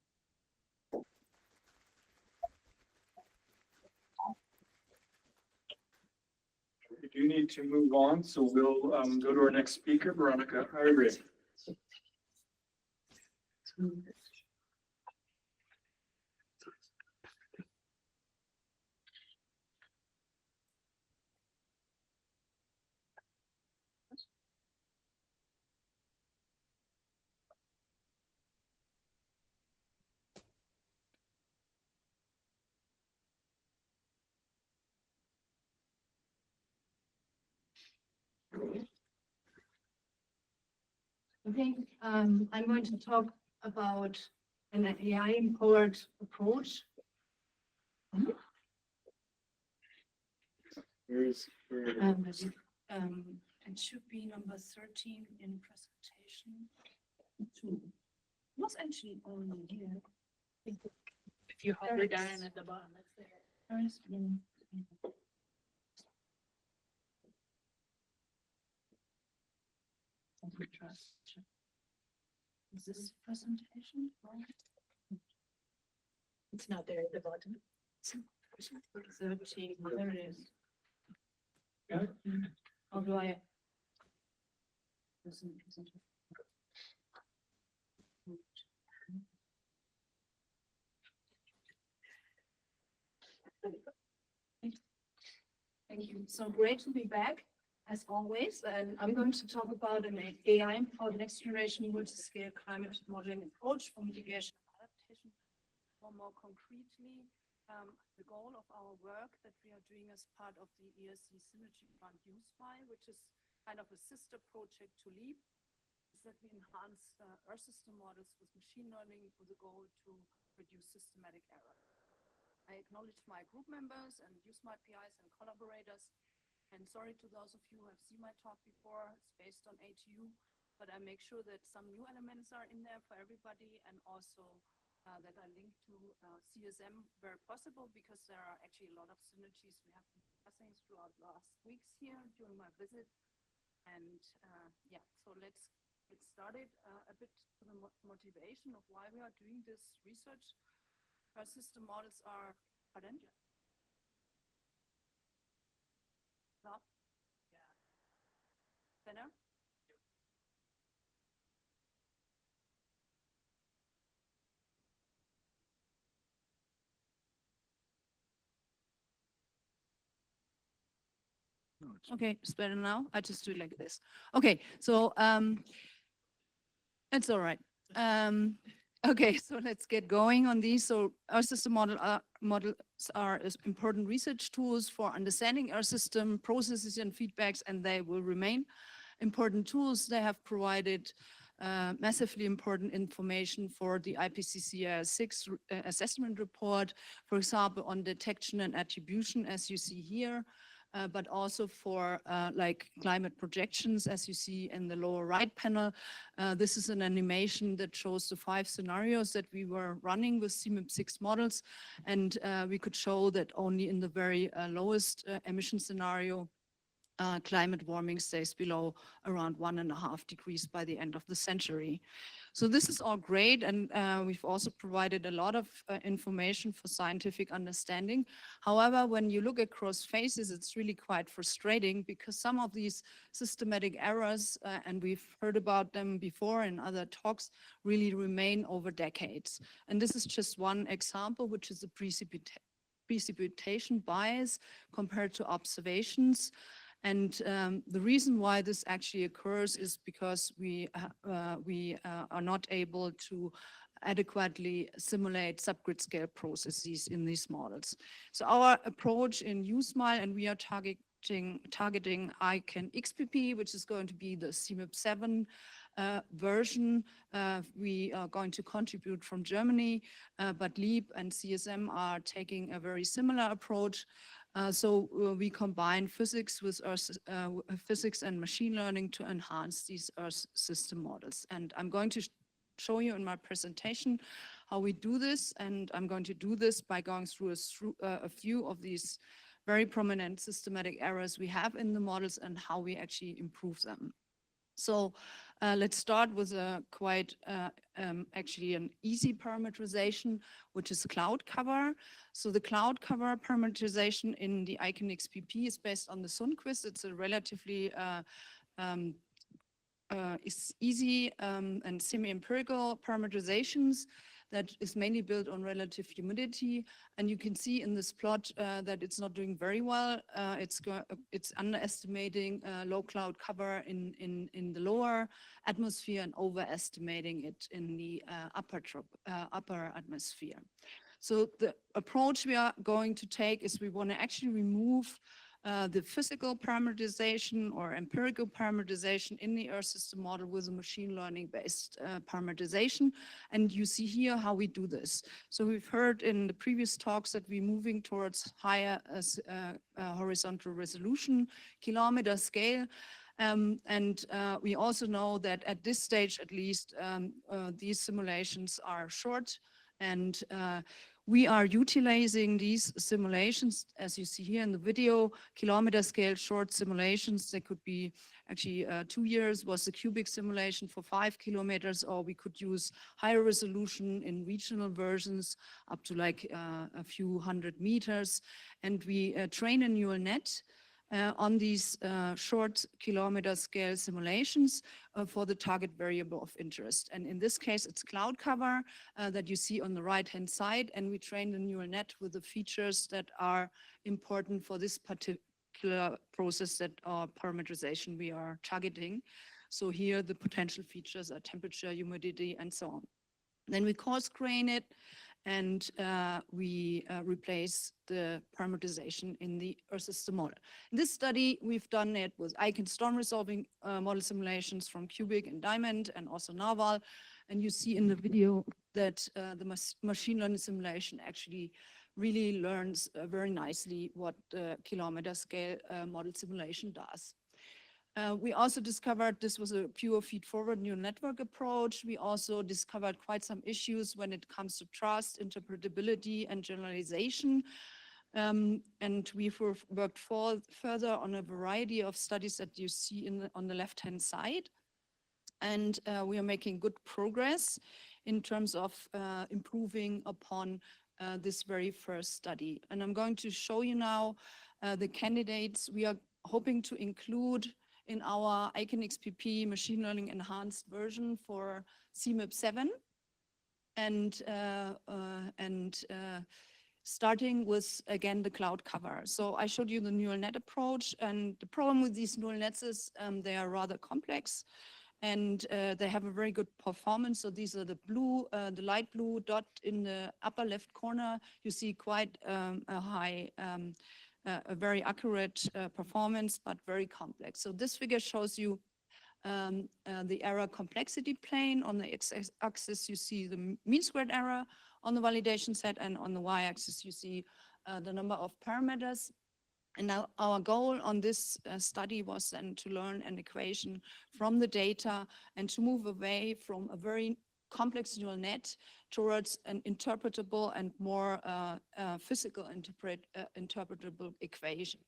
We do need to move on, so we'll go to our next speaker, Veronica Hargreaves. Okay, I'm going to talk about an AI-empowered approach. It should be number 13 in presentation 2. Was actually only here. If you hover down at the bottom, it's there. Is this presentation? It's not there at the bottom. 13, there it is. How do I? Thank you. So great to be back, as always. And I'm going to talk about an AI for the next generation multi-scale climate modeling approach for mitigation and adaptation. Or more concretely, the goal of our work that we are doing as part of the ESC Synergy Fund USPI, which is kind of a sister project to LEAP, is that we enhance Earth system models with machine learning with the goal to reduce systematic error. I acknowledge my group members and use my PIs and collaborators. And sorry to those of you who have seen my talk before, it's based on ATU, but I make sure that some new elements are in there for everybody, and also that I link to CSM where possible, because there are actually a lot of synergies we have been discussing throughout last weeks here during my visit. And yeah, so let's get started a bit to the motivation of why we are doing this research. Our system models are, pardon? No? Yeah. Better? Okay, it's better now. I just do it like this. Okay, so it's all right. Okay, so let's get going on these. So our system models are important research tools for understanding our system processes and feedbacks, and they will remain important tools. They have provided massively important information for the IPCC 6 assessment report, for example, on detection and attribution, as you see here. But also for like climate projections, as you see in the lower right panel. This is an animation that shows the 5 scenarios that we were running with CMIP6 models. And we could show that only in the very lowest emission scenario, climate warming stays below around 1.5 degrees by the end of the century. So this is all great, and we've also provided a lot of information for scientific understanding. However, when you look across phases, it's really quite frustrating, because some of these systematic errors, and we've heard about them before in other talks, really remain over decades. And this is just one example, which is a precipitation bias compared to observations. And the reason why this actually occurs is because we are not able to adequately simulate subgrid scale processes in these models. So our approach in USMILE, and we are targeting ICANN-XPP, which is going to be the CMIP7 version. We are going to contribute from Germany, but LEAP and CSM are taking a very similar approach. So we combine physics with physics and machine learning to enhance these Earth system models. And I'm going to show you in my presentation how we do this. And I'm going to do this by going through a few of these very prominent systematic errors we have in the models and how we actually improve them. So let's start with a quite actually an easy parameterization, which is cloud cover. So the cloud cover parameterization in the ICANN-XPP is based on the Sundquist. It's a relatively easy and semi-empirical parameterizations that is mainly built on relative humidity. And you can see in this plot that it's not doing very well. It's underestimating low cloud cover in the lower atmosphere and overestimating it in the upper atmosphere. So the approach we are going to take is we want to actually remove the physical parameterization or empirical parameterization in the Earth system model with a machine learning based parameterization. And you see here how we do this. So we've heard in the previous talks that we're moving towards higher horizontal resolution, kilometer scale. We also know that at this stage, at least, these simulations are short, and we are utilizing these simulations, as you see here in the video, kilometer scale short simulations. They could be actually 2 years was the cubic simulation for 5 kilometers, or we could use higher resolution in regional versions up to like a few hundred meters. And we train a neural net on these short kilometer scale simulations for the target variable of interest. And in this case, it's cloud cover that you see on the right-hand side. And we train the neural net with the features that are important for this particular process that our parameterization we are targeting. So here the potential features are temperature, humidity, and so on. Then we coarse grain it, and we replace the parameterization in the Earth system model. In this study, we've done it with Icon storm resolving model simulations from Cubic and Diamond and also Narval. And you see in the video that the machine learning simulation actually really learns very nicely what the kilometer scale model simulation does. We also discovered this was a pure feed-forward neural network approach. We also discovered quite some issues when it comes to trust, interpretability, and generalization. And we've worked further on a variety of studies that you see on the left-hand side. And we are making good progress in terms of improving upon this very first study. And I'm going to show you now the candidates we are hoping to include in our ICANN-XPP machine learning enhanced version for CMIP7. And starting with, again, the cloud cover. So I showed you the neural net approach, and the problem with these neural nets is they are rather complex, and they have a very good performance. So these are the blue, the light blue dot in the upper left corner. You see quite a high, a very accurate performance, but very complex. So this figure shows you the error complexity plane. On the x-axis, you see the mean squared error on the validation set, and on the y-axis, you see the number of parameters. And now our goal on this study was then to learn an equation from the data and to move away from a very complex neural net towards an interpretable and more physical interpretable equation.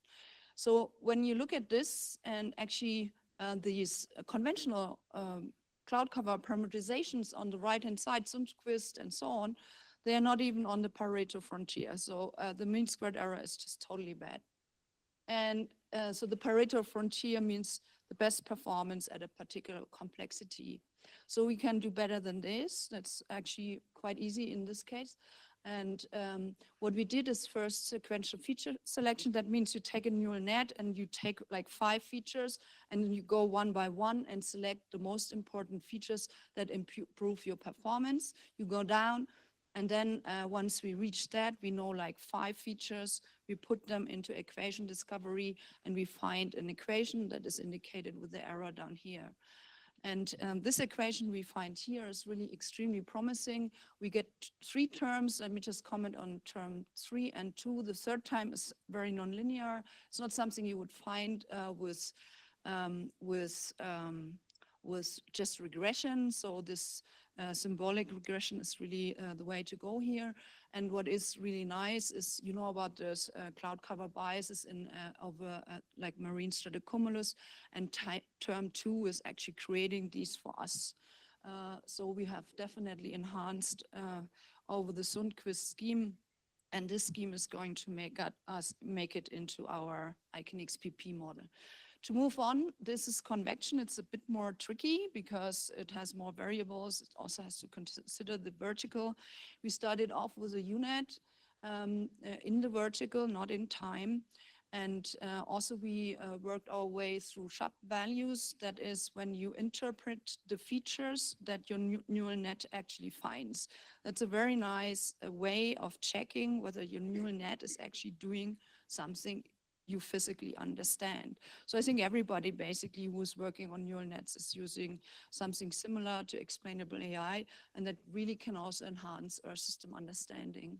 So when you look at this, and actually these conventional cloud cover parameterizations on the right-hand side, Sundquist and so on, they are not even on the Pareto frontier. So the mean squared error is just totally bad. And so the Pareto frontier means the best performance at a particular complexity. So we can do better than this. That's actually quite easy in this case. And what we did is first sequential feature selection. That means you take a neural net and you take like 5 features, and then you go one by one and select the most important features that improve your performance. You go down, and then once we reach that, we know like 5 features, we put them into equation discovery, and we find an equation that is indicated with the arrow down here. And this equation we find here is really extremely promising. We get 3 terms. Let me just comment on term 3 and 2. The third term is very nonlinear. It's not something you would find with just regression. So this symbolic regression is really the way to go here. And what is really nice is, you know about this cloud cover biases in over like marine stratocumulus, and term 2 is actually creating these for us. So we have definitely enhanced over the Sundquist scheme, and this scheme is going to make it into our ICANN-XPP model. To move on, this is convection. It's a bit more tricky because it has more variables. It also has to consider the vertical. We started off with a unit in the vertical, not in time. And also we worked our way through SHAP values. That is when you interpret the features that your neural net actually finds. That's a very nice way of checking whether your neural net is actually doing something you physically understand. So I think everybody basically who's working on neural nets is using something similar to explainable AI, and that really can also enhance our system understanding.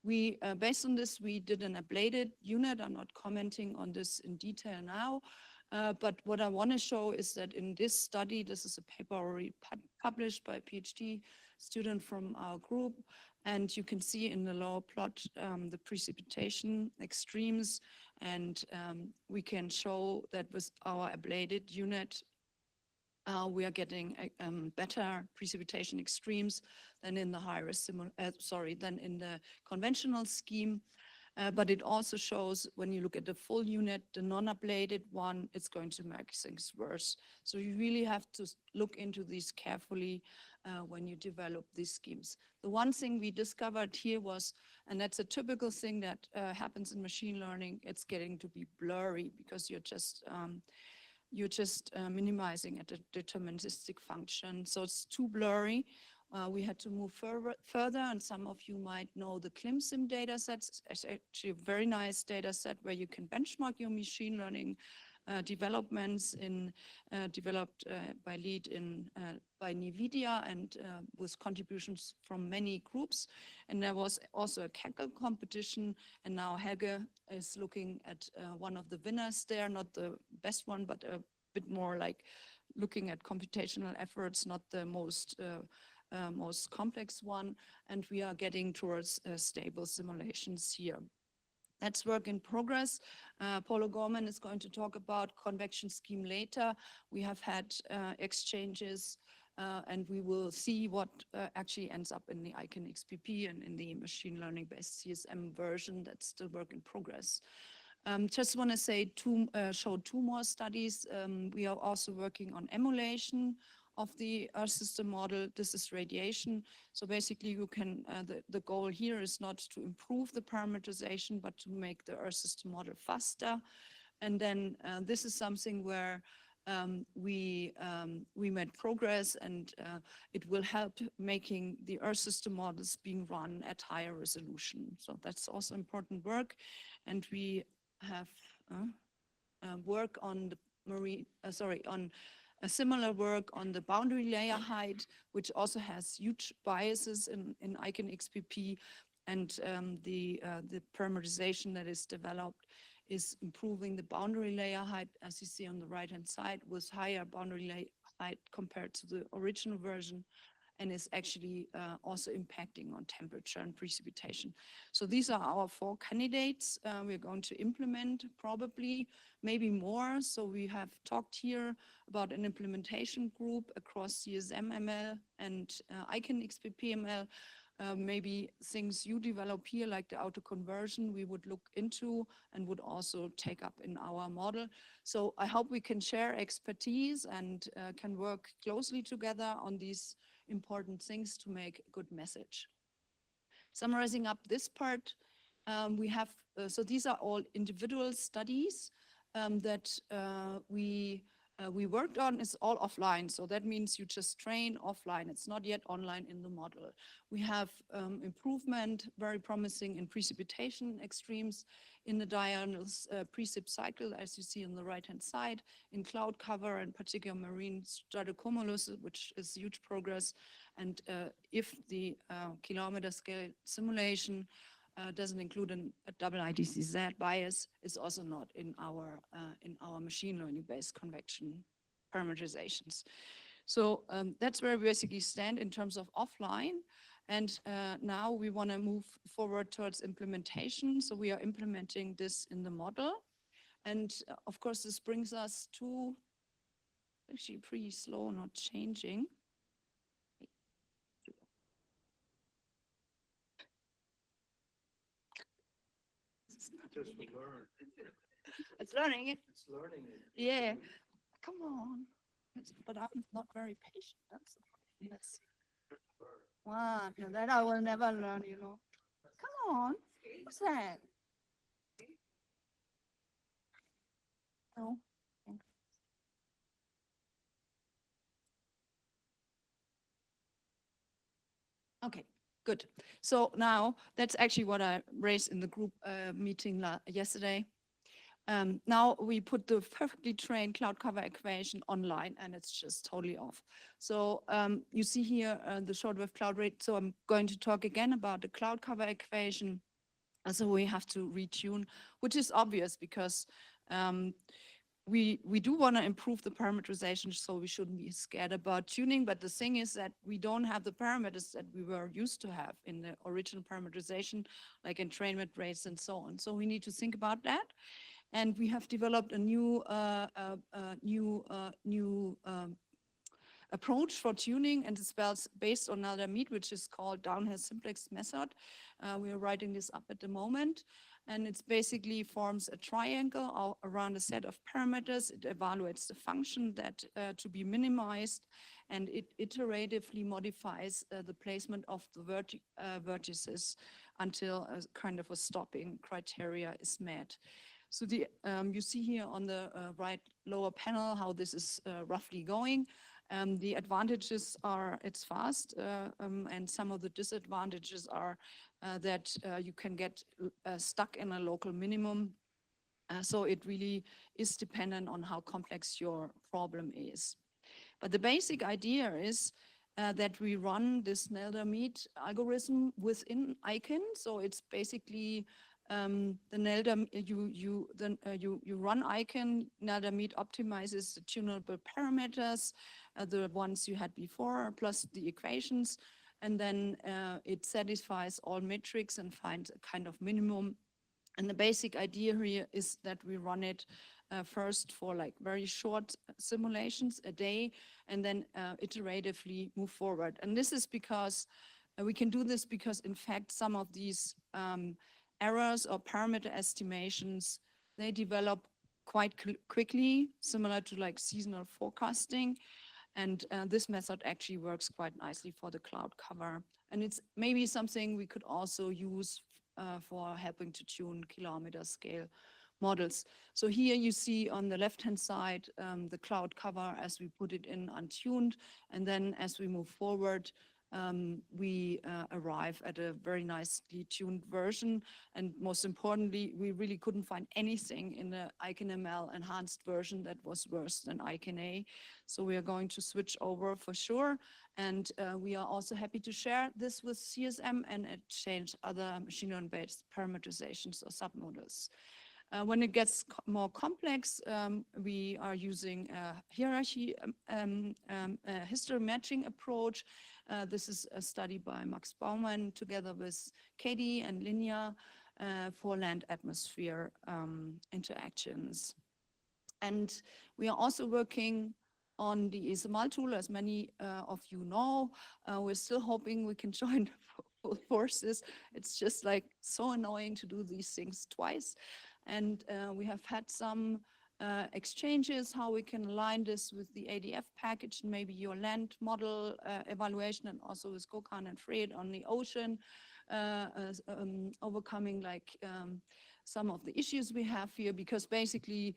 We, based on this, we did an ablated unit. I'm not commenting on this in detail now, but what I want to show is that in this study, this is a paper already published by a PhD student from our group, and you can see in the lower plot the precipitation extremes, and we can show that with our ablated unit, we are getting better precipitation extremes than in the than in the conventional scheme. But it also shows when you look at the full unit, the non-ablated one, it's going to make things worse. So you really have to look into these carefully when you develop these schemes. The one thing we discovered here was, and that's a typical thing that happens in machine learning, it's getting to be blurry because you're just minimizing a deterministic function. So it's too blurry. We had to move further, and some of you might know the ClimSim data sets. It's actually a very nice data set where you can benchmark your machine learning developments developed by NVIDIA and with contributions from many groups. And there was also a Kaggle competition, and now Helge is looking at one of the winners there, not the best one, but a bit more like looking at computational efforts, not the most complex one, and we are getting towards stable simulations here. That's work in progress. Paulo Gorman is going to talk about convection scheme later. We have had exchanges and we will see what actually ends up in the ICANN-XPP and in the machine learning based CSM version. That's still work in progress. Just want to say show two more studies. We are also working on emulation of the Earth system model. This is radiation. So basically you can, the goal here is not to improve the parameterization, but to make the Earth system model faster. And then this is something where we made progress, and it will help making the Earth system models being run at higher resolution. So that's also important work. And we have work on the on a similar work on the boundary layer height, which also has huge biases in ICANN-XPP, and the parameterization that is developed is improving the boundary layer height, as you see on the right-hand side, with higher boundary layer height compared to the original version, and is actually also impacting on temperature and precipitation. So these are our 4 candidates we're going to implement, probably, maybe more. So we have talked here about an implementation group across CSM-ML and ICANN-XPP-ML. Maybe things you develop here, like the auto-conversion, we would look into and would also take up in our model. So I hope we can share expertise and can work closely together on these important things to make a good message. Summarizing up this part, we have, so these are all individual studies that we worked on. Is all offline. So that means you just train offline. It's not yet online in the model. We have improvement, very promising in precipitation extremes in the diurnal precip cycle, as you see on the right-hand side, in cloud cover and particular marine stratocumulus, which is huge progress. And if the kilometer scale simulation doesn't include a double IDCZ bias, is also not in our machine learning based convection parameterizations. So that's where we basically stand in terms of offline. And now we want to move forward towards implementation. So we are implementing this in the model. And of course, this brings us to, actually pretty slow, not changing. It's learning it. It's learning it. Yeah. Come on. But I'm not very patient. That's the problem. Let's see. Wow, that I will never learn, you know. Come on. What's that? No. Okay, good. So now that's actually what I raised in the group meeting yesterday. Now we put the perfectly trained cloud cover equation online and it's just totally off. So you see here the shortwave cloud rate. So I'm going to talk again about the cloud cover equation. So we have to retune, which is obvious because we do want to improve the parameterization, so we shouldn't be scared about tuning. But the thing is that we don't have the parameters that we were used to have in the original parameterization, like entrainment rates and so on. So we need to think about that. And we have developed a new approach for tuning, and it's based on another meat, which is called downhill simplex method. We are writing this up at the moment, and it's basically forms a triangle around a set of parameters. It evaluates the function that to be minimized, and it iteratively modifies the placement of the vertices until a kind of a stopping criteria is met. So you see here on the right lower panel how this is roughly going. The advantages are it's fast, and some of the disadvantages are that you can get stuck in a local minimum. So it really is dependent on how complex your problem is. But the basic idea is that we run this Nelder-Mead algorithm within ICANN. So it's basically the Nelder, you run ICANN, Nelder-Mead optimizes the tunable parameters, the ones you had before, plus the equations, and then it satisfies all metrics and finds a kind of minimum. And the basic idea here is that we run it first for like very short simulations a day, and then iteratively move forward. And this is because we can do this because in fact some of these errors or parameter estimations, they develop quite quickly, similar to like seasonal forecasting. And this method actually works quite nicely for the cloud cover. And it's maybe something we could also use for helping to tune kilometer scale models. So here you see on the left-hand side, the cloud cover as we put it in untuned. And then as we move forward, we arrive at a very nicely tuned version. And most importantly, we really couldn't find anything in the ICANN-ML enhanced version that was worse than ICANN-A. So we are going to switch over for sure. And we are also happy to share this with CSM and exchange other machine learning-based parameterizations or submodels. When it gets more complex, we are using a hierarchy, history matching approach. This is a study by Max Baumann together with Katie and Linya for land-atmosphere interactions. And we are also working on the ESML tool, as many of you know. We're still hoping we can join forces. It's just like so annoying to do these things twice. And we have had some exchanges, how we can align this with the ADF package, and maybe your land model evaluation, and also with Gökhan and Fred on the ocean, overcoming like some of the issues we have here, because basically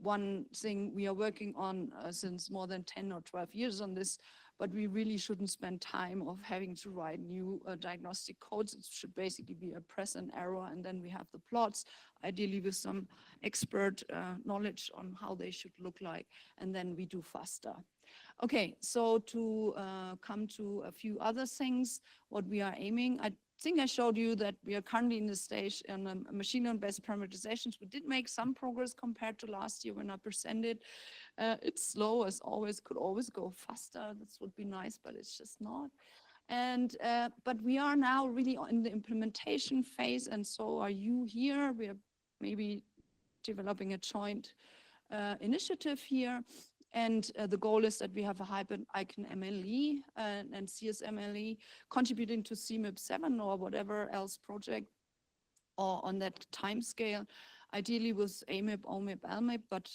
one thing we are working on since more than 10 or 12 years on this, but we really shouldn't spend time of having to write new diagnostic codes. It should basically be a press and error, and then we have the plots, ideally with some expert knowledge on how they should look like, and then we do faster. Okay, so to come to a few other things, what we are aiming, I think I showed you that we are currently in the stage in machine learning-based parameterizations. We did make some progress compared to last year when I presented. It's slow as always, could always go faster. This would be nice, but it's just not. And but we are now really in the implementation phase, and so are you here. We are maybe developing a joint initiative here. And the goal is that we have a hybrid ICANN-MLE and CSMLE contributing to CMIP7 or whatever else project or on that time scale, ideally with AMIP, OMIP, LMIP, but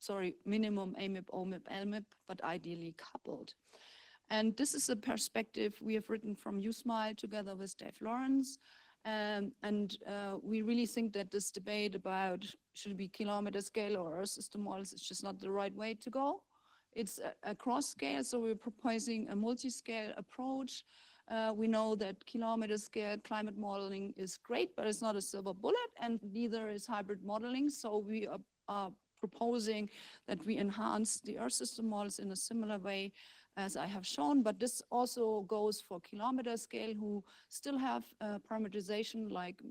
sorry, minimum AMIP, OMIP, LMIP, but ideally coupled. And this is a perspective we have written from USmile together with Dave Lawrence. And we really think that this debate about should it be kilometer scale or Earth system models is just not the right way to go. It's a cross scale, so we're proposing a multi-scale approach We know that kilometer scale climate modeling is great, but it's not a silver bullet, and neither is hybrid modeling. So we are proposing that we enhance the Earth system models in a similar way as I have shown, but this also goes for kilometer scale, who still have parameterization like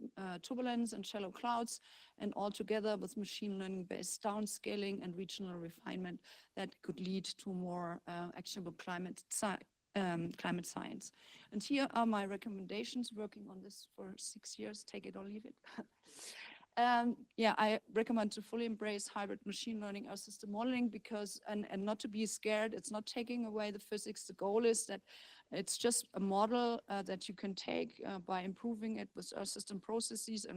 turbulence and shallow clouds, and all together with machine learning based downscaling and regional refinement that could lead to more actionable climate science. And here are my recommendations, working on this for 6 years, take it or leave it. Yeah, I recommend to fully embrace hybrid machine learning or system modeling because, and not to be scared, it's not taking away the physics. The goal is that it's just a model that you can take by improving it with system processes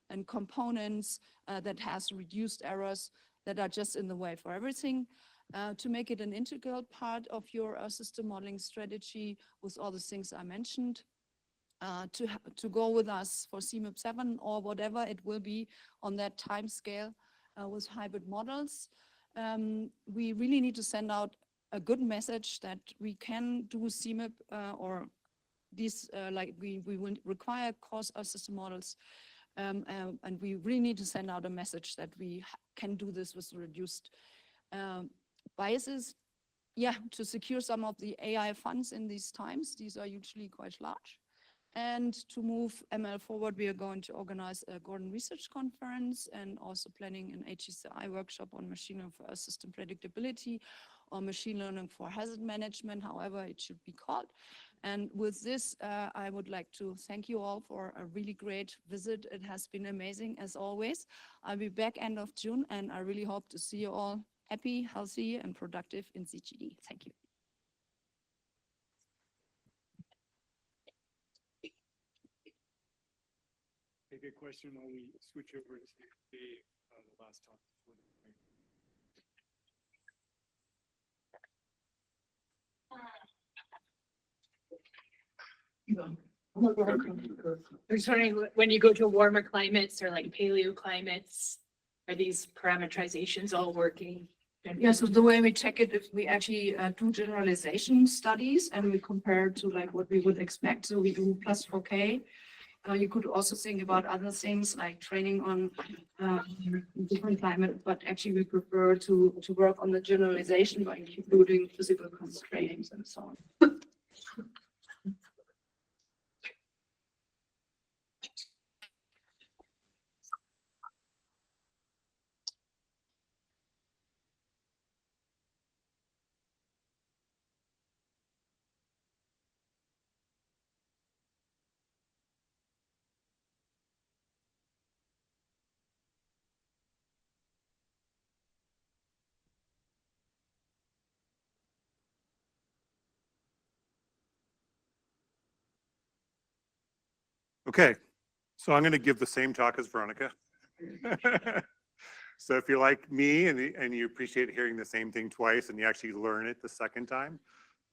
and components that has reduced errors that are just in the way for everything. To make it an integral part of your system modeling strategy with all the things I mentioned. To go with us for CMIP7 or whatever it will be on that time scale with hybrid models. We really need to send out a good message that we can do CMIP or these, like we will require course system models. And we really need to send out a message that we can do this with reduced biases. Yeah, to secure some of the AI funds in these times. These are usually quite large. And to move ML forward, we are going to organize a Gordon Research Conference and also planning an HCI workshop on machine learning for system predictability or machine learning for hazard management, however it should be called. And with this, I would like to thank you all for a really great visit. It has been amazing as always. I'll be back end of June and I really hope to see you all happy, healthy and productive in CGD. Thank you. Take a question while we switch over to the last talk. I was wondering, when you go to warmer climates or like paleoclimates, are these parameterizations all working? Yeah, so the way we check it, if we actually do generalization studies and we compare to like what we would expect, so we do plus 4K. You could also think about other things like training on different climate, but actually we prefer to work on the generalization by including physical constraints and so on. Okay, so I'm going to give the same talk as Veronica. So if you're like me and you appreciate hearing the same thing twice and you actually learn it the second time,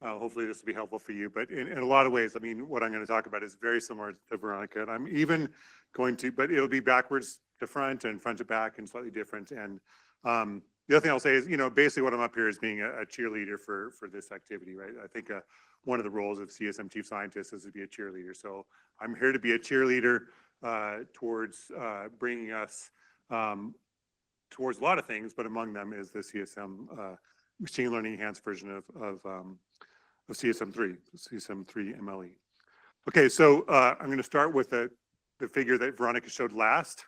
hopefully this will be helpful for you. But in a lot of ways, I mean, what I'm going to talk about is very similar to Veronica. And I'm even going to, but it'll be backwards to front and front to back and slightly different. And the other thing I'll say is, you know, basically what I'm up here is being a cheerleader for this activity, right? I think one of the roles of CSM chief scientist is to be a cheerleader. So I'm here to be a cheerleader towards bringing us towards a lot of things, but among them is the CSM machine learning enhanced version of CSM3, CSM3 MLE. Okay, so I'm going to start with the figure that Veronica showed last,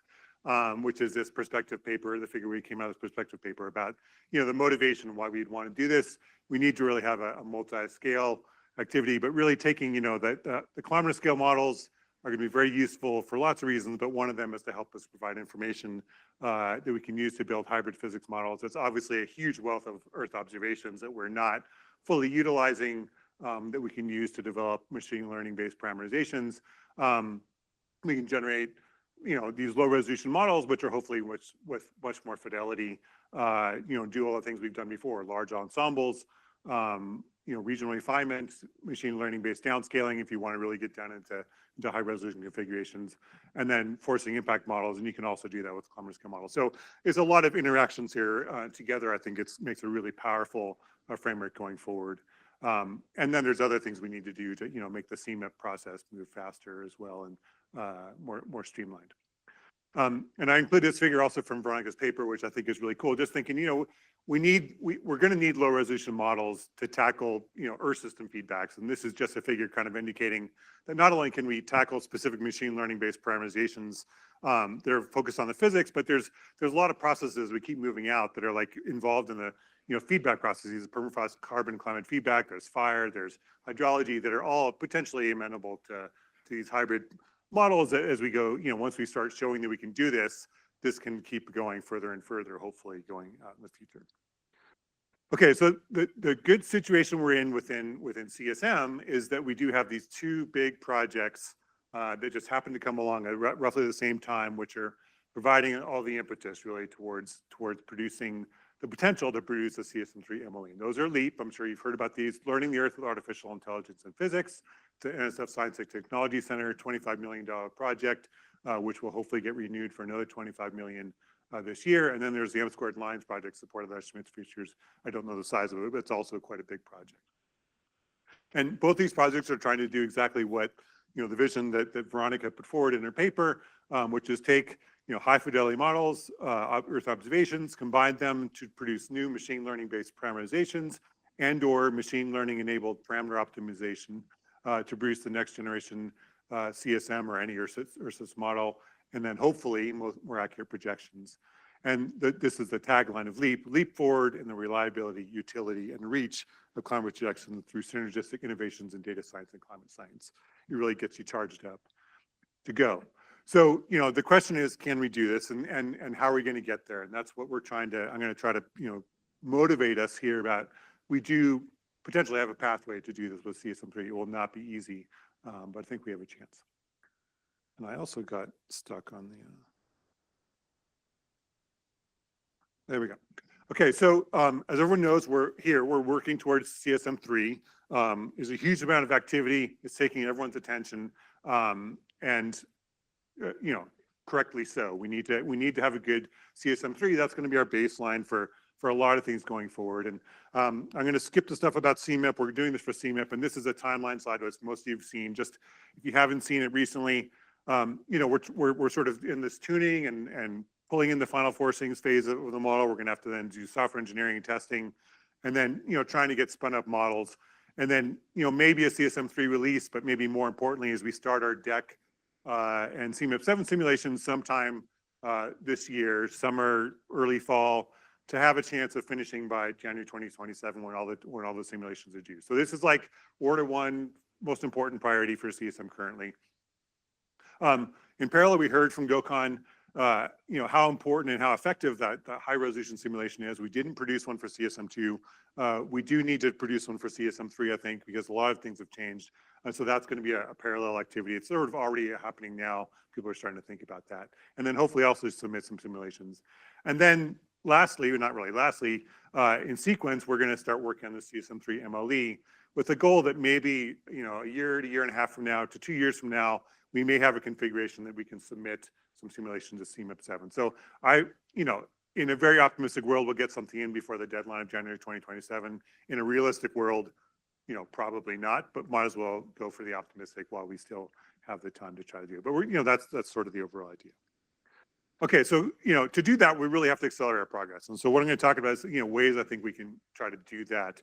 which is this perspective paper, the figure we came out of this perspective paper about, you know, the motivation why we'd want to do this. We need to really have a multi-scale activity, but really taking, you know, that the kilometer scale models are going to be very useful for lots of reasons, but one of them is to help us provide information that we can use to build hybrid physics models. It's obviously a huge wealth of Earth observations that we're not fully utilizing that we can use to develop machine learning based parameterizations. We can generate, you know, these low resolution models, which are hopefully with much more fidelity, you know, do all the things we've done before, large ensembles, you know, regional refinement, machine learning based downscaling if you want to really get down into high resolution configurations, and then forcing impact models. And you can also do that with kilometer scale models. So there's a lot of interactions here together. I think it makes a really powerful framework going forward. And then there's other things we need to do to, make the CMIP process move faster as well and more streamlined. And I include this figure also from Veronica's paper, which I think is really cool. Just thinking, we're going to need low resolution models to tackle, Earth system feedbacks. And this is just a figure kind of indicating that not only can we tackle specific machine learning based parameterizations that are focused on the physics, but there's a lot of processes we keep moving out that are like involved in the, feedback processes, permafrost, carbon, climate feedback, there's fire, there's hydrology that are all potentially amenable to these hybrid models as we go, once we start showing that we can do this, this can keep going further and further, hopefully going out in the future. Okay, so the good situation we're in within CSM is that we do have these two big projects that just happen to come along at roughly the same time, which are providing all the impetus really towards producing the potential to produce a CSM3 MLE. And those are LEAP. I'm sure you've heard about these. Learning the Earth with Artificial Intelligence and Physics, to NSF Science and Technology Center, $25 million project, which will hopefully get renewed for another $25 million this year. And then there's the M² Lines project supported by Schmitz Features. I don't know the size of it, but it's also quite a big project. And both these projects are trying to do exactly what, the vision that Veronica put forward in her paper, which is take high fidelity models, Earth observations, combine them to produce new machine learning based parameterizations and or machine learning enabled parameter optimization to produce the next generation CSM or any Earth model, and then hopefully more accurate projections. And this is the tagline of LEAP, leap forward in the reliability, utility, and reach of climate projection through synergistic innovations in data science and climate science. It really gets you charged up to go. So, the question is, can we do this and how are we going to get there? And that's what we're I'm going to try to, motivate us here about, we do potentially have a pathway to do this with CSM3. It will not be easy, but I think we have a chance. And I also got stuck on the, there we go. Okay, so as everyone knows, we're working towards CSM3. There's a huge amount of activity. It's taking everyone's attention. And correctly so. We need to have a good CSM3. That's going to be our baseline for a lot of things going forward. And I'm going to skip the stuff about CMIP. We're doing this for CMIP, and this is a timeline slide, which most of you have seen. Just if you haven't seen it recently, we're sort of in this tuning and pulling in the final forcings phase of the model. We're going to have to then do software engineering and testing, and then trying to get spun up models, and then maybe a CSM3 release, but maybe more importantly, as we start our deck and CMIP7 simulations sometime this year, summer, early fall, to have a chance of finishing by January 2027 when all the simulations are due. So this is like order one most important priority for CSM currently. In parallel, we heard from Gökhan, how important and how effective that high resolution simulation is. We didn't produce one for CSM2. We do need to produce one for CSM3, I think, because a lot of things have changed. And so that's going to be a parallel activity. It's sort of already happening now. People are starting to think about that. And then hopefully also submit some simulations. And then lastly, or not really lastly, in sequence, we're going to start working on the CSM3 MLE with the goal that maybe, a year to year and a half from now to 2 years from now, we may have a configuration that we can submit some simulations to CMIP7. So in a very optimistic world, we'll get something in before the deadline of January 2027. In a realistic world, probably not, but might as well go for the optimistic while we still have the time to try to do it. But that's sort of the overall idea. Okay, so to do that, we really have to accelerate our progress. And so what I'm going to talk about is ways I think we can try to do that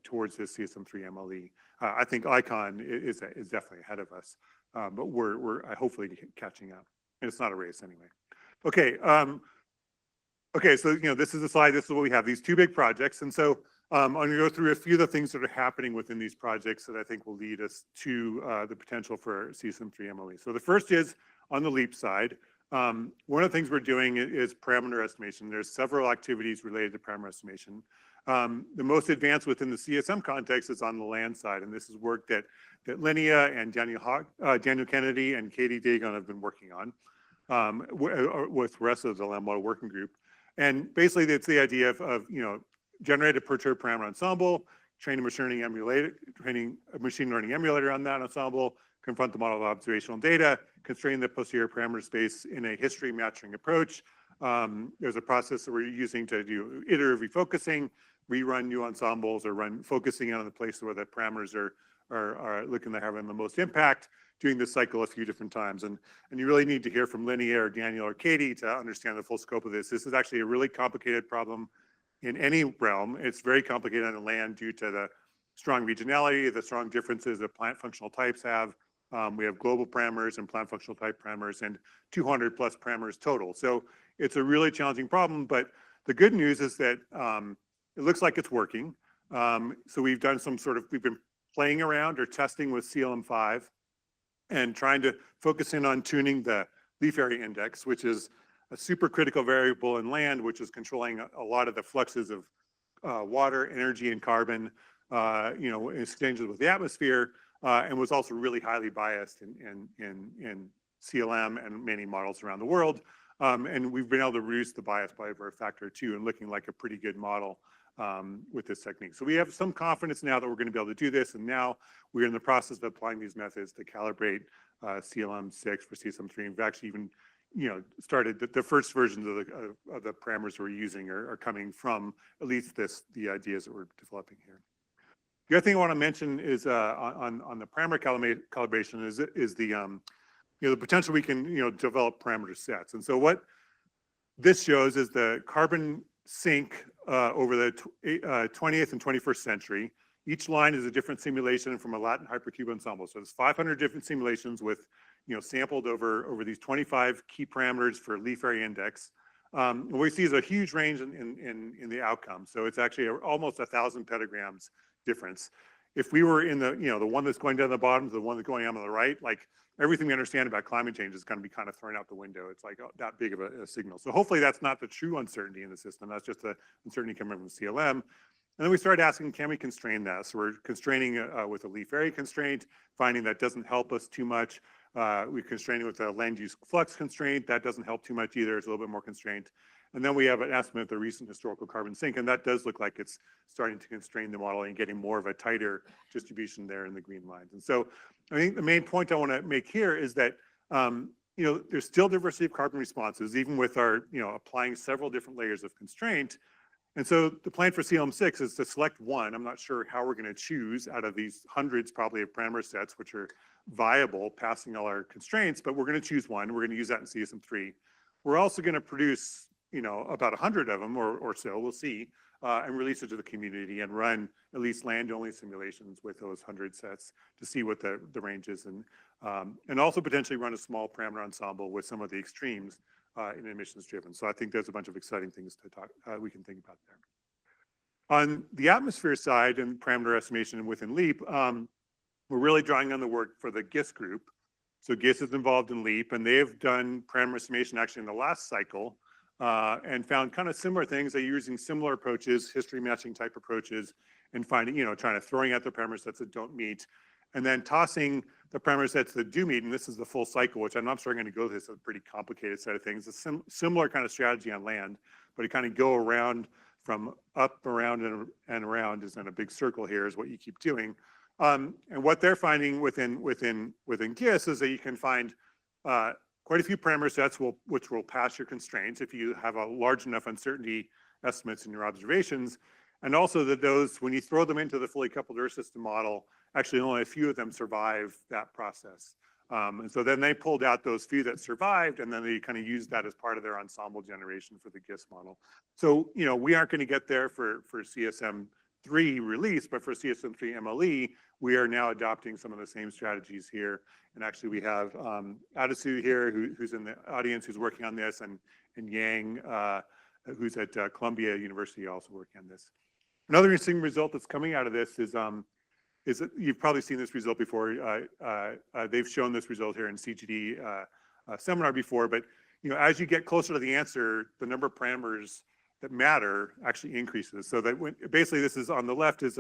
towards this CSM3 MLE. I think ICON is definitely ahead of us, but we're hopefully catching up. And it's not a race anyway. Okay. Okay, so this is the slide. This is what we have. These two big projects, and so I'm going to go through a few of the things that are happening within these projects that I think will lead us to the potential for CSM3 MLE. So the first is on the LEAP side. One of the things we're doing is parameter estimation. There's several activities related to parameter estimation. The most advanced within the CSM context is on the land side, and this is work that Linnea and Daniel Kennedy and Katie Dagon have been working on with the rest of the land model working group. And basically, it's the idea of generate a perturbed parameter ensemble, train a machine learning emulator on that ensemble, confront the model of observational data, constrain the posterior parameter space in a history matching approach. There's a process that we're using to do iterative refocusing, rerun new ensembles or focusing on the places where the parameters are looking to have the most impact, doing this cycle a few different times. And you really need to hear from Linnea or Daniel or Katie to understand the full scope of this. This is actually a really complicated problem in any realm. It's very complicated on the land due to the strong regionality, the strong differences that plant functional types have. We have global parameters and plant functional type parameters and 200 plus parameters total. So it's a really challenging problem, but the good news is that it looks like it's working. So we've done we've been playing around or testing with CLM5 and trying to focus in on tuning the leaf area index, which is a super critical variable in land, which is controlling a lot of the fluxes of water, energy, and carbon, exchanges with the atmosphere, and was also really highly biased in CLM and many models around the world. And we've been able to reduce the bias by over a factor of 2 and looking like a pretty good model with this technique. So we have some confidence now that we're going to be able to do this. And now we're in the process of applying these methods to calibrate CLM6 for CSM3. We've actually even started the first versions of the parameters we're using are coming from at least the ideas that we're developing here. The other thing I want to mention is on the parameter calibration is the potential we can develop parameter sets. And so what this shows is the carbon sink over the 20th and 21st century. Each line is a different simulation from a Latin hypercube ensemble. So there's 500 different simulations with sampled over these 25 key parameters for leaf area index. What we see is a huge range in the outcome. So it's actually almost 1,000 petagrams difference. If we were in the one that's going down the bottom to the one that's going on the right, like everything we understand about climate change is going to be kind of thrown out the window. It's like that big of a signal. So hopefully that's not the true uncertainty in the system. That's just the uncertainty coming from CLM. And then we started asking, can we constrain that? So we're constraining with a leaf area constraint, finding that doesn't help us too much. We're constraining with a land use flux constraint. That doesn't help too much either. It's a little bit more constrained. And then we have an estimate of the recent historical carbon sink, and that does look like it's starting to constrain the model and getting more of a tighter distribution there in the green lines. And so I think the main point I want to make here is that there's still diversity of carbon responses, even with our applying several different layers of constraint. And so the plan for CLM6 is to select one. I'm not sure how we're going to choose out of these hundreds probably of parameter sets, which are viable, passing all our constraints, but we're going to choose one. We're going to use that in CSM3. We're also going to produce about 100 of them or so, we'll see, and release it to the community and run at least land-only simulations with those 100 sets to see what the range is, and also potentially run a small parameter ensemble with some of the extremes in emissions driven. So I think there's a bunch of exciting things to we can think about there. On the atmosphere side and parameter estimation within LEAP, we're really drawing on the work for the GISS group. So GISS is involved in LEAP, and they've done parameter estimation actually in the last cycle, and found kind of similar things. They're using similar approaches, history matching type approaches, and finding, trying to throwing out the parameter sets that don't meet, and then tossing the parameter sets that do meet. And this is the full cycle, which I'm not sure I'm going to go through. This is a pretty complicated set of things. A similar kind of strategy on land, but you kind of go around from up, around, and around is in a big circle here is what you keep doing. And what they're finding within GISS is that you can find quite a few parameter sets which will pass your constraints if you have a large enough uncertainty estimates in your observations. And also that those, when you throw them into the fully coupled Earth system model, actually only a few of them survive that process. And so then they pulled out those few that survived, and then they kind of used that as part of their ensemble generation for the GISS model. So, we aren't going to get there for CSM3 release, but for CSM3 MLE, we are now adopting some of the same strategies here. And actually we have Adisu here, who's in the audience, who's working on this, and Yang, who's at Columbia University, also working on this. Another interesting result that's coming out of this is that you've probably seen this result before. They've shown this result here in CGD seminar before, but as you get closer to the answer, the number of parameters that matter actually increases. So that basically this is on the left is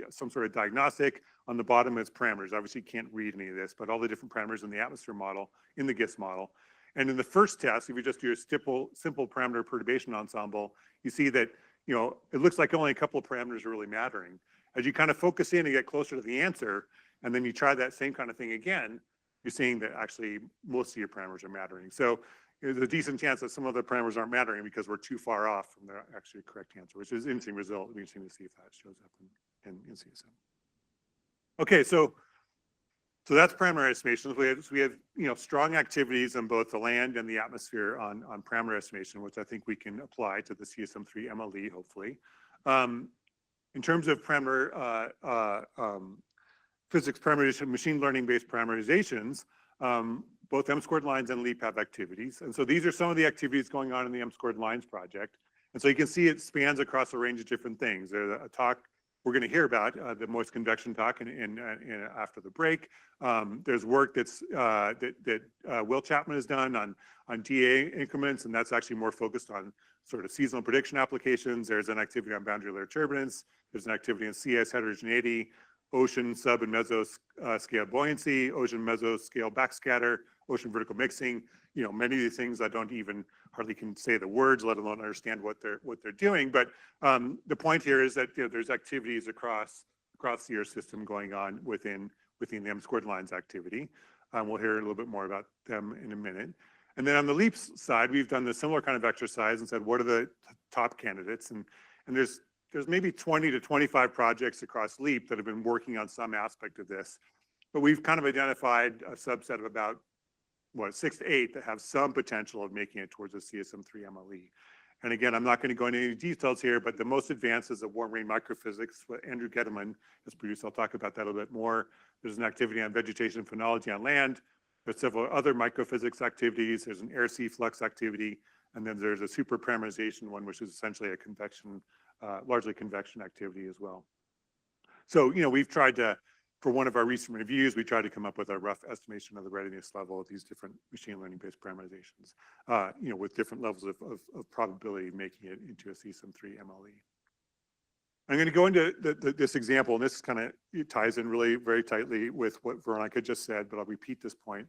some sort of diagnostic. On the bottom is parameters. Obviously you can't read any of this, but all the different parameters in the atmosphere model, in the GISS model. And in the first test, if you just do a simple parameter perturbation ensemble, you see that it looks like only a couple of parameters are really mattering. As you kind of focus in and get closer to the answer, and then you try that same kind of thing again, you're seeing that actually most of your parameters are mattering. So there's a decent chance that some of the parameters aren't mattering because we're too far off from the actually correct answer, which is an interesting result. It'll be interesting to see if that shows up in CSM. Okay, so that's parameter estimations. We have strong activities in both the land and the atmosphere on parameter estimation, which I think we can apply to the CSM3 MLE, hopefully. In terms of parameter physics parameterization, machine learning based parameterizations, both M-squared lines and LEAP have activities. And so these are some of the activities going on in the M-squared lines project. And so you can see it spans across a range of different things. There's a talk we're going to hear about, the moist convection talk in after the break. There's work that Will Chapman has done on DA increments, and that's actually more focused on sort of seasonal prediction applications. There's an activity on boundary layer turbulence. There's an activity in CS heterogeneity, ocean sub and meso scale buoyancy, ocean meso scale backscatter, ocean vertical mixing. Many of these things I don't even hardly can say the words, let alone understand what they're doing. But the point here is that there's activities across the Earth system going on within the M-squared lines activity. We'll hear a little bit more about them in a minute. And then on the LEAPS side, we've done the similar kind of exercise and said, what are the top candidates? And there's maybe 20 to 25 projects across LEAP that have been working on some aspect of this. But we've kind of identified a subset of about 6 to 8 that have some potential of making it towards a CSM3 MLE. And again, I'm not going to go into any details here, but the most advanced is a warm rain microphysics, what Andrew Gettleman has produced. I'll talk about that a little bit more. There's an activity on vegetation phenology on land. There's several other microphysics activities. There's an air sea flux activity. And then there's a super parameterization one, which is essentially a convection, largely convection activity as well. So, we've tried to, for one of our recent reviews, we tried to come up with a rough estimation of the readiness level of these different machine learning based parameterizations, with different levels of probability of making it into a CSM3 MLE. I'm going to go into this example, and this kind of ties in really very tightly with what Veronica just said, but I'll repeat this point.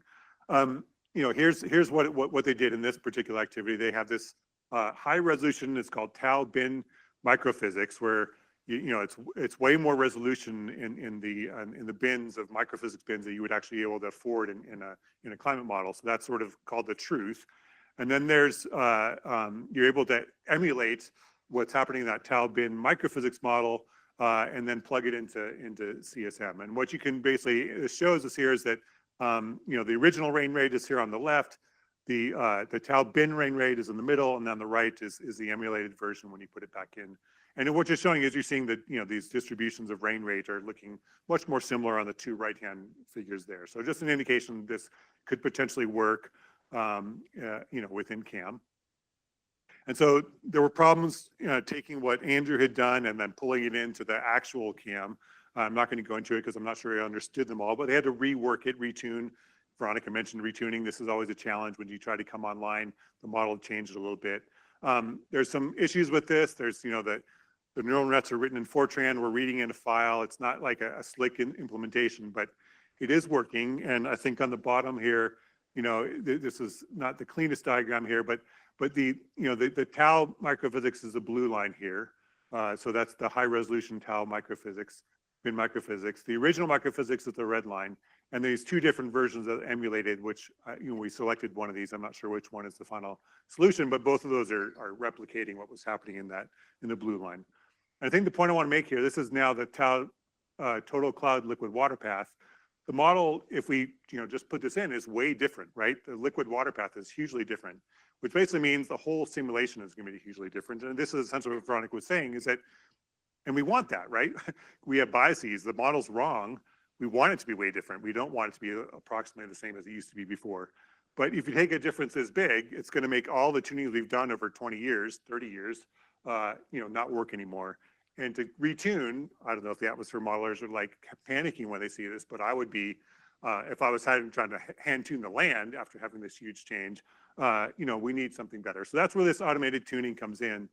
Here's what they did in this particular activity. They have this high resolution, it's called tau bin microphysics, where it's way more resolution in the bins of microphysics bins that you would actually be able to afford in a climate model. So that's sort of called the truth. And then there's you're able to emulate what's happening in that tau bin microphysics model and then plug it into CSM. And what you can basically, it shows us here is that the original rain rate is here on the left. The tau bin rain rate is in the middle, and on the right is the emulated version when you put it back in. And what you're showing is you're seeing that these distributions of rain rate are looking much more similar on the two right-hand figures there. So just an indication this could potentially work, within CAM. And so there were problems taking what Andrew had done and then pulling it into the actual CAM. I'm not going to go into it because I'm not sure I understood them all, but they had to rework it, retune. Veronica mentioned retuning. This is always a challenge when you try to come online. The model changed a little bit. There's some issues with this. There's, the neural nets are written in Fortran. We're reading in a file. It's not like a slick implementation, but it is working. And I think on the bottom here, this is not the cleanest diagram here, but the tau microphysics is the blue line here. So that's the high resolution tau microphysics, bin microphysics. The original microphysics is the red line. And there's two different versions of emulated, which we selected one of these. I'm not sure which one is the final solution, but both of those are replicating what was happening in the blue line. And I think the point I want to make here, this is now the tau total cloud liquid water path. The model, if we just put this in, is way different, right? The liquid water path is hugely different, which basically means the whole simulation is going to be hugely different. And this is essentially what Veronica was saying, is that, and we want that, right? We have biases. The model's wrong. We want it to be way different. We don't want it to be approximately the same as it used to be before. But if you take a difference this big, it's going to make all the tunings we've done over 20 years, 30 years, not work anymore. And to retune, I don't know if the atmosphere modelers are like panicking when they see this, but I would be, if I was trying to hand tune the land after having this huge change, we need something better. So that's where this automated tuning comes in.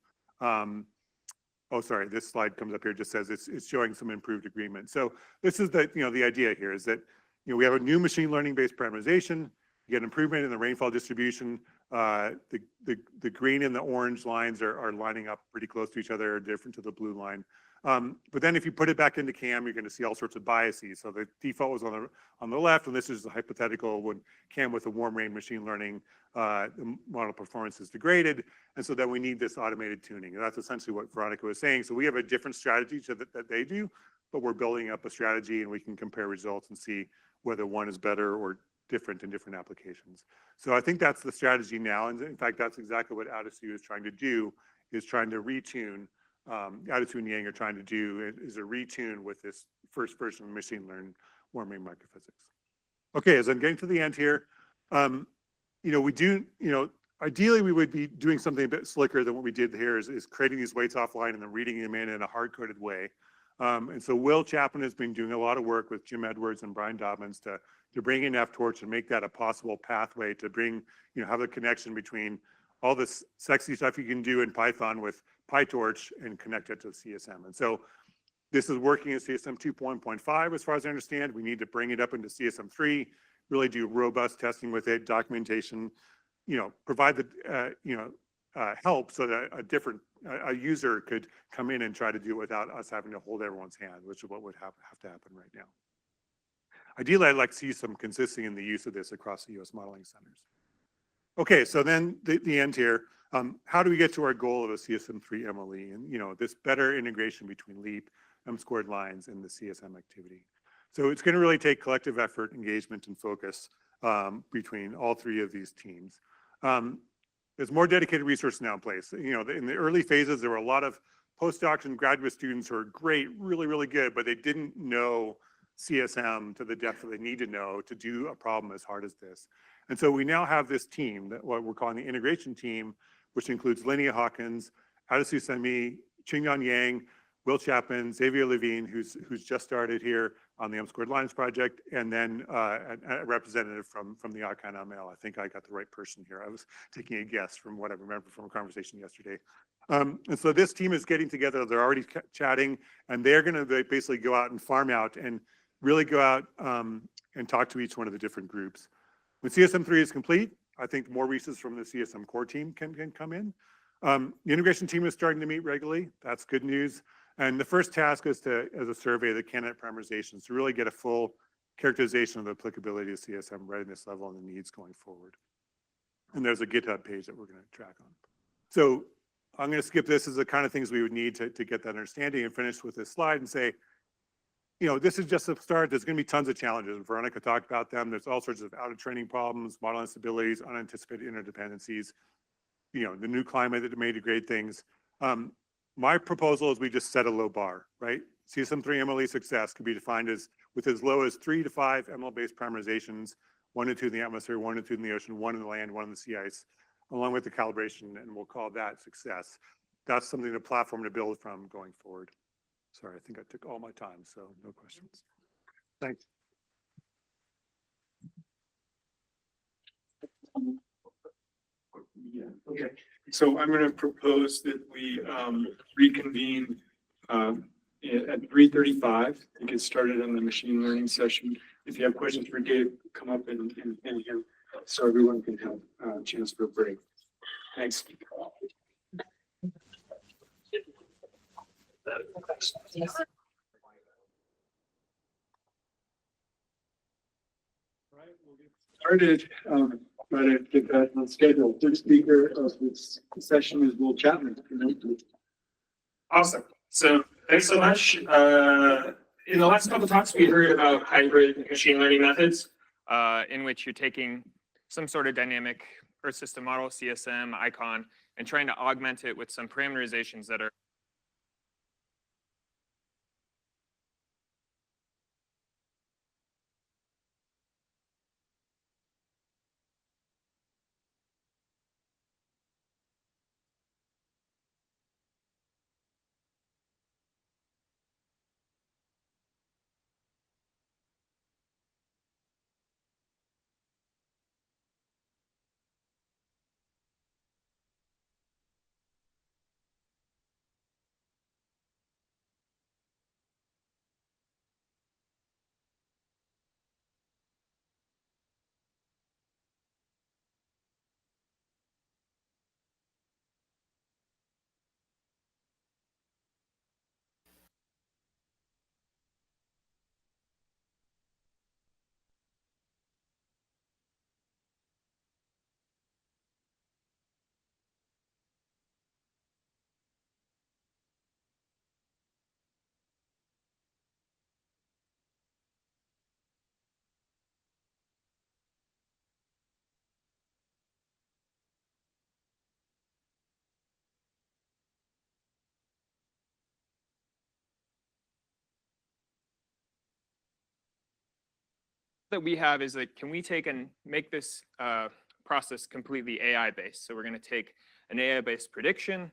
Oh, sorry, this slide comes up here, just says it's showing some improved agreement. So this is the idea here is that, we have a new machine learning based parameterization, you get improvement in the rainfall distribution. The green and the orange lines are lining up pretty close to each other, different to the blue line. But then if you put it back into CAM, you're going to see all sorts of biases. So the default was on the left, and this is a hypothetical when CAM with a warm rain machine learning, the model performance is degraded. And so then we need this automated tuning. And that's essentially what Veronica was saying. So we have a different strategy that they do, but we're building up a strategy and we can compare results and see whether one is better or different in different applications. So I think that's the strategy now. And in fact, that's exactly what Adisu is trying to do, is trying to retune. Adisu and Yang are trying to do is a retune with this first version of machine learned warm rain microphysics. Okay, as I'm getting to the end here, ideally we would be doing something a bit slicker than what we did here is creating these weights offline and then reading them in a hard-coded way. And so Will Chapman has been doing a lot of work with Jim Edwards and Brian Dobbins to bring in FTorch and make that a possible pathway to bring, have a connection between all this sexy stuff you can do in Python with PyTorch and connect it to CSM. And so this is working in CSM 2.1.5 as far as I understand. We need to bring it up into CSM 3, really do robust testing with it, documentation, provide the, help so that a user could come in and try to do it without us having to hold everyone's hand, which is what would have to happen right now. Ideally, I'd like to see some consistency in the use of this across the US modeling centers. Okay, so then the end here, how do we get to our goal of a CSM3 MLE and, this better integration between LEAP, M-squared lines, and the CSM activity? So it's going to really take collective effort, engagement, and focus between all three of these teams. There's more dedicated resources now in place. In the early phases, there were a lot of postdocs and graduate students who are great, really, really good, but they didn't know CSM to the depth that they need to know to do a problem as hard as this. And so we now have this team, what we're calling the integration team, which includes Linnea Hawkins, Adisu Semi, Qingyan Yang, Will Chapman, Xavier Levine, who's just started here on the M-squared lines project, and then a representative from the Akan ML. I think I got the right person here. I was taking a guess from what I remember from a conversation yesterday. And so this team is getting together. They're already chatting, and they're going to basically go out and farm out and really go out and talk to each one of the different groups. When CSM3 is complete, I think more resources from the CSM core team can come in. The integration team is starting to meet regularly. That's good news. And the first task is as a survey of the candidate parameterizations to really get a full characterization of the applicability of CSM readiness level and the needs going forward. And there's a GitHub page that we're going to track on. So I'm going to skip this as the kind of things we would need to get that understanding and finish with this slide and say, this is just a start. There's going to be tons of challenges. Veronica talked about them. There's all sorts of out of training problems, model instabilities, unanticipated interdependencies, the new climate that may degrade things. My proposal is we just set a low bar, right? CSM3 MLE success could be defined as with as low as 3 to 5 ML-based parameterizations, 1 to 2 in the atmosphere, 1 to 2 in the ocean, 1 in the land, 1 in the sea ice, along with the calibration, and we'll call that success. That's something, a platform to build from going forward. Sorry, I think I took all my time, so no questions. Thanks. Yeah, okay. So I'm going to propose that we reconvene at 3:35 and get started on the machine learning session. If you have questions for Gabe, come up and here so everyone can have a chance for a break. Thanks. Started, try to get that on schedule. Third speaker of this session is Will Chapman. Awesome. So thanks so much. In the last couple of talks, we heard about hybrid machine learning methods, in which you're taking some sort of dynamic Earth system model, CSM, ICON, and trying to augment it with some parameterizations that are that we have is like, can we take and make this process completely AI based? So we're going to take an AI based prediction.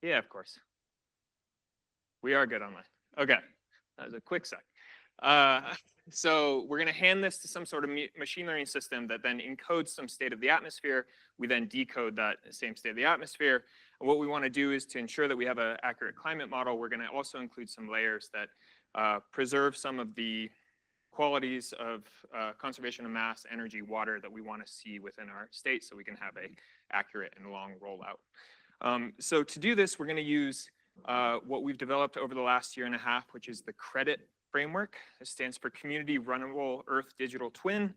Yeah, of course. We are good online. Okay, that was a quick sec. So we're going to hand this to some sort of machine learning system that then encodes some state of the atmosphere. We then decode that same state of the atmosphere. And what we want to do is to ensure that we have an accurate climate model, we're going to also include some layers that preserve some of the qualities of conservation of mass, energy, water that we want to see within our state so we can have a accurate and long rollout. So to do this, we're going to use what we've developed over the last year and a half, which is the CREDIT framework. It stands for Community Runnable Earth Digital Twin,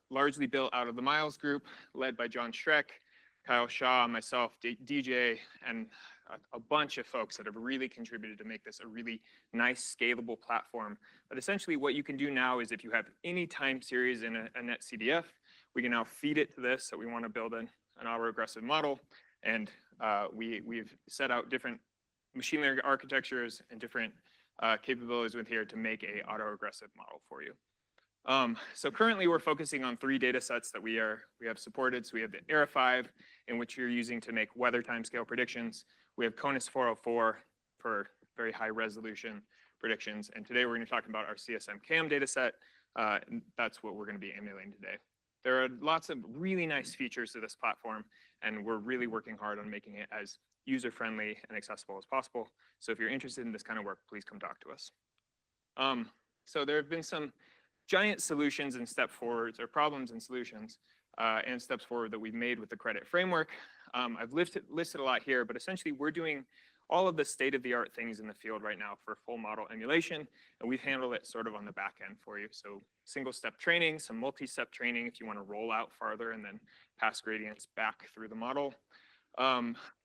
largely built out of the Miles group, led by John Schreck, Kyle Shaw, myself, DJ, and a bunch of folks that have really contributed to make this a really nice, scalable platform. But essentially what you can do now is if you have any time series in a net CDF, we can now feed it to this. So we want to build an autoregressive model. And we've set out different machine learning architectures and different capabilities with here to make a autoregressive model for you. So currently we're focusing on 3 data sets that we have supported. So we have the ERA5, in which you're using to make weather timescale predictions. We have CONUS 404 for very high resolution predictions. And today we're going to talk about our CSM CAM data set. And that's what we're going to be emulating today. There are lots of really nice features to this platform, and we're really working hard on making it as user-friendly and accessible as possible. So if you're interested in this kind of work, please come talk to us. So there have been some giant solutions and step forwards, or problems and solutions, and steps forward that we've made with the CREDIT framework. I've listed a lot here, but essentially we're doing all of the state-of-the-art things in the field right now for full model emulation, and we've handled it sort of on the back end for you. So single-step training, some multi-step training if you want to roll out farther and then pass gradients back through the model.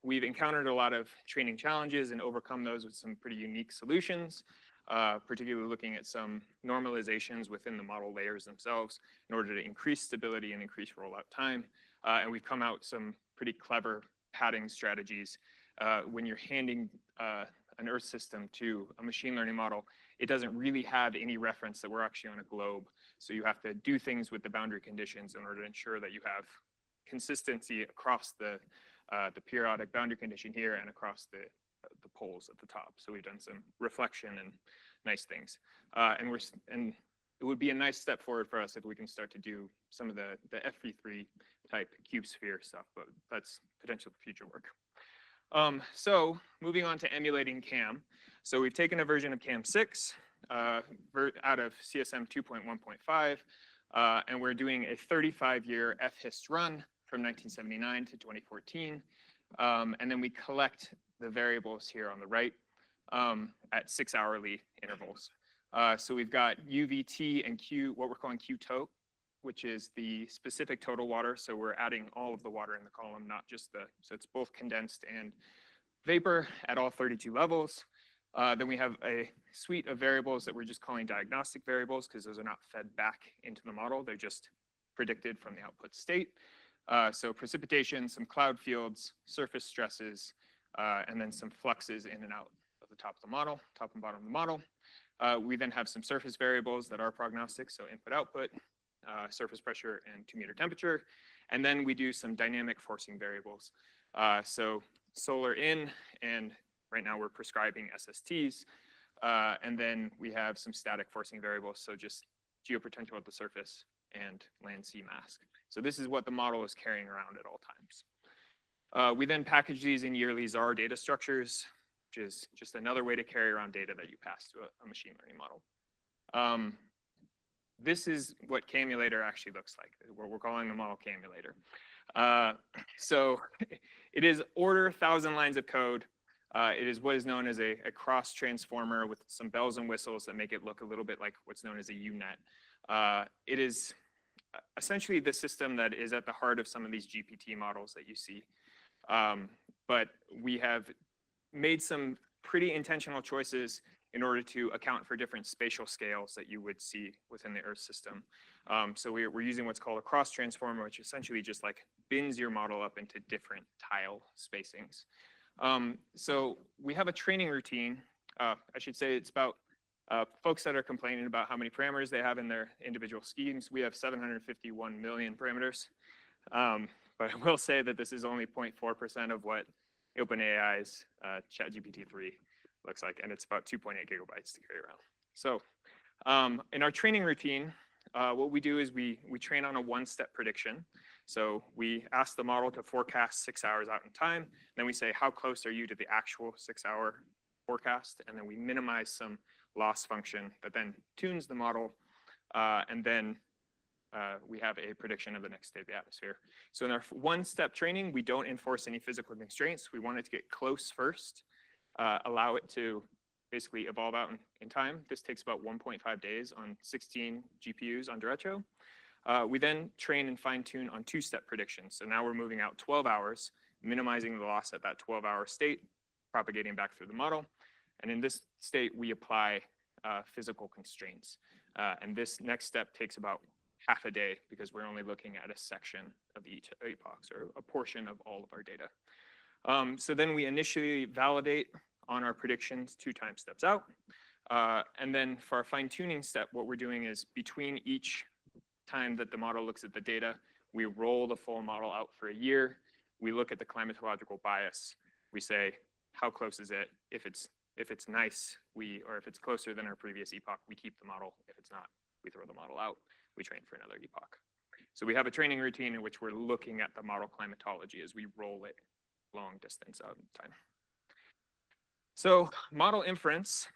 We've encountered a lot of training challenges and overcome those with some pretty unique solutions, particularly looking at some normalizations within the model layers themselves in order to increase stability and increase rollout time. And we've come out some pretty clever padding strategies. When you're handing an Earth system to a machine learning model, it doesn't really have any reference that we're actually on a globe. So you have to do things with the boundary conditions in order to ensure that you have consistency across the periodic boundary condition here and across the poles at the top. So we've done some reflection and nice things. And it would be a nice step forward for us if we can start to do some of the FV3 type cube sphere stuff, but that's potential future work. So moving on to emulating CAM. So we've taken a version of CAM 6 out of CSM 2.1.5, and we're doing a 35-year FHIST run from 1979 to 2014. And then we collect the variables here on the right at 6-hourly intervals. So we've got UVT and Q, what we're calling QTOTE, which is the specific total water. So we're adding all of the water in the column, not just so it's both condensed and vapor at all 32 levels. Then we have a suite of variables that we're just calling diagnostic variables because those are not fed back into the model. They're just predicted from the output state. So precipitation, some cloud fields, surface stresses, and then some fluxes in and out of the top of the model, top and bottom of the model. We then have some surface variables that are prognostic, so input output, surface pressure, and 2-meter temperature. And then we do some dynamic forcing variables. So solar in, and right now we're prescribing SSTs. And then we have some static forcing variables, so just geopotential at the surface and land sea mass. So this is what the model is carrying around at all times. We then package these in yearly ZAR data structures, which is just another way to carry around data that you pass to a machine learning model. This is what Camulator actually looks like, what we're calling the model Camulator. So it is order 1,000 lines of code. It is what is known as a cross transformer with some bells and whistles that make it look a little bit like what's known as a UNet. It is essentially the system that is at the heart of some of these GPT models that you see. But we have made some pretty intentional choices in order to account for different spatial scales that you would see within the Earth system. So we're using what's called a cross transformer, which essentially just like bins your model up into different tile spacings. So we have a training routine. I should say it's about Folks that are complaining about how many parameters they have in their individual schemes, we have 751 million parameters. But I will say that this is only 0.4% of what OpenAI's ChatGPT-3 looks like, and it's about 2.8 gigabytes to carry around. So in our training routine, what we do is we train on a one-step prediction. So we ask the model to forecast 6 hours out in time. Then we say, how close are you to the actual 6-hour forecast? And then we minimize some loss function that then tunes the model. And then we have a prediction of the next state of the atmosphere. So in our one-step training, we don't enforce any physical constraints. We want it to get close first, allow it to basically evolve out in time. This takes about 1.5 days on 16 GPUs on Derecho. We then train and fine tune on two-step predictions. So now we're moving out 12 hours, minimizing the loss at that 12-hour state, propagating back through the model. And in this state, we apply physical constraints. And this next step takes about half a day because we're only looking at a section of each epochs or a portion of all of our data. So then we initially validate on our predictions 2 time steps out. And then for our fine tuning step, what we're doing is between each time that the model looks at the data, we roll the full model out for a year. We look at the climatological bias. We say, how close is it? If it's nice, or if it's closer than our previous epoch, we keep the model. If it's not, we throw the model out. We train for another epoch. So we have a training routine in which we're looking at the model climatology as we roll it long distance out in time. So model inference,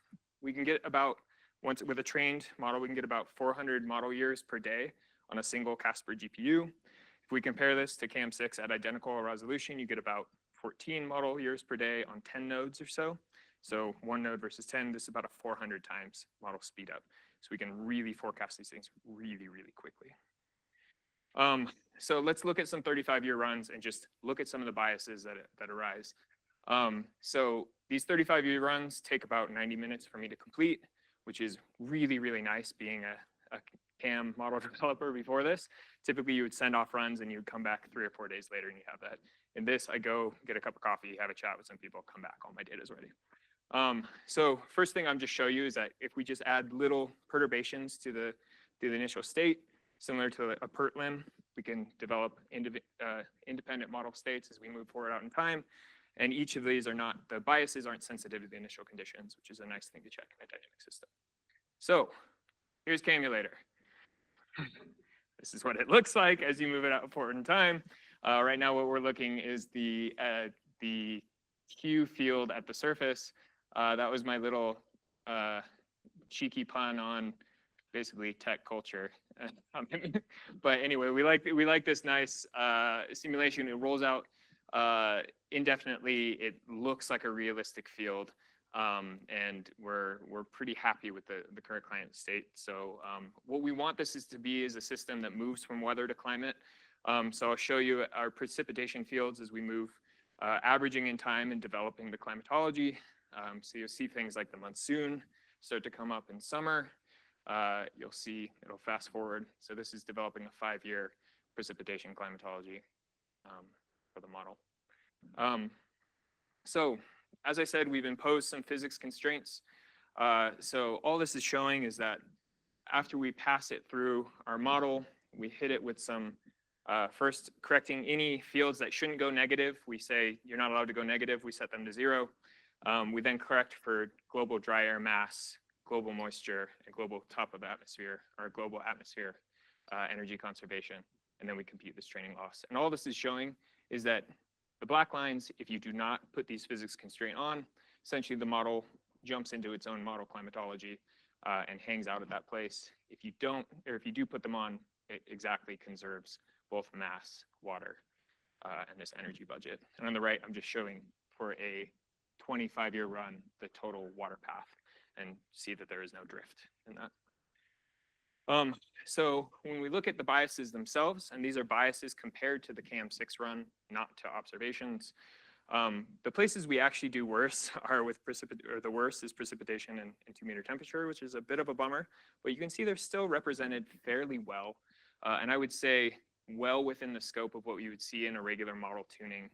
we can get about, once with a trained model, we can get about 400 model years per day on a single Casper GPU. If we compare this to CAM6 at identical resolution, you get about 14 model years per day on 10 nodes or so. So 1 node versus 10, this is about a 400 times model speed up. So we can really forecast these things really, really quickly. So let's look at some 35-year runs and just look at some of the biases that arise. So these 35-year runs take about 90 minutes for me to complete, which is really, really nice being a CAM model developer before this. Typically, you would send off runs and you would come back 3 or 4 days later and you have that. In this, I go get a cup of coffee, have a chat with some people, come back, all my data is ready. So first thing I'm just show you is that if we just add little perturbations to the initial state, similar to a PERT limb, we can develop independent model states as we move forward out in time. And each of these are not, the biases aren't sensitive to the initial conditions, which is a nice thing to check in a dynamic system. So here's Camulator. This is what it looks like as you move it out forward in time. Right now, what we're looking is the Q field at the surface. That was my little cheeky pun on basically tech culture. But anyway, we like this nice simulation. It rolls out indefinitely. It looks like a realistic field, and we're pretty happy with the current climate state. So what we want this to be is a system that moves from weather to climate. So I'll show you our precipitation fields as we move, averaging in time and developing the climatology. So you'll see things like the monsoon start to come up in summer. You'll see it'll fast forward. So this is developing a 5-year precipitation climatology for the model. So as I said, we've imposed some physics constraints. So all this is showing is that after we pass it through our model, we hit it with some first correcting any fields that shouldn't go negative. We say you're not allowed to go negative. We set them to 0. We then correct for global dry air mass, global moisture, and global top of atmosphere, or global atmosphere energy conservation. And then we compute this training loss. And all this is showing is that the black lines, if you do not put these physics constraint on, essentially the model jumps into its own model climatology and hangs out at that place. If you don't, or if you do put them on, it exactly conserves both mass, water, and this energy budget. And on the right, I'm just showing for a 25-year run, the total water path, and see that there is no drift in that. So when we look at the biases themselves, and these are biases compared to the CAM6 run, not to observations, the places we actually do worse are with the worst is precipitation and 2-meter temperature, which is a bit of a bummer, but you can see they're still represented fairly well. And I would say well within the scope of what you would see in a regular model tuning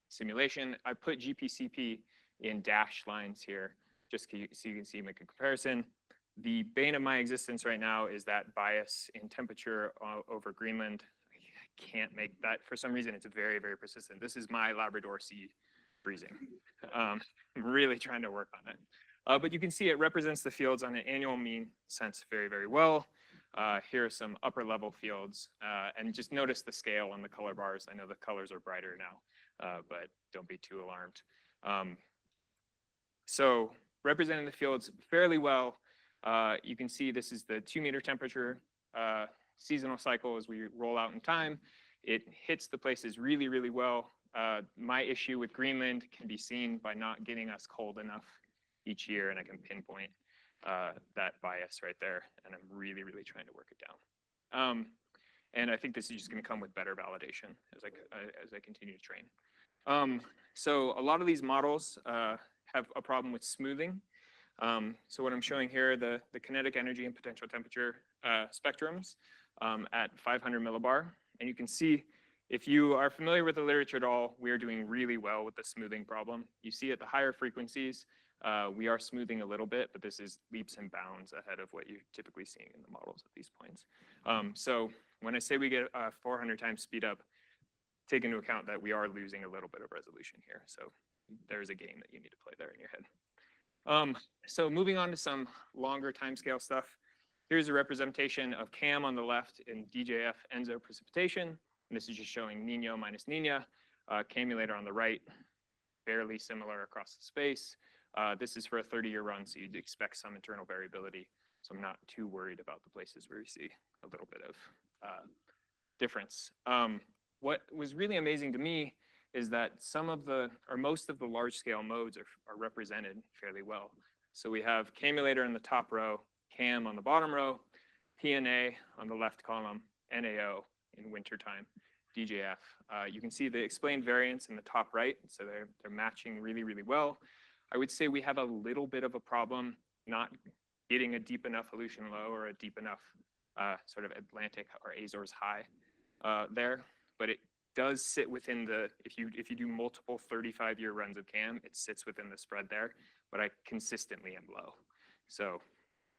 simulation. I put GPCP in dashed lines here. just so you can see, make a comparison. The bane of my existence right now is that bias in temperature over Greenland. I can't make that, for some reason, it's very, very persistent. This is my Labrador Sea freezing. I'm really trying to work on it. But you can see it represents the fields on an annual mean sense very, very well. Here are some upper level fields, and just notice the scale on the color bars. I know the colors are brighter now, but don't be too alarmed. So representing the fields fairly well, you can see this is the 2-meter temperature seasonal cycle as we roll out in time. It hits the places really, really well. My issue with Greenland can be seen by not getting us cold enough each year, and I can pinpoint that bias right there, and I'm really, really trying to work it down. And I think this is just going to come with better validation as I continue to train. So a lot of these models have a problem with smoothing. So what I'm showing here, the kinetic energy and potential temperature spectrums at 500 millibar. And you can see, if you are familiar with the literature at all, we are doing really well with the smoothing problem. You see at the higher frequencies, we are smoothing a little bit, but this is leaps and bounds ahead of what you're typically seeing in the models at these points. So when I say we get 400 times speed up, take into account that we are losing a little bit of resolution here. So there's a game that you need to play there in your head. So moving on to some longer timescale stuff. Here's a representation of CAM on the left in DJF ENSO precipitation. And this is just showing Nino minus Nina. Camulator on the right, fairly similar across the space. This is for a 30-year run, so you'd expect some internal variability. So I'm not too worried about the places where you see a little bit of difference. What was really amazing to me is that most of the large scale modes are represented fairly well. So we have camulator in the top row, CAM on the bottom row, PNA on the left column, NAO in wintertime, DJF. You can see the explained variance in the top right, so they're matching really, really well. I would say we have a little bit of a problem not getting a deep enough Aleutian low or a deep enough sort of Atlantic or Azores high there, but it does sit within if you do multiple 35-year runs of CAM, it sits within the spread there, but I consistently am low. So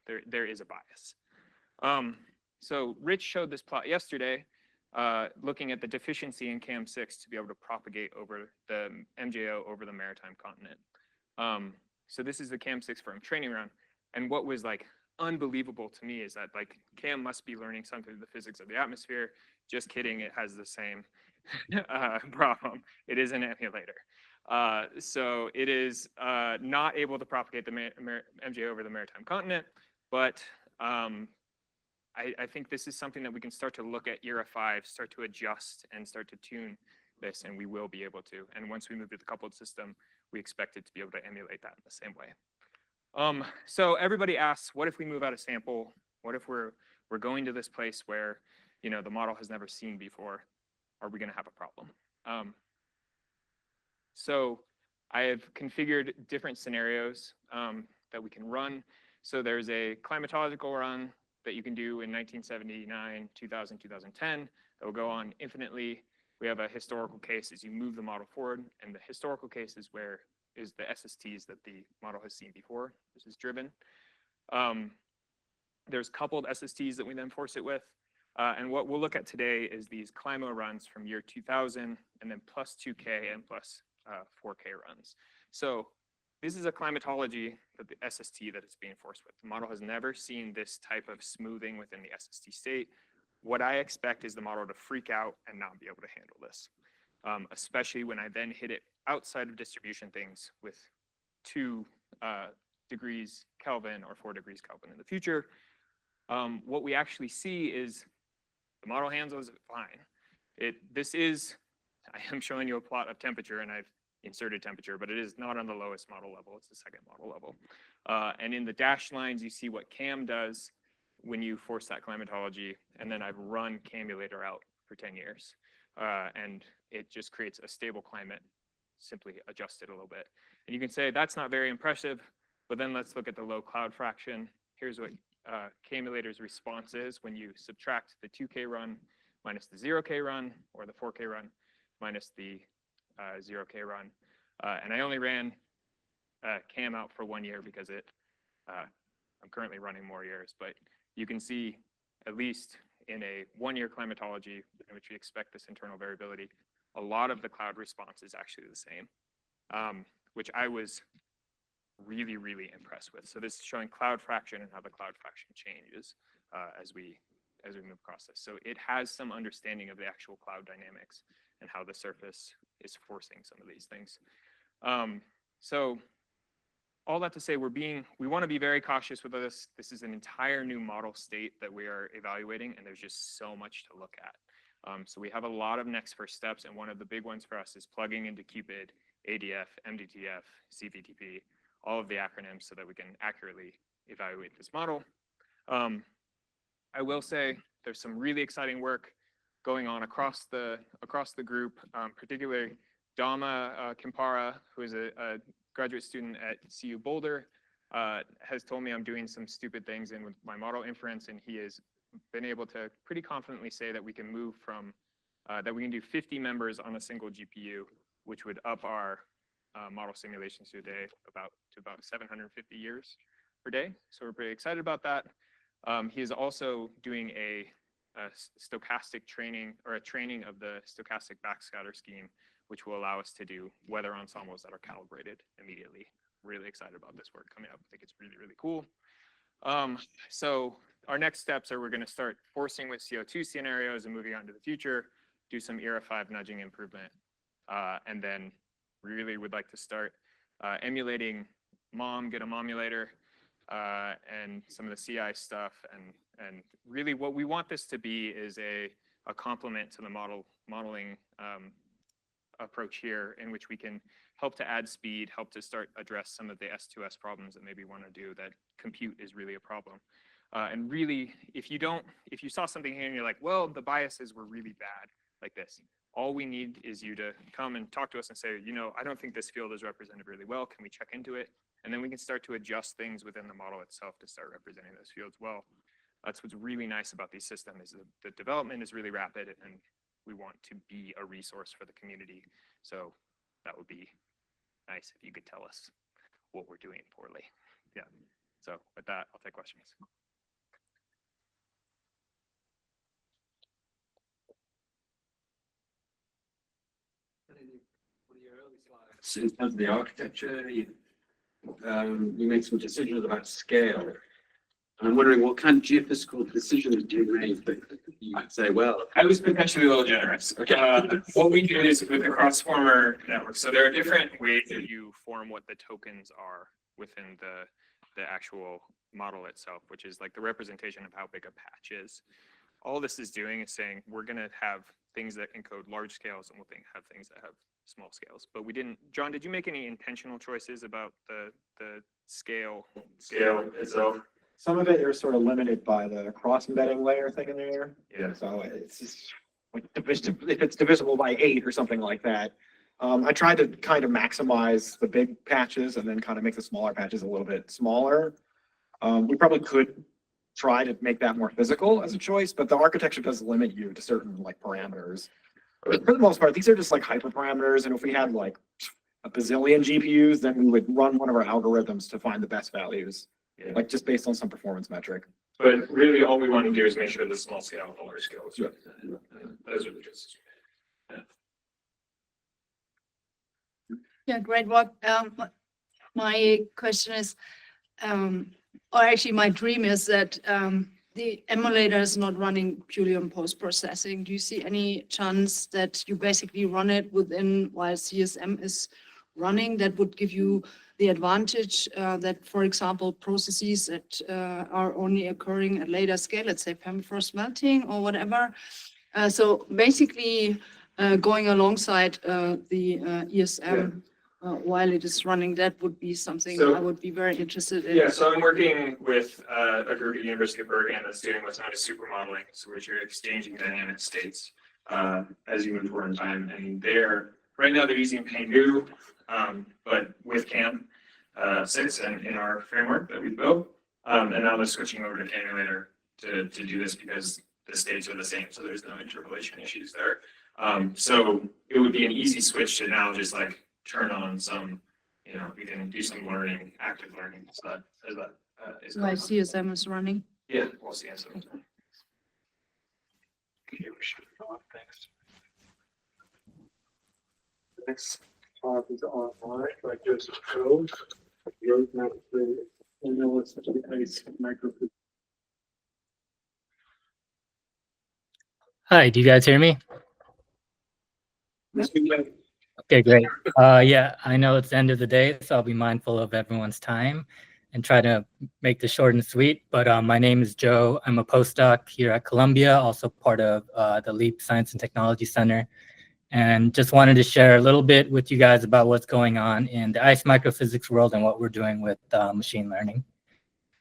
there is a bias. So Rich showed this plot yesterday, looking at the deficiency in CAM6 to be able to propagate over the MJO over the maritime continent. So this is the CAM6 firm training run. And what was like unbelievable to me is that like CAM must be learning something of the physics of the atmosphere. Just kidding, it has the same problem. It is an emulator. So it is not able to propagate the MJ over the maritime continent, but I think this is something that we can start to look at ERA 5, start to adjust and start to tune this, and we will be able to. And once we move to the coupled system, we expect it to be able to emulate that in the same way. So everybody asks, what if we move out a sample? What if we're going to this place where, you know, the model has never seen before? Are we going to have a problem? So I have configured different scenarios that we can run. So there's a climatological run that you can do in 1979, 2000, 2010 that will go on infinitely. We have a historical case as you move the model forward, and the historical case is where is the SSTs that the model has seen before. This is driven. There's coupled SSTs that we then force it with. And what we'll look at today is these CLIMO runs from year 2000, and then plus 2K and plus 4K runs. So this is a climatology that the SST that it's being forced with. The model has never seen this type of smoothing within the SST state. What I expect is the model to freak out and not be able to handle this, especially when I then hit it outside of distribution things with 2 degrees Kelvin or 4 degrees Kelvin in the future. What we actually see is the model handles it fine. I am showing you a plot of temperature, and I've inserted temperature, but it is not on the lowest model level. It's the second model level. And in the dashed lines, you see what CAM does when you force that climatology, and then I've run Camulator out for 10 years. And it just creates a stable climate, simply adjusted a little bit. And you can say that's not very impressive, but then let's look at the low cloud fraction. Here's what Camulator's response is when you subtract the 2K run minus the 0K run, or the 4K run minus the 0K run. And I only ran CAM out for 1 year because I'm currently running more years, but you can see at least in a 1-year climatology in which we expect this internal variability, a lot of the cloud response is actually the same, which I was really, really impressed with. So this is showing cloud fraction and how the cloud fraction changes as we move across this. So it has some understanding of the actual cloud dynamics and how the surface is forcing some of these things. So all that to say, we want to be very cautious with this. This is an entire new model state that we are evaluating, and there's just so much to look at. So we have a lot of next first steps, and one of the big ones for us is plugging into QPID, ADF, MDTF, CVTP, all of the acronyms so that we can accurately evaluate this model. I will say there's some really exciting work going on across the group, particularly Dama Kimpara, who is a graduate student at CU Boulder, has told me I'm doing some stupid things in with my model inference, and he has been able to pretty confidently say that we can move from, that we can do 50 members on a single GPU, which would up our model simulations to about 750 years per day. So we're pretty excited about that. He is also doing a stochastic training, or a training of the stochastic backscatter scheme, which will allow us to do weather ensembles that are calibrated immediately. Really excited about this work coming up. I think it's really, really cool. So our next steps are we're going to start forcing with CO2 scenarios and moving on to the future, do some ERA 5 nudging improvement, and then really would like to start emulating MOM, get a MOMulator, and some of the CI stuff. And really what we want this to be is a complement to the modeling approach here, in which we can help to add speed, help to start address some of the S2S problems that maybe want to do that compute is really a problem. And really, if you saw something here and you're like, well, the biases were really bad like this, all we need is you to come and talk to us and say, you know, I don't think this field is represented really well. Can we check into it? And then we can start to adjust things within the model itself to start representing those fields well. That's what's really nice about these systems, is the development is really rapid, and we want to be a resource for the community. So that would be nice if you could tell us what we're doing poorly. Yeah. So with that, I'll take questions. So in terms of the architecture, you make some decisions about scale. And I'm wondering what kind of geophysical decisions do you make that you might say, well, I was potentially a little generous. Okay. What we do is with the cross-former network. So there are different ways that you form what the tokens are within the actual model itself, which is like the representation of how big a patch is. All this is doing is saying we're going to have things that encode large scales, and we'll have things that have small scales. But we didn't. John, did you make any intentional choices about the scale itself? Some of it you're sort of limited by the cross embedding layer thing in there. Yeah. So it's just like if it's divisible by 8 or something like that. I tried to kind of maximize the big patches and then kind of make the smaller patches a little bit smaller. We probably could try to make that more physical as a choice, but the architecture does limit you to certain like parameters. But for the most part, these are just like hyperparameters. And if we had like a bazillion GPUs, then we would run one of our algorithms to find the best values. Yeah. Like just based on some performance metric. But really all we want to do is make sure the small scale and large scale is represented. Those are the choices. Yeah, great work. My question is, or actually my dream is that the emulator is not running purely on post-processing. Do you see any chance that you basically run it within while CSM is running? That would give you the advantage that, for example, processes that are only occurring at later scale, let's say permafrost melting or whatever. So basically going alongside the ESM while it is running, that would be something I would be very interested in. Yeah, so I'm working with a group at University of Bergen that's doing what's known as super modeling, so which you're exchanging dynamic states as you move forward in time. And right now they're using Pangu, but with CAM 6 and in our framework that we built. And now they're switching over to Cannulator to do this because the states are the same, so there's no interpolation issues there. So it would be an easy switch to now just like turn on some we can do some learning, active learning. So that is So my CSM is running. yeah, we'll see. So. Okay, we should go on. Thanks. Next talk is online by Joseph Cove, roadmap for analysis of the ice microphysics. Hi, do you guys hear me? Okay, great. Yeah, I know it's the end of the day, so I'll be mindful of everyone's time and try to make this short and sweet. But my name is Joe. I'm a postdoc here at Columbia, also part of the LEAP Science and Technology Center. And just wanted to share a little bit with you guys about what's going on in the ice microphysics world and what we're doing with machine learning.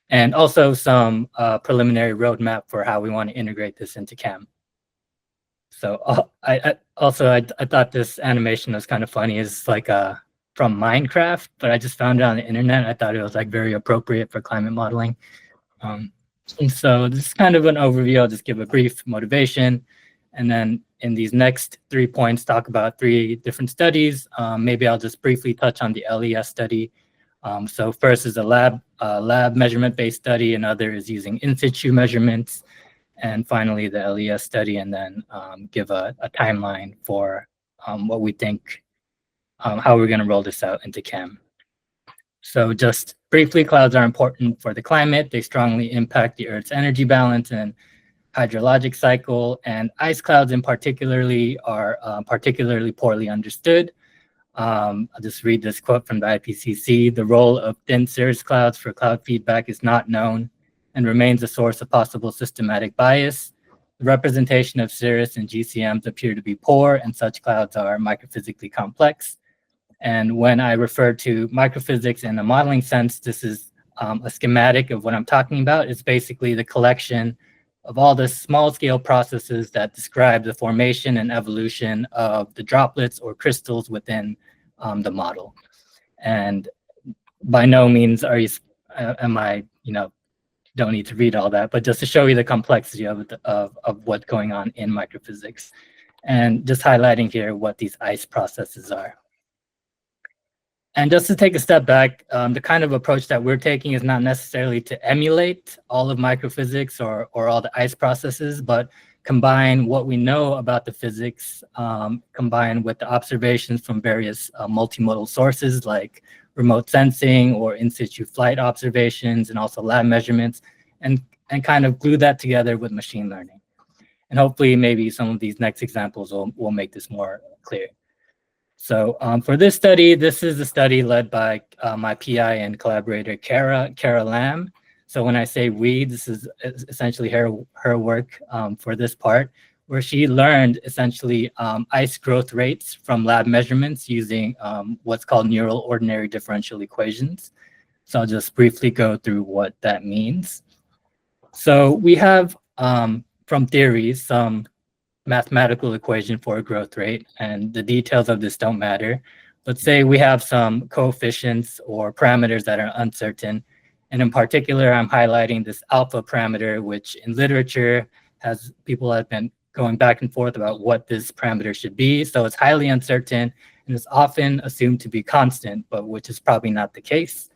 And also some preliminary roadmap for how we want to integrate this into CAM. So I thought this animation was kind of funny. It's like from Minecraft, but I just found it on the internet. I thought it was like very appropriate for climate modeling. And so this is kind of an overview. I'll just give a brief motivation. And then in these next 3 points, talk about 3 different studies. Maybe I'll just briefly touch on the LES study. So first is a lab measurement-based study. Another is using in situ measurements. And finally, the LES study, and then give a timeline for what we think, how we're going to roll this out into CAM. So just briefly, clouds are important for the climate. They strongly impact the Earth's energy balance and hydrologic cycle, and ice clouds in particularly are particularly poorly understood. I'll just read this quote from the IPCC. The role of thin cirrus clouds for cloud feedback is not known and remains a source of possible systematic bias. The representation of cirrus and GCMs appear to be poor, and such clouds are microphysically complex. And when I refer to microphysics in a modeling sense, this is a schematic of what I'm talking about. It's basically the collection of all the small scale processes that describe the formation and evolution of the droplets or crystals within the model. And by no means am I, don't need to read all that, but just to show you the complexity of what's going on in microphysics. And just highlighting here what these ice processes are. And just to take a step back, the kind of approach that we're taking is not necessarily to emulate all of microphysics or all the ice processes, but combine what we know about the physics, combine with the observations from various multimodal sources like remote sensing or in situ flight observations, and also lab measurements, and kind of glue that together with machine learning. And hopefully maybe some of these next examples will make this more clear. So for this study, this is a study led by my PI and collaborator, Kara Lamb. So when I say we, this is essentially her work for this part, where she learned essentially ice growth rates from lab measurements using what's called neural ordinary differential equations. So I'll just briefly go through what that means. So we have, from theories, some mathematical equation for a growth rate, and the details of this don't matter. Let's say we have some coefficients or parameters that are uncertain. And in particular, I'm highlighting this alpha parameter, which in literature people have been going back and forth about what this parameter should be. So it's highly uncertain and is often assumed to be constant, but which is probably not the case.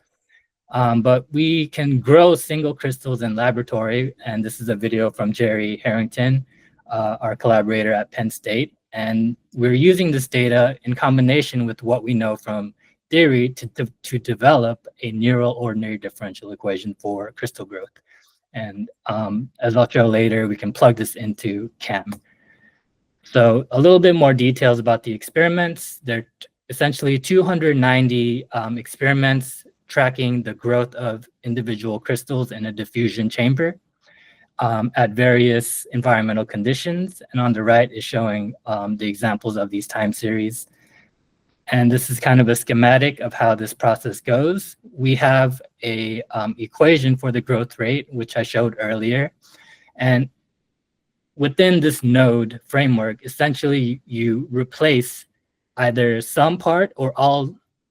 But we can grow single crystals in laboratory. And this is a video from Jerry Harrington, our collaborator at Penn State. And we're using this data in combination with what we know from theory to develop a neural ordinary differential equation for crystal growth. And as I'll show later, we can plug this into CAM. So a little bit more details about the experiments. There are essentially 290 experiments tracking the growth of individual crystals in a diffusion chamber at various environmental conditions. And on the right is showing the examples of these time series. And this is kind of a schematic of how this process goes. We have a equation for the growth rate, which I showed earlier. And within this node framework, essentially you replace either some part or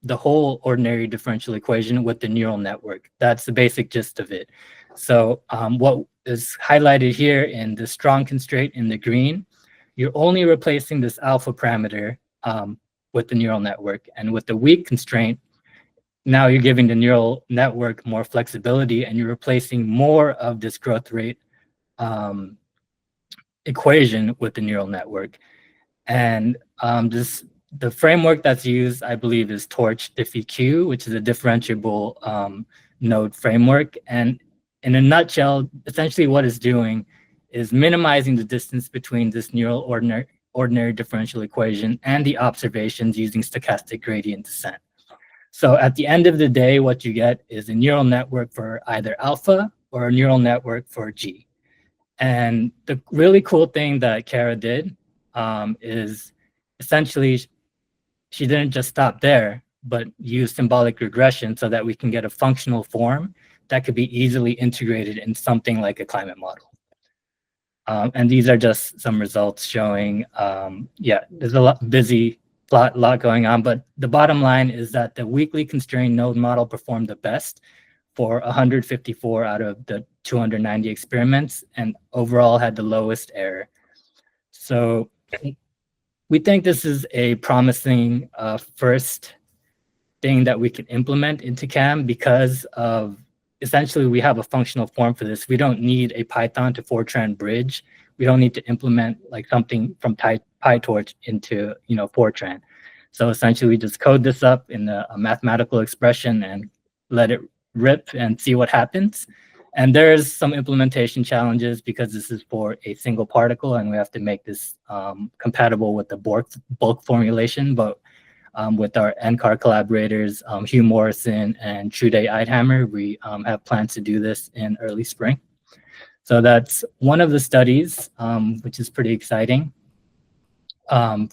the whole ordinary differential equation with the neural network. That's the basic gist of it. So what is highlighted here in the strong constraint in the green, you're only replacing this alpha parameter with the neural network. And with the weak constraint, now you're giving the neural network more flexibility and you're replacing more of this growth rate equation with the neural network. And the framework that's used, I believe, is Torch DiffyQ, which is a differentiable node framework. And in a nutshell, essentially what it's doing is minimizing the distance between this neural ordinary differential equation and the observations using stochastic gradient descent. So at the end of the day, what you get is a neural network for either alpha or a neural network for G. And the really cool thing that Kara did is essentially she didn't just stop there, but use symbolic regression so that we can get a functional form that could be easily integrated in something like a climate model. And these are just some results showing, yeah, there's a lot going on, but the bottom line is that the weakly constrained node model performed the best for 154 out of the 290 experiments and overall had the lowest error. So we think this is a promising first thing that we can implement into CAM because of essentially we have a functional form for this. We don't need a Python to Fortran bridge. We don't need to implement like something from PyTorch into Fortran. So essentially we just code this up in a mathematical expression and let it rip and see what happens. And there's some implementation challenges because this is for a single particle and we have to make this compatible with the bulk formulation. But with our NCAR collaborators, Hugh Morrison and Trude Eidhammer, we have plans to do this in early spring. So that's one of the studies, which is pretty exciting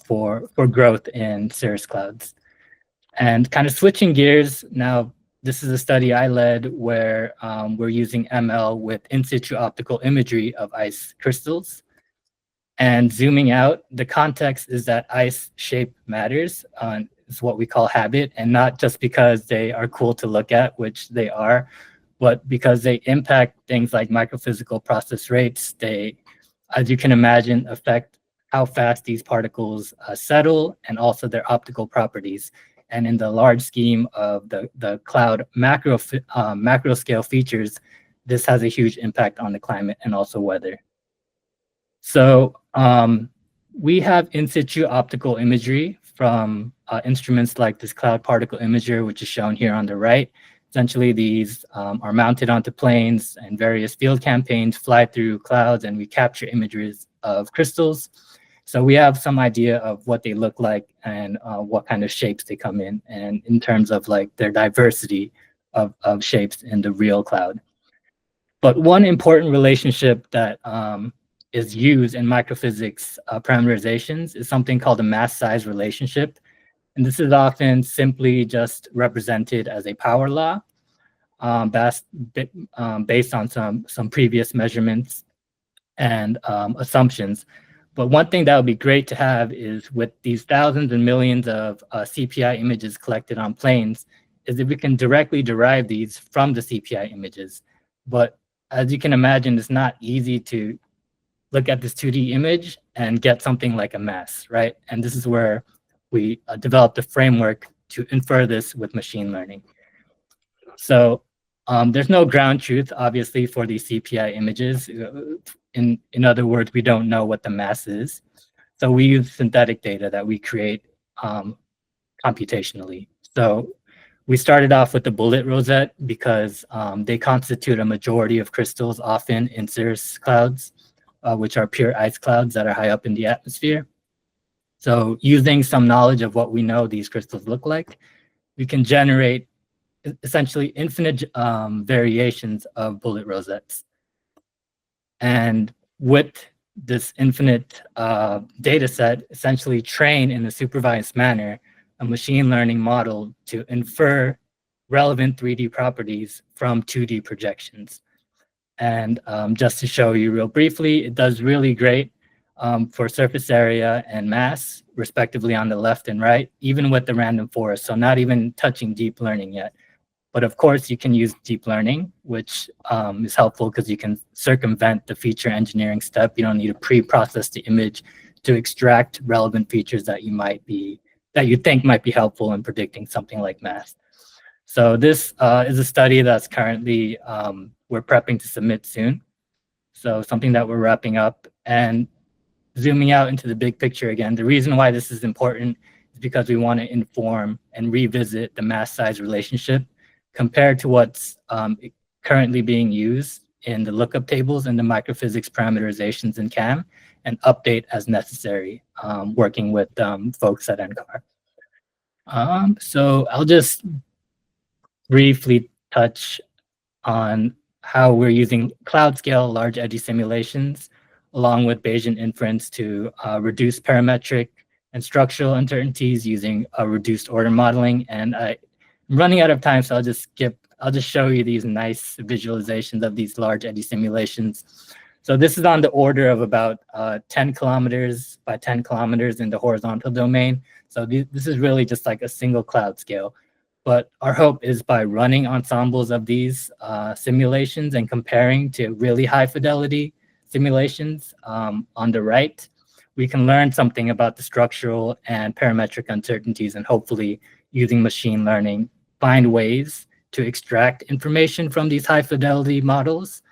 for growth in cirrus clouds. And kind of switching gears now, this is a study I led where we're using ML with in situ optical imagery of ice crystals. And zooming out, the context is that ice shape matters, is what we call habit, and not just because they are cool to look at, which they are, but because they impact things like microphysical process rates. They, as you can imagine, affect how fast these particles settle and also their optical properties. And in the large scheme of the cloud macro scale features, this has a huge impact on the climate and also weather. So we have in situ optical imagery from instruments like this cloud particle imager, which is shown here on the right. Essentially, these are mounted onto planes and various field campaigns fly through clouds and we capture images of crystals. So we have some idea of what they look like and what kind of shapes they come in and in terms of like their diversity of shapes in the real cloud. But one important relationship that is used in microphysics parameterizations is something called a mass size relationship. And this is often simply just represented as a power law based on some previous measurements and assumptions. But one thing that would be great to have is with these thousands and millions of CPI images collected on planes, is that we can directly derive these from the CPI images. But as you can imagine, it's not easy to look at this 2D image and get something like a mass, right? And this is where we developed a framework to infer this with machine learning. So there's no ground truth, obviously, for these CPI images. In other words, we don't know what the mass is. So we use synthetic data that we create computationally. So we started off with the bullet rosette because they constitute a majority of crystals often in cirrus clouds, which are pure ice clouds that are high up in the atmosphere. So using some knowledge of what we know these crystals look like, we can generate essentially infinite variations of bullet rosettes. And with this infinite data set, essentially train in a supervised manner a machine learning model to infer relevant 3D properties from 2D projections. And just to show you real briefly, it does really great for surface area and mass, respectively on the left and right, even with the random forest. So not even touching deep learning yet. But of course, you can use deep learning, which is helpful because you can circumvent the feature engineering step. You don't need to pre-process the image to extract relevant features that you think might be helpful in predicting something like mass. So this is a study that's currently, we're prepping to submit soon. So something that we're wrapping up. And zooming out into the big picture again, the reason why this is important is because we want to inform and revisit the mass size relationship compared to what's currently being used in the lookup tables and the microphysics parameterizations in CAM, and update as necessary, working with folks at NCAR. So I'll just briefly touch on how we're using cloud scale large eddy simulations along with Bayesian inference to reduce parametric and structural uncertainties using reduced order modeling. And I'm running out of time, so I'll just show you these nice visualizations of these large eddy simulations. So this is on the order of about 10 kilometers by 10 kilometers in the horizontal domain. So this is really just like a single cloud scale. But our hope is by running ensembles of these simulations and comparing to really high fidelity simulations on the right, we can learn something about the structural and parametric uncertainties, and hopefully using machine learning, find ways to extract information from these high fidelity models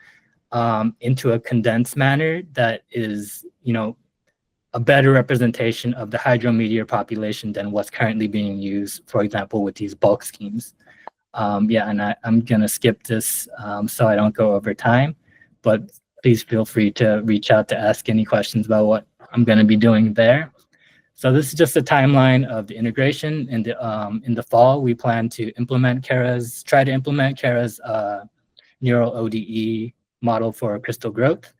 into a condensed manner that is, a better representation of the hydrometeor population than what's currently being used, for example, with these bulk schemes. Yeah, and I'm gonna skip this so I don't go over time, but please feel free to reach out to ask any questions about what I'm gonna be doing there. So this is just a timeline of the integration. In the fall, we plan to try to implement Kara's neural ODE model for crystal growth,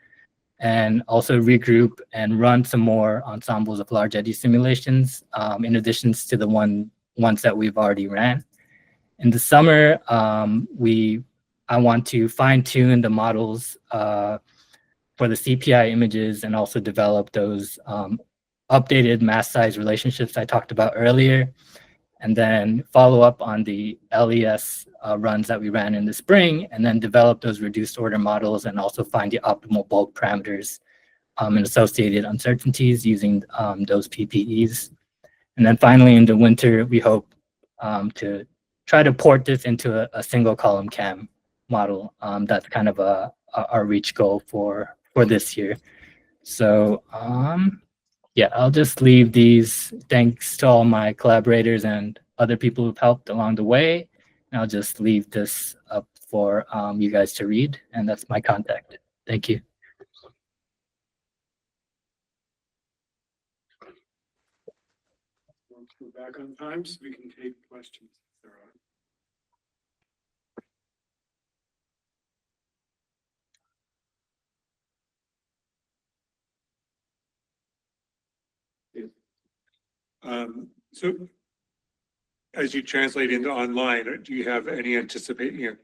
and also regroup and run some more ensembles of large eddy simulations in addition to the ones that we've already ran. In the summer, I want to fine tune the models for the CPI images and also develop those updated mass size relationships I talked about earlier, and then follow up on the LES runs that we ran in the spring, and then develop those reduced order models and also find the optimal bulk parameters and associated uncertainties using those PPEs. And then finally in the winter, we hope to try to port this into a single column CAM model. That's kind of our reach goal for this year. So yeah, I'll just leave these. Thanks to all my collaborators and other people who've helped along the way. And I'll just leave this up for you guys to read, and that's my contact. Thank you. Let's go back on time so we can take questions if there are. So as you translate into online, do you have any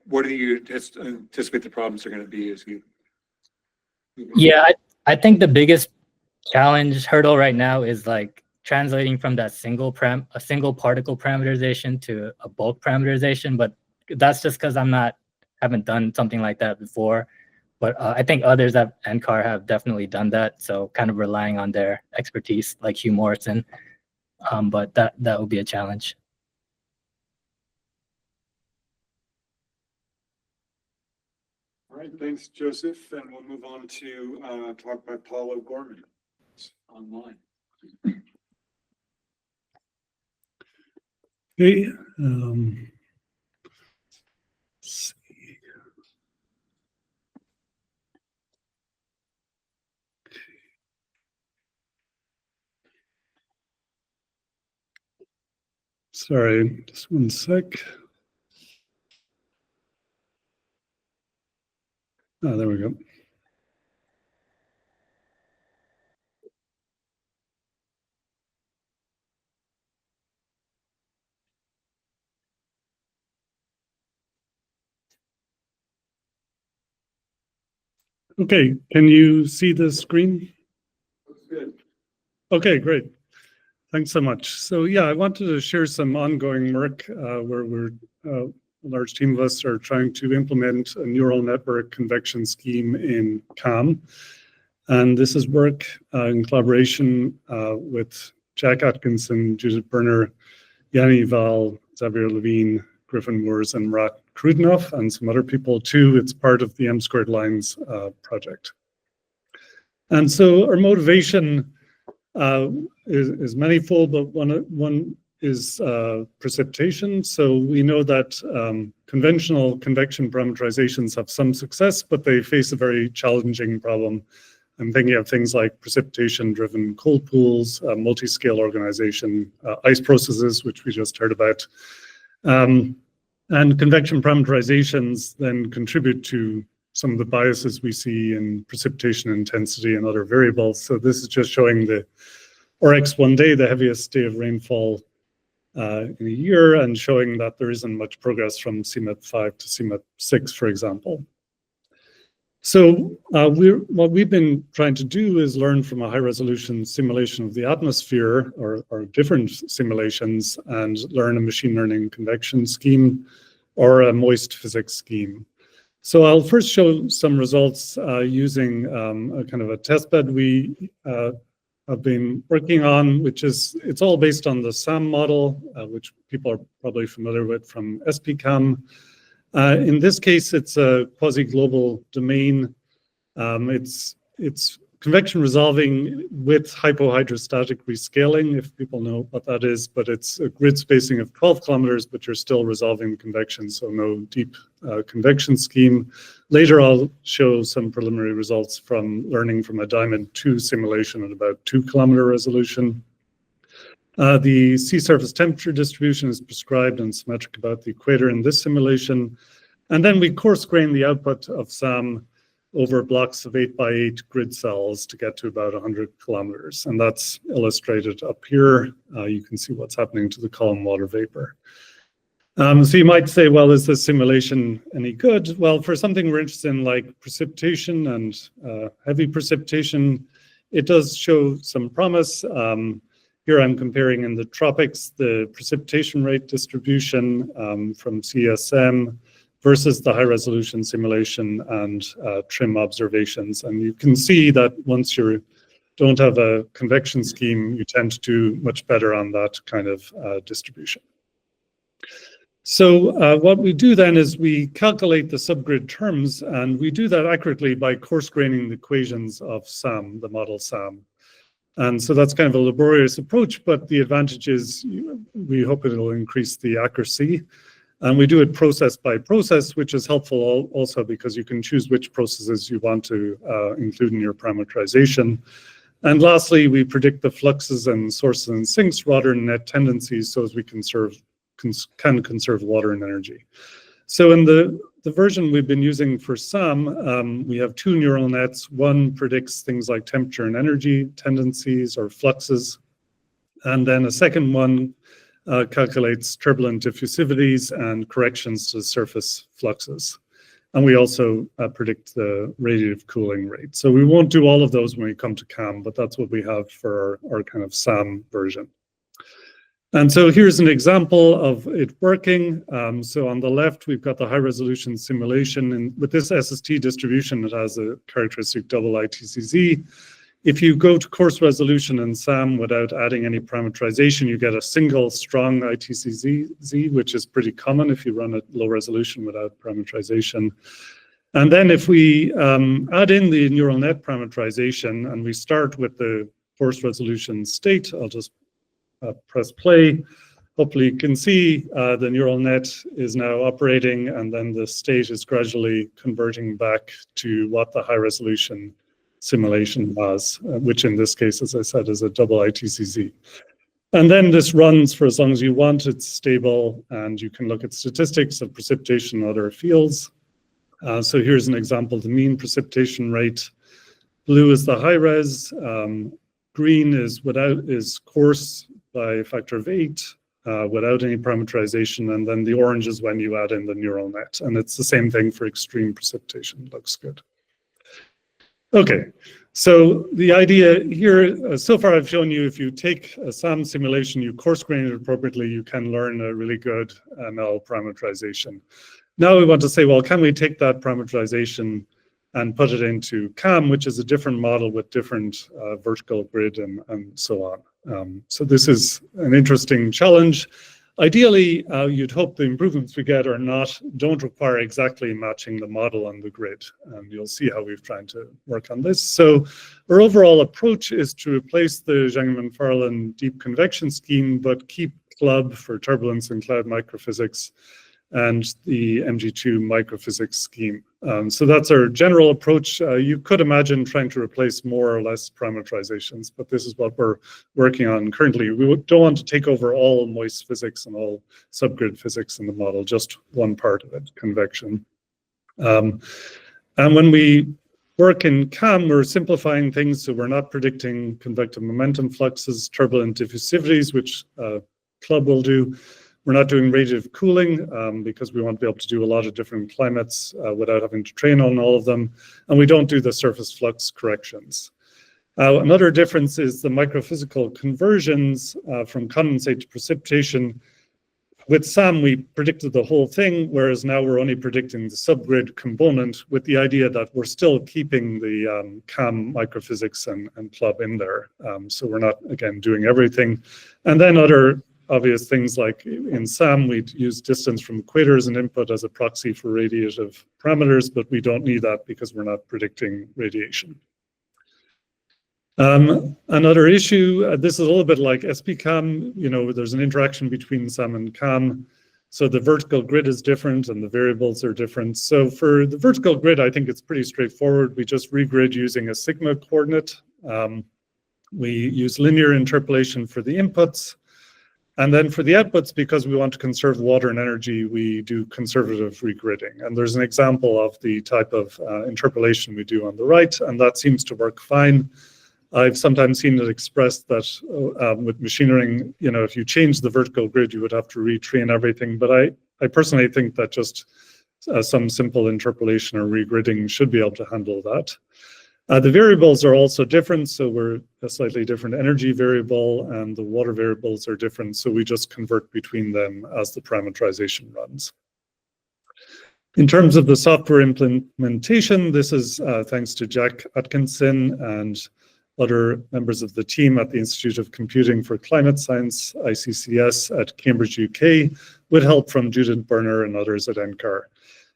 what do you anticipate the problems are going to be as you? Yeah, I think the biggest hurdle right now is like translating from that single particle parameterization to a bulk parameterization, but that's just because haven't done something like that before. But I think others at NCAR have definitely done that, so kind of relying on their expertise, like Hugh Morrison. But that will be a challenge. All right, thanks, Joseph. And we'll move on to talk by Paul O'Gorman online. Okay. Let's see. Sorry, just one sec. Oh, there we go. Okay, can you see the screen? Looks good. Okay, great. Thanks so much. So yeah, I wanted to share some ongoing work where a large team of us are trying to implement a neural network convection scheme in CAM. And this is work in collaboration with Jack Atkinson, Judith Berner, Yanni Val, Xavier Levine, Griffin Moores and Murat Krudinov and some other people too. It's part of the M Squared Lines project. And so our motivation is manifold, but one is precipitation. So we know that conventional convection parameterizations have some success, but they face a very challenging problem. I'm thinking of things like precipitation-driven cold pools, multi-scale organization, ice processes, which we just heard about. And convection parameterizations then contribute to some of the biases we see in precipitation intensity and other variables. So this is just showing the RX one day, the heaviest day of rainfall in a year, and showing that there isn't much progress from CMET 5 to CMET 6, for example. So what we've been trying to do is learn from a high-resolution simulation of the atmosphere or different simulations and learn a machine learning convection scheme or a moist physics scheme. So I'll first show some results using a kind of a testbed we have been working on, which is, it's all based on the SAM model, which people are probably familiar with from SPCAM. In this case, it's a quasi-global domain. It's convection resolving with hypohydrostatic rescaling, if people know what that is, but it's a grid spacing of 12 kilometers, but you're still resolving convection, so no deep convection scheme. Later, I'll show some preliminary results from learning from a Diamond 2 simulation at about 2-kilometer resolution. The sea surface temperature distribution is prescribed and symmetric about the equator in this simulation. And then we coarse grain the output of SAM over blocks of 8x8 grid cells to get to about 100 kilometers. And that's illustrated up here. You can see what's happening to the column water vapor. So you might say, well, is this simulation any good? Well, for something we're interested in like precipitation and heavy precipitation, it does show some promise. Here I'm comparing in the tropics the precipitation rate distribution from CSM versus the high-resolution simulation and TRIM observations. And you can see that once you don't have a convection scheme, you tend to do much better on that kind of distribution. So what we do then is we calculate the subgrid terms, and we do that accurately by coarse graining the equations of SAM, the model SAM. And so that's kind of a laborious approach, but the advantage is we hope it'll increase the accuracy. And we do it process by process, which is helpful also because you can choose which processes you want to include in your parameterization. And lastly, we predict the fluxes and sources and sinks rather than net tendencies so as we can conserve water and energy. So in the version we've been using for SAM, we have 2 neural nets. One predicts things like temperature and energy tendencies or fluxes. And then a second one calculates turbulent diffusivities and corrections to surface fluxes. And we also predict the radiative cooling rate. So we won't do all of those when we come to CAM, but that's what we have for our kind of SAM version. And so here's an example of it working. So on the left, we've got the high resolution simulation. And with this SST distribution, it has a characteristic double ITCZ. If you go to coarse resolution in SAM without adding any parameterization, you get a single strong ITCZ, which is pretty common if you run at low resolution without parameterization. And then if we add in the neural net parameterization and we start with the coarse resolution state, I'll just press play. Hopefully you can see the neural net is now operating, and then the state is gradually converting back to what the high resolution simulation was, which in this case, as I said, is a double ITCZ. And then this runs for as long as you want. It's stable, and you can look at statistics of precipitation in other fields. So here's an example, the mean precipitation rate. Blue is the high res. Green is coarse by a factor of 8 without any parameterization. And then the orange is when you add in the neural net. And it's the same thing for extreme precipitation. Looks good. Okay, so the idea here, so far I've shown you if you take a SAM simulation, you coarse grain it appropriately, you can learn a really good ML parameterization. Now we want to say, well, can we take that parameterization and put it into CAM, which is a different model with different vertical grid and so on. So this is an interesting challenge. Ideally, you'd hope the improvements we get don't require exactly matching the model on the grid. And you'll see how we've tried to work on this. So our overall approach is to replace the Zhang-McFarlane deep convection scheme, but keep CLUB for turbulence and cloud microphysics and the MG2 microphysics scheme. So that's our general approach. You could imagine trying to replace more or less parameterizations, but this is what we're working on currently. We don't want to take over all moist physics and all subgrid physics in the model, just one part of it, convection. And when we work in CAM, we're simplifying things, so we're not predicting convective momentum fluxes, turbulent diffusivities, which CLUB will do. We're not doing radiative cooling because we want to be able to do a lot of different climates without having to train on all of them. And we don't do the surface flux corrections. Another difference is the microphysical conversions from condensate to precipitation. With SAM, we predicted the whole thing, whereas now we're only predicting the subgrid component with the idea that we're still keeping the CAM microphysics and CLUB in there. So we're not, again, doing everything. And then other obvious things like in SAM, we'd use distance from equator as an input as a proxy for radiative parameters, but we don't need that because we're not predicting radiation. Another issue, this is a little bit like SPCAM, there's an interaction between SAM and CAM. So the vertical grid is different and the variables are different. So for the vertical grid, I think it's pretty straightforward. We just regrid using a sigma coordinate. We use linear interpolation for the inputs. And then for the outputs, because we want to conserve water and energy, we do conservative regridding. And there's an example of the type of interpolation we do on the right, and that seems to work fine. I've sometimes seen it expressed that with machine learning, if you change the vertical grid, you would have to retrain everything. But I personally think that just some simple interpolation or regridding should be able to handle that. The variables are also different, so we're a slightly different energy variable, and the water variables are different, so we just convert between them as the parameterization runs. In terms of the software implementation, this is thanks to Jack Atkinson and other members of the team at the Institute of Computing for Climate Science, ICCS, at Cambridge, UK, with help from Judith Berner and others at NCAR.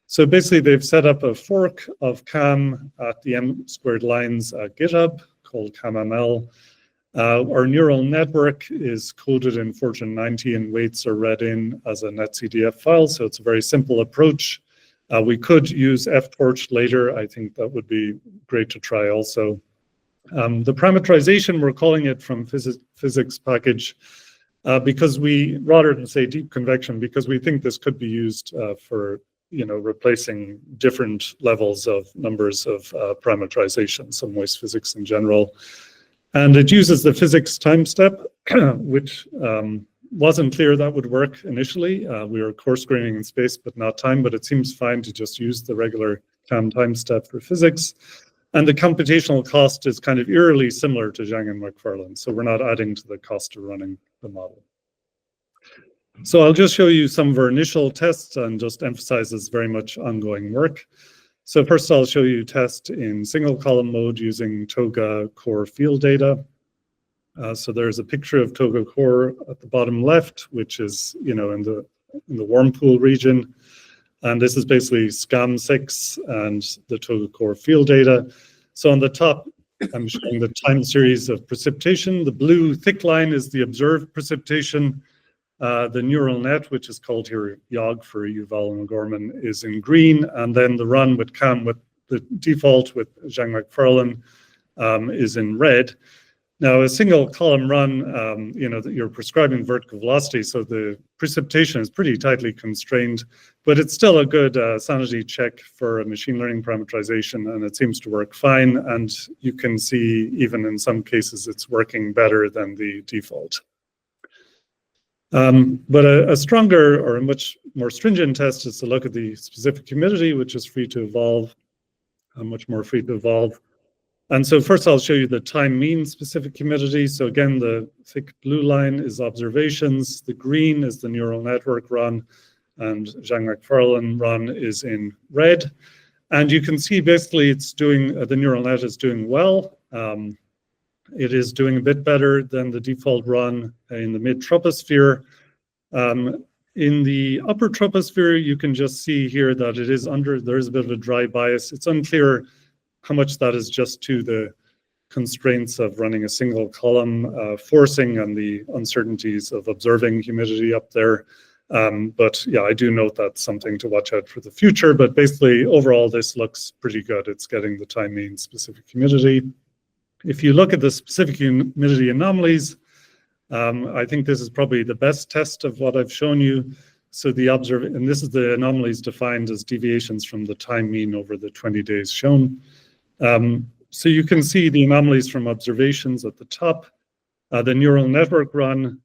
So basically, they've set up a fork of CAM at the M² lines at GitHub called CAMML. Our neural network is coded in Fortran 90 and weights are read in as a netcdf file, so it's a very simple approach. We could use ftorch later. I think that would be great to try also. The parameterization, we're calling it from physics package because rather than say deep convection, because we think this could be used for replacing different levels of numbers of parameterization, so moist physics in general. And it uses the physics time step, which wasn't clear that would work initially. We were coarse graining in space, but not time, but it seems fine to just use the regular CAM time step for physics. And the computational cost is kind of eerily similar to Zhang and McFarlane, so we're not adding to the cost of running the model. So I'll just show you some of our initial tests and just emphasize this very much ongoing work. So first I'll show you test in single column mode using Toga core field data. So there's a picture of Toga core at the bottom left, which is in the worm pool region. And this is basically SCAM6 and the Toga core field data. So on the top, I'm showing the time series of precipitation. The blue thick line is the observed precipitation. The neural net, which is called here YOG for Yuval and O'Gorman, is in green, and then the run with CAM with the default with Zhang McFarlane is in red. Now, a single column run, you're prescribing vertical velocity, so the precipitation is pretty tightly constrained, but it's still a good sanity check for a machine learning parameterization, and it seems to work fine. And you can see even in some cases it's working better than the default. But a stronger or a much more stringent test is to look at the specific humidity, which is free to evolve, much more free to evolve. And so first I'll show you the time mean specific humidity. So again, the thick blue line is observations. The green is the neural network run, and Zhang McFarlane run is in red. And you can see basically it's doing, the neural net is doing well. It is doing a bit better than the default run in the mid-troposphere. In the upper troposphere, you can just see here that it is there is a bit of a dry bias. It's unclear how much that is just to the constraints of running a single column forcing and the uncertainties of observing humidity up there. But yeah, I do note that's something to watch out for the future, but basically overall this looks pretty good. It's getting the time mean specific humidity. If you look at the specific humidity anomalies, I think this is probably the best test of what I've shown you. So and this is the anomalies defined as deviations from the time mean over the 20 days shown. So you can see the anomalies from observations at the top. The neural network run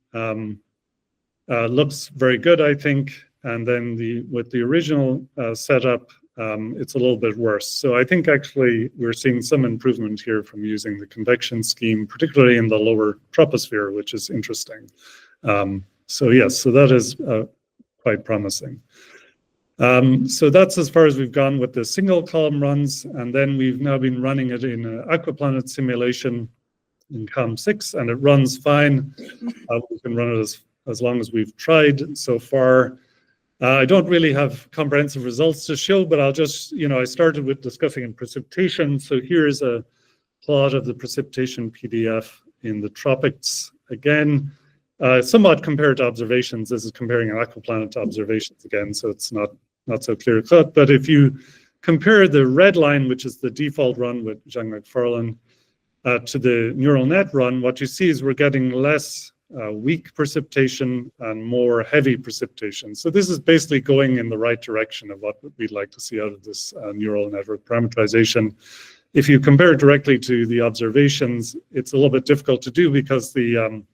looks very good, I think. And then with the original setup, it's a little bit worse. So I think actually we're seeing some improvement here from using the convection scheme, particularly in the lower troposphere, which is interesting. So yes, so that is quite promising. So that's as far as we've gone with the single column runs. And then we've now been running it in an aquaplanet simulation in CAM6, and it runs fine. We can run it as long as we've tried so far. I don't really have comprehensive results to show, but I'll just, I started with discussing in precipitation. So here's a plot of the precipitation PDF in the tropics again, somewhat compared to observations. This is comparing an aquaplanet to observations again, so it's not so clear cut. But if you compare the red line, which is the default run with Zhang McFarlane, to the neural net run, what you see is we're getting less weak precipitation and more heavy precipitation. So this is basically going in the right direction of what we'd like to see out of this neural network parameterization. If you compare it directly to the observations, it's a little bit difficult to do because in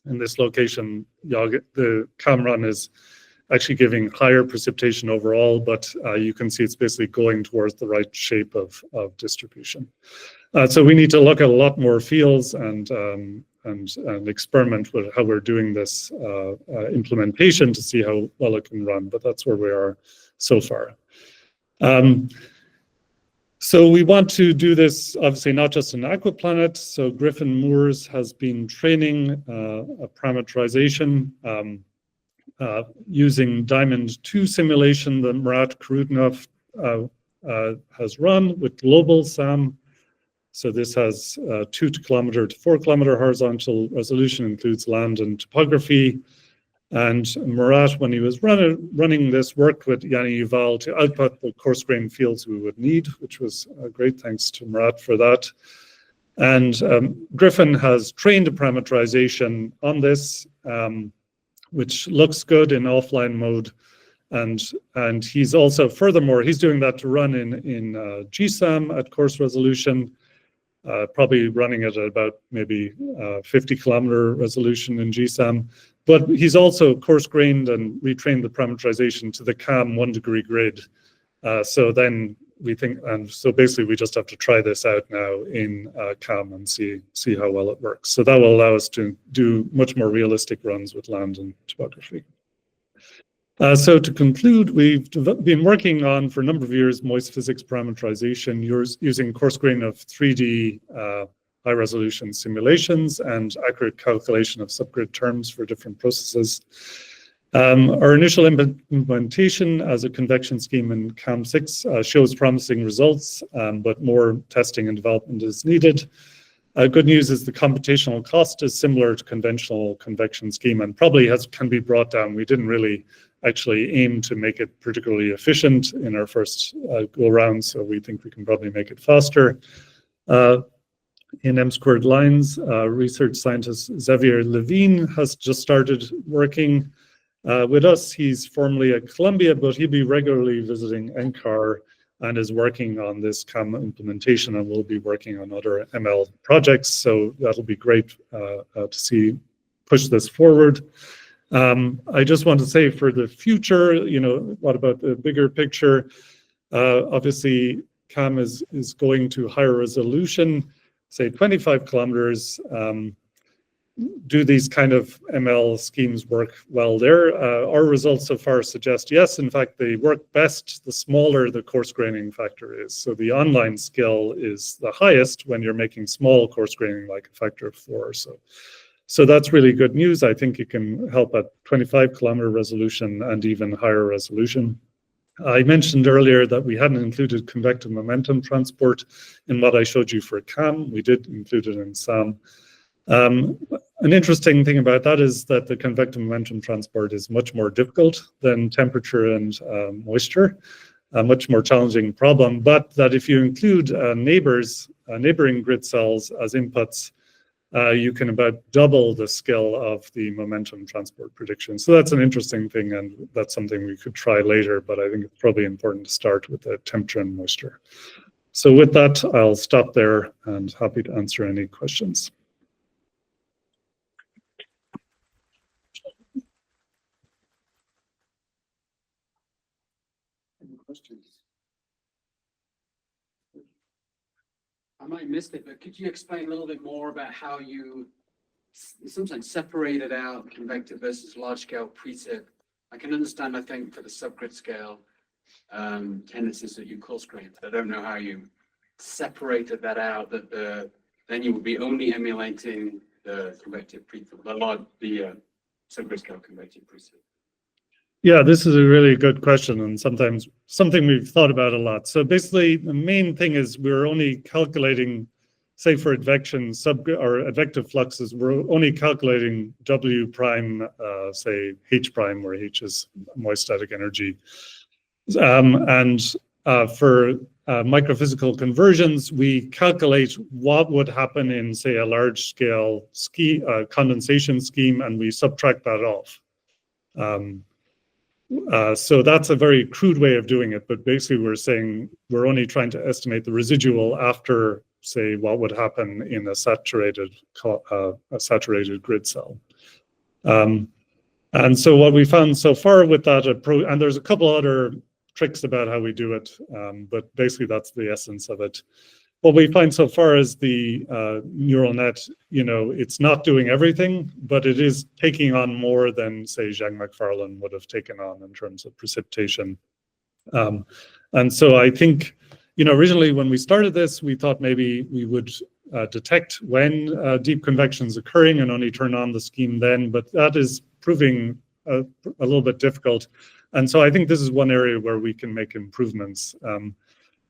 this location, the CAM run is actually giving higher precipitation overall, but you can see it's basically going towards the right shape of distribution. So we need to look at a lot more fields and experiment with how we're doing this implementation to see how well it can run, but that's where we are so far. So we want to do this, obviously, not just in aquaplanet. So Griffin Moores has been training a parameterization using Diamond 2 simulation that Murat Kurudinov has run with global SAM. So this has 2 kilometer to 4 kilometer horizontal resolution, includes land and topography. And Murat, when he was running this, worked with Yanni Yuval to output the coarse grain fields we would need, which was great. Thanks to Murat for that. And Griffin has trained a parameterization on this, which looks good in offline mode. And he's also, furthermore, he's doing that to run in GSAM at coarse resolution. Probably running it at about maybe 50 kilometer resolution in GSAM. But he's also coarse grained and retrained the parameterization to the CAM 1 degree grid. So then we think, and so basically we just have to try this out now in CAM and see how well it works. So that will allow us to do much more realistic runs with land and topography. So to conclude, we've been working on, for a number of years, moist physics parameterization using coarse grain of 3D high-resolution simulations and accurate calculation of subgrid terms for different processes. Our initial implementation as a convection scheme in CAM6 shows promising results, but more testing and development is needed. Good news is the computational cost is similar to conventional convection scheme and probably can be brought down. We didn't really actually aim to make it particularly efficient in our first go around, so we think we can probably make it faster. In M-squared lines, research scientist Xavier Levine has just started working with us. He's formerly at Columbia, but he'll be regularly visiting NCAR and is working on this CAM implementation, and will be working on other ML projects. So that'll be great to push this forward. I just want to say for the future, what about the bigger picture? Obviously, CAM is going to higher resolution, say 25 kilometers. Do these kind of ML schemes work well there? Our results so far suggest yes. In fact, they work best the smaller the coarse graining factor is. So the online skill is the highest when you're making small coarse graining, like a factor of 4 or so. So that's really good news. I think it can help at 25-kilometer resolution and even higher resolution. I mentioned earlier that we hadn't included convective momentum transport in what I showed you for CAM. We did include it in SAM. An interesting thing about that is that the convective momentum transport is much more difficult than temperature and moisture, a much more challenging problem, but that if you include neighboring grid cells as inputs, you can about double the scale of the momentum transport prediction. So that's an interesting thing, and that's something we could try later, but I think it's probably important to start with the temperature and moisture. So with that, I'll stop there and happy to answer any questions. Any questions? I might have missed it, but could you explain a little bit more about how you sometimes separated out convective versus large scale precip? I can understand, I think, for the subgrid scale tendencies that you course grade. I don't know how you separated that out, that then you would be only emulating the convective precip, the subgrid scale convective precip. Yeah, this is a really good question, and sometimes something we've thought about a lot. So basically, the main thing is we're only calculating, say for advection or advective fluxes, we're only calculating W prime, say H prime, where H is moist static energy. And for microphysical conversions, we calculate what would happen in, say, a large scale condensation scheme, and we subtract that off. So that's a very crude way of doing it, but basically we're saying we're only trying to estimate the residual after, say, what would happen in a saturated grid cell. And so what we found so far with that approach, and there's a couple other tricks about how we do it, but basically that's the essence of it. What we find so far is the neural net, it's not doing everything, but it is taking on more than, say, Zhang McFarlane would have taken on in terms of precipitation. And so I think, originally when we started this, we thought maybe we would detect when deep convection is occurring and only turn on the scheme then, but that is proving a little bit difficult. And so I think this is one area where we can make improvements.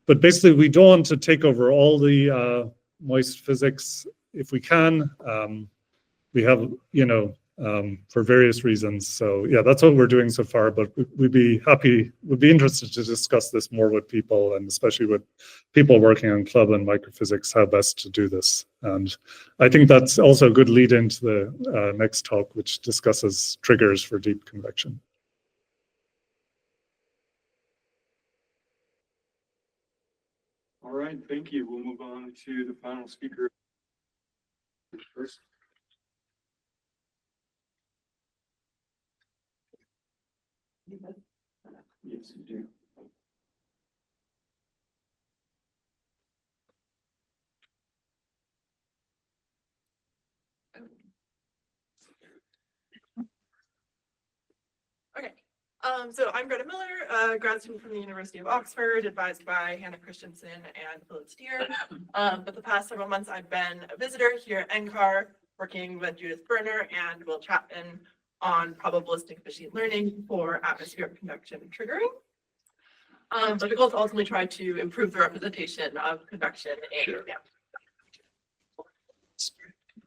But basically, we don't want to take over all the moist physics if we can. We have, for various reasons. So yeah, that's what we're doing so far. But we'd be interested to discuss this more with people, and especially with people working on club and microphysics, how best to do this. And I think that's also a good lead into the next talk, which discusses triggers for deep convection. All right, thank you. We'll move on to the final speaker first. Yes, you do. Okay, so I'm Greta Miller, grad student from the University of Oxford, advised by Hannah Christensen and Philip Steer. But the past several months, I've been a visitor here at NCAR, working with Judith Berner and Will Chapman on probabilistic machine learning for atmospheric convection triggering. So the goal is to ultimately try to improve the representation of convection in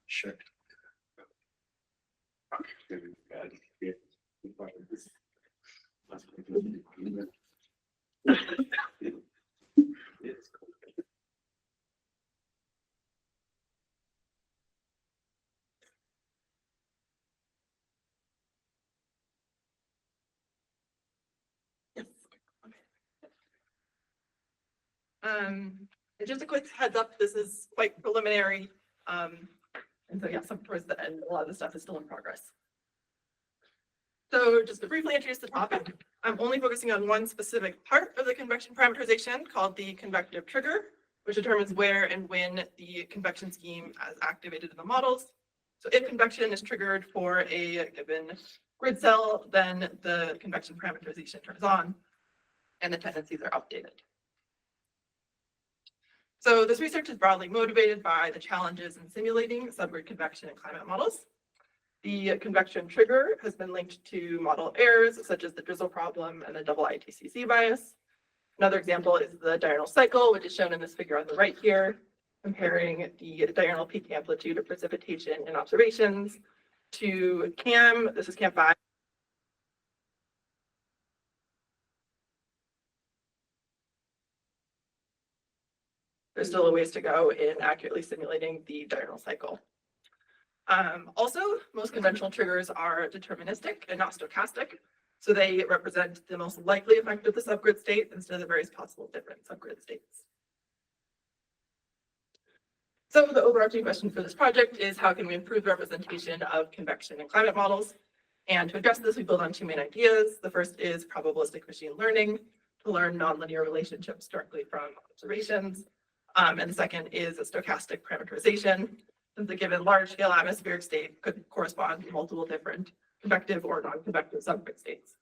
Sure. Just a quick heads up, this is quite preliminary. And so yeah, some towards the end, a lot of the stuff is still in progress. So just to briefly introduce the topic, I'm only focusing on one specific part of the convection parameterization called the convective trigger, which determines where and when the convection scheme is activated in the models. So if convection is triggered for a given grid cell, then the convection parameterization turns on and the tendencies are updated. So this research is broadly motivated by the challenges in simulating subgrid convection in climate models. The convection trigger has been linked to model errors such as the drizzle problem and the double ITCC bias. Another example is the diurnal cycle, which is shown in this figure on the right here, comparing the diurnal peak amplitude of precipitation in observations to CAM. This is CAM 5. There's still a ways to go in accurately simulating the diurnal cycle. Also, most conventional triggers are deterministic and not stochastic. So they represent the most likely effect of the subgrid state instead of the various possible different subgrid states. So the overarching question for this project is how can we improve the representation of convection and climate models? And to address this, we build on two main ideas. The first is probabilistic machine learning to learn nonlinear relationships directly from observations. And the second is a stochastic parameterization, since a given large-scale atmospheric state could correspond to multiple different convective or non-convective subgrid states.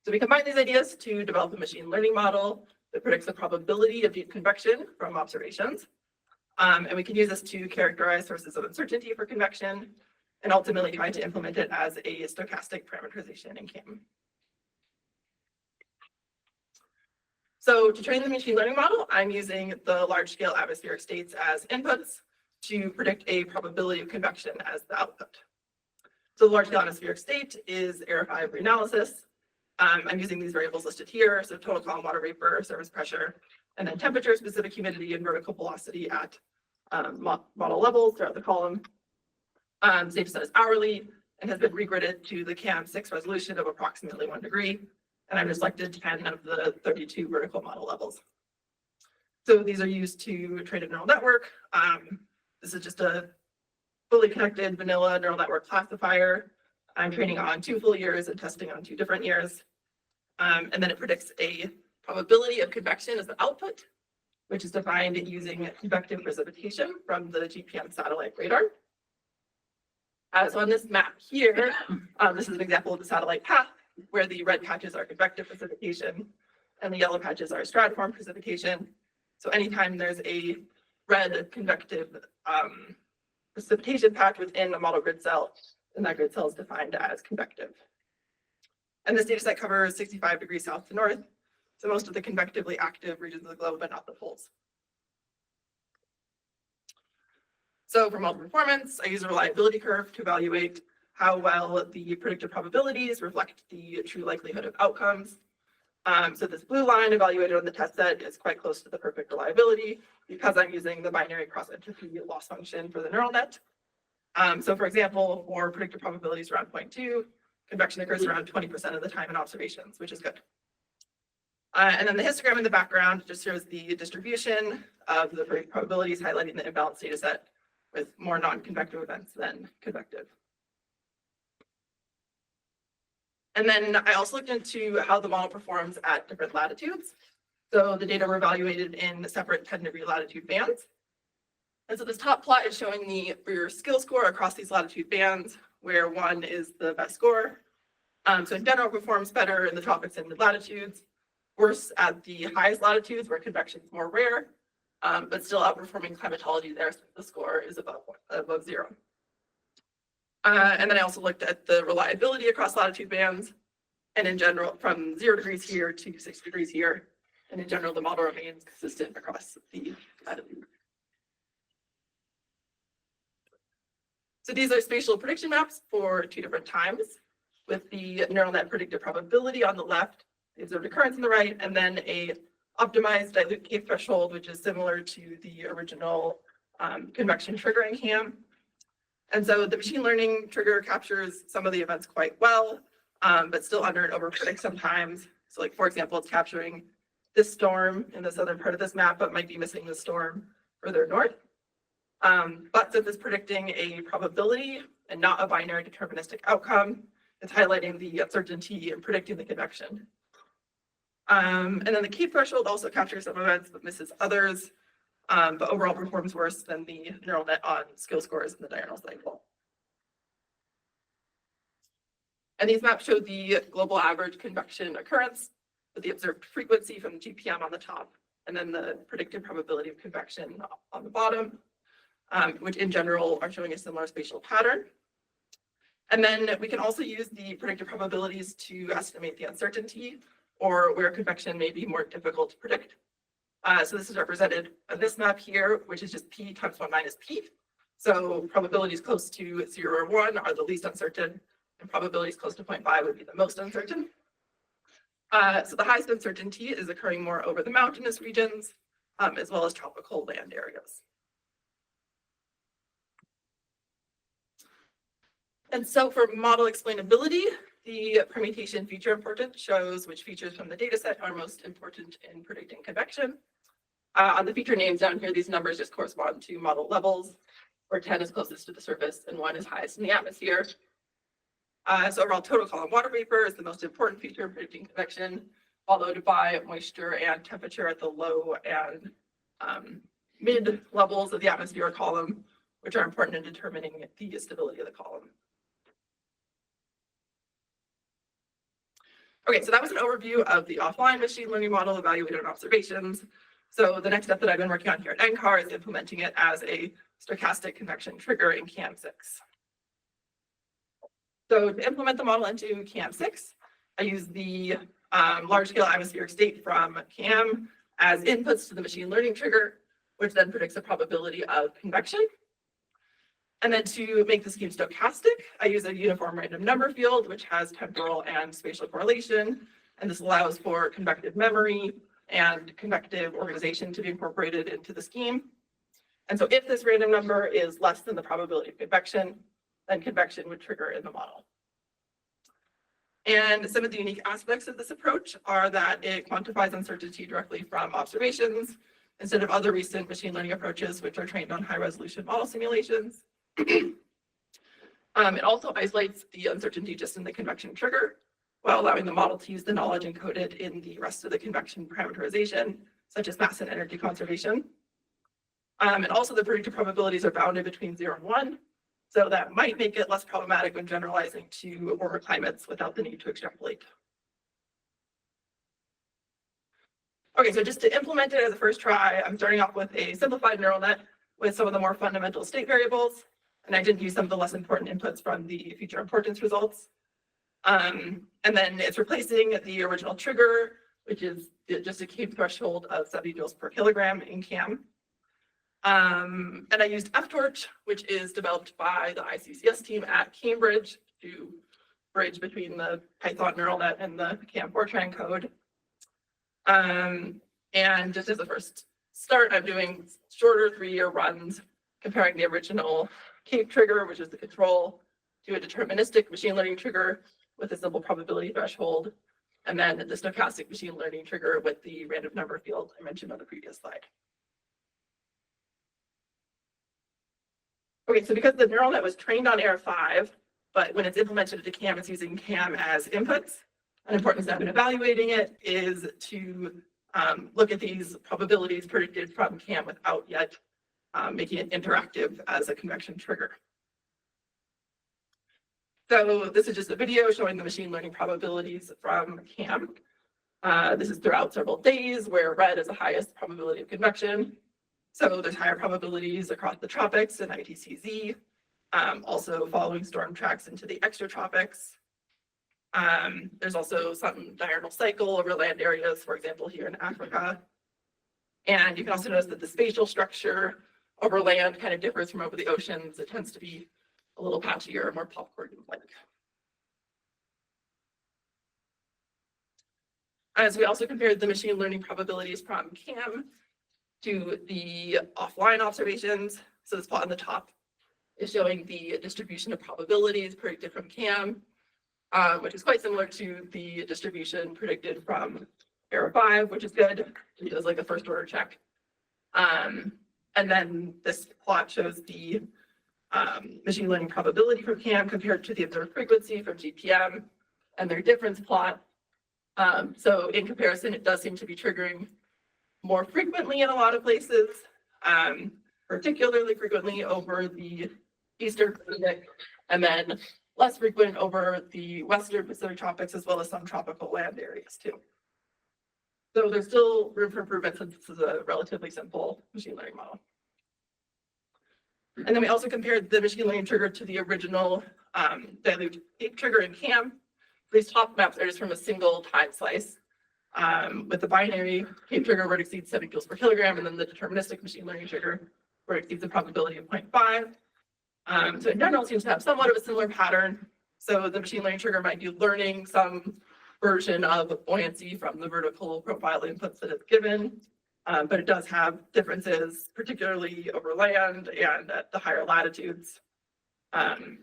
So we combine these ideas to develop a machine learning model that predicts the probability of deep convection from observations. And we can use this to characterize sources of uncertainty for convection and ultimately try to implement it as a stochastic parameterization in CAM. So to train the machine learning model, I'm using the large-scale atmospheric states as inputs to predict a probability of convection as the output. So the large-scale atmospheric state is aerified reanalysis. I'm using these variables listed here, so total column water vapor, surface pressure, and then temperature, specific humidity, and vertical velocity at model levels throughout the column. Data set is hourly and has been regridded to the CAM 6 resolution of approximately 1 degree. And I've selected 10 of the 32 vertical model levels. So these are used to train a neural network. This is just a fully connected vanilla neural network classifier. I'm training on 2 full years and testing on 2 different years. And then it predicts a probability of convection as the output, which is defined using convective precipitation from the GPM satellite radar. So on this map here, this is an example of the satellite path where the red patches are convective precipitation and the yellow patches are stratiform precipitation. So anytime there's a red convective precipitation patch within a model grid cell, then that grid cell is defined as convective. And this data set covers 65 degrees south to north, so most of the convectively active regions of the globe, but not the poles. So for model performance, I use a reliability curve to evaluate how well the predicted probabilities reflect the true likelihood of outcomes. So this blue line evaluated on the test set is quite close to the perfect reliability because I'm using the binary cross entropy loss function for the neural net. So for example, for predicted probabilities around 0.2, convection occurs around 20% of the time in observations, which is good. And then the histogram in the background just shows the distribution of the predicted probabilities, highlighting the imbalanced data set with more non-convective events than convective. And then I also looked into how the model performs at different latitudes. So the data were evaluated in separate 10-degree latitude bands. And so this top plot is showing the your skill score across these latitude bands, where 1 is the best score. So in general, performs better in the tropics and mid-latitudes, worse at the highest latitudes where convection is more rare, but still outperforming climatology there, so the score is above 0. And then I also looked at the reliability across latitude bands, and in general, from 0 degrees here to 6 degrees here, and in general, the model remains consistent across the latitude. So these are spatial prediction maps for 2 different times, with the neural net predicted probability on the left, the observed occurrence on the right, and then a optimized dilute K threshold, which is similar to the original convection triggering CAM. And so the machine learning trigger captures some of the events quite well, but still under and over predict sometimes. So like, for example, it's capturing this storm in the southern part of this map, but might be missing the storm further north. But since it's predicting a probability and not a binary deterministic outcome, it's highlighting the uncertainty in predicting the convection. And then the K threshold also captures some events but misses others, but overall performs worse than the neural net on skill scores in the diurnal cycle. And these maps show the global average convection occurrence with the observed frequency from GPM on the top, and then the predicted probability of convection on the bottom, which in general are showing a similar spatial pattern. And then we can also use the predicted probabilities to estimate the uncertainty or where convection may be more difficult to predict. So this is represented on this map here, which is just p times 1 minus p. So probabilities close to 0 or 1 are the least uncertain, and probabilities close to 0.5 would be the most uncertain. So the highest uncertainty is occurring more over the mountainous regions, as well as tropical land areas. And so for model explainability, the permutation feature importance shows which features from the data set are most important in predicting convection. On the feature names down here, these numbers just correspond to model levels, where 10 is closest to the surface and 1 is highest in the atmosphere. So overall total column water vapor is the most important feature in predicting convection, followed by moisture and temperature at the low and mid levels of the atmosphere column, which are important in determining the stability of the column. Okay, so that was an overview of the offline machine learning model evaluated on observations. So the next step that I've been working on here at NCAR is implementing it as a stochastic convection trigger in CAM6. So to implement the model into CAM6, I use the large-scale atmospheric state from CAM as inputs to the machine learning trigger, which then predicts the probability of convection. And then to make the scheme stochastic, I use a uniform random number field, which has temporal and spatial correlation. And this allows for convective memory and convective organization to be incorporated into the scheme. And so if this random number is less than the probability of convection, then convection would trigger in the model. And some of the unique aspects of this approach are that it quantifies uncertainty directly from observations instead of other recent machine learning approaches, which are trained on high-resolution model simulations. It also isolates the uncertainty just in the convection trigger, while allowing the model to use the knowledge encoded in the rest of the convection parameterization, such as mass and energy conservation. And also the predicted probabilities are bounded between 0 and 1, so that might make it less problematic when generalizing to warmer climates without the need to extrapolate. Okay, so just to implement it as a first try, I'm starting off with a simplified neural net with some of the more fundamental state variables. And I didn't use some of the less important inputs from the feature importance results. And then it's replacing the original trigger, which is just a K threshold of 70 joules per kilogram in CAM. And I used FTorch, which is developed by the ICCS team at Cambridge to bridge between the Python neural net and the CAM Fortran code. And just as a first start, I'm doing shorter 3-year runs, comparing the original Cape trigger, which is the control, to a deterministic machine learning trigger with a simple probability threshold, and then the stochastic machine learning trigger with the random number field I mentioned on the previous slide. Okay, so because the neural net was trained on AR5, but when it's implemented into CAM, it's using CAM as inputs. An important step in evaluating it is to look at these probabilities predicted from CAM without yet making it interactive as a convection trigger. So this is just a video showing the machine learning probabilities from CAM. This is throughout several days where red is the highest probability of convection. So there's higher probabilities across the tropics and ITCZ, also following storm tracks into the extratropics. There's also some diurnal cycle over land areas, for example, here in Africa. And you can also notice that the spatial structure over land kind of differs from over the oceans. It tends to be a little patchier, more popcorn-like. As we also compared the machine learning probabilities from CAM to the offline observations. So this plot on the top is showing the distribution of probabilities predicted from CAM, which is quite similar to the distribution predicted from AR5, which is good. It does like a first order check. And then this plot shows the machine learning probability from CAM compared to the observed frequency from GPM and their difference plot. So in comparison, it does seem to be triggering more frequently in a lot of places, particularly frequently over the Eastern Pacific, and then less frequent over the Western Pacific tropics, as well as some tropical land areas too. So there's still room for improvement since this is a relatively simple machine learning model. And then we also compared the machine learning trigger to the original dilute cape trigger in CAM. These top maps are just from a single time slice. With the binary cape trigger where it exceeds 7 joules per kilogram, and then the deterministic machine learning trigger where it exceeds a probability of 0.5. So in general, it seems to have somewhat of a similar pattern. So the machine learning trigger might be learning some version of buoyancy from the vertical profile inputs that it's given. But it does have differences, particularly over land and at the higher latitudes. And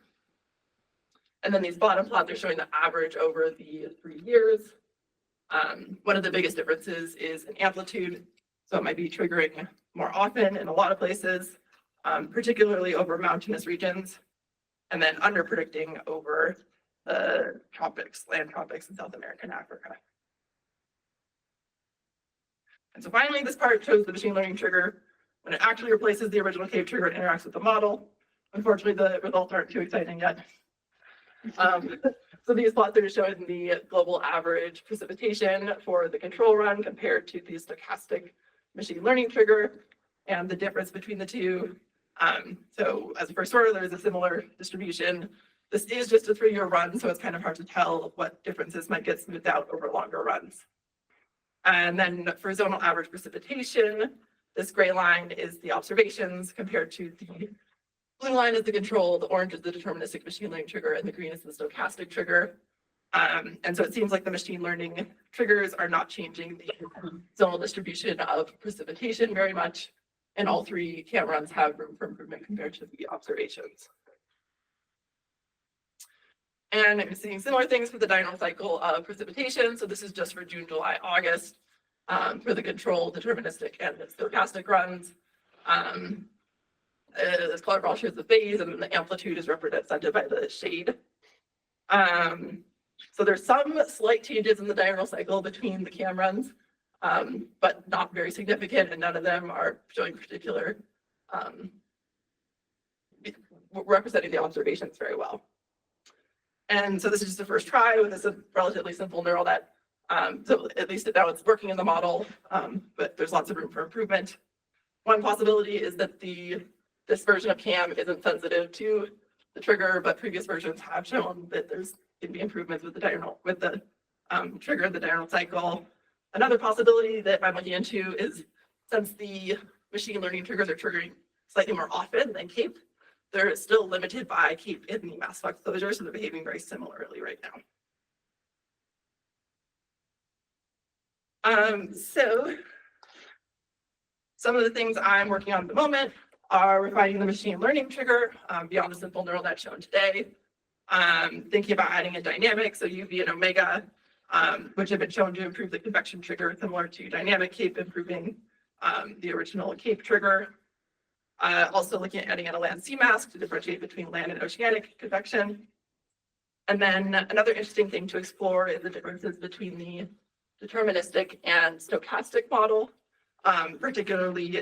then these bottom plots are showing the average over the 3 years. One of the biggest differences is in amplitude. So it might be triggering more often in a lot of places, particularly over mountainous regions, and then under predicting over the tropics, land tropics in South America and Africa. And so finally, this part shows the machine learning trigger when it actually replaces the original cape trigger and interacts with the model. Unfortunately, the results aren't too exciting yet. So these plots are just showing the global average precipitation for the control run compared to the stochastic machine learning trigger and the difference between the two. So as a first order, there's a similar distribution. This is just a 3-year run, so it's kind of hard to tell what differences might get smoothed out over longer runs. And then for zonal average precipitation, this gray line is the observations compared to the blue line is the control, the orange is the deterministic machine learning trigger, and the green is the stochastic trigger. And so it seems like the machine learning triggers are not changing the zonal distribution of precipitation very much. And all 3 CAM runs have room for improvement compared to the observations. And I'm seeing similar things for the diurnal cycle of precipitation. So this is just for June, July, August for the control, deterministic, and the stochastic runs. This color ball shows the phase, and then the amplitude is represented by the shade. So there's some slight changes in the diurnal cycle between the CAM runs, but not very significant, and none of them are showing particular representing the observations very well. And so this is just the first try with this relatively simple neural net. So at least now it's working in the model, but there's lots of room for improvement. One possibility is that this version of CAM isn't sensitive to the trigger, but previous versions have shown that there's can be improvements with the diurnal, with the trigger, the diurnal cycle. Another possibility that I'm looking into is since the machine learning triggers are triggering slightly more often than CAPE, they're still limited by CAPE in the mass flux closure, so they're behaving very similarly right now. So some of the things I'm working on at the moment are refining the machine learning trigger beyond the simple neural net shown today. Thinking about adding a dynamic, so UV and omega, which have been shown to improve the convection trigger, similar to dynamic CAPE improving the original CAPE trigger. Also looking at adding in a land sea mask to differentiate between land and oceanic convection. And then another interesting thing to explore is the differences between the deterministic and stochastic model, particularly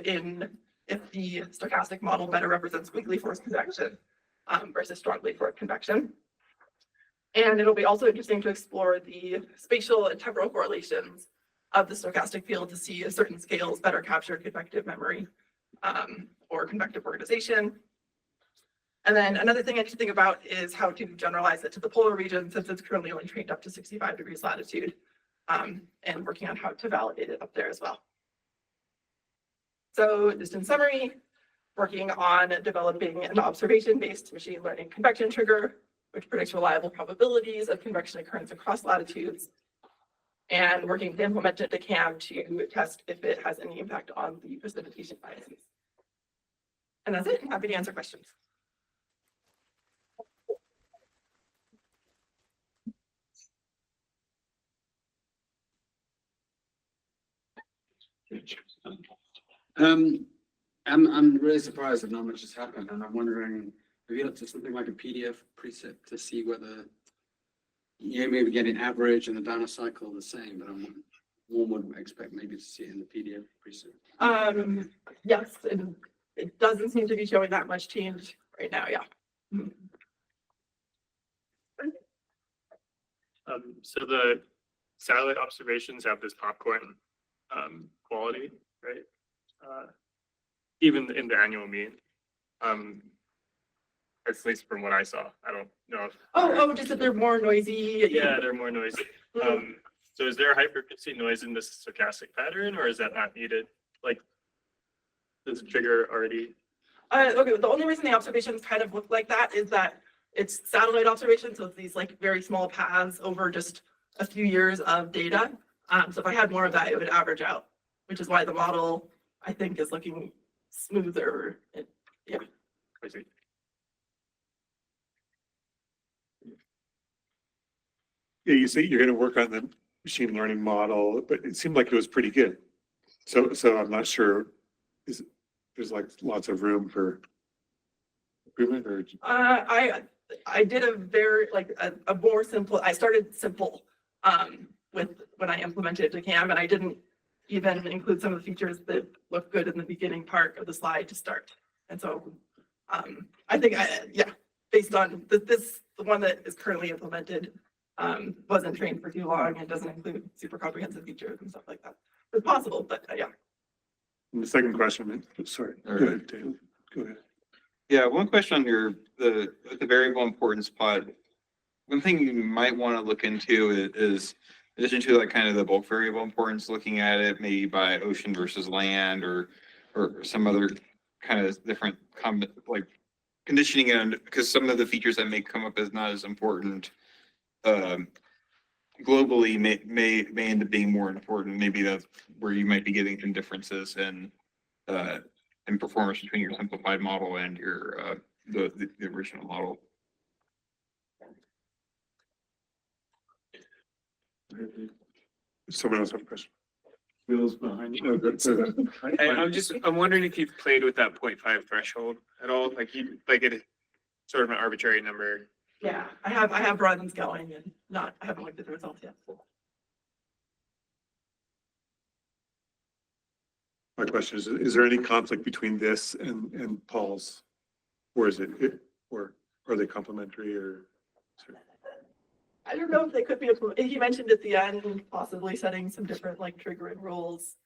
if the stochastic model better represents weakly forced convection versus strongly forced convection. And it'll be also interesting to explore the spatial and temporal correlations of the stochastic field to see if certain scales better capture convective memory or convective organization. And then another thing I need to think about is how to generalize it to the polar region, since it's currently only trained up to 65 degrees latitude, and working on how to validate it up there as well. So just in summary, working on developing an observation-based machine learning convection trigger, which predicts reliable probabilities of convection occurrence across latitudes, and working to implement it to CAM to test if it has any impact on the precipitation biases. And that's it. I'm happy to answer questions. I'm really surprised that not much has happened, and I'm wondering, have you looked at something like a PDF preset to see whether maybe get an average and the data cycle the same, but one would expect maybe to see it in the PDF preset. Yes, and it doesn't seem to be showing that much change right now. Yeah. So the satellite observations have this popcorn quality, right? Even in the annual mean. At least from what I saw. I don't know if. Oh, just that they're more noisy. Yeah, they're more noisy. So is there high frequency noise in this stochastic pattern, or is that not needed? Like, does the trigger already? Okay, the only reason the observations kind of look like that is that it's satellite observations, so it's these like very small paths over just a few years of data. So if I had more of that, it would average out, which is why the model, I think, is looking smoother. Yeah. I see. Yeah, you say you're gonna work on the machine learning model, but it seemed like it was pretty good. So I'm not sure, there's like lots of room for improvement or? I did a very, like, a more simple, I started simple, with, when I implemented WACCM, and I didn't even include some of the features that look good in the beginning part of the slide to start. And so, I think, yeah, based on the one that is currently implemented, wasn't trained for too long and doesn't include super comprehensive features and stuff like that. It's possible, but yeah. And the second question, sorry, go ahead, Dave. Go ahead. Yeah, one question on the variable importance plot. One thing you might want to look into is in addition to like kind of the bulk variable importance, looking at it maybe by ocean versus land or some other kind of different like conditioning, and because some of the features that may come up as not as important globally may end up being more important. Maybe that's where you might be getting some differences in performance between your simplified model and your the original model. Someone else have a question? Bill's behind you. I'm wondering if you've played with that 0.5 threshold at all, like it sort of an arbitrary number. Yeah, I have runs going and I haven't looked at the results yet. My question is there any conflict between this and Paul's? Or is it, or are they complementary or? I don't know if they could be, he mentioned at the end, possibly setting some different like triggering rules.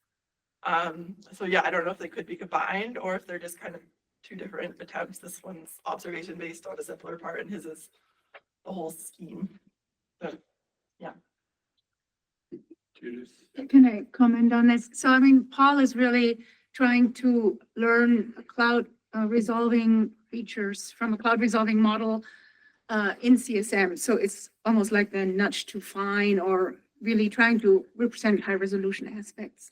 So yeah, I don't know if they could be combined or if they're just kind of two different attempts. This one's observation based on a simpler part and his is the whole scheme. But yeah. Can I comment on this? So, I mean, Paul is really trying to learn cloud resolving features from a cloud resolving model in CSM. So it's almost like the nudge to fine or really trying to represent high resolution aspects.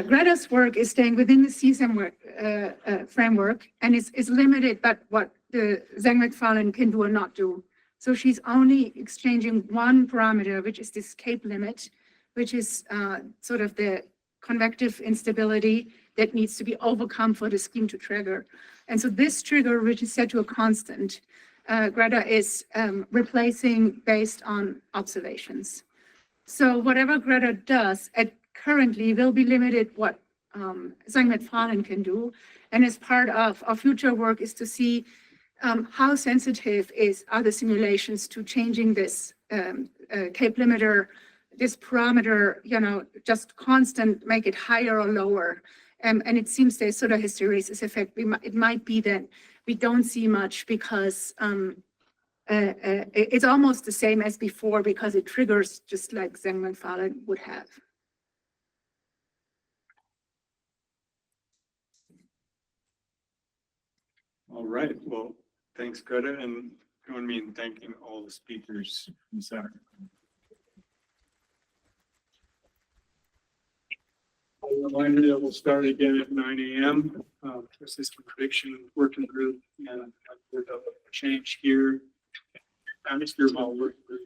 Greta's work is staying within the CSM framework and is limited by what the Zeng-McFarlane can do or not do. So she's only exchanging one parameter, which is this cape limit, which is sort of the convective instability that needs to be overcome for the scheme to trigger. And so this trigger, which is set to a constant, Greta is replacing based on observations. So whatever Greta does currently will be limited what Zeng-McFarlane can do. And as part of our future work is to see how sensitive are the simulations to changing this cape limiter, this parameter, just constant, make it higher or lower. And it seems there's sort of hysteresis effect. It might be that we don't see much because it's almost the same as before because it triggers just like Zeng-McFarlane would have. All right, well, thanks, Greta, and join me in thanking all the speakers this afternoon. A reminder that we'll start again at 9 a.m. System prediction working group and with a change here. Atmosphere model working group.